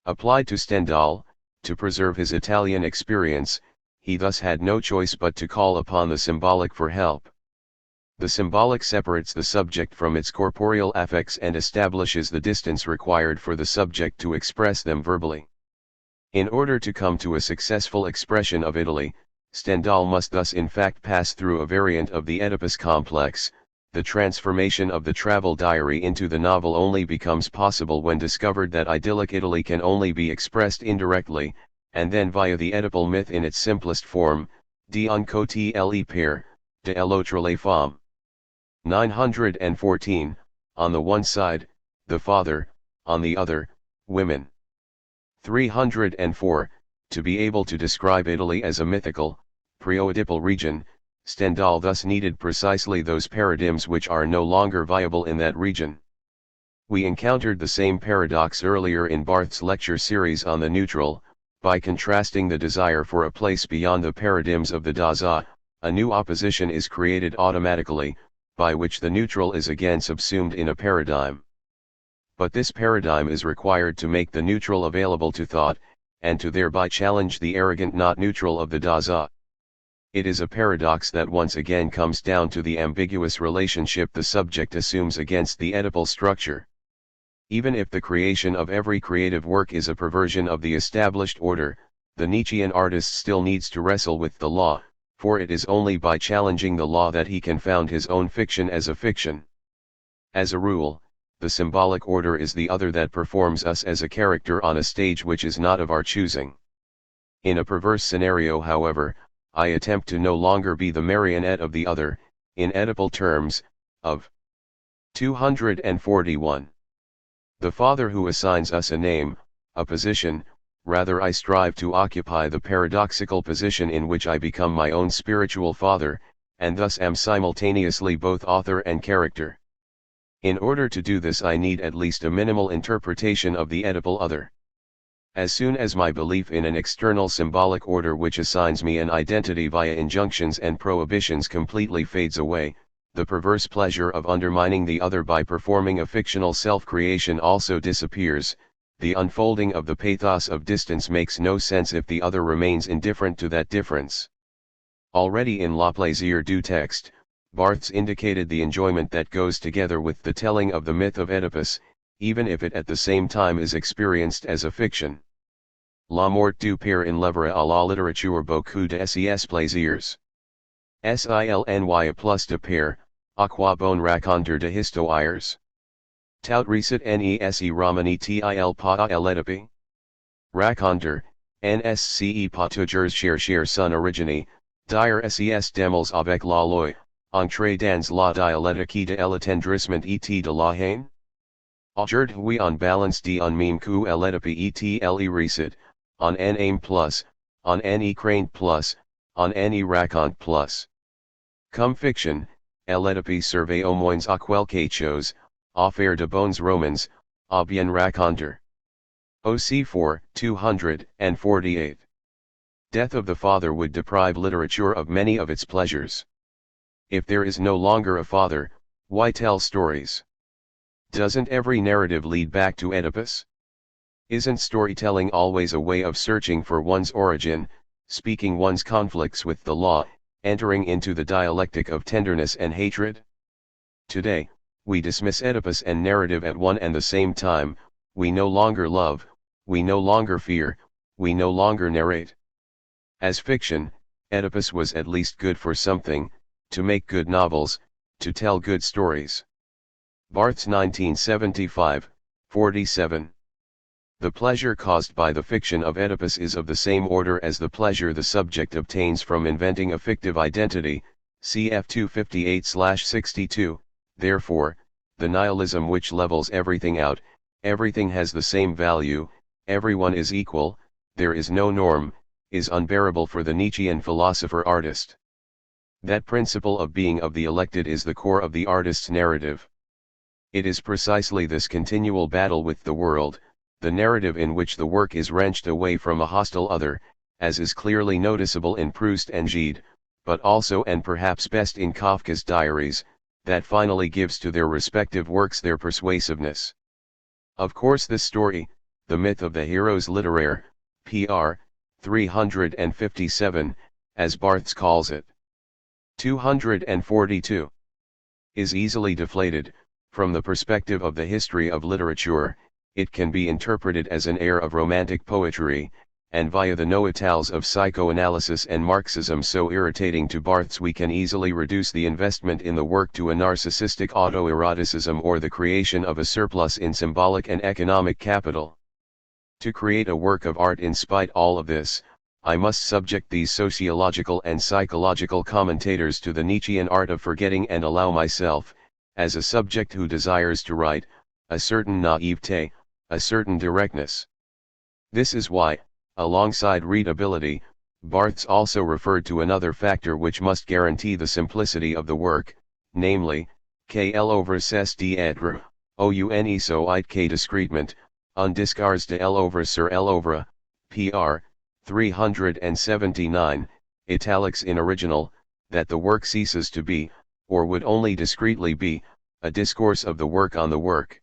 Applied to Stendhal, to preserve his Italian experience, he thus had no choice but to call upon the symbolic for help. The symbolic separates the subject from its corporeal affects and establishes the distance required for the subject to express them verbally. In order to come to a successful expression of Italy, Stendhal must thus in fact pass through a variant of the Oedipus complex. The transformation of the travel diary into the novel only becomes possible when discovered that idyllic Italy can only be expressed indirectly, and then via the Oedipal myth in its simplest form, d'un côté le père, de l'autre les femmes. 914, on the one side, the father, on the other, women. 304, to be able to describe Italy as a mythical, pre-Oedipal region, Stendhal thus needed precisely those paradigms which are no longer viable in that region. We encountered the same paradox earlier in Barthes' lecture series on the neutral. By contrasting the desire for a place beyond the paradigms of the Dasein, a new opposition is created automatically, by which the neutral is again subsumed in a paradigm. But this paradigm is required to make the neutral available to thought, and to thereby challenge the arrogant not neutral of the Dasein. It is a paradox that once again comes down to the ambiguous relationship the subject assumes against the Oedipal structure. Even if the creation of every creative work is a perversion of the established order, the Nietzschean artist still needs to wrestle with the law, for it is only by challenging the law that he can found his own fiction as a fiction. As a rule, the symbolic order is the other that performs us as a character on a stage which is not of our choosing. In a perverse scenario, however, I attempt to no longer be the marionette of the other, in Oedipal terms, of 241. The Father who assigns us a name, a position, rather I strive to occupy the paradoxical position in which I become my own spiritual father, and thus am simultaneously both author and character. In order to do this I need at least a minimal interpretation of the Oedipal other. As soon as my belief in an external symbolic order which assigns me an identity via injunctions and prohibitions completely fades away, the perverse pleasure of undermining the other by performing a fictional self-creation also disappears. The unfolding of the pathos of distance makes no sense if the other remains indifferent to that difference. Already in La Plaisir du Texte, Barthes indicated the enjoyment that goes together with the telling of the myth of Oedipus, even if it at the same time is experienced as a fiction. La mort du père in l'œuvre à la littérature beaucoup de ses plaisirs. Silny plus de père, à quoi bon raconter de histoires? Tout recit nese romani til pas à l'Oedipe? Raconter, nsce pas toujours chercher son origine, dire ses demels avec la loi, entrer dans la dialectique de l'étendrissement et de la haine? Aujourd'hui on balance d'un meme que l'Oedipe et le recit, on en aime plus, on en craint plus, on en raconte plus. Comme fiction, l'Oedipe servait au moins à quelque chose, à faire de bons romans, à bien raconter. OC 4, 248. Death of the father would deprive literature of many of its pleasures. If there is no longer a father, why tell stories? Doesn't every narrative lead back to Oedipus? Isn't storytelling always a way of searching for one's origin, speaking one's conflicts with the law, entering into the dialectic of tenderness and hatred? Today, we dismiss Oedipus and narrative at one and the same time. We no longer love, we no longer fear, we no longer narrate. As fiction, Oedipus was at least good for something, to make good novels, to tell good stories. Barthes 1975, 47. The pleasure caused by the fiction of Oedipus is of the same order as the pleasure the subject obtains from inventing a fictive identity, cf 258/62, therefore, the nihilism which levels everything out, everything has the same value, everyone is equal, there is no norm, is unbearable for the Nietzschean philosopher-artist. That principle of being of the elected is the core of the artist's narrative. It is precisely this continual battle with the world, the narrative in which the work is wrenched away from a hostile other, as is clearly noticeable in Proust and Gide, but also and perhaps best in Kafka's diaries, that finally gives to their respective works their persuasiveness. Of course this story, the myth of the heroes littéraires, pr. 357, as Barthes calls it. 242. Is easily deflated. From the perspective of the history of literature, it can be interpreted as an air of romantic poetry, and via the know-it-alls of psychoanalysis and Marxism so irritating to Barthes we can easily reduce the investment in the work to a narcissistic autoeroticism or the creation of a surplus in symbolic and economic capital. To create a work of art in spite all of this, I must subject these sociological and psychological commentators to the Nietzschean art of forgetting and allow myself, as a subject who desires to write, a certain naivete, a certain directness. This is why, alongside readability, Barthes also referred to another factor which must guarantee the simplicity of the work, namely, que l'œuvre cesse d'être, une soit que discrètement, un discours de l'œuvre sur l'œuvre, pr. 379, italics in original, that the work ceases to be, or would only discreetly be, a discourse of the work on the work.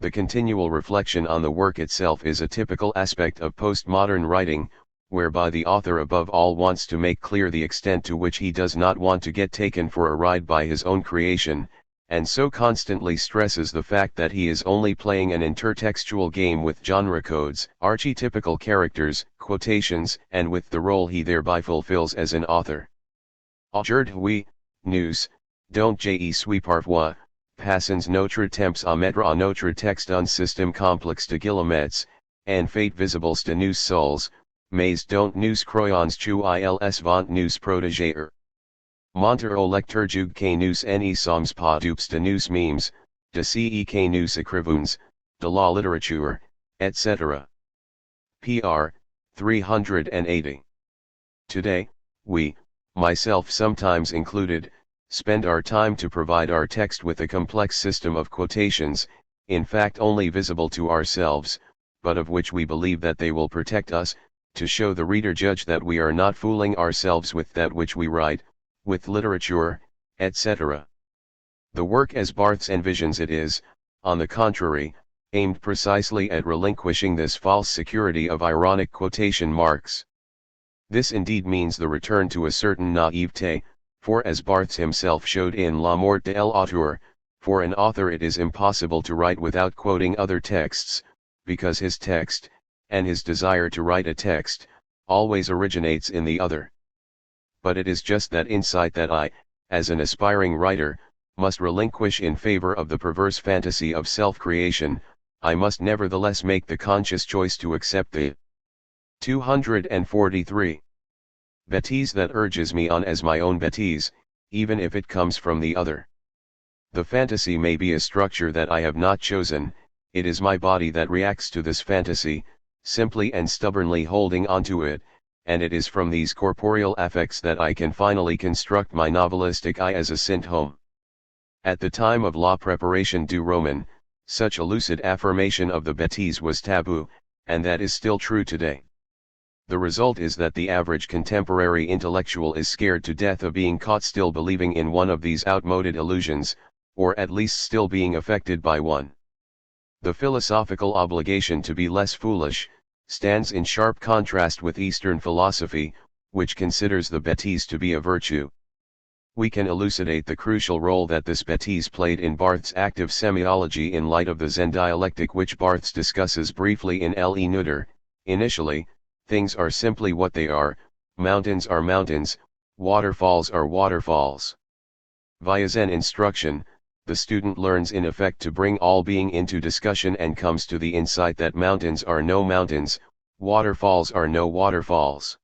The continual reflection on the work itself is a typical aspect of postmodern writing, whereby the author above all wants to make clear the extent to which he does not want to get taken for a ride by his own creation, and so constantly stresses the fact that he is only playing an intertextual game with genre codes, archetypical characters, quotations, and with the role he thereby fulfills as an author. Aujourd'hui, nous, donc je suis parfois, passons notre temps à mettre à notre texte un système complexe de guillemets, en fait visibles de nous sols, mais dont nous croyons qu'ils vont nous protéger. Monter au lecteur que nous ne sommes pas dupes de nous mêmes, de ce que nous écrivons, de la littérature, etc. Pr. 380. Today, we, myself sometimes included, spend our time to provide our text with a complex system of quotations, in fact only visible to ourselves, but of which we believe that they will protect us, to show the reader judge that we are not fooling ourselves with that which we write, with literature, etc. The work as Barthes envisions it is, on the contrary, aimed precisely at relinquishing this false security of ironic quotation marks. This indeed means the return to a certain naivete, for as Barthes himself showed in La Mort de l'Auteur, for an author it is impossible to write without quoting other texts, because his text, and his desire to write a text, always originates in the other. But it is just that insight that I, as an aspiring writer, must relinquish in favor of the perverse fantasy of self-creation. I must nevertheless make the conscious choice to accept the 243 bêtise that urges me on as my own bêtise, even if it comes from the other. The fantasy may be a structure that I have not chosen, it is my body that reacts to this fantasy, simply and stubbornly holding onto it, and it is from these corporeal affects that I can finally construct my novelistic I as a scent home. At the time of La Préparation du Roman, such a lucid affirmation of the bêtise was taboo, and that is still true today. The result is that the average contemporary intellectual is scared to death of being caught still believing in one of these outmoded illusions, or at least still being affected by one. The philosophical obligation to be less foolish stands in sharp contrast with Eastern philosophy, which considers the bêtise to be a virtue. We can elucidate the crucial role that this bêtise played in Barthes' active semiology in light of the Zen dialectic which Barthes discusses briefly in Le Neuter. Initially, things are simply what they are, mountains are mountains, waterfalls are waterfalls. Via Zen instruction, the student learns in effect to bring all being into discussion and comes to the insight that mountains are no mountains, waterfalls are no waterfalls.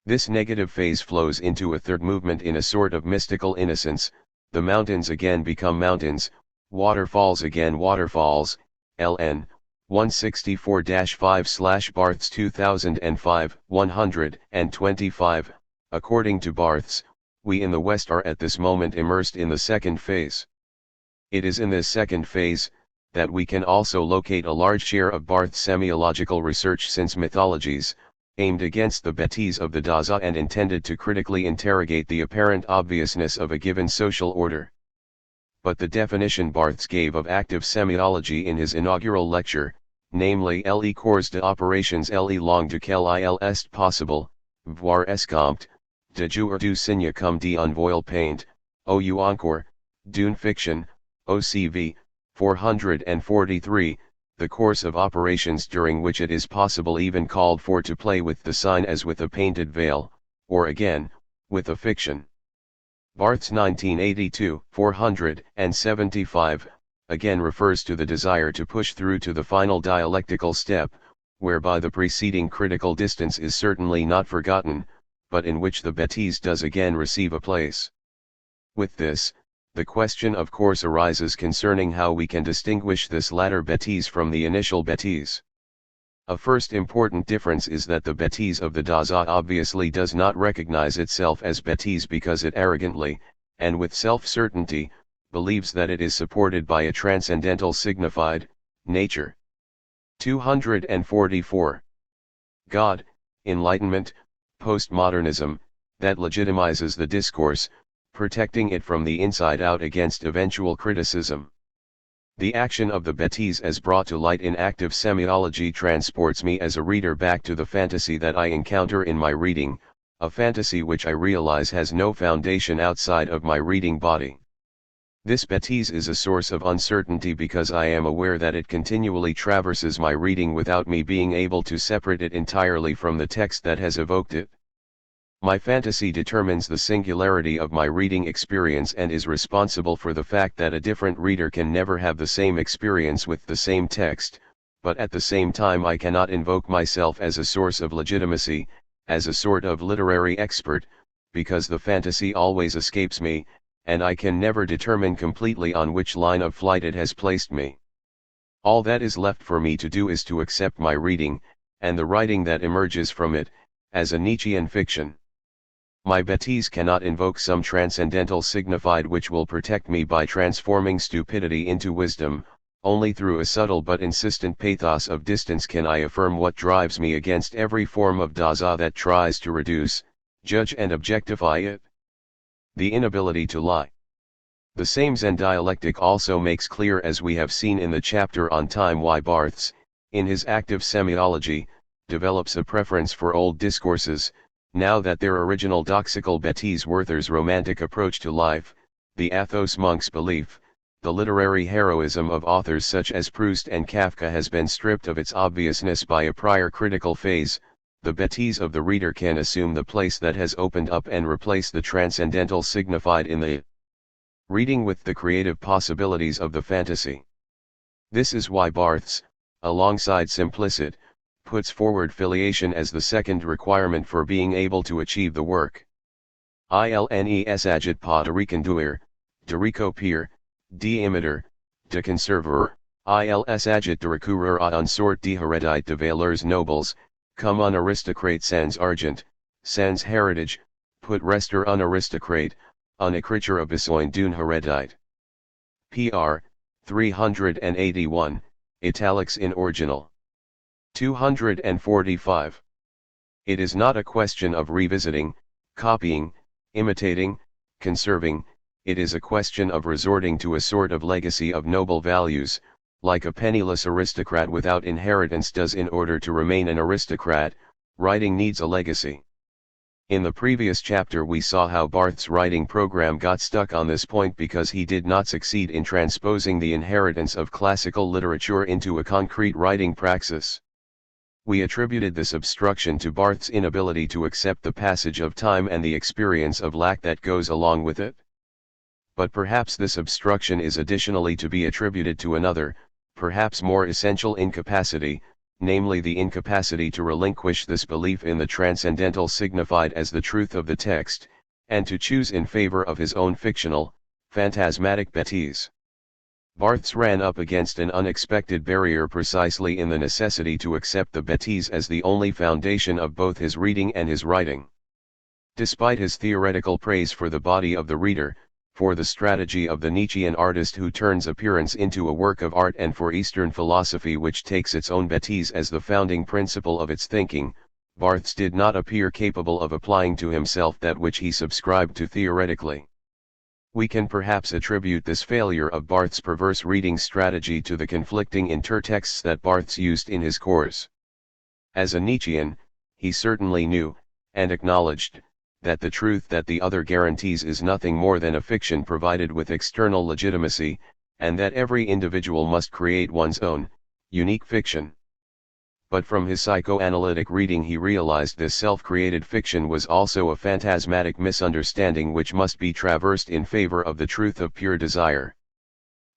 This negative phase flows into a third movement in a sort of mystical innocence, the mountains again become mountains, waterfalls again waterfalls. LN 164-5/Barthes 2005, 125. According to Barthes, we in the West are at this moment immersed in the second phase. It is in this second phase that we can also locate a large share of Barthes' semiological research, since mythologies, aimed against the bêtise of the Dasein and intended to critically interrogate the apparent obviousness of a given social order. But the definition Barthes gave of active semiology in his inaugural lecture, namely les cours d'opérations les langues duquel il est possible, voire escompte, de jouer du signe comme d'un voile peint, ou encore, d'une fiction, OCV, 443, the course of operations during which it is possible even called for to play with the sign as with a painted veil, or again, with a fiction. Barthes 1982, 475, again refers to the desire to push through to the final dialectical step, whereby the preceding critical distance is certainly not forgotten, but in which the bêtise does again receive a place. With this, the question of course arises concerning how we can distinguish this latter bêtise from the initial bêtise. A first important difference is that the bêtise of the Dasein obviously does not recognize itself as bêtise because it arrogantly, and with self-certainty, believes that it is supported by a transcendental signified nature. 244. God, enlightenment, postmodernism, that legitimizes the discourse, protecting it from the inside out against eventual criticism. The action of the bêtise as brought to light in active semiology transports me as a reader back to the fantasy that I encounter in my reading, a fantasy which I realize has no foundation outside of my reading body. This bêtise is a source of uncertainty because I am aware that it continually traverses my reading without me being able to separate it entirely from the text that has evoked it. My fantasy determines the singularity of my reading experience and is responsible for the fact that a different reader can never have the same experience with the same text, but at the same time I cannot invoke myself as a source of legitimacy, as a sort of literary expert, because the fantasy always escapes me, and I can never determine completely on which line of flight it has placed me. All that is left for me to do is to accept my reading, and the writing that emerges from it, as a Nietzschean fiction. My bêtise cannot invoke some transcendental signified which will protect me by transforming stupidity into wisdom. Only through a subtle but insistent pathos of distance can I affirm what drives me against every form of Dasein that tries to reduce, judge and objectify it. The inability to lie. The same Zen dialectic also makes clear, as we have seen in the chapter on time, why Barthes, in his active semiology, develops a preference for old discourses, now that their original doxical bêtise Werther's romantic approach to life, the Athos monk's belief, the literary heroism of authors such as Proust and Kafka has been stripped of its obviousness by a prior critical phase. The bêtise of the reader can assume the place that has opened up and replace the transcendental signified in the reading with the creative possibilities of the fantasy. This is why Barthes, alongside simplicit, puts forward filiation as the second requirement for being able to achieve the work. Ilnes agit pas de reconduire, de recopier, d'imiter, de conserver, ils agit de recourir à une sorte d'hérédité de valeurs nobles, comme un aristocrate sans argent, sans héritage, put rester un aristocrate, une écriture a besoin d'une hérédité. Pr. 381, italics in original. 245. It is not a question of revisiting, copying, imitating, conserving, it is a question of resorting to a sort of legacy of noble values, like a penniless aristocrat without inheritance does. In order to remain an aristocrat, writing needs a legacy. In the previous chapter we saw how Barthes' writing program got stuck on this point because he did not succeed in transposing the inheritance of classical literature into a concrete writing praxis. We attributed this obstruction to Barthes' inability to accept the passage of time and the experience of lack that goes along with it. But perhaps this obstruction is additionally to be attributed to another, perhaps more essential incapacity, namely the incapacity to relinquish this belief in the transcendental signified as the truth of the text, and to choose in favor of his own fictional, phantasmatic bêtise. Barthes ran up against an unexpected barrier precisely in the necessity to accept the bêtise as the only foundation of both his reading and his writing. Despite his theoretical praise for the body of the reader, for the strategy of the Nietzschean artist who turns appearance into a work of art, and for Eastern philosophy which takes its own bêtise as the founding principle of its thinking, Barthes did not appear capable of applying to himself that which he subscribed to theoretically. We can perhaps attribute this failure of Barthes' perverse reading strategy to the conflicting intertexts that Barthes used in his course. As a Nietzschean, he certainly knew, and acknowledged, that the truth that the other guarantees is nothing more than a fiction provided with external legitimacy, and that every individual must create one's own, unique fiction. But from his psychoanalytic reading he realized this self-created fiction was also a phantasmatic misunderstanding which must be traversed in favor of the truth of pure desire.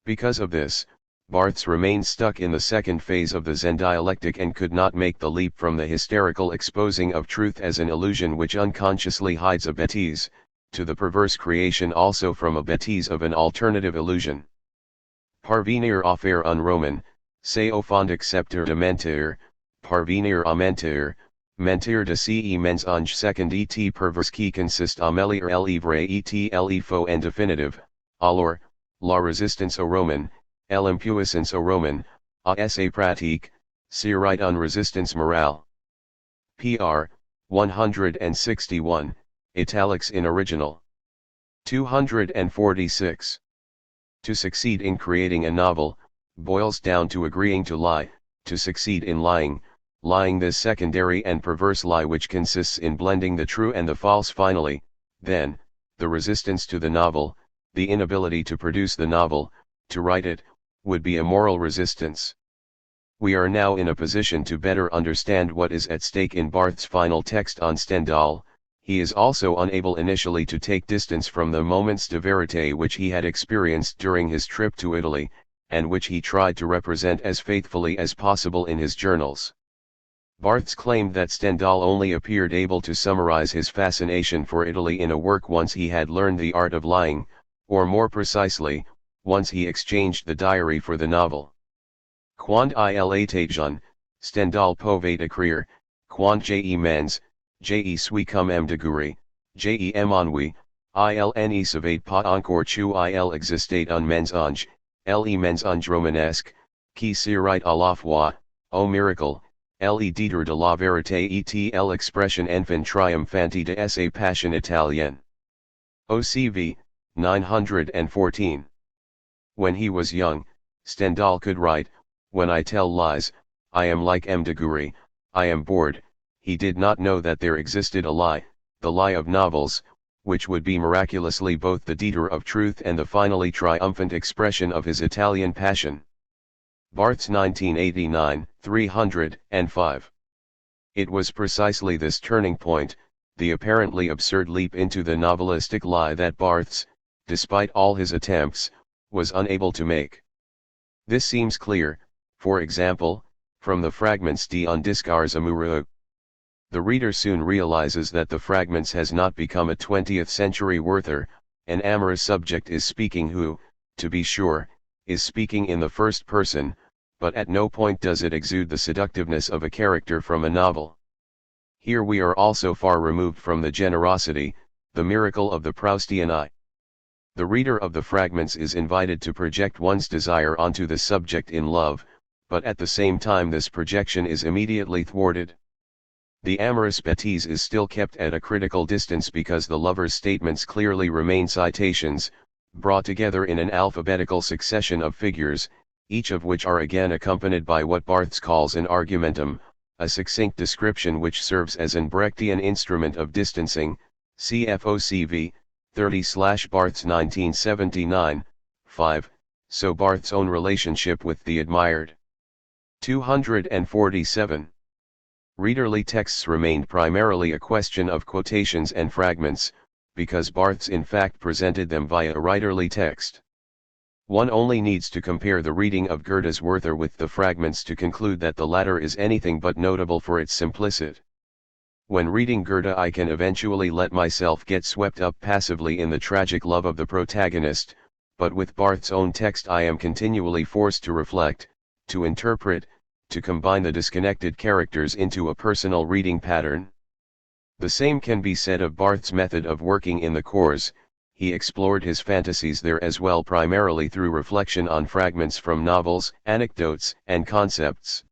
Because of this, Barthes remained stuck in the second phase of the Zen dialectic and could not make the leap from the hysterical exposing of truth as an illusion which unconsciously hides a bêtise, to the perverse creation also from a bêtise of an alternative illusion. Parvenir à faire un roman, c'est au fond accepter de mentir, parvenir à mentir, mentir de ce mensonge second et perverse qui consiste à mêler l'ivre et le faux en définitive, alors, la résistance au roman, l'impuissance au roman, à sa pratique, serait une résistance morale. Pr. 161, italics in original. 246. To succeed in creating a novel, boils down to agreeing to lie, to succeed in lying, lying this secondary and perverse lie which consists in blending the true and the false finally, then, the resistance to the novel, the inability to produce the novel, to write it, would be a moral resistance. We are now in a position to better understand what is at stake in Barthes' final text on Stendhal. He is also unable initially to take distance from the moments de vérité which he had experienced during his trip to Italy, and which he tried to represent as faithfully as possible in his journals. Barthes claimed that Stendhal only appeared able to summarize his fascination for Italy in a work once he had learned the art of lying, or more precisely, once he exchanged the diary for the novel. Quand il était Stendhal pouvait écrire, quand je mens, je suis comme Degury, je m'ennuie, il ne savait pas encore qu'il existait un mensonge, le mensonge romanesque, qui serait à la fois, au miracle, l'éditeur de la vérité et l'expression enfin triomphante de sa passion italienne. OCV, 914. When he was young, Stendhal could write, "When I tell lies, I am like Degury, I am bored." He did not know that there existed a lie, the lie of novels, which would be miraculously both the dictator of truth and the finally triumphant expression of his Italian passion. Barthes 1989, 305. It was precisely this turning point, the apparently absurd leap into the novelistic lie that Barthes, despite all his attempts, was unable to make. This seems clear, for example, from the fragments d'Un discours amoureux. The reader soon realizes that the fragments has not become a 20th century Werther, an amorous subject is speaking who, to be sure, is speaking in the first person, but at no point does it exude the seductiveness of a character from a novel. Here we are also far removed from the generosity, the miracle of the Proustian eye. The reader of the fragments is invited to project one's desire onto the subject in love, but at the same time this projection is immediately thwarted. The amorous bêtise is still kept at a critical distance because the lover's statements clearly remain citations, brought together in an alphabetical succession of figures, each of which are again accompanied by what Barthes calls an argumentum, a succinct description which serves as an Brechtian instrument of distancing, CFOCV, 30/Barthes 1979, 5, so Barthes' own relationship with the admired. 247. Readerly texts remained primarily a question of quotations and fragments, because Barthes in fact presented them via a writerly text. One only needs to compare the reading of Goethe's Werther with the fragments to conclude that the latter is anything but notable for its simplicity. When reading Goethe I can eventually let myself get swept up passively in the tragic love of the protagonist, but with Barthes' own text I am continually forced to reflect, to interpret, to combine the disconnected characters into a personal reading pattern. The same can be said of Barthes' method of working in the cours. He explored his fantasies there as well primarily through reflection on fragments from novels, anecdotes, and concepts.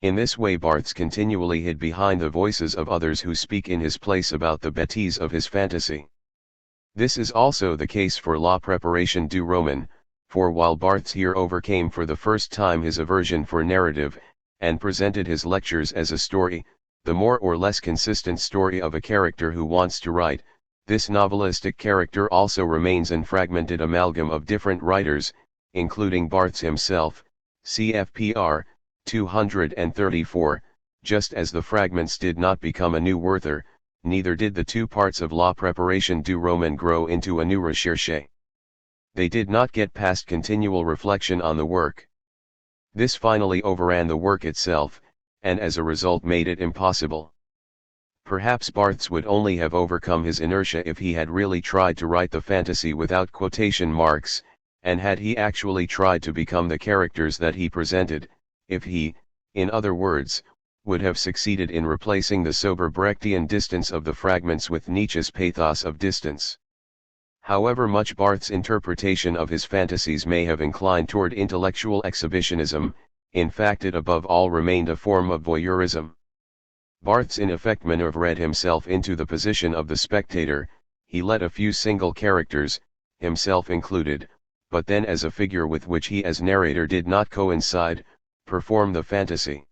In this way Barthes continually hid behind the voices of others who speak in his place about the bêtise of his fantasy. This is also the case for La Préparation du Roman, for while Barthes here overcame for the first time his aversion for narrative, and presented his lectures as a story, the more or less consistent story of a character who wants to write, this novelistic character also remains an fragmented amalgam of different writers, including Barthes himself, CFPR, 234, just as the fragments did not become a new Werther, neither did the two parts of La Préparation du Roman grow into a new Recherche. They did not get past continual reflection on the work. This finally overran the work itself, and as a result made it impossible. Perhaps Barthes would only have overcome his inertia if he had really tried to write the fantasy without quotation marks, and had he actually tried to become the characters that he presented, if he, in other words, would have succeeded in replacing the sober Brechtian distance of the fragments with Nietzsche's pathos of distance. However much Barthes' interpretation of his fantasies may have inclined toward intellectual exhibitionism, in fact it above all remained a form of voyeurism. Barthes in effect maneuvered himself into the position of the spectator, he let a few single characters, himself included, but then as a figure with which he as narrator did not coincide, perform the fantasy.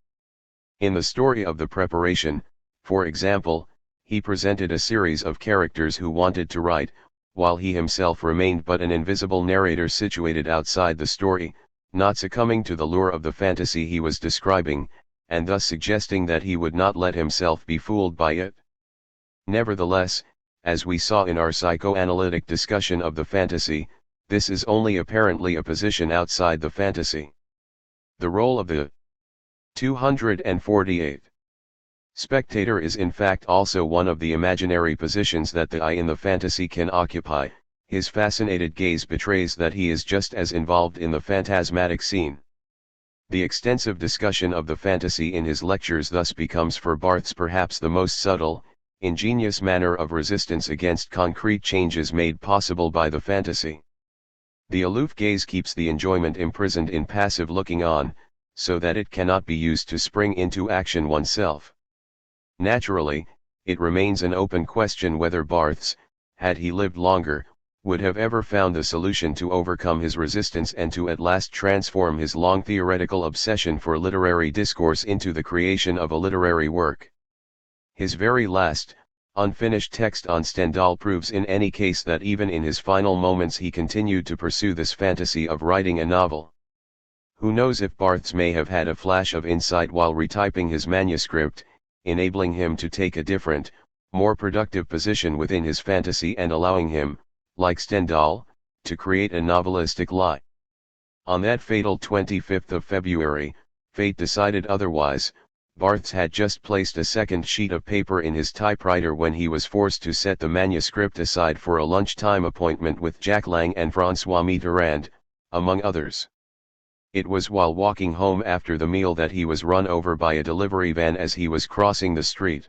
In the story of the preparation, for example, he presented a series of characters who wanted to write, while he himself remained but an invisible narrator situated outside the story, not succumbing to the lure of the fantasy he was describing, and thus suggesting that he would not let himself be fooled by it. Nevertheless, as we saw in our psychoanalytic discussion of the fantasy, this is only apparently a position outside the fantasy. The role of the 248 spectator is in fact also one of the imaginary positions that the I in the fantasy can occupy. His fascinated gaze betrays that he is just as involved in the phantasmatic scene. The extensive discussion of the fantasy in his lectures thus becomes for Barthes perhaps the most subtle, ingenious manner of resistance against concrete changes made possible by the fantasy. The aloof gaze keeps the enjoyment imprisoned in passive looking on, so that it cannot be used to spring into action oneself. Naturally, it remains an open question whether Barthes, had he lived longer, would have ever found the solution to overcome his resistance and to at last transform his long theoretical obsession for literary discourse into the creation of a literary work. His very last, unfinished text on Stendhal proves in any case that even in his final moments he continued to pursue this fantasy of writing a novel. Who knows if Barthes may have had a flash of insight while retyping his manuscript, enabling him to take a different, more productive position within his fantasy and allowing him, like Stendhal, to create a novelistic lie. On that fatal 25th of February, fate decided otherwise. Barthes had just placed a second sheet of paper in his typewriter when he was forced to set the manuscript aside for a lunchtime appointment with Jack Lang and François Mitterrand, among others. It was while walking home after the meal that he was run over by a delivery van as he was crossing the street.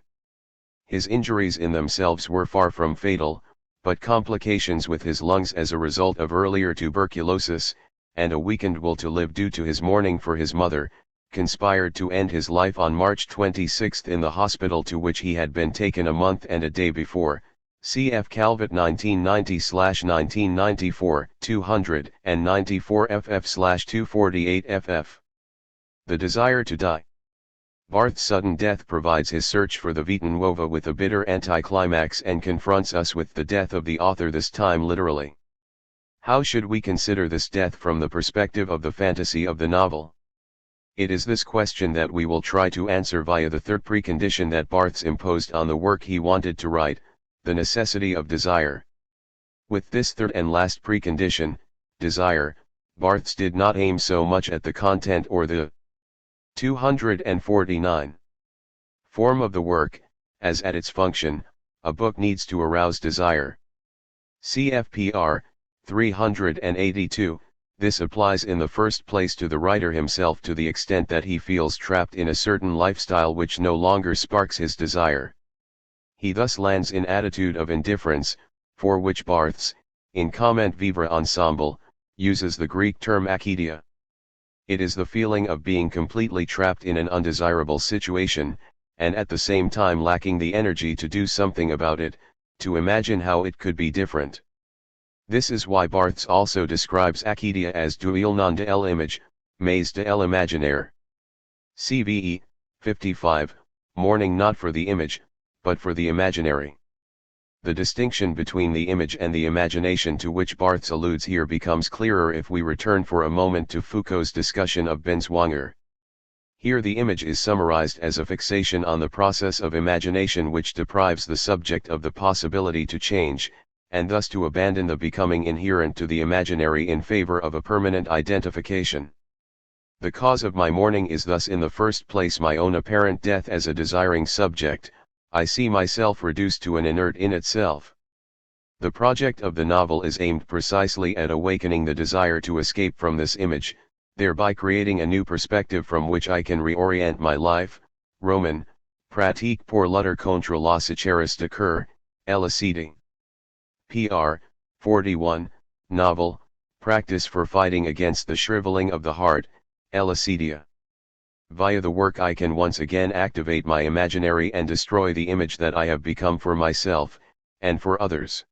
His injuries in themselves were far from fatal, but complications with his lungs as a result of earlier tuberculosis, and a weakened will to live due to his mourning for his mother, conspired to end his life on March 26 in the hospital to which he had been taken a month and a day before. Cf. Calvet 1990/1994, 294 ff/248 ff. The desire to die. Barthes' sudden death provides his search for the vita nuova with a bitter anticlimax and confronts us with the death of the author, this time literally. How should we consider this death from the perspective of the fantasy of the novel? It is this question that we will try to answer via the third precondition that Barthes imposed on the work he wanted to write, the necessity of desire. With this third and last precondition, desire, Barthes did not aim so much at the content or the 249 form of the work, as at its function. A book needs to arouse desire. CFPR 382. This applies in the first place to the writer himself to the extent that he feels trapped in a certain lifestyle which no longer sparks his desire. He thus lands in attitude of indifference, for which Barthes, in Comment Vivre Ensemble, uses the Greek term akidia. It is the feeling of being completely trapped in an undesirable situation, and at the same time lacking the energy to do something about it, to imagine how it could be different. This is why Barthes also describes akidia as douille non de l'image, mais de l'imaginaire. CVE 55, mourning not for the image, but for the imaginary. The distinction between the image and the imagination to which Barthes alludes here becomes clearer if we return for a moment to Foucault's discussion of Binswanger. Here the image is summarized as a fixation on the process of imagination which deprives the subject of the possibility to change, and thus to abandon the becoming inherent to the imaginary in favor of a permanent identification. The cause of my mourning is thus in the first place my own apparent death as a desiring subject. I see myself reduced to an inert in itself. The project of the novel is aimed precisely at awakening the desire to escape from this image, thereby creating a new perspective from which I can reorient my life. Roman, pratique pour lutter contre la sécheresse de cœur, Elicidi. Pr. 41, novel, practice for fighting against the shriveling of the heart, Elicidia. Via the work I can once again activate my imaginary and destroy the image that I have become for myself, and for others.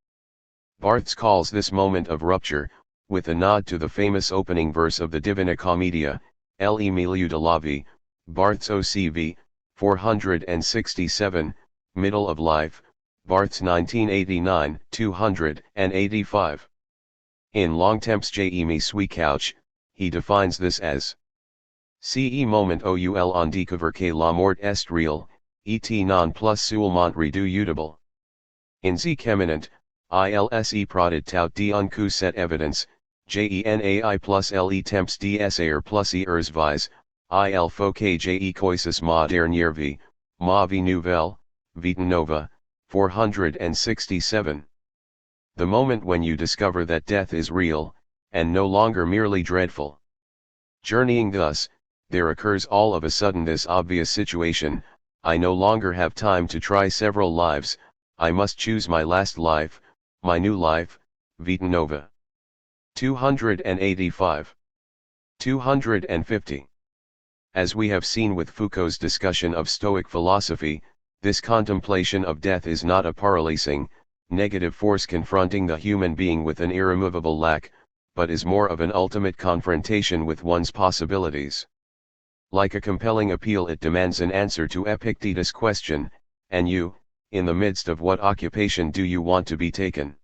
Barthes calls this moment of rupture, with a nod to the famous opening verse of the Divina Commedia, Le milieu de la vie, Barthes OCV, 467, Middle of Life, Barthes 1989, 285. In Longtemps je me suis couch, he defines this as ce moment oul on découvrir que la mort est réelle, et non plus seulement redoutable. In z keminent, ilse prodet tout d'un coup cette evidence, genai plus le temps d'essayer plus ers vis, il faut que je coisis ma dernière vie, ma vie nouvelle, vita nova, 467. The moment when you discover that death is real, and no longer merely dreadful. Journeying thus, there occurs all of a sudden this obvious situation: I no longer have time to try several lives, I must choose my last life, my new life, vita nova. 285. 250. As we have seen with Foucault's discussion of Stoic philosophy, this contemplation of death is not a paralyzing, negative force confronting the human being with an irremovable lack, but is more of an ultimate confrontation with one's possibilities. Like a compelling appeal, it demands an answer to Epictetus' question, and you, in the midst of what occupation do you want to be taken?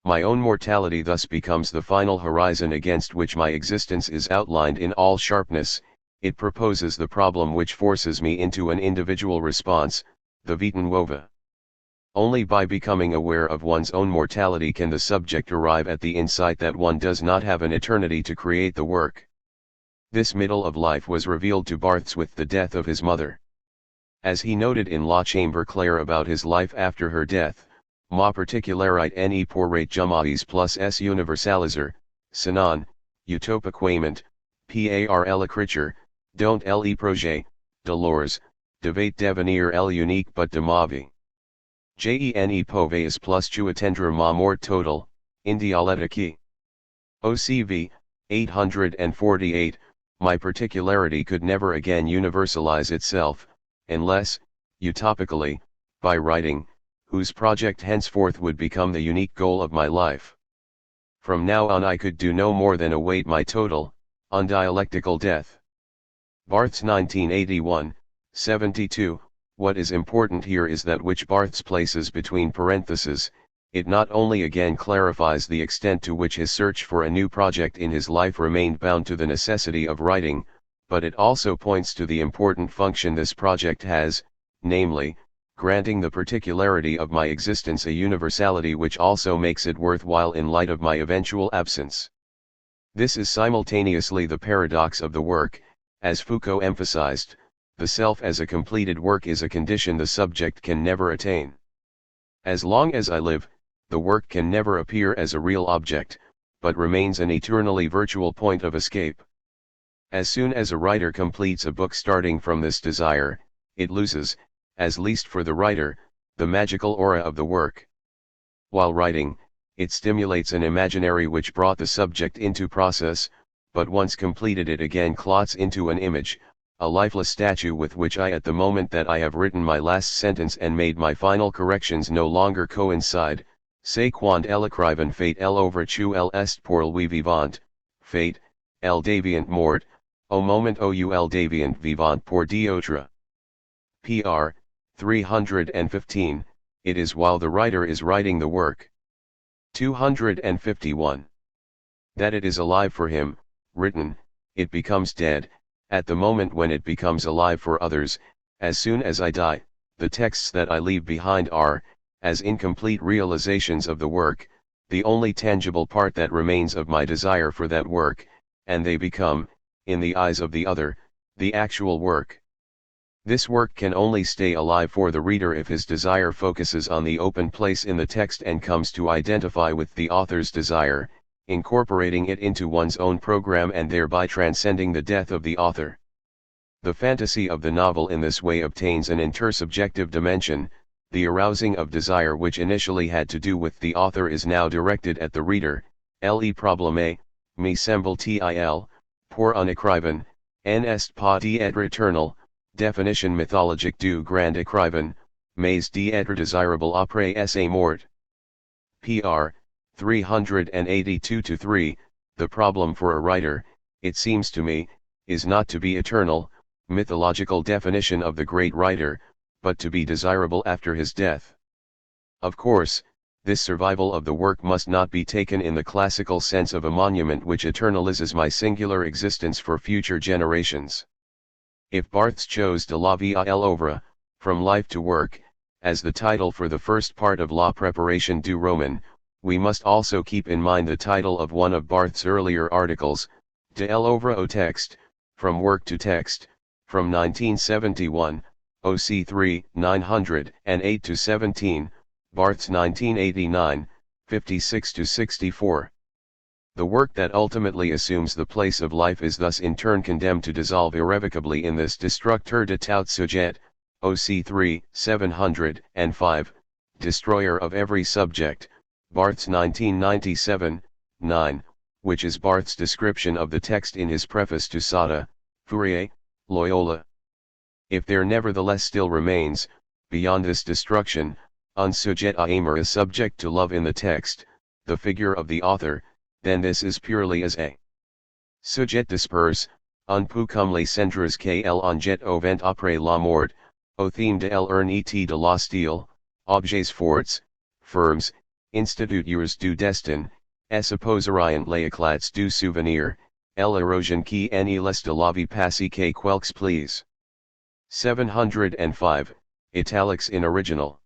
My own mortality thus becomes the final horizon against which my existence is outlined in all sharpness. It proposes the problem which forces me into an individual response, the vita nuova. Only by becoming aware of one's own mortality can the subject arrive at the insight that one does not have an eternity to create the work. This middle of life was revealed to Barthes with the death of his mother. As he noted in La Chambre Claire about his life after her death, ma particularité ne pourrait jamais plus s universaliser, sinon, utopiquement, par l'écriture, dont le projet, Delors, devait devenir l'unique but de ma vie. Je pouvais plus tu attendre ma mort totale, indialétique. OCV, 848, my particularity could never again universalize itself, unless, utopically, by writing, whose project henceforth would become the unique goal of my life. From now on I could do no more than await my total, undialectical death. Barthes 1981, 72. What is important here is that which Barthes places between parentheses, it not only again clarifies the extent to which his search for a new project in his life remained bound to the necessity of writing, but it also points to the important function this project has, namely, granting the particularity of my existence a universality which also makes it worthwhile in light of my eventual absence. This is simultaneously the paradox of the work, as Foucault emphasized. The self as a completed work is a condition the subject can never attain. As long as I live, the work can never appear as a real object, but remains an eternally virtual point of escape. As soon as a writer completes a book starting from this desire, it loses, at least for the writer, the magical aura of the work. While writing, it stimulates an imaginary which brought the subject into process, but once completed it again clots into an image, a lifeless statue with which I at the moment that I have written my last sentence and made my final corrections no longer coincide. C'est quand l'écrivain fait l'ouverture est pour le vivant, fait, le déviant mort, au moment où le déviant vivant pour d'autres. Pr. 315, it is while the writer is writing the work. 251. That it is alive for him, written, it becomes dead, at the moment when it becomes alive for others. As soon as I die, the texts that I leave behind are, as incomplete realizations of the work, the only tangible part that remains of my desire for that work, and they become, in the eyes of the other, the actual work. This work can only stay alive for the reader if his desire focuses on the open place in the text and comes to identify with the author's desire, incorporating it into one's own program and thereby transcending the death of the author. The fantasy of the novel in this way obtains an intersubjective dimension. The arousing of desire which initially had to do with the author is now directed at the reader. Le problème, me semble-t-il, pour un écrivain, n'est pas d'être éternel, définition mythologique du grand écrivain, mais d'être désirable après sa mort. Pr. 382-3, the problem for a writer, it seems to me, is not to be eternal, mythological definition of the great writer, but to be desirable after his death. Of course, this survival of the work must not be taken in the classical sense of a monument which eternalizes my singular existence for future generations. If Barthes chose de la vie à l'œuvre, from life to work, as the title for the first part of La Préparation du Roman, we must also keep in mind the title of one of Barthes' earlier articles, De l'œuvre au texte, From Work to Text, from 1971, OC 3, 908-17, Barthes 1989, 56-64. The work that ultimately assumes the place of life is thus in turn condemned to dissolve irrevocably in this destructeur de tout sujet, OC 3, 705, destroyer of every subject, Barthes 1997, 9, which is Barthes' description of the text in his preface to Sada, Fourier, Loyola. If there nevertheless still remains, beyond this destruction, un sujet à aimer, a subject to love in the text, the figure of the author, then this is purely as a sujet disperse, un peu comme les cendres qu'elle en jette au vent après la mort, au thème de l'éternité de la style, objets forts, firms, instituteurs du destin, et opposeriant les éclats du souvenir, l'érosion qui en est de la vie passée que quelques please. 705, italics in original.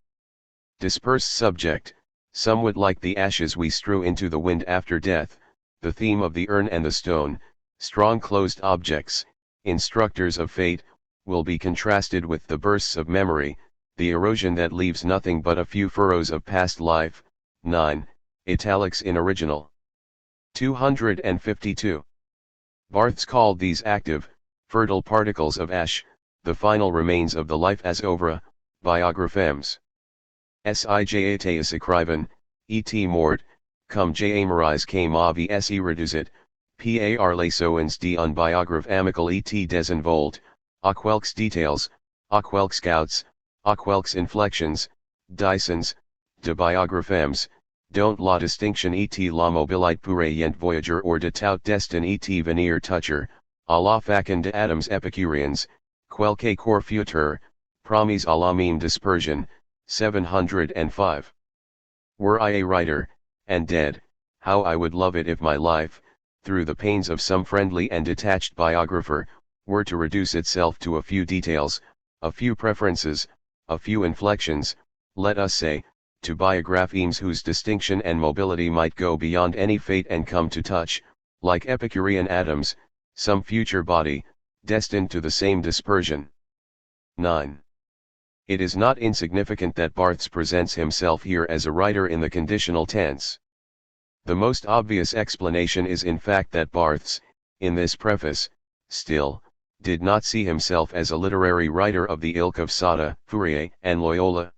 Dispersed subject, somewhat like the ashes we strew into the wind after death, the theme of the urn and the stone, strong closed objects, instructors of fate, will be contrasted with the bursts of memory, the erosion that leaves nothing but a few furrows of past life. 9, italics in original. 252. Barthes called these active, fertile particles of ash, the final remains of the life as oeuvre, biographems. Sijat écrivain, et mort, comme j'aimerais que ma vie se reduisait, par les soins d'un biographe amical et désenvolte, à quelques détails, à quelques gouts, à quelques inflexions, dissens, de biographems, dont la distinction et la mobilité pour ayant voyager or de tout destin et venir toucher, à la façon de atoms épicuriens, quelques corps futurs, promis à la même dispersion. 705. Were I a writer, and dead, how I would love it if my life, through the pains of some friendly and detached biographer, were to reduce itself to a few details, a few preferences, a few inflections, let us say, to biographemes whose distinction and mobility might go beyond any fate and come to touch, like Epicurean atoms, some future body, destined to the same dispersion. 9. It is not insignificant that Barthes presents himself here as a writer in the conditional tense. The most obvious explanation is in fact that Barthes, in this preface, still, did not see himself as a literary writer of the ilk of Sada, Fourier, and Loyola.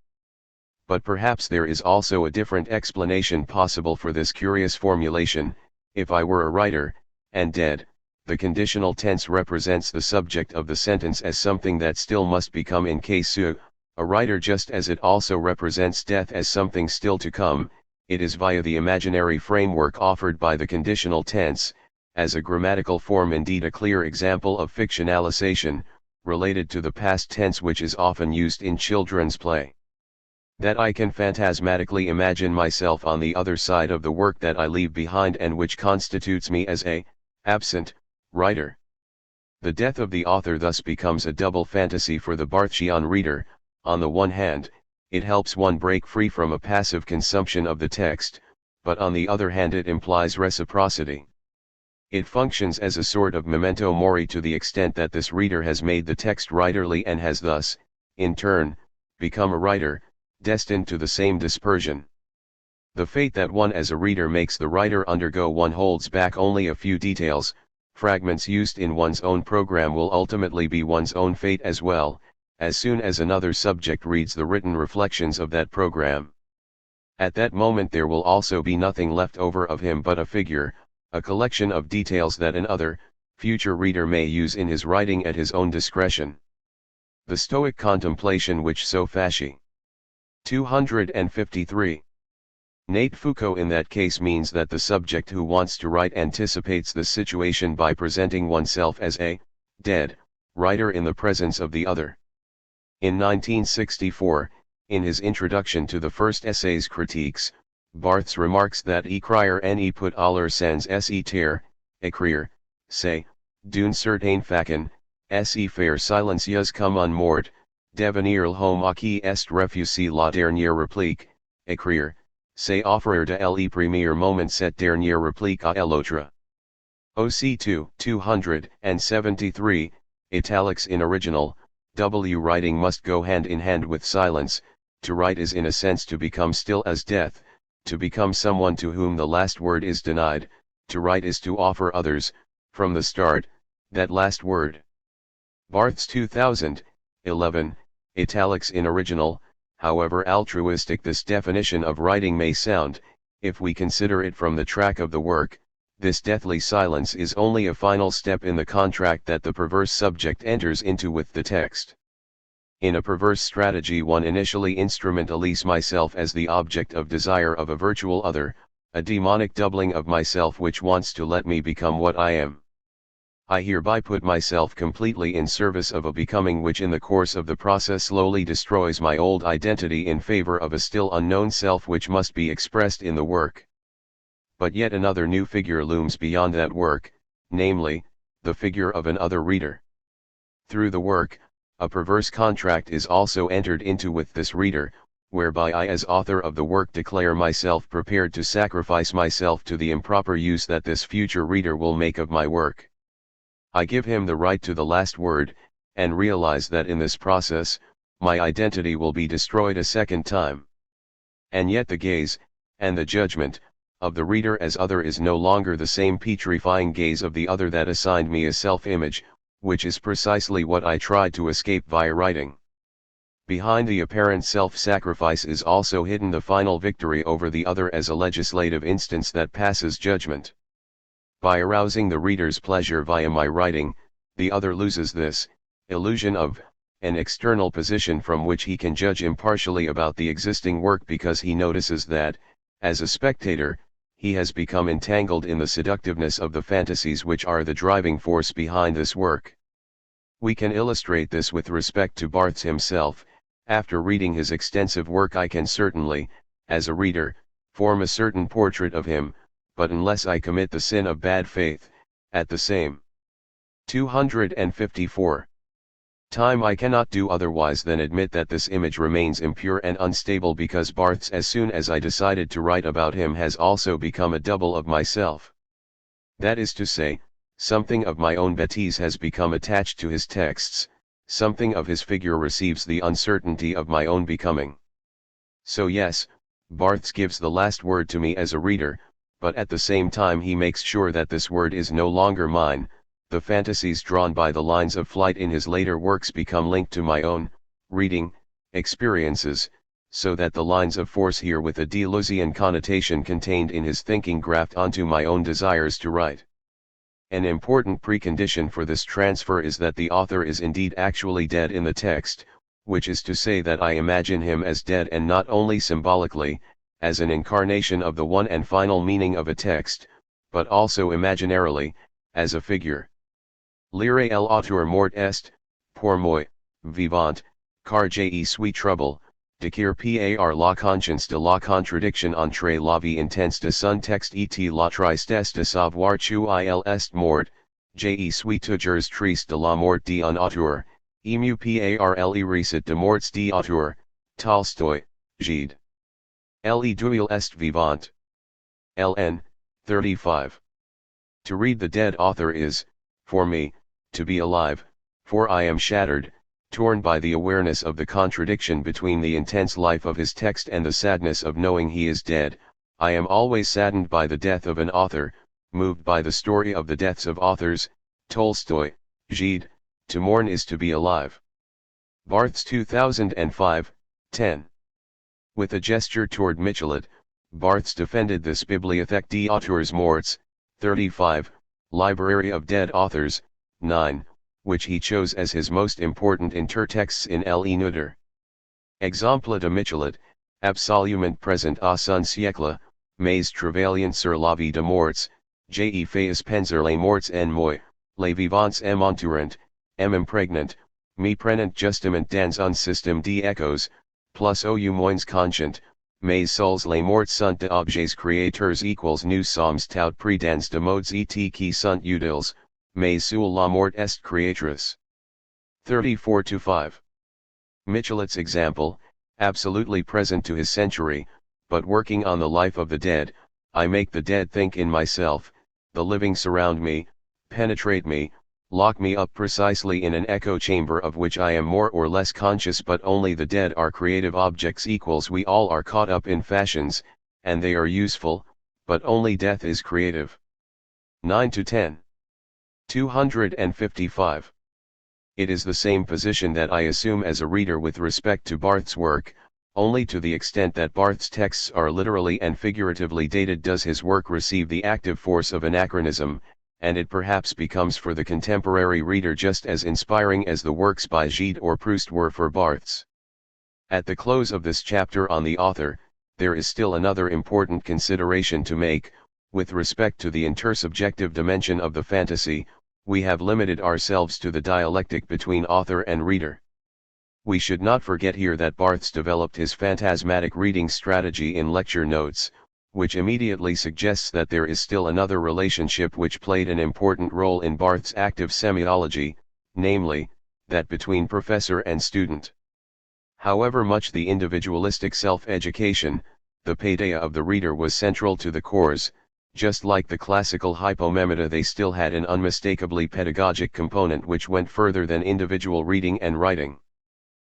But perhaps there is also a different explanation possible for this curious formulation: if I were a writer, and dead, the conditional tense represents the subject of the sentence as something that still must become in case a writer, just as it also represents death as something still to come. It is via the imaginary framework offered by the conditional tense, as a grammatical form indeed a clear example of fictionalization, related to the past tense which is often used in children's play, that I can phantasmatically imagine myself on the other side of the work that I leave behind and which constitutes me as a absent writer. The death of the author thus becomes a double fantasy for the Barthian reader. On the one hand, it helps one break free from a passive consumption of the text, but on the other hand it implies reciprocity. It functions as a sort of memento mori to the extent that this reader has made the text writerly and has thus, in turn, become a writer, destined to the same dispersion. The fate that one as a reader makes the writer undergo one holds back only a few details, fragments used in one's own program will ultimately be one's own fate as well, as soon as another subject reads the written reflections of that program. At that moment there will also be nothing left over of him but a figure, a collection of details that another, future reader may use in his writing at his own discretion. The Stoic contemplation which so fasci. 253. Nate Foucault in that case means that the subject who wants to write anticipates the situation by presenting oneself as a dead writer in the presence of the other. In 1964, in his introduction to the first essay's critiques, Barthes remarks that écrire n'est pas sans se taire, écrire, c'est, d'une certaine façon, se faire silencieuse comme un mort, devenir l'homme à qui est refusé la dernière réplique, écrire, c'est offrir de le premier moment cette dernière réplique à l'autre. OC2 273, italics in original, W writing must go hand in hand with silence. To write is in a sense to become still as death, to become someone to whom the last word is denied. To write is to offer others, from the start, that last word. Barthes 2011, italics in original. However altruistic this definition of writing may sound, if we consider it from the track of the work, this deathly silence is only a final step in the contract that the perverse subject enters into with the text. In a perverse strategy one initially instrumentalises myself as the object of desire of a virtual other, a demonic doubling of myself which wants to let me become what I am. I hereby put myself completely in service of a becoming which in the course of the process slowly destroys my old identity in favor of a still unknown self which must be expressed in the work. But yet another new figure looms beyond that work, namely, the figure of an other reader. Through the work, a perverse contract is also entered into with this reader, whereby I as author of the work declare myself prepared to sacrifice myself to the improper use that this future reader will make of my work. I give him the right to the last word, and realize that in this process, my identity will be destroyed a second time. And yet the gaze, and the judgment, of the reader as other is no longer the same petrifying gaze of the other that assigned me a self-image, which is precisely what I tried to escape via writing. Behind the apparent self-sacrifice is also hidden the final victory over the other as a legislative instance that passes judgment. By arousing the reader's pleasure via my writing, the other loses this illusion of an external position from which he can judge impartially about the existing work because he notices that, as a spectator, he has become entangled in the seductiveness of the fantasies which are the driving force behind this work. We can illustrate this with respect to Barthes himself. After reading his extensive work I can certainly, as a reader, form a certain portrait of him, but unless I commit the sin of bad faith, at the same 254 time I cannot do otherwise than admit that this image remains impure and unstable because Barthes as soon as I decided to write about him has also become a double of myself. That is to say, something of my own bêtise has become attached to his texts, something of his figure receives the uncertainty of my own becoming. So yes, Barthes gives the last word to me as a reader, but at the same time he makes sure that this word is no longer mine. The fantasies drawn by the lines of flight in his later works become linked to my own reading experiences, so that the lines of force here with a Deleuzian connotation contained in his thinking graft onto my own desires to write. An important precondition for this transfer is that the author is indeed actually dead in the text, which is to say that I imagine him as dead and not only symbolically, as an incarnation of the one and final meaning of a text, but also imaginarily, as a figure. Lire l'auteur mort est, pour moi, vivant, car je suis trouble, de qui par la conscience de la contradiction entre la vie intense de son texte et la tristesse de savoir qu'il est mort, je suis toujours triste de la mort d'un auteur, ému par le récit de morts d'auteur, Tolstoy, Gide. Le duel est vivant. LN, 35. To read the dead author is, for me, to be alive, for I am shattered, torn by the awareness of the contradiction between the intense life of his text and the sadness of knowing he is dead. I am always saddened by the death of an author, moved by the story of the deaths of authors. Tolstoy, Gide. To mourn is to be alive. Barthes 2005, 10. With a gesture toward Michelet, Barthes defended this Bibliothèque des auteurs morts, 35, Library of Dead Authors, 9, which he chose as his most important intertexts in Le Neutre. Exemple de Michelet, Absolument présent à un siècle, mais travaillant sur la vie de morts, j'ai fait penser les morts en moi, les vivants m'entourant, m'impregnant, me prenant justement dans un système d'échos, plus ou moins conscient, mais seuls les morts sont des objets créateurs equals nous sommes tout pris dans de modes et qui sont utiles, mais seule la mort est créatrice. 34-5. Michelet's example, absolutely present to his century, but working on the life of the dead, I make the dead think in myself, the living surround me, penetrate me, lock me up precisely in an echo chamber of which I am more or less conscious, but only the dead are creative objects equals we all are caught up in fashions, and they are useful, but only death is creative. 9-10. 255. It is the same position that I assume as a reader with respect to Barthes' work, only to the extent that Barthes' texts are literally and figuratively dated does his work receive the active force of anachronism, and it perhaps becomes for the contemporary reader just as inspiring as the works by Gide or Proust were for Barthes. At the close of this chapter on the author, there is still another important consideration to make. With respect to the intersubjective dimension of the fantasy, we have limited ourselves to the dialectic between author and reader. We should not forget here that Barthes developed his phantasmatic reading strategy in lecture notes, which immediately suggests that there is still another relationship which played an important role in Barthes' active semiology, namely, that between professor and student. However much the individualistic self-education, the paideia of the reader was central to the course, just like the classical hypomemata, they still had an unmistakably pedagogic component which went further than individual reading and writing.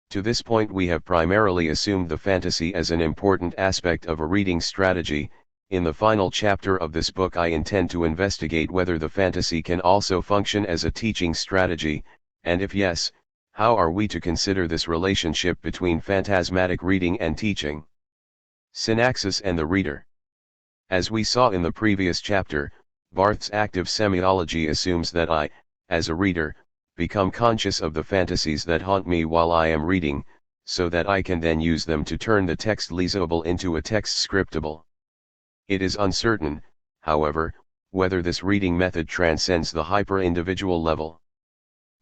To this point we have primarily assumed the fantasy as an important aspect of a reading strategy. In the final chapter of this book I intend to investigate whether the fantasy can also function as a teaching strategy, and if yes, how are we to consider this relationship between phantasmatic reading and teaching? Synaxis and the reader. As we saw in the previous chapter, Barthes' active semiology assumes that I, as a reader, become conscious of the fantasies that haunt me while I am reading, so that I can then use them to turn the text leasable into a text scriptable. It is uncertain, however, whether this reading method transcends the hyper-individual level.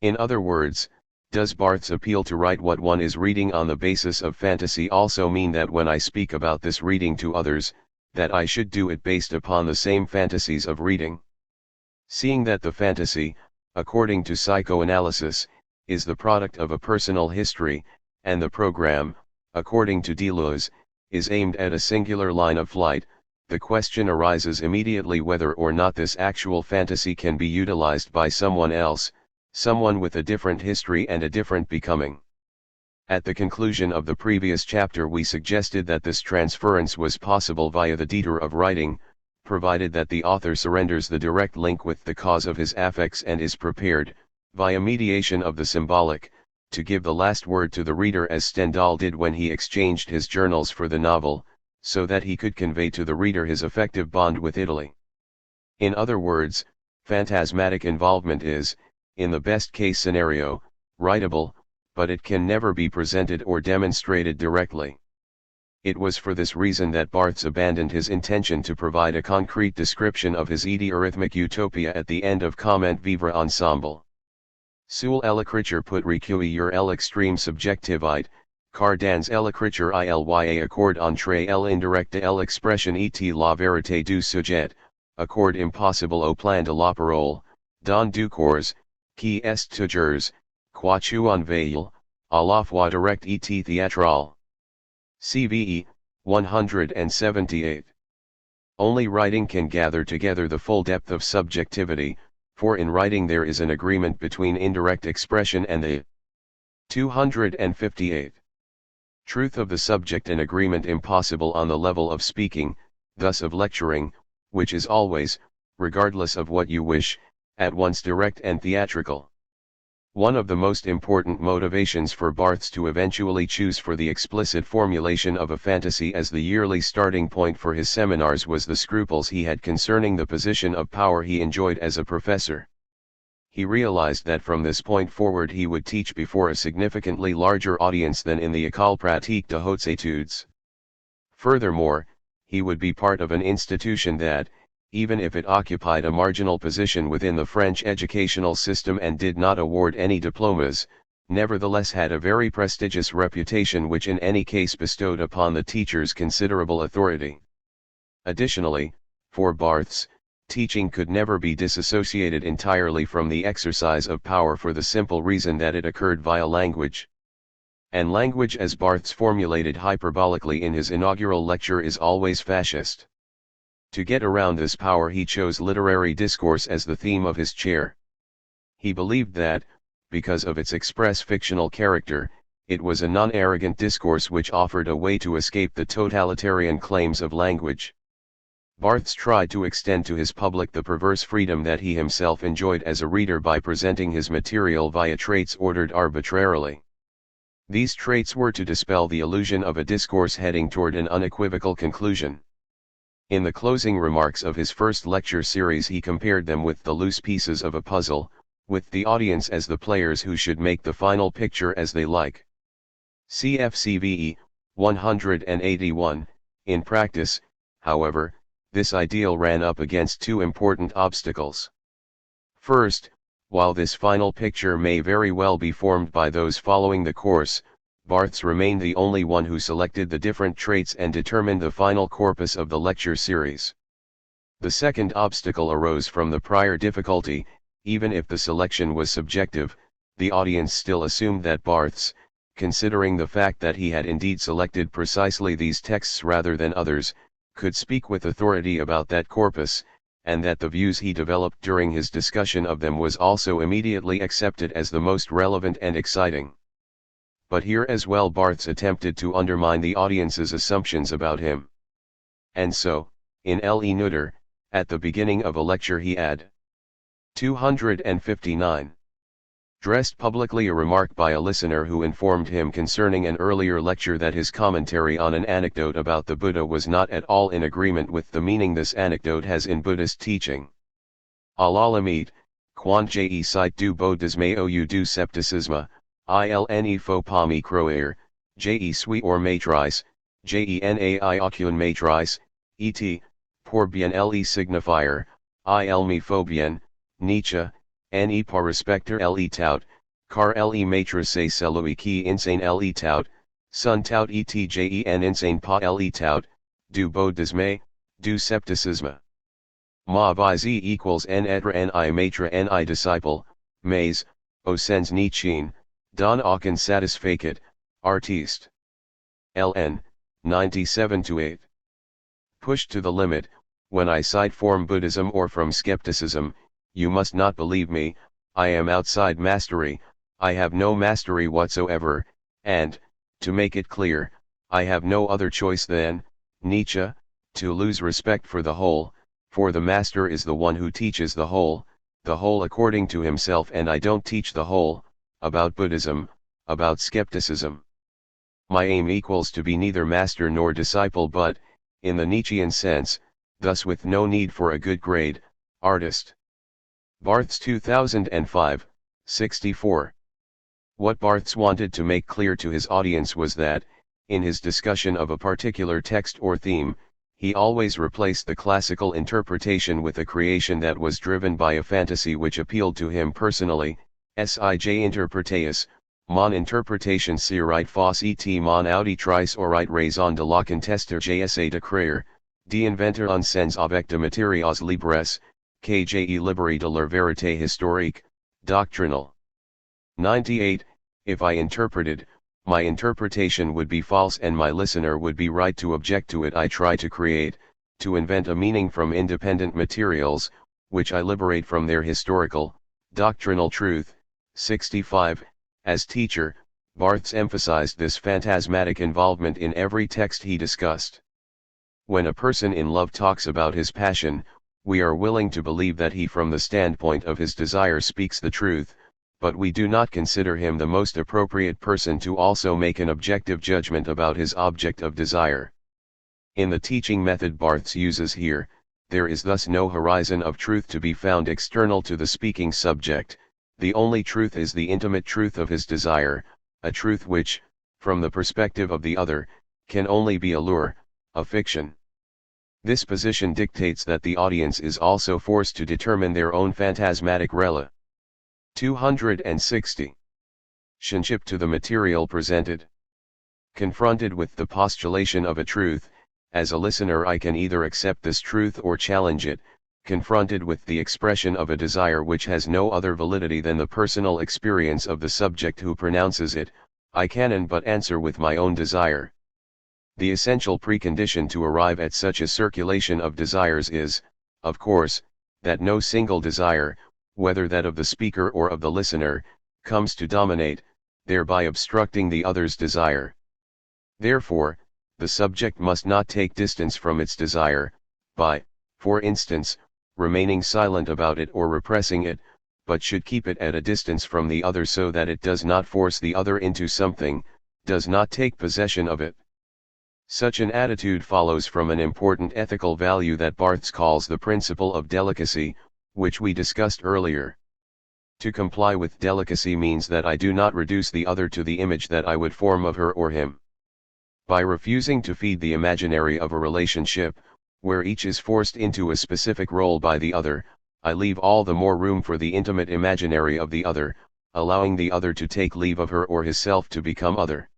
In other words, does Barthes' appeal to write what one is reading on the basis of fantasy also mean that when I speak about this reading to others, that I should do it based upon the same fantasies of reading? Seeing that the fantasy, according to psychoanalysis, is the product of a personal history, and the program, according to Deleuze, is aimed at a singular line of flight, the question arises immediately whether or not this actual fantasy can be utilized by someone else, someone with a different history and a different becoming. At the conclusion of the previous chapter we suggested that this transference was possible via the detour of writing, provided that the author surrenders the direct link with the cause of his affects and is prepared, via mediation of the symbolic, to give the last word to the reader as Stendhal did when he exchanged his journals for the novel, so that he could convey to the reader his affective bond with Italy. In other words, phantasmatic involvement is, in the best case scenario, writable, but it can never be presented or demonstrated directly. It was for this reason that Barthes abandoned his intention to provide a concrete description of his idiorhythmic utopia at the end of Comment Vivre Ensemble. Sur l'écriture pour recueillir l'extrême subjectivité, car dans l'écriture il y a accord entre l'indirect et l'expression et la vérité du sujet, accord impossible au plan de la parole, dans deux corps, qui est toujours, quoi tu en veilles, à la fois direct et théâtral. CVE, 178. Only writing can gather together the full depth of subjectivity, for in writing there is an agreement between indirect expression and the 258. Truth of the subject, an agreement impossible on the level of speaking, thus of lecturing, which is always, regardless of what you wish, at once direct and theatrical. One of the most important motivations for Barthes to eventually choose for the explicit formulation of a fantasy as the yearly starting point for his seminars was the scruples he had concerning the position of power he enjoyed as a professor. He realized that from this point forward he would teach before a significantly larger audience than in the École pratique de hautes études. Furthermore, he would be part of an institution that, even if it occupied a marginal position within the French educational system and did not award any diplomas, nevertheless had a very prestigious reputation which in any case bestowed upon the teachers considerable authority. Additionally, for Barthes, teaching could never be disassociated entirely from the exercise of power for the simple reason that it occurred via language. And language, as Barthes formulated hyperbolically in his inaugural lecture, is always fascist. To get around this power he chose literary discourse as the theme of his chair. He believed that, because of its express fictional character, it was a non-arrogant discourse which offered a way to escape the totalitarian claims of language. Barthes tried to extend to his public the perverse freedom that he himself enjoyed as a reader by presenting his material via traits ordered arbitrarily. These traits were to dispel the illusion of a discourse heading toward an unequivocal conclusion. In the closing remarks of his first lecture series he compared them with the loose pieces of a puzzle, with the audience as the players who should make the final picture as they like. CFCVE 181. In practice, however, this ideal ran up against two important obstacles. First, while this final picture may very well be formed by those following the course, Barthes remained the only one who selected the different traits and determined the final corpus of the lecture series. The second obstacle arose from the prior difficulty: even if the selection was subjective, the audience still assumed that Barthes, considering the fact that he had indeed selected precisely these texts rather than others, could speak with authority about that corpus, and that the views he developed during his discussion of them was also immediately accepted as the most relevant and exciting. But here as well Barthes attempted to undermine the audience's assumptions about him. And so, in Le Neuter, at the beginning of a lecture he had 259. Dressed publicly a remark by a listener who informed him concerning an earlier lecture that his commentary on an anecdote about the Buddha was not at all in agreement with the meaning this anecdote has in Buddhist teaching. À la limite, quand je cite du bouddhisme ou du scepticisme, il ne faut pas me croire, je suis hors maîtrise, je n'ai aucune maîtrise, et, pour bien le signifier, il me faut bien, Nietzsche, ne pas respecter le tout, car le maître c'est celui qui enseigne le tout, son tout et je n'enseigne pas le tout, du bouddhisme, du scepticisme. Ma vie equals en être ni maître ni disciple, mais, au sens Nietzschean, don aucun satisfacit, artiste. LN, 97-8. Pushed to the limit, when I cite from Buddhism or from skepticism, you must not believe me, I am outside mastery, I have no mastery whatsoever, and, to make it clear, I have no other choice than, Nietzsche, to lose respect for the whole, for the master is the one who teaches the whole according to himself, and I don't teach the whole, about Buddhism, about skepticism. My aim equals to be neither master nor disciple but, in the Nietzschean sense, thus with no need for a good grade, artist. Barthes 2005, 64. What Barthes wanted to make clear to his audience was that, in his discussion of a particular text or theme, he always replaced the classical interpretation with a creation that was driven by a fantasy which appealed to him personally. Sij interpreteus, mon interpretation serait fausse et mon auditrice aurait raison de la contester j'essaie de créer, d'inventer un sens avec de matériaux libres, que j'ai libéré de leur vérité historique, doctrinal. 98. If I interpreted, my interpretation would be false and my listener would be right to object to it. I try to create, to invent a meaning from independent materials, which I liberate from their historical, doctrinal truth. 65. As teacher, Barthes emphasized this phantasmatic involvement in every text he discussed. When a person in love talks about his passion, we are willing to believe that he from the standpoint of his desire speaks the truth, but we do not consider him the most appropriate person to also make an objective judgment about his object of desire. In the teaching method Barthes uses here, there is thus no horizon of truth to be found external to the speaking subject. The only truth is the intimate truth of his desire, a truth which, from the perspective of the other, can only be a lure, a fiction. This position dictates that the audience is also forced to determine their own phantasmatic rela. 260. Kinship to the material presented. Confronted with the postulation of a truth, as a listener I can either accept this truth or challenge it. Confronted with the expression of a desire which has no other validity than the personal experience of the subject who pronounces it, I can but answer with my own desire. The essential precondition to arrive at such a circulation of desires is, of course, that no single desire, whether that of the speaker or of the listener, comes to dominate, thereby obstructing the other's desire. Therefore, the subject must not take distance from its desire, by, for instance, remaining silent about it or repressing it, but should keep it at a distance from the other so that it does not force the other into something, does not take possession of it. Such an attitude follows from an important ethical value that Barthes calls the principle of delicacy, which we discussed earlier. To comply with delicacy means that I do not reduce the other to the image that I would form of her or him. By refusing to feed the imaginary of a relationship, where each is forced into a specific role by the other, I leave all the more room for the intimate imaginary of the other, allowing the other to take leave of her or himself to become other.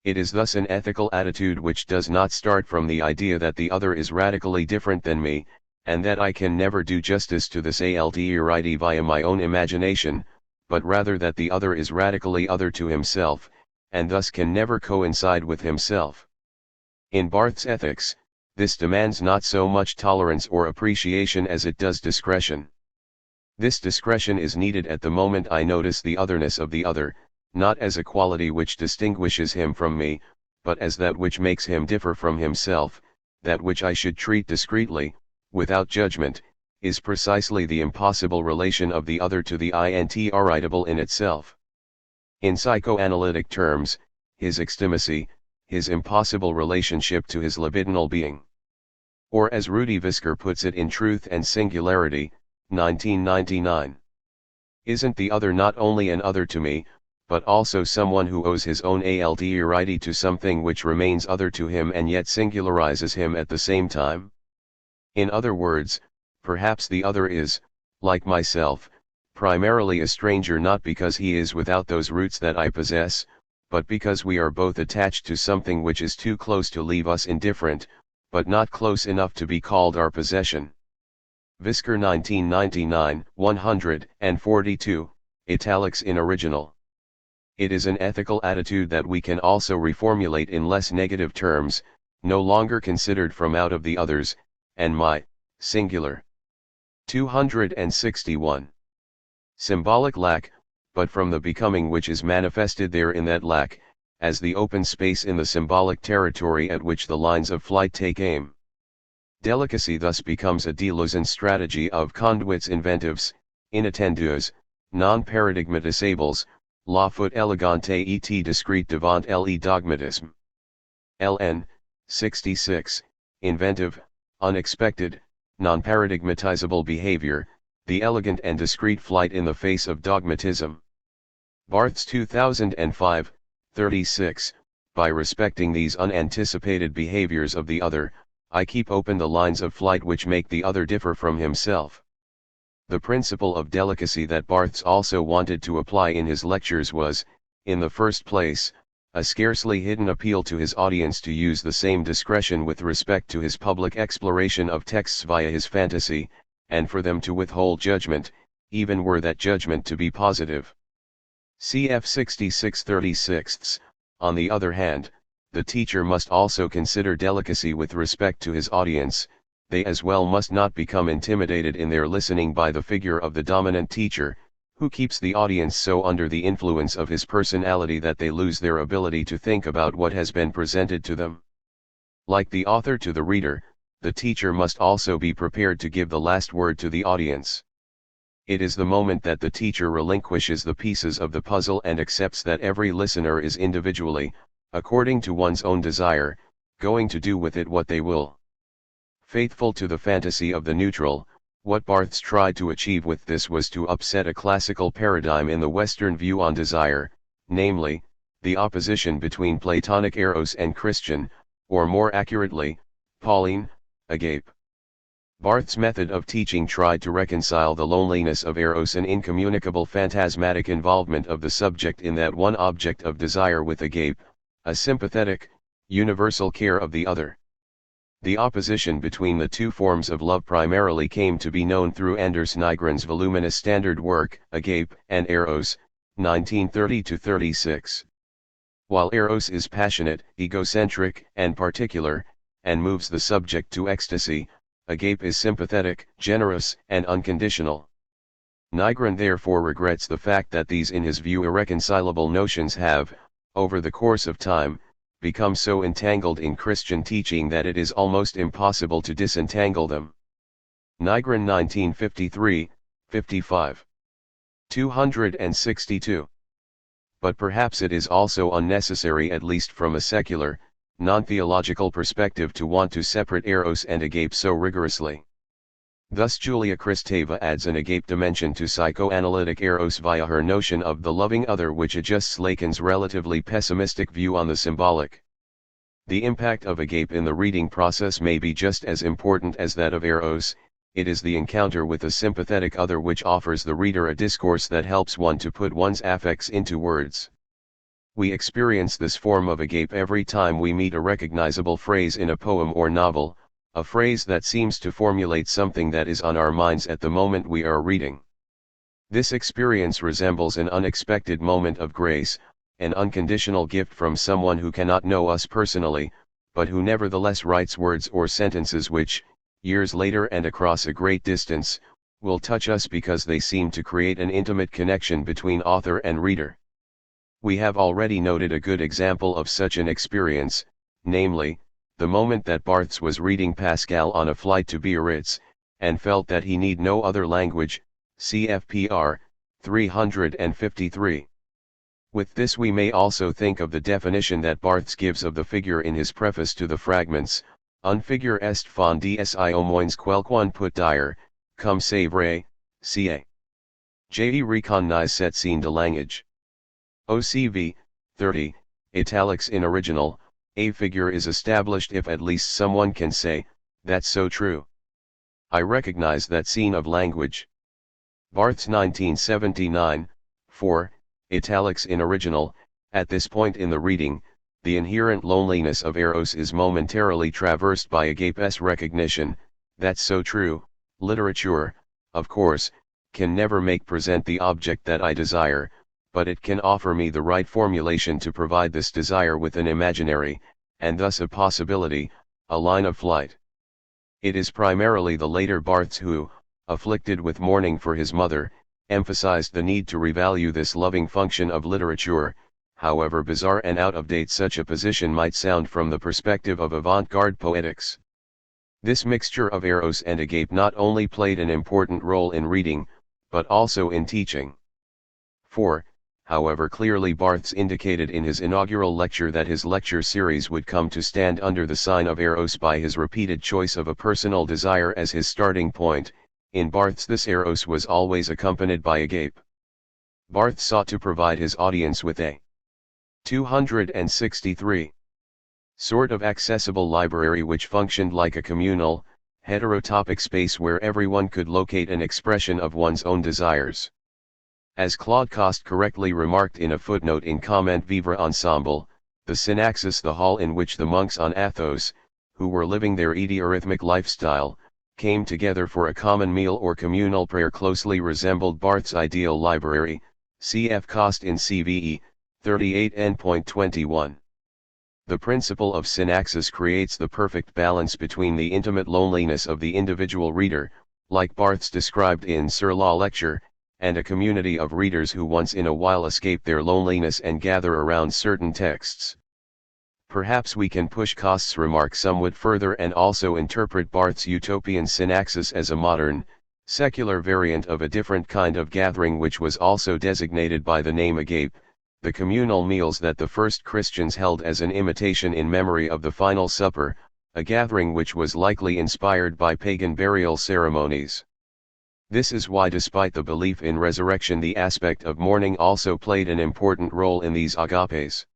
It is thus an ethical attitude which does not start from the idea that the other is radically different than me, and that I can never do justice to this altruity via my own imagination, but rather that the other is radically other to himself, and thus can never coincide with himself. In Barthes' ethics, this demands not so much tolerance or appreciation as it does discretion. This discretion is needed at the moment I notice the otherness of the other, not as a quality which distinguishes him from me, but as that which makes him differ from himself. That which I should treat discreetly, without judgment, is precisely the impossible relation of the other to the irritable in itself. In psychoanalytic terms, his extimacy, his impossible relationship to his libidinal being. Or as Rudy Visker puts it in Truth and Singularity, 1999. Isn't the other not only an other to me, but also someone who owes his own altruity to something which remains other to him and yet singularizes him at the same time? In other words, perhaps the other is, like myself, primarily a stranger not because he is without those roots that I possess, but because we are both attached to something which is too close to leave us indifferent, but not close enough to be called our possession. Visker 1999, 142, italics in original. It is an ethical attitude that we can also reformulate in less negative terms, no longer considered from out of the others, and my, singular. 261. Symbolic lack, but from the becoming which is manifested there in that lack, as the open space in the symbolic territory at which the lines of flight take aim. Delicacy thus becomes a delusion strategy of conduits inventives, inattendus, non-paradigmatisables, la foot elegante et discrete devant le dogmatisme. LN, 66, inventive, unexpected, non-paradigmatizable behavior, the elegant and discreet flight in the face of dogmatism. Barthes 2005, 36, by respecting these unanticipated behaviors of the other, I keep open the lines of flight which make the other differ from himself. The principle of delicacy that Barthes also wanted to apply in his lectures was, in the first place, a scarcely hidden appeal to his audience to use the same discretion with respect to his public exploration of texts via his fantasy, and for them to withhold judgment, even were that judgment to be positive. Cf 6636. On the other hand, the teacher must also consider delicacy with respect to his audience. They as well must not become intimidated in their listening by the figure of the dominant teacher, who keeps the audience so under the influence of his personality that they lose their ability to think about what has been presented to them. Like the author to the reader, the teacher must also be prepared to give the last word to the audience. It is the moment that the teacher relinquishes the pieces of the puzzle and accepts that every listener is individually, according to one's own desire, going to do with it what they will. Faithful to the fantasy of the neutral, what Barthes tried to achieve with this was to upset a classical paradigm in the Western view on desire, namely, the opposition between Platonic eros and Christian, or more accurately, Pauline, agape. Barthes' method of teaching tried to reconcile the loneliness of eros and incommunicable phantasmatic involvement of the subject in that one object of desire with agape, a sympathetic, universal care of the other. The opposition between the two forms of love primarily came to be known through Anders Nygren's voluminous standard work, Agape and Eros, 1930-36. While Eros is passionate, egocentric, and particular, and moves the subject to ecstasy, Agape is sympathetic, generous, and unconditional. Nygren therefore regrets the fact that these in his view irreconcilable notions have, over the course of time, become so entangled in Christian teaching that it is almost impossible to disentangle them. Nygren 1953-55. 262. But perhaps it is also unnecessary, at least from a secular, non-theological perspective, to want to separate eros and agape so rigorously. Thus Julia Kristeva adds an agape dimension to psychoanalytic eros via her notion of the loving other, which adjusts Lacan's relatively pessimistic view on the symbolic. The impact of agape in the reading process may be just as important as that of eros. It is the encounter with a sympathetic other which offers the reader a discourse that helps one to put one's affects into words. We experience this form of agape every time we meet a recognizable phrase in a poem or novel, a phrase that seems to formulate something that is on our minds at the moment we are reading. This experience resembles an unexpected moment of grace, an unconditional gift from someone who cannot know us personally, but who nevertheless writes words or sentences which, years later and across a great distance, will touch us because they seem to create an intimate connection between author and reader. We have already noted a good example of such an experience, namely, the moment that Barthes was reading Pascal on a flight to Biarritz, and felt that he need no other language, CFPR, 353. With this we may also think of the definition that Barthes gives of the figure in his preface to the fragments, un figure est fondis io moins quelqu'un peut dire, comme c'est vrai, ca. Je reconnais cette scène de langage. OCV, 30, italics in original, a figure is established if at least someone can say, that's so true. I recognize that scene of language. Barthes 1979, 4, italics in original. At this point in the reading, the inherent loneliness of eros is momentarily traversed by agape's recognition. That's so true. Literature, of course, can never make present the object that I desire, but it can offer me the right formulation to provide this desire with an imaginary, and thus a possibility, a line of flight. It is primarily the later Barthes who, afflicted with mourning for his mother, emphasized the need to revalue this loving function of literature, however bizarre and out of date such a position might sound from the perspective of avant-garde poetics. This mixture of eros and agape not only played an important role in reading, but also in teaching. 4. However clearly Barthes indicated in his inaugural lecture that his lecture series would come to stand under the sign of eros by his repeated choice of a personal desire as his starting point. In Barthes this eros was always accompanied by agape. Barthes sought to provide his audience with a 263 sort of accessible library which functioned like a communal, heterotopic space where everyone could locate an expression of one's own desires. As Claude Coste correctly remarked in a footnote in Comment Vivre Ensemble, the synaxis, the hall in which the monks on Athos, who were living their eurythmic lifestyle, came together for a common meal or communal prayer, closely resembled Barthes' ideal library, cf. Coste in CVE, 38 n.21. The principle of synaxis creates the perfect balance between the intimate loneliness of the individual reader, like Barthes described in Sur la lecture, and a community of readers who once in a while escape their loneliness and gather around certain texts. Perhaps we can push Coste's remark somewhat further and also interpret Barthes' utopian synaxis as a modern, secular variant of a different kind of gathering which was also designated by the name agape, the communal meals that the first Christians held as an imitation in memory of the Final Supper, a gathering which was likely inspired by pagan burial ceremonies. This is why, despite the belief in resurrection, the aspect of mourning also played an important role in these agapes.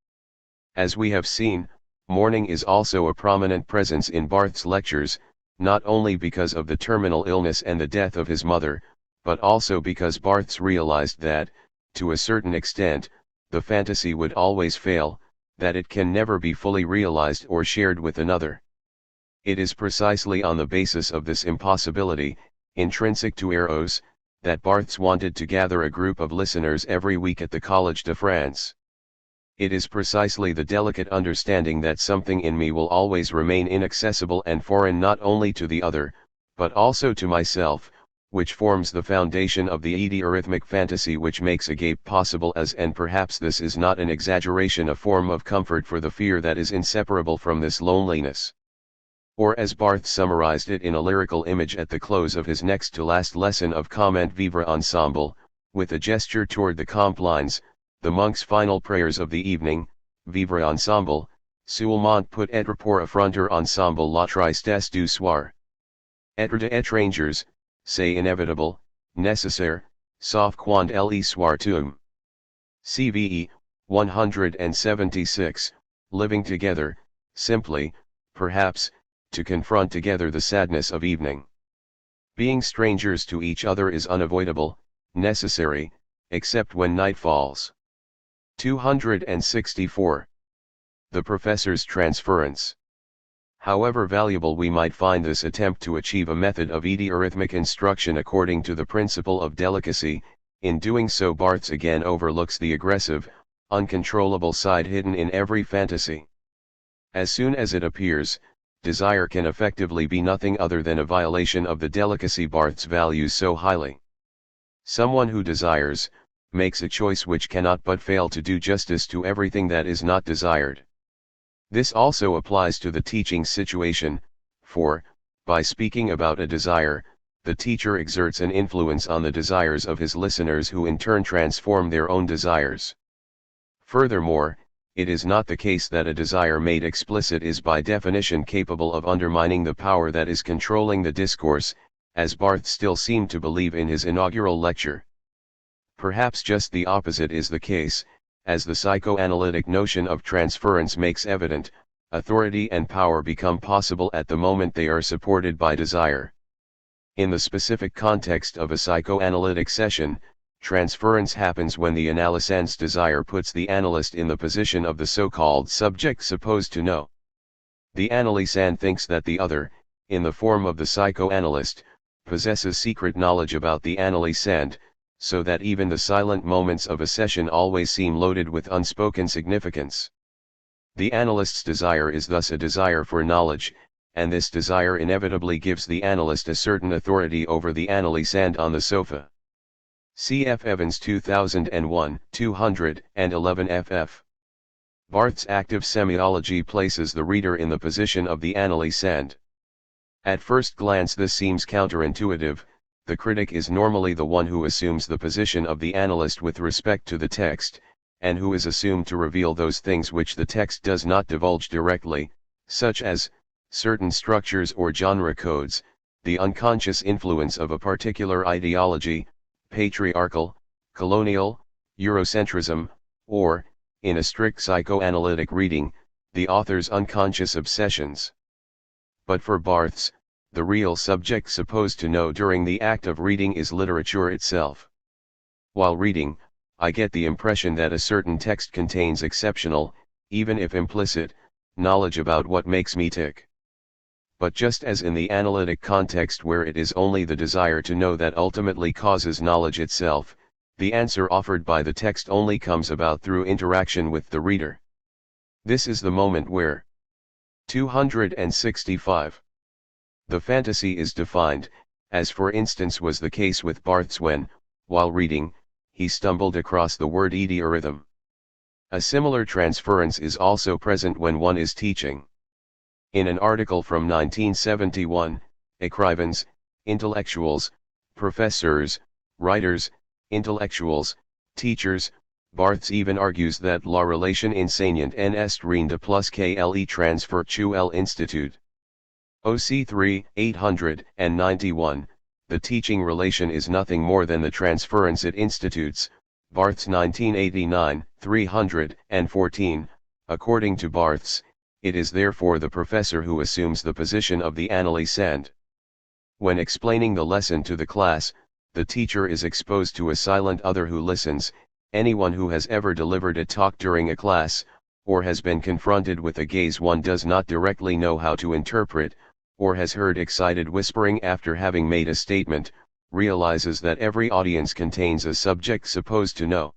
As we have seen, Mourning is also a prominent presence in Barthes' lectures, not only because of the terminal illness and the death of his mother, but also because Barthes realized that, to a certain extent, the fantasy would always fail, that it can never be fully realized or shared with another. It is precisely on the basis of this impossibility, intrinsic to Eros, that Barthes wanted to gather a group of listeners every week at the Collège de France. It is precisely the delicate understanding that something in me will always remain inaccessible and foreign not only to the other, but also to myself, which forms the foundation of the eurythmic fantasy which makes agape possible as, and perhaps this is not an exaggeration, a form of comfort for the fear that is inseparable from this loneliness. Or as Barthes summarized it in a lyrical image at the close of his next to last lesson of Comment Vivre Ensemble, with a gesture toward the comp lines, the monk's final prayers of the evening, Vivre Ensemble, seulement peut être pour affronter ensemble la tristesse du soir. Être de étrangers, c'est inévitable, nécessaire, sauf quand le soir tombe. CVE, 176, living together, simply, perhaps, to confront together the sadness of evening. Being strangers to each other is unavoidable, necessary, except when night falls. 264. The professor's transference. However valuable we might find this attempt to achieve a method of eurythmic instruction according to the principle of delicacy, in doing so Barthes again overlooks the aggressive, uncontrollable side hidden in every fantasy. As soon as it appears, desire can effectively be nothing other than a violation of the delicacy Barthes values so highly. Someone who desires, makes a choice which cannot but fail to do justice to everything that is not desired. This also applies to the teaching situation, for, by speaking about a desire, the teacher exerts an influence on the desires of his listeners who in turn transform their own desires. Furthermore, it is not the case that a desire made explicit is by definition capable of undermining the power that is controlling the discourse, as Barthes still seemed to believe in his inaugural lecture. Perhaps just the opposite is the case, as the psychoanalytic notion of transference makes evident, authority and power become possible at the moment they are supported by desire. In the specific context of a psychoanalytic session, transference happens when the analysand's desire puts the analyst in the position of the so-called subject supposed to know. The analysand thinks that the other, in the form of the psychoanalyst, possesses secret knowledge about the analysand, so that even the silent moments of a session always seem loaded with unspoken significance. The analyst's desire is thus a desire for knowledge, and this desire inevitably gives the analyst a certain authority over the analysand on the sofa. C.F. Evans 2001, 211 ff. Barthes' active semiology places the reader in the position of the analysand. At first glance this seems counterintuitive. The critic is normally the one who assumes the position of the analyst with respect to the text, and who is assumed to reveal those things which the text does not divulge directly, such as certain structures or genre codes, the unconscious influence of a particular ideology, patriarchal, colonial, Eurocentrism, or, in a strict psychoanalytic reading, the author's unconscious obsessions. But for Barthes, the real subject supposed to know during the act of reading is literature itself. While reading, I get the impression that a certain text contains exceptional, even if implicit, knowledge about what makes me tick. But just as in the analytic context where it is only the desire to know that ultimately causes knowledge itself, the answer offered by the text only comes about through interaction with the reader. This is the moment where 265. The fantasy is defined, as for instance was the case with Barthes when, while reading, he stumbled across the word eurythm. A similar transference is also present when one is teaching. In an article from 1971, écrivains, intellectuals, professors, writers, intellectuals, teachers, Barthes even argues that la relation enseignante en est rien de plus que le transfert tu l'institut. OC3, 891, the teaching relation is nothing more than the transference it institutes, Barthes 1989, 314, according to Barthes, it is therefore the professor who assumes the position of the analysand. When explaining the lesson to the class, the teacher is exposed to a silent other who listens. Anyone who has ever delivered a talk during a class, or has been confronted with a gaze one does not directly know how to interpret, or has heard excited whispering after having made a statement, realizes that every audience contains a subject supposed to know.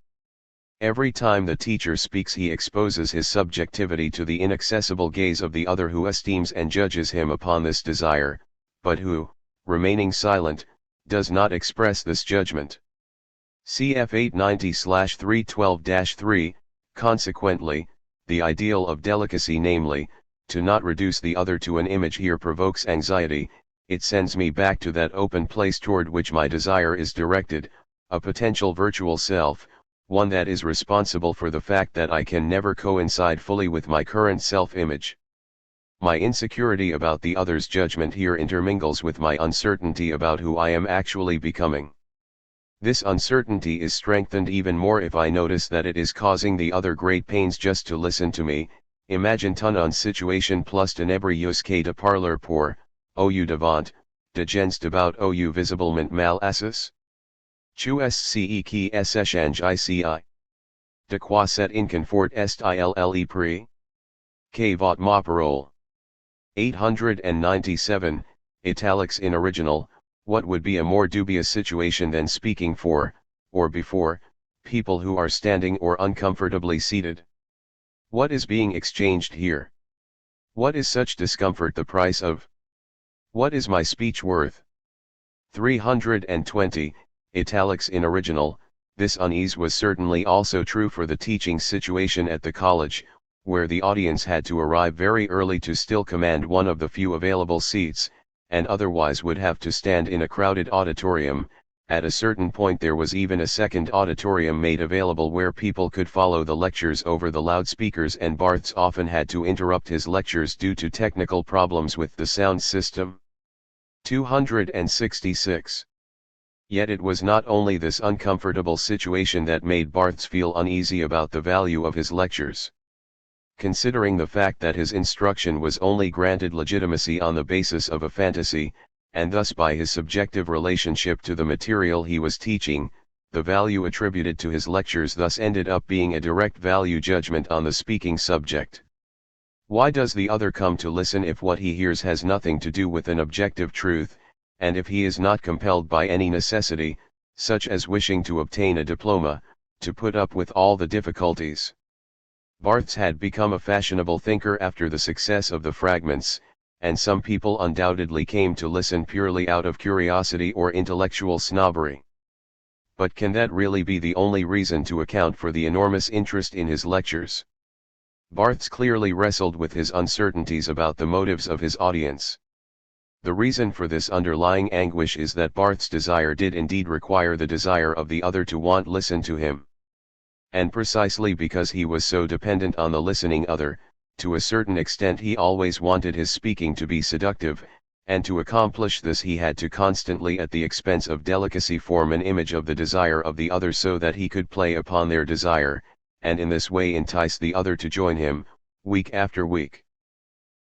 Every time the teacher speaks, he exposes his subjectivity to the inaccessible gaze of the other who esteems and judges him upon this desire, but who, remaining silent, does not express this judgment. Cf 890/312-3, consequently, the ideal of delicacy, namely, to not reduce the other to an image, here provokes anxiety. It sends me back to that open place toward which my desire is directed, a potential virtual self, one that is responsible for the fact that I can never coincide fully with my current self-image. My insecurity about the other's judgment here intermingles with my uncertainty about who I am actually becoming. This uncertainty is strengthened even more if I notice that it is causing the other great pains just to listen to me. Imagine ton un situation plus tenebrius que de parler pour, ou devant, de gens debat ou visiblement mal assis? Tu sce qui s'échange ici? De quoi cet inconfort est il pris? Que votre ma parole? 897, italics in original. What would be a more dubious situation than speaking for, or before, people who are standing or uncomfortably seated? What is being exchanged here? What is such discomfort the price of? What is my speech worth? 320, italics in original. This unease was certainly also true for the teaching situation at the college, where the audience had to arrive very early to still command one of the few available seats, and otherwise would have to stand in a crowded auditorium. At a certain point there was even a second auditorium made available where people could follow the lectures over the loudspeakers, and Barthes often had to interrupt his lectures due to technical problems with the sound system. 266. Yet it was not only this uncomfortable situation that made Barthes feel uneasy about the value of his lectures. Considering the fact that his instruction was only granted legitimacy on the basis of a fantasy, and thus by his subjective relationship to the material he was teaching, the value attributed to his lectures thus ended up being a direct value judgment on the speaking subject. Why does the other come to listen if what he hears has nothing to do with an objective truth, and if he is not compelled by any necessity, such as wishing to obtain a diploma, to put up with all the difficulties? Barthes had become a fashionable thinker after the success of the fragments, and some people undoubtedly came to listen purely out of curiosity or intellectual snobbery. But can that really be the only reason to account for the enormous interest in his lectures? Barthes clearly wrestled with his uncertainties about the motives of his audience. The reason for this underlying anguish is that Barthes' desire did indeed require the desire of the other to want listen to him. And precisely because he was so dependent on the listening other, to a certain extent he always wanted his speaking to be seductive, and to accomplish this he had to constantly at the expense of delicacy form an image of the desire of the other so that he could play upon their desire, and in this way entice the other to join him, week after week.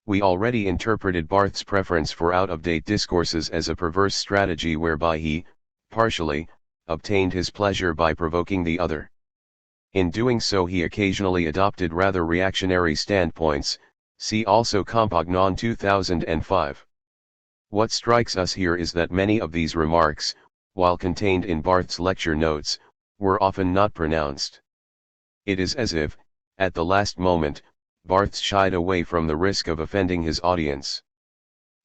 We already interpreted Barthes' preference for out-of-date discourses as a perverse strategy whereby he, partially, obtained his pleasure by provoking the other. In doing so he occasionally adopted rather reactionary standpoints, see also Compagnon 2005. What strikes us here is that many of these remarks, while contained in Barthes' lecture notes, were often not pronounced. It is as if, at the last moment, Barthes shied away from the risk of offending his audience.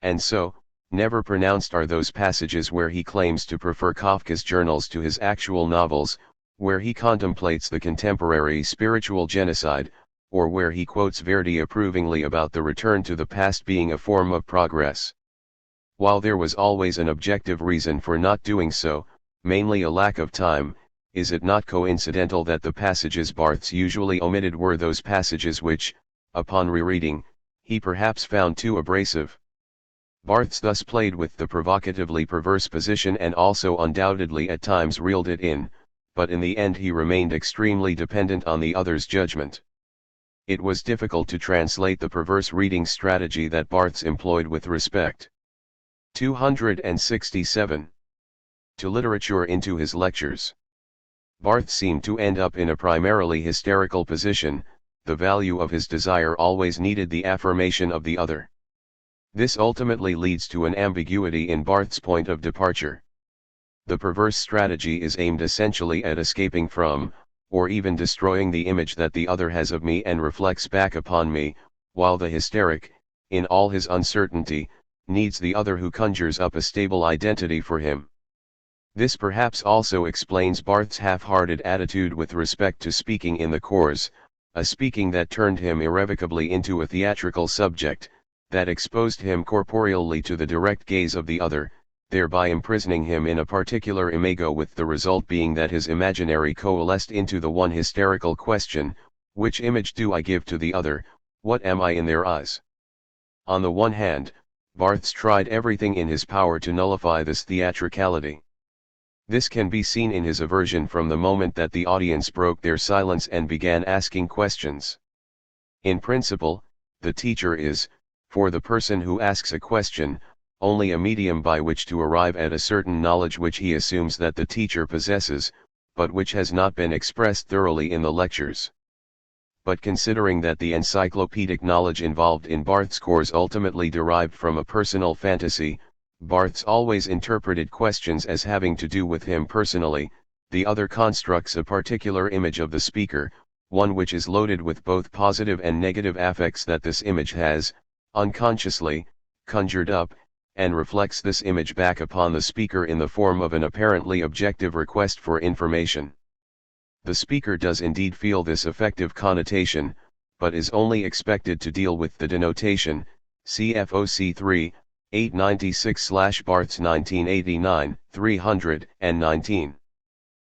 And so, never pronounced are those passages where he claims to prefer Kafka's journals to his actual novels, where he contemplates the contemporary spiritual genocide, or where he quotes Verdi approvingly about the return to the past being a form of progress. While there was always an objective reason for not doing so, mainly a lack of time, is it not coincidental that the passages Barthes usually omitted were those passages which, upon rereading, he perhaps found too abrasive? Barthes thus played with the provocatively perverse position and also undoubtedly at times reeled it in, but in the end he remained extremely dependent on the other's judgment. It was difficult to translate the perverse reading strategy that Barthes employed with respect 267 to literature into his lectures. Barthes seemed to end up in a primarily hysterical position. The value of his desire always needed the affirmation of the other. This ultimately leads to an ambiguity in Barthes' point of departure. The perverse strategy is aimed essentially at escaping from, or even destroying the image that the other has of me and reflects back upon me, while the hysteric, in all his uncertainty, needs the other who conjures up a stable identity for him. This perhaps also explains Barthes' half-hearted attitude with respect to speaking in the course, a speaking that turned him irrevocably into a theatrical subject, that exposed him corporeally to the direct gaze of the other, thereby imprisoning him in a particular imago, with the result being that his imaginary coalesced into the one hysterical question: which image do I give to the other, what am I in their eyes? On the one hand, Barthes tried everything in his power to nullify this theatricality. This can be seen in his aversion from the moment that the audience broke their silence and began asking questions. In principle, the teacher is, for the person who asks a question, only a medium by which to arrive at a certain knowledge which he assumes that the teacher possesses, but which has not been expressed thoroughly in the lectures. But considering that the encyclopedic knowledge involved in Barthes' course ultimately derived from a personal fantasy, Barthes always interpreted questions as having to do with him personally. The other constructs a particular image of the speaker, one which is loaded with both positive and negative affects that this image has, unconsciously, conjured up, and reflects this image back upon the speaker in the form of an apparently objective request for information. The speaker does indeed feel this affective connotation, but is only expected to deal with the denotation, CFOC 3, 896/Barthes 1989, 319.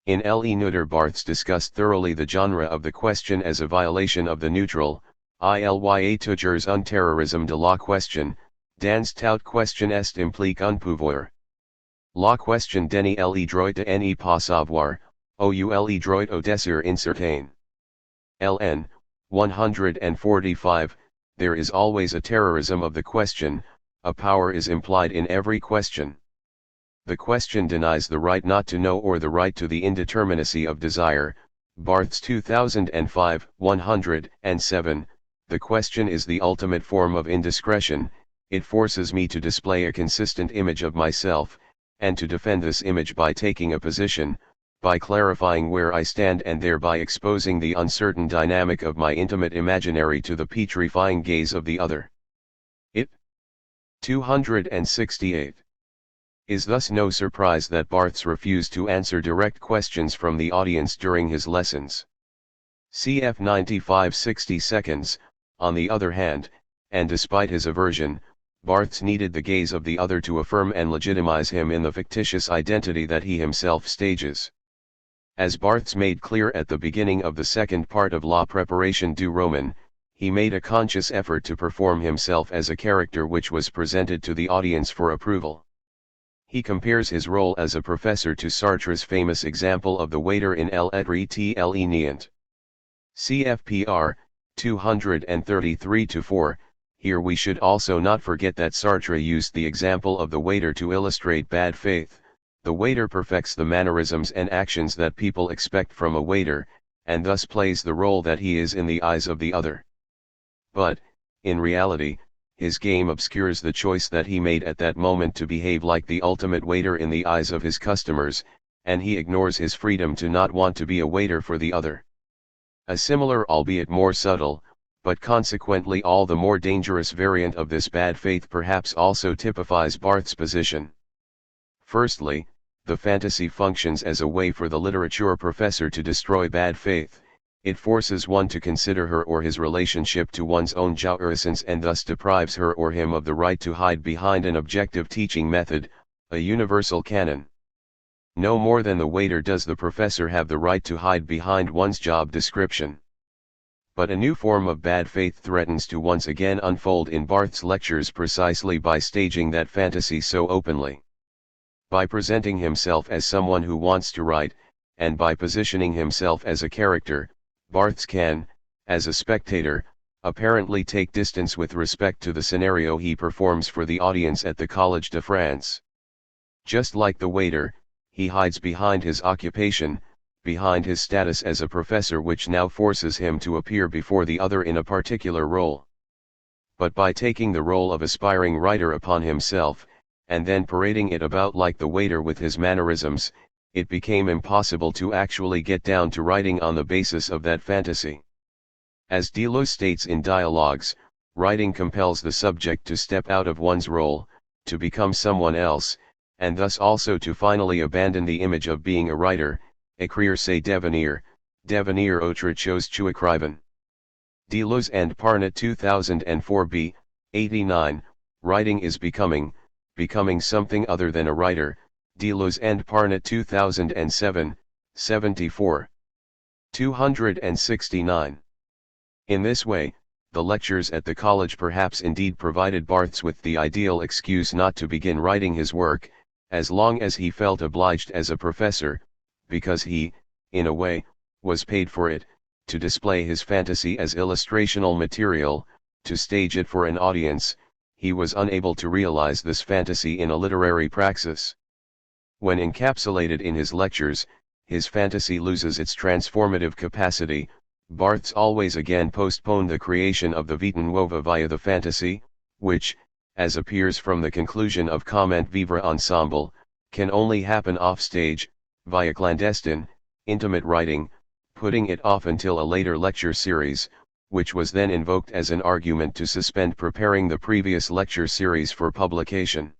In Le Nutter, Barthes discussed thoroughly the genre of the question as a violation of the neutral, ilya toujours un terrorisme de la question, dans toute question est implique un pouvoir. La question n'est le droit de ne pas savoir, ou le droit au désir incertain. LN 145. There is always a terrorism of the question, a power is implied in every question. The question denies the right not to know or the right to the indeterminacy of desire. Barthes 2005, 107. The question is the ultimate form of indiscretion. It forces me to display a consistent image of myself, and to defend this image by taking a position, by clarifying where I stand and thereby exposing the uncertain dynamic of my intimate imaginary to the petrifying gaze of the other. It 268 is thus no surprise that Barthes refused to answer direct questions from the audience during his lessons. Cf 95-60 seconds, on the other hand, and despite his aversion, Barthes needed the gaze of the other to affirm and legitimize him in the fictitious identity that he himself stages. As Barthes made clear at the beginning of the second part of La Préparation du Roman, he made a conscious effort to perform himself as a character which was presented to the audience for approval. He compares his role as a professor to Sartre's famous example of the waiter in L'être et l'ennient. CFPR 233-4. Here we should also not forget that Sartre used the example of the waiter to illustrate bad faith. The waiter perfects the mannerisms and actions that people expect from a waiter, and thus plays the role that he is in the eyes of the other. But, in reality, his game obscures the choice that he made at that moment to behave like the ultimate waiter in the eyes of his customers, and he ignores his freedom to not want to be a waiter for the other. A similar, albeit more subtle, but consequently all the more dangerous variant of this bad faith perhaps also typifies Barthes' position. Firstly, the fantasy functions as a way for the literature professor to destroy bad faith. It forces one to consider her or his relationship to one's own jouissance and thus deprives her or him of the right to hide behind an objective teaching method, a universal canon. No more than the waiter does the professor have the right to hide behind one's job description. But a new form of bad faith threatens to once again unfold in Barthes' lectures precisely by staging that fantasy so openly. By presenting himself as someone who wants to write, and by positioning himself as a character, Barthes can, as a spectator, apparently take distance with respect to the scenario he performs for the audience at the Collège de France. Just like the waiter, he hides behind his occupation, behind his status as a professor, which now forces him to appear before the other in a particular role. But by taking the role of aspiring writer upon himself, and then parading it about like the waiter with his mannerisms, it became impossible to actually get down to writing on the basis of that fantasy. As Deleuze states in Dialogues, writing compels the subject to step out of one's role, to become someone else, and thus also to finally abandon the image of being a writer. Écrire c'est devenir, devenir autre chose que écrivain. Deleuze and Parnot 2004b, 89, writing is becoming, becoming something other than a writer. Deleuze and Parnot 2007, 74. 269. In this way, the lectures at the college perhaps indeed provided Barthes with the ideal excuse not to begin writing his work, as long as he felt obliged as a professor, because he, in a way, was paid for it, to display his fantasy as illustrational material, to stage it for an audience. He was unable to realize this fantasy in a literary praxis. When encapsulated in his lectures, his fantasy loses its transformative capacity. Barthes always again postponed the creation of the vita nuova via the fantasy, which, as appears from the conclusion of Comment Vivre Ensemble, can only happen off-stage, via clandestine, intimate writing, putting it off until a later lecture series, which was then invoked as an argument to suspend preparing the previous lecture series for publication.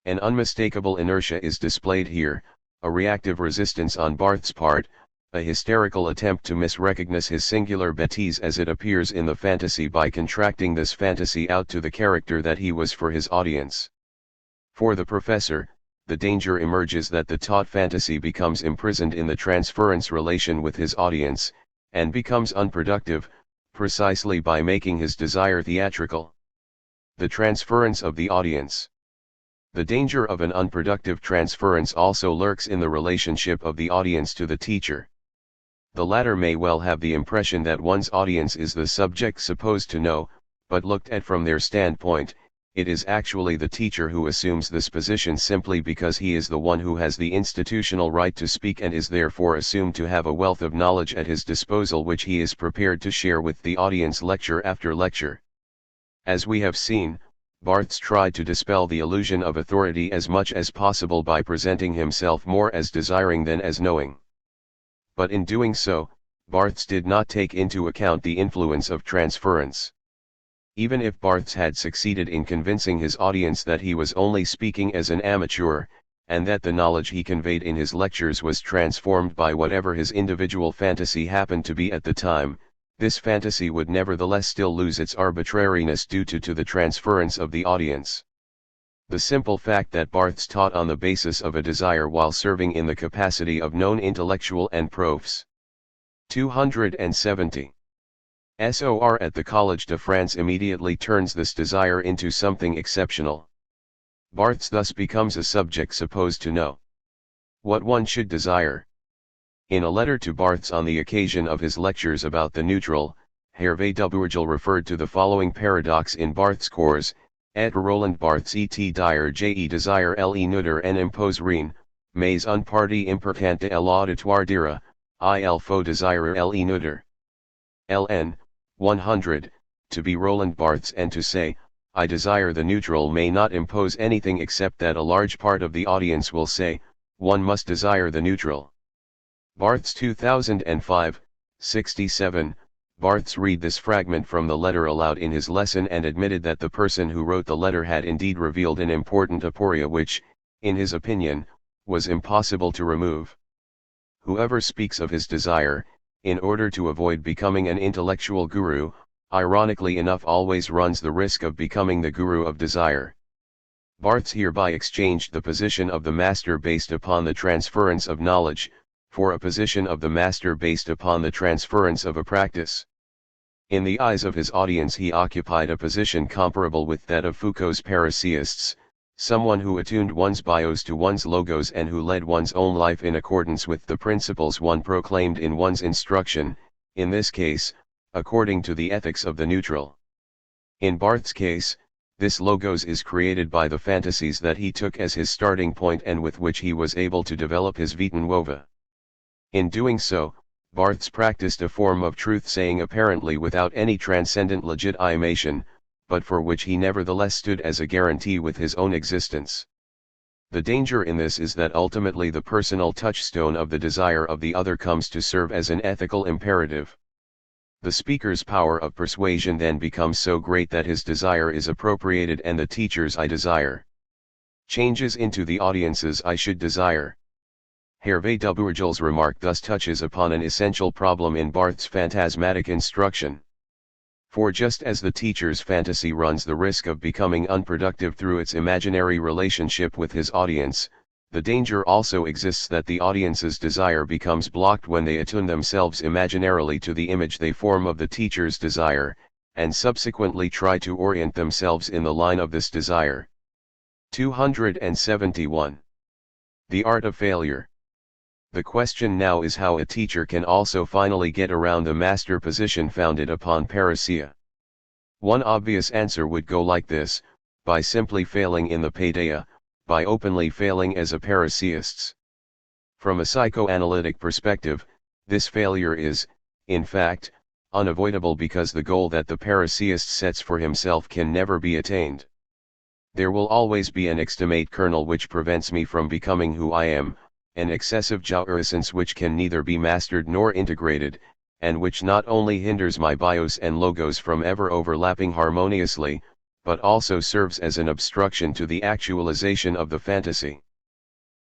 An unmistakable inertia is displayed here, a reactive resistance on Barthes' part, a hysterical attempt to misrecognize his singular bêtise as it appears in the fantasy by contracting this fantasy out to the character that he was for his audience. For the professor, the danger emerges that the taught fantasy becomes imprisoned in the transference relation with his audience, and becomes unproductive, precisely by making his desire theatrical. The transference of the audience. The danger of an unproductive transference also lurks in the relationship of the audience to the teacher. The latter may well have the impression that one's audience is the subject supposed to know, but looked at from their standpoint, it is actually the teacher who assumes this position simply because he is the one who has the institutional right to speak and is therefore assumed to have a wealth of knowledge at his disposal which he is prepared to share with the audience lecture after lecture. As we have seen, Barthes tried to dispel the illusion of authority as much as possible by presenting himself more as desiring than as knowing. But in doing so, Barthes did not take into account the influence of transference. Even if Barthes had succeeded in convincing his audience that he was only speaking as an amateur, and that the knowledge he conveyed in his lectures was transformed by whatever his individual fantasy happened to be at the time, this fantasy would nevertheless still lose its arbitrariness due to the transference of the audience. The simple fact that Barthes taught on the basis of a desire while serving in the capacity of known intellectual and profs. 270. SOR at the Collège de France immediately turns this desire into something exceptional. Barthes thus becomes a subject supposed to know what one should desire. In a letter to Barthes on the occasion of his lectures about the neutral, Hervé Dubourgel referred to the following paradox in Barthes' cours, et Roland Barthes et dire je desire le neutre en impose rien, mais une partie importante de l'auditoire dira, il faut désirer le neutre. LN, 100, to be Roland Barthes and to say, I desire the neutral may not impose anything except that a large part of the audience will say, one must desire the neutral. Barthes 2005, 67. Barthes read this fragment from the letter aloud in his lesson and admitted that the person who wrote the letter had indeed revealed an important aporia which, in his opinion, was impossible to remove. Whoever speaks of his desire, in order to avoid becoming an intellectual guru, ironically enough always runs the risk of becoming the guru of desire. Barthes hereby exchanged the position of the master based upon the transference of knowledge, for a position of the master based upon the transference of a practice. In the eyes of his audience he occupied a position comparable with that of Foucault's parasiists, someone who attuned one's bios to one's logos and who led one's own life in accordance with the principles one proclaimed in one's instruction, in this case, according to the ethics of the neutral. In Barthes' case, this logos is created by the fantasies that he took as his starting point and with which he was able to develop his vita nuova. In doing so, Barthes practiced a form of truth-saying apparently without any transcendent legitimation, but for which he nevertheless stood as a guarantee with his own existence. The danger in this is that ultimately the personal touchstone of the desire of the other comes to serve as an ethical imperative. The speaker's power of persuasion then becomes so great that his desire is appropriated and the teacher's I desire changes into the audience's I should desire. Hervé Dubourgel's remark thus touches upon an essential problem in Barthes' phantasmatic instruction. For just as the teacher's fantasy runs the risk of becoming unproductive through its imaginary relationship with his audience, the danger also exists that the audience's desire becomes blocked when they attune themselves imaginarily to the image they form of the teacher's desire, and subsequently try to orient themselves in the line of this desire. 271. The art of failure. The question now is how a teacher can also finally get around the master position founded upon parousia. One obvious answer would go like this: by simply failing in the paideia, by openly failing as a parousiasts. From a psychoanalytic perspective, this failure is, in fact, unavoidable because the goal that the parousiast sets for himself can never be attained. There will always be an extimate kernel which prevents me from becoming who I am, an excessive jouissance which can neither be mastered nor integrated, and which not only hinders my bios and logos from ever overlapping harmoniously, but also serves as an obstruction to the actualization of the fantasy.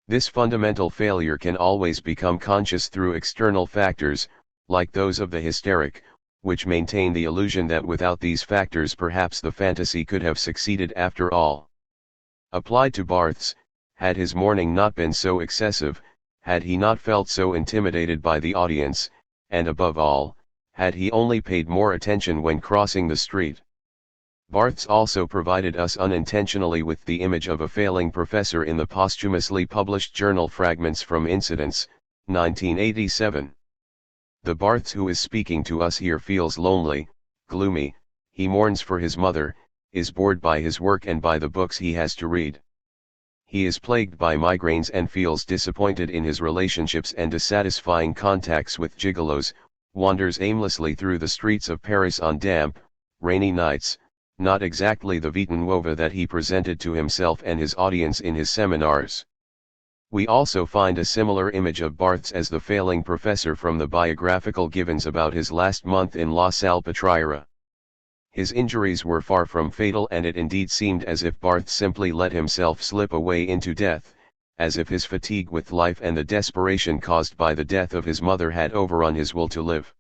This fundamental failure can always become conscious through external factors, like those of the hysteric, which maintain the illusion that without these factors perhaps the fantasy could have succeeded after all. Applied to Barthes, had his mourning not been so excessive, had he not felt so intimidated by the audience, and above all, had he only paid more attention when crossing the street. Barthes also provided us unintentionally with the image of a failing professor in the posthumously published journal Fragments from Incidents, 1987. The Barthes who is speaking to us here feels lonely, gloomy, he mourns for his mother, is bored by his work and by the books he has to read. He is plagued by migraines and feels disappointed in his relationships and dissatisfying contacts with gigolos, wanders aimlessly through the streets of Paris on damp, rainy nights, not exactly the vita nuova that he presented to himself and his audience in his seminars. We also find a similar image of Barthes as the failing professor from the biographical givens about his last month in La Salpêtrière. His injuries were far from fatal and it indeed seemed as if Barthes simply let himself slip away into death, as if his fatigue with life and the desperation caused by the death of his mother had overrun his will to live.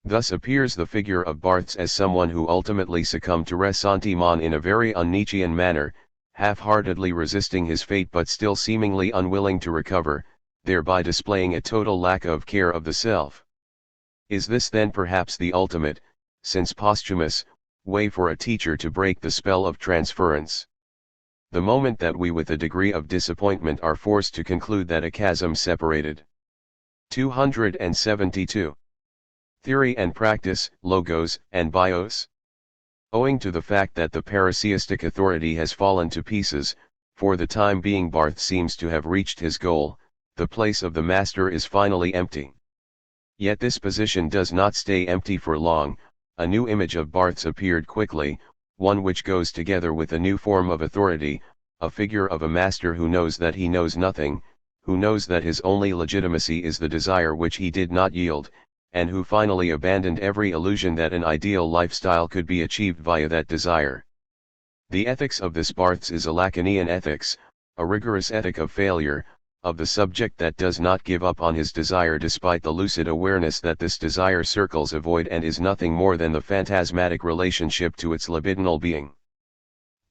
Thus appears the figure of Barthes as someone who ultimately succumbed to ressentiment in a very un-Nietzschean manner, half-heartedly resisting his fate but still seemingly unwilling to recover, thereby displaying a total lack of care of the self. Is this then perhaps the ultimate, since posthumous, way for a teacher to break the spell of transference? The moment that we with a degree of disappointment are forced to conclude that a chasm separated. 272. Theory and practice, logos and bios. Owing to the fact that the parousiastic authority has fallen to pieces, for the time being Barthes seems to have reached his goal, the place of the master is finally empty. Yet this position does not stay empty for long. A new image of Barthes appeared quickly, one which goes together with a new form of authority, a figure of a master who knows that he knows nothing, who knows that his only legitimacy is the desire which he did not yield, and who finally abandoned every illusion that an ideal lifestyle could be achieved via that desire. The ethics of this Barthes is a Lacanian ethics, a rigorous ethic of failure, of the subject that does not give up on his desire despite the lucid awareness that this desire circles a void and is nothing more than the phantasmatic relationship to its libidinal being.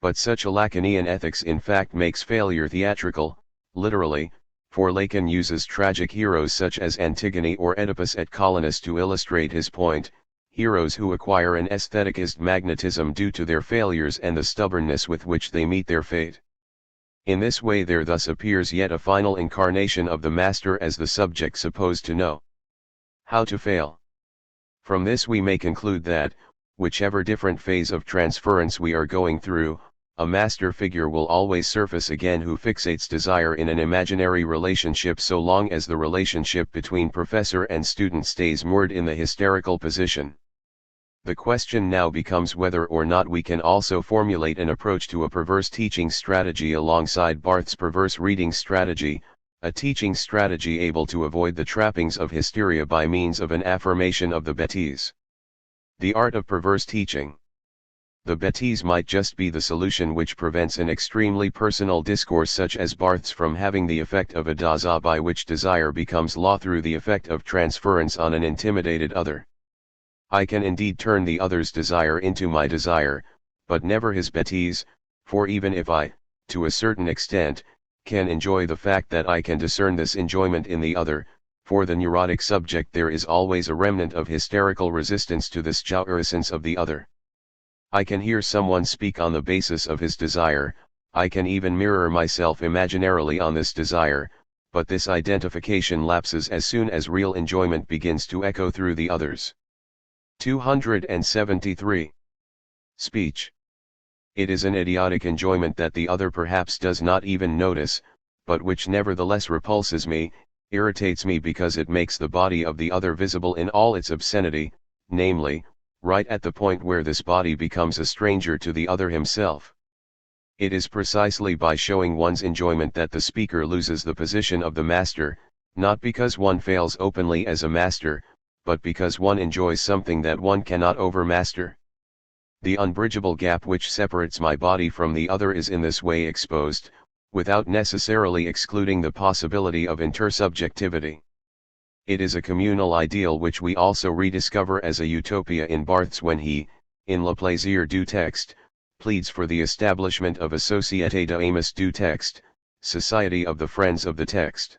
But such a Lacanian ethics in fact makes failure theatrical, literally, for Lacan uses tragic heroes such as Antigone or Oedipus at Colonus to illustrate his point, heroes who acquire an aestheticist magnetism due to their failures and the stubbornness with which they meet their fate. In this way there thus appears yet a final incarnation of the master as the subject supposed to know how to fail. From this we may conclude that, whichever different phase of transference we are going through, a master figure will always surface again who fixates desire in an imaginary relationship so long as the relationship between professor and student stays moored in the hysterical position. The question now becomes whether or not we can also formulate an approach to a perverse teaching strategy alongside Barthes' perverse reading strategy, a teaching strategy able to avoid the trappings of hysteria by means of an affirmation of the bêtise. The art of perverse teaching. The bêtise might just be the solution which prevents an extremely personal discourse such as Barthes from having the effect of a daza by which desire becomes law through the effect of transference on an intimidated other. I can indeed turn the other's desire into my desire, but never his bêtise, for even if I, to a certain extent, can enjoy the fact that I can discern this enjoyment in the other, for the neurotic subject there is always a remnant of hysterical resistance to this jouissance of the other. I can hear someone speak on the basis of his desire, I can even mirror myself imaginarily on this desire, but this identification lapses as soon as real enjoyment begins to echo through the others. 273. Speech. It is an idiotic enjoyment that the other perhaps does not even notice, but which nevertheless repulses me, irritates me because it makes the body of the other visible in all its obscenity, namely, right at the point where this body becomes a stranger to the other himself. It is precisely by showing one's enjoyment that the speaker loses the position of the master, not because one fails openly as a master, but because one enjoys something that one cannot overmaster. The unbridgeable gap which separates my body from the other is in this way exposed, without necessarily excluding the possibility of intersubjectivity. It is a communal ideal which we also rediscover as a utopia in Barthes when he, in Le Plaisir du Texte, pleads for the establishment of a Société d'Amis du Texte, Society of the Friends of the Text.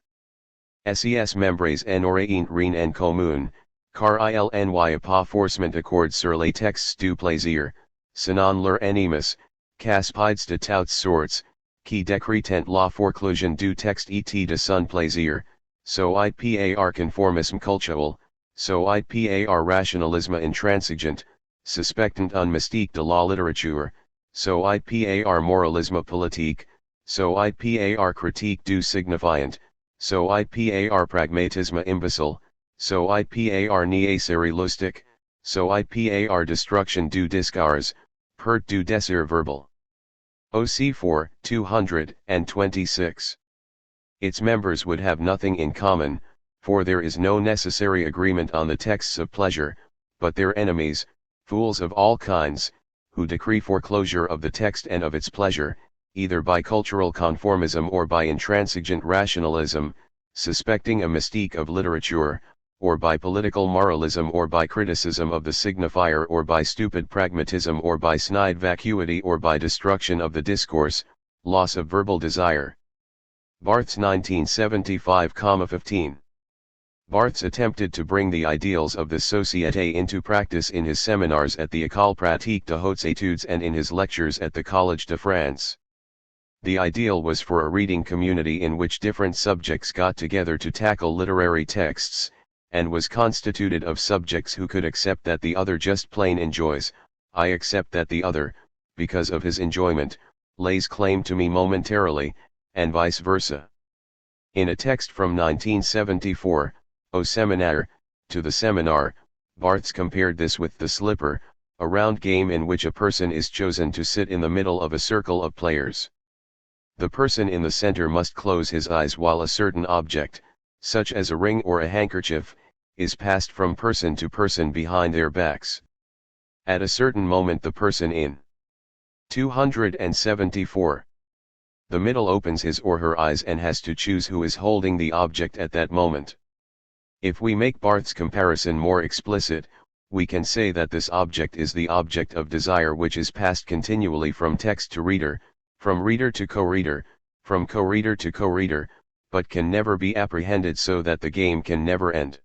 Ses membres n'auraient rien en commun, car il n'y a pas forcément accord sur les textes du plaisir, sinon leur animus, caspides de toutes sortes, qui décrétent la forclusion du texte et de son plaisir, soit par conformisme cultuel, soit par rationalisme intransigeant, suspectant un mystique de la littérature, soit par moralisme politique, soit par critique du signifiant, soit par pragmatisme imbécile, soit par niaiserie lustique, soit par destruction du discours, perte du désir verbal. OC 4, 226. Its members would have nothing in common, for there is no necessary agreement on the texts of pleasure, but their enemies, fools of all kinds, who decree foreclosure of the text and of its pleasure, either by cultural conformism or by intransigent rationalism, suspecting a mystique of literature, or by political moralism or by criticism of the signifier or by stupid pragmatism or by snide vacuity or by destruction of the discourse, loss of verbal desire. Barthes 1975-15. Barthes attempted to bring the ideals of the Société into practice in his seminars at the École pratique de hautes études and in his lectures at the Collège de France. The ideal was for a reading community in which different subjects got together to tackle literary texts, and was constituted of subjects who could accept that the other just plain enjoys, I accept that the other, because of his enjoyment, lays claim to me momentarily, and vice versa. In a text from 1974, Au Séminaire, to the seminar, Barthes compared this with the slipper, a round game in which a person is chosen to sit in the middle of a circle of players. The person in the center must close his eyes while a certain object, such as a ring or a handkerchief, is passed from person to person behind their backs. At a certain moment the person in 274. The middle opens his or her eyes and has to choose who is holding the object at that moment. If we make Barthes' comparison more explicit, we can say that this object is the object of desire which is passed continually from text to reader, from reader to co-reader, from co-reader to co-reader, but can never be apprehended so that the game can never end.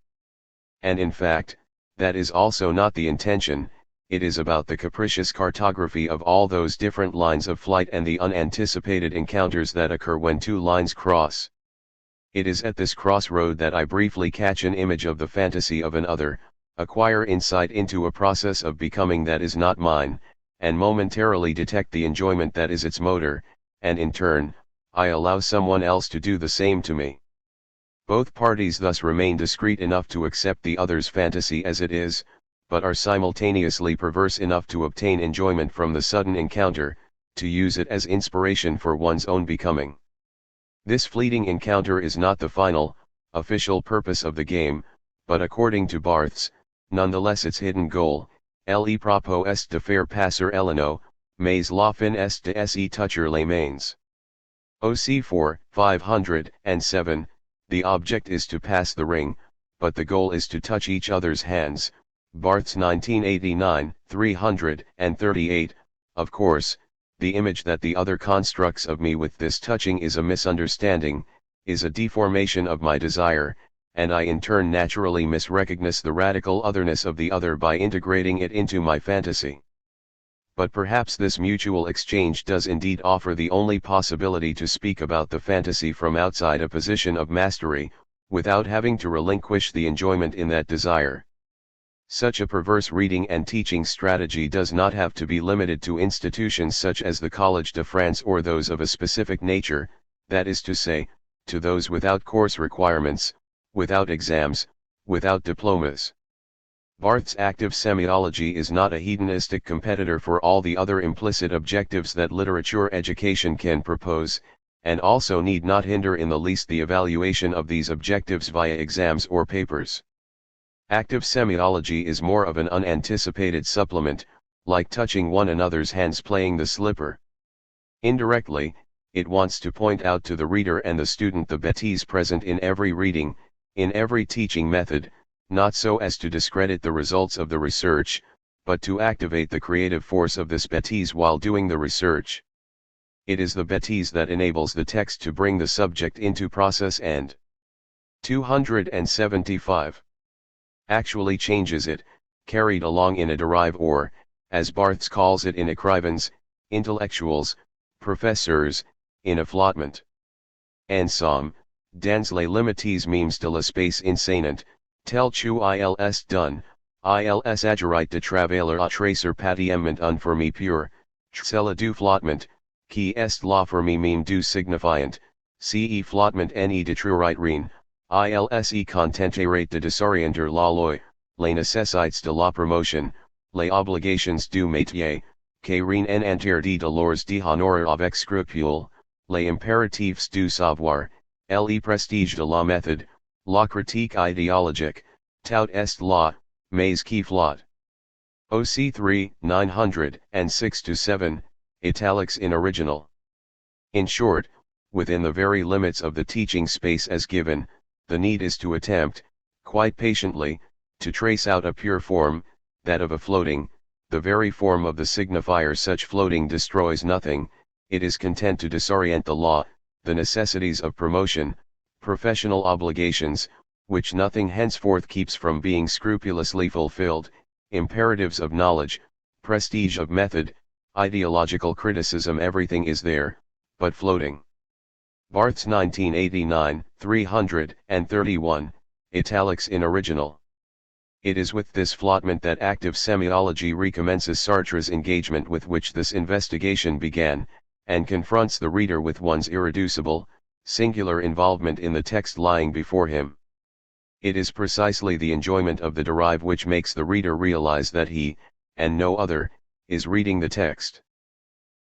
And in fact, that is also not the intention, it is about the capricious cartography of all those different lines of flight and the unanticipated encounters that occur when two lines cross. It is at this crossroad that I briefly catch an image of the fantasy of an other, acquire insight into a process of becoming that is not mine, and momentarily detect the enjoyment that is its motor, and in turn, I allow someone else to do the same to me. Both parties thus remain discreet enough to accept the other's fantasy as it is, but are simultaneously perverse enough to obtain enjoyment from the sudden encounter, to use it as inspiration for one's own becoming. This fleeting encounter is not the final, official purpose of the game, but according to Barthes, nonetheless its hidden goal. Le propos est de faire passer Eleno, mais la fin est de se toucher les mains. OC 4, 507, the object is to pass the ring, but the goal is to touch each other's hands. Barthes 1989, 338, of course, the image that the other constructs of me with this touching is a misunderstanding, is a deformation of my desire, and I in turn naturally misrecognize the radical otherness of the other by integrating it into my fantasy. But perhaps this mutual exchange does indeed offer the only possibility to speak about the fantasy from outside a position of mastery, without having to relinquish the enjoyment in that desire. Such a perverse reading and teaching strategy does not have to be limited to institutions such as the Collège de France or those of a specific nature, that is to say, to those without course requirements, without exams, without diplomas. Barthes' active semiology is not a hedonistic competitor for all the other implicit objectives that literature education can propose, and also need not hinder in the least the evaluation of these objectives via exams or papers. Active semiology is more of an unanticipated supplement, like touching one another's hands playing the slipper. Indirectly, it wants to point out to the reader and the student the bêtise present in every reading, in every teaching method, not so as to discredit the results of the research, but to activate the creative force of this bêtise while doing the research. It is the bêtise that enables the text to bring the subject into process and 275. Actually changes it, carried along in a derive or, as Barthes calls it in écrivains, intellectuals, professeurs, in a flottement. En somme, dans les limites mêmes de l'espace incénant, tel que ils donnent, ils agirent de travailler à tracer patiemment un fermi pur, cela du flottement, qui est la fermi même du signifiant, ce flottement ne détruirait rien, ils se contenteraient de desorienter la loi, les nécessités de la promotion, les obligations du métier, que rien n'interdit de leurs d'honorer avec scrupule, les impératifs du savoir, le prestige de la méthode, la critique idéologique, tout est là, mais qui flotte. OC 3, 906-7, italics in original. In short, within the very limits of the teaching space as given, the need is to attempt, quite patiently, to trace out a pure form, that of a floating, the very form of the signifier. Such floating destroys nothing, it is content to disorient the law, the necessities of promotion, professional obligations, which nothing henceforth keeps from being scrupulously fulfilled, imperatives of knowledge, prestige of method, ideological criticism, everything is there, but floating. Barthes 1989, 331, italics in original. It is with this flottement that active semiology recommences Sartre's engagement with which this investigation began, and confronts the reader with one's irreducible, singular involvement in the text lying before him. It is precisely the enjoyment of the derive which makes the reader realize that he, and no other, is reading the text.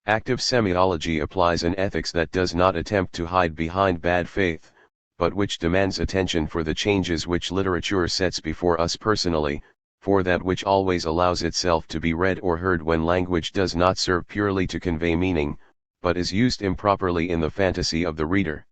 Active semiology applies an ethics that does not attempt to hide behind bad faith, but which demands attention for the changes which literature sets before us personally, for that which always allows itself to be read or heard when language does not serve purely to convey meaning, but is used improperly in the fantasy of the reader.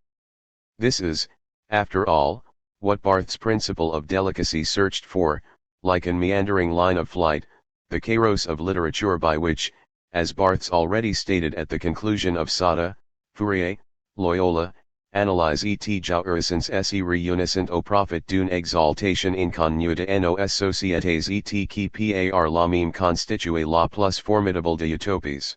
This is, after all, what Barthes' principle of delicacy searched for, like a meandering line of flight, the kairos of literature by which, as Barthes already stated at the conclusion of Sada, Fourier, Loyola, analyse et jouissance se réunissent au profit d'une exaltation inconnue de nos sociétés et qui par la même constituer la plus formidable de utopies.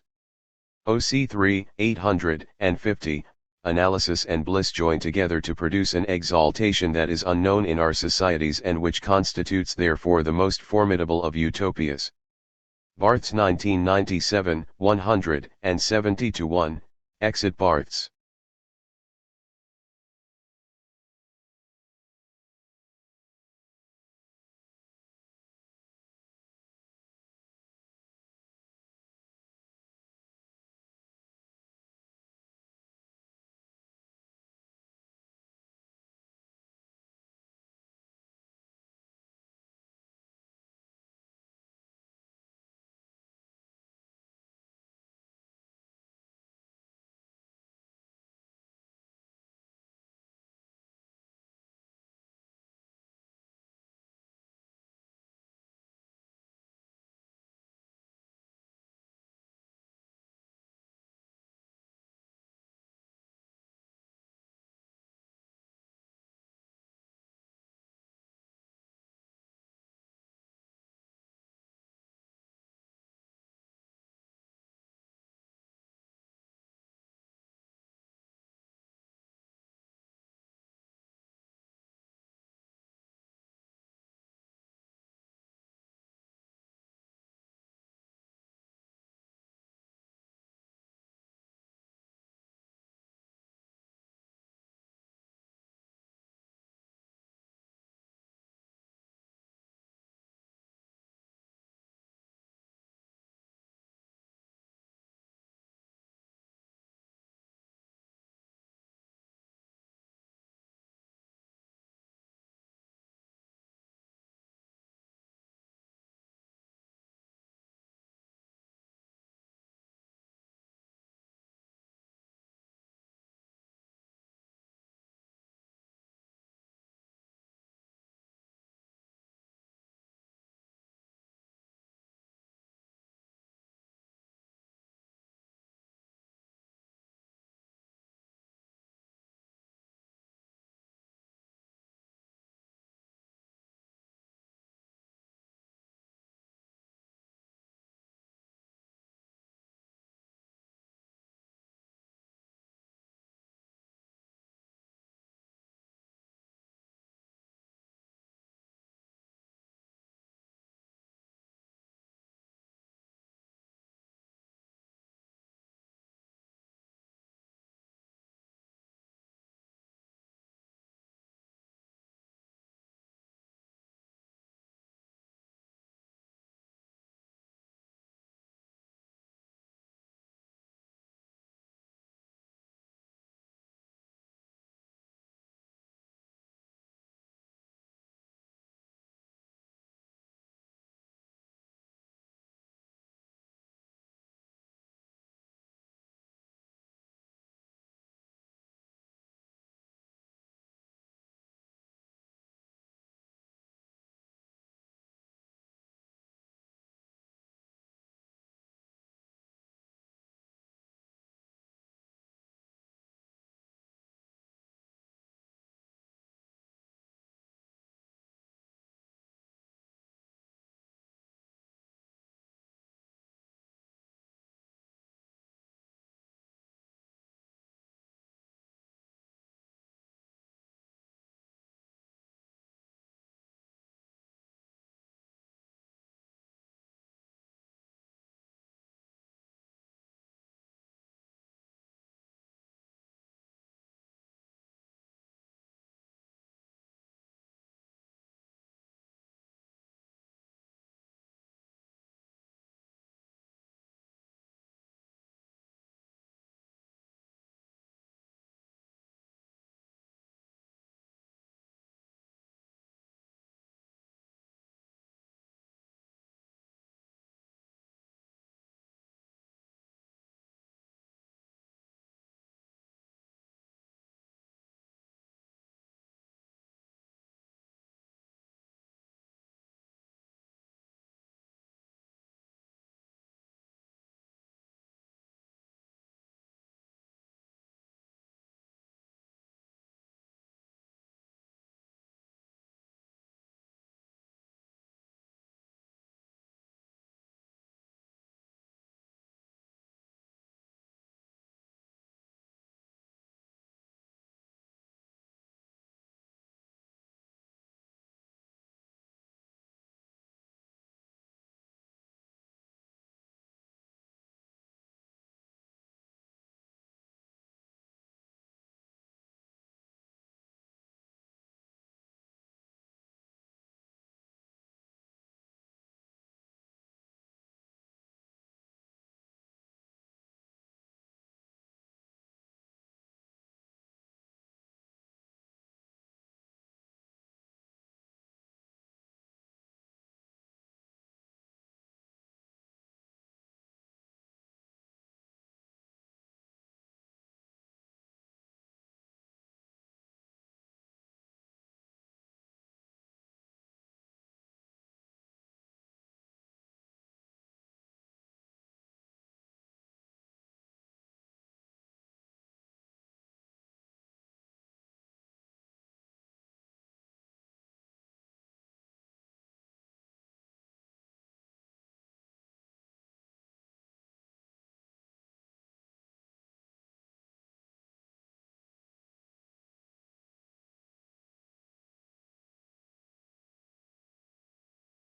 OC 3, 850, analysis and bliss join together to produce an exaltation that is unknown in our societies and which constitutes therefore the most formidable of utopias. Barthes 1997, 170-1, Exit Barthes.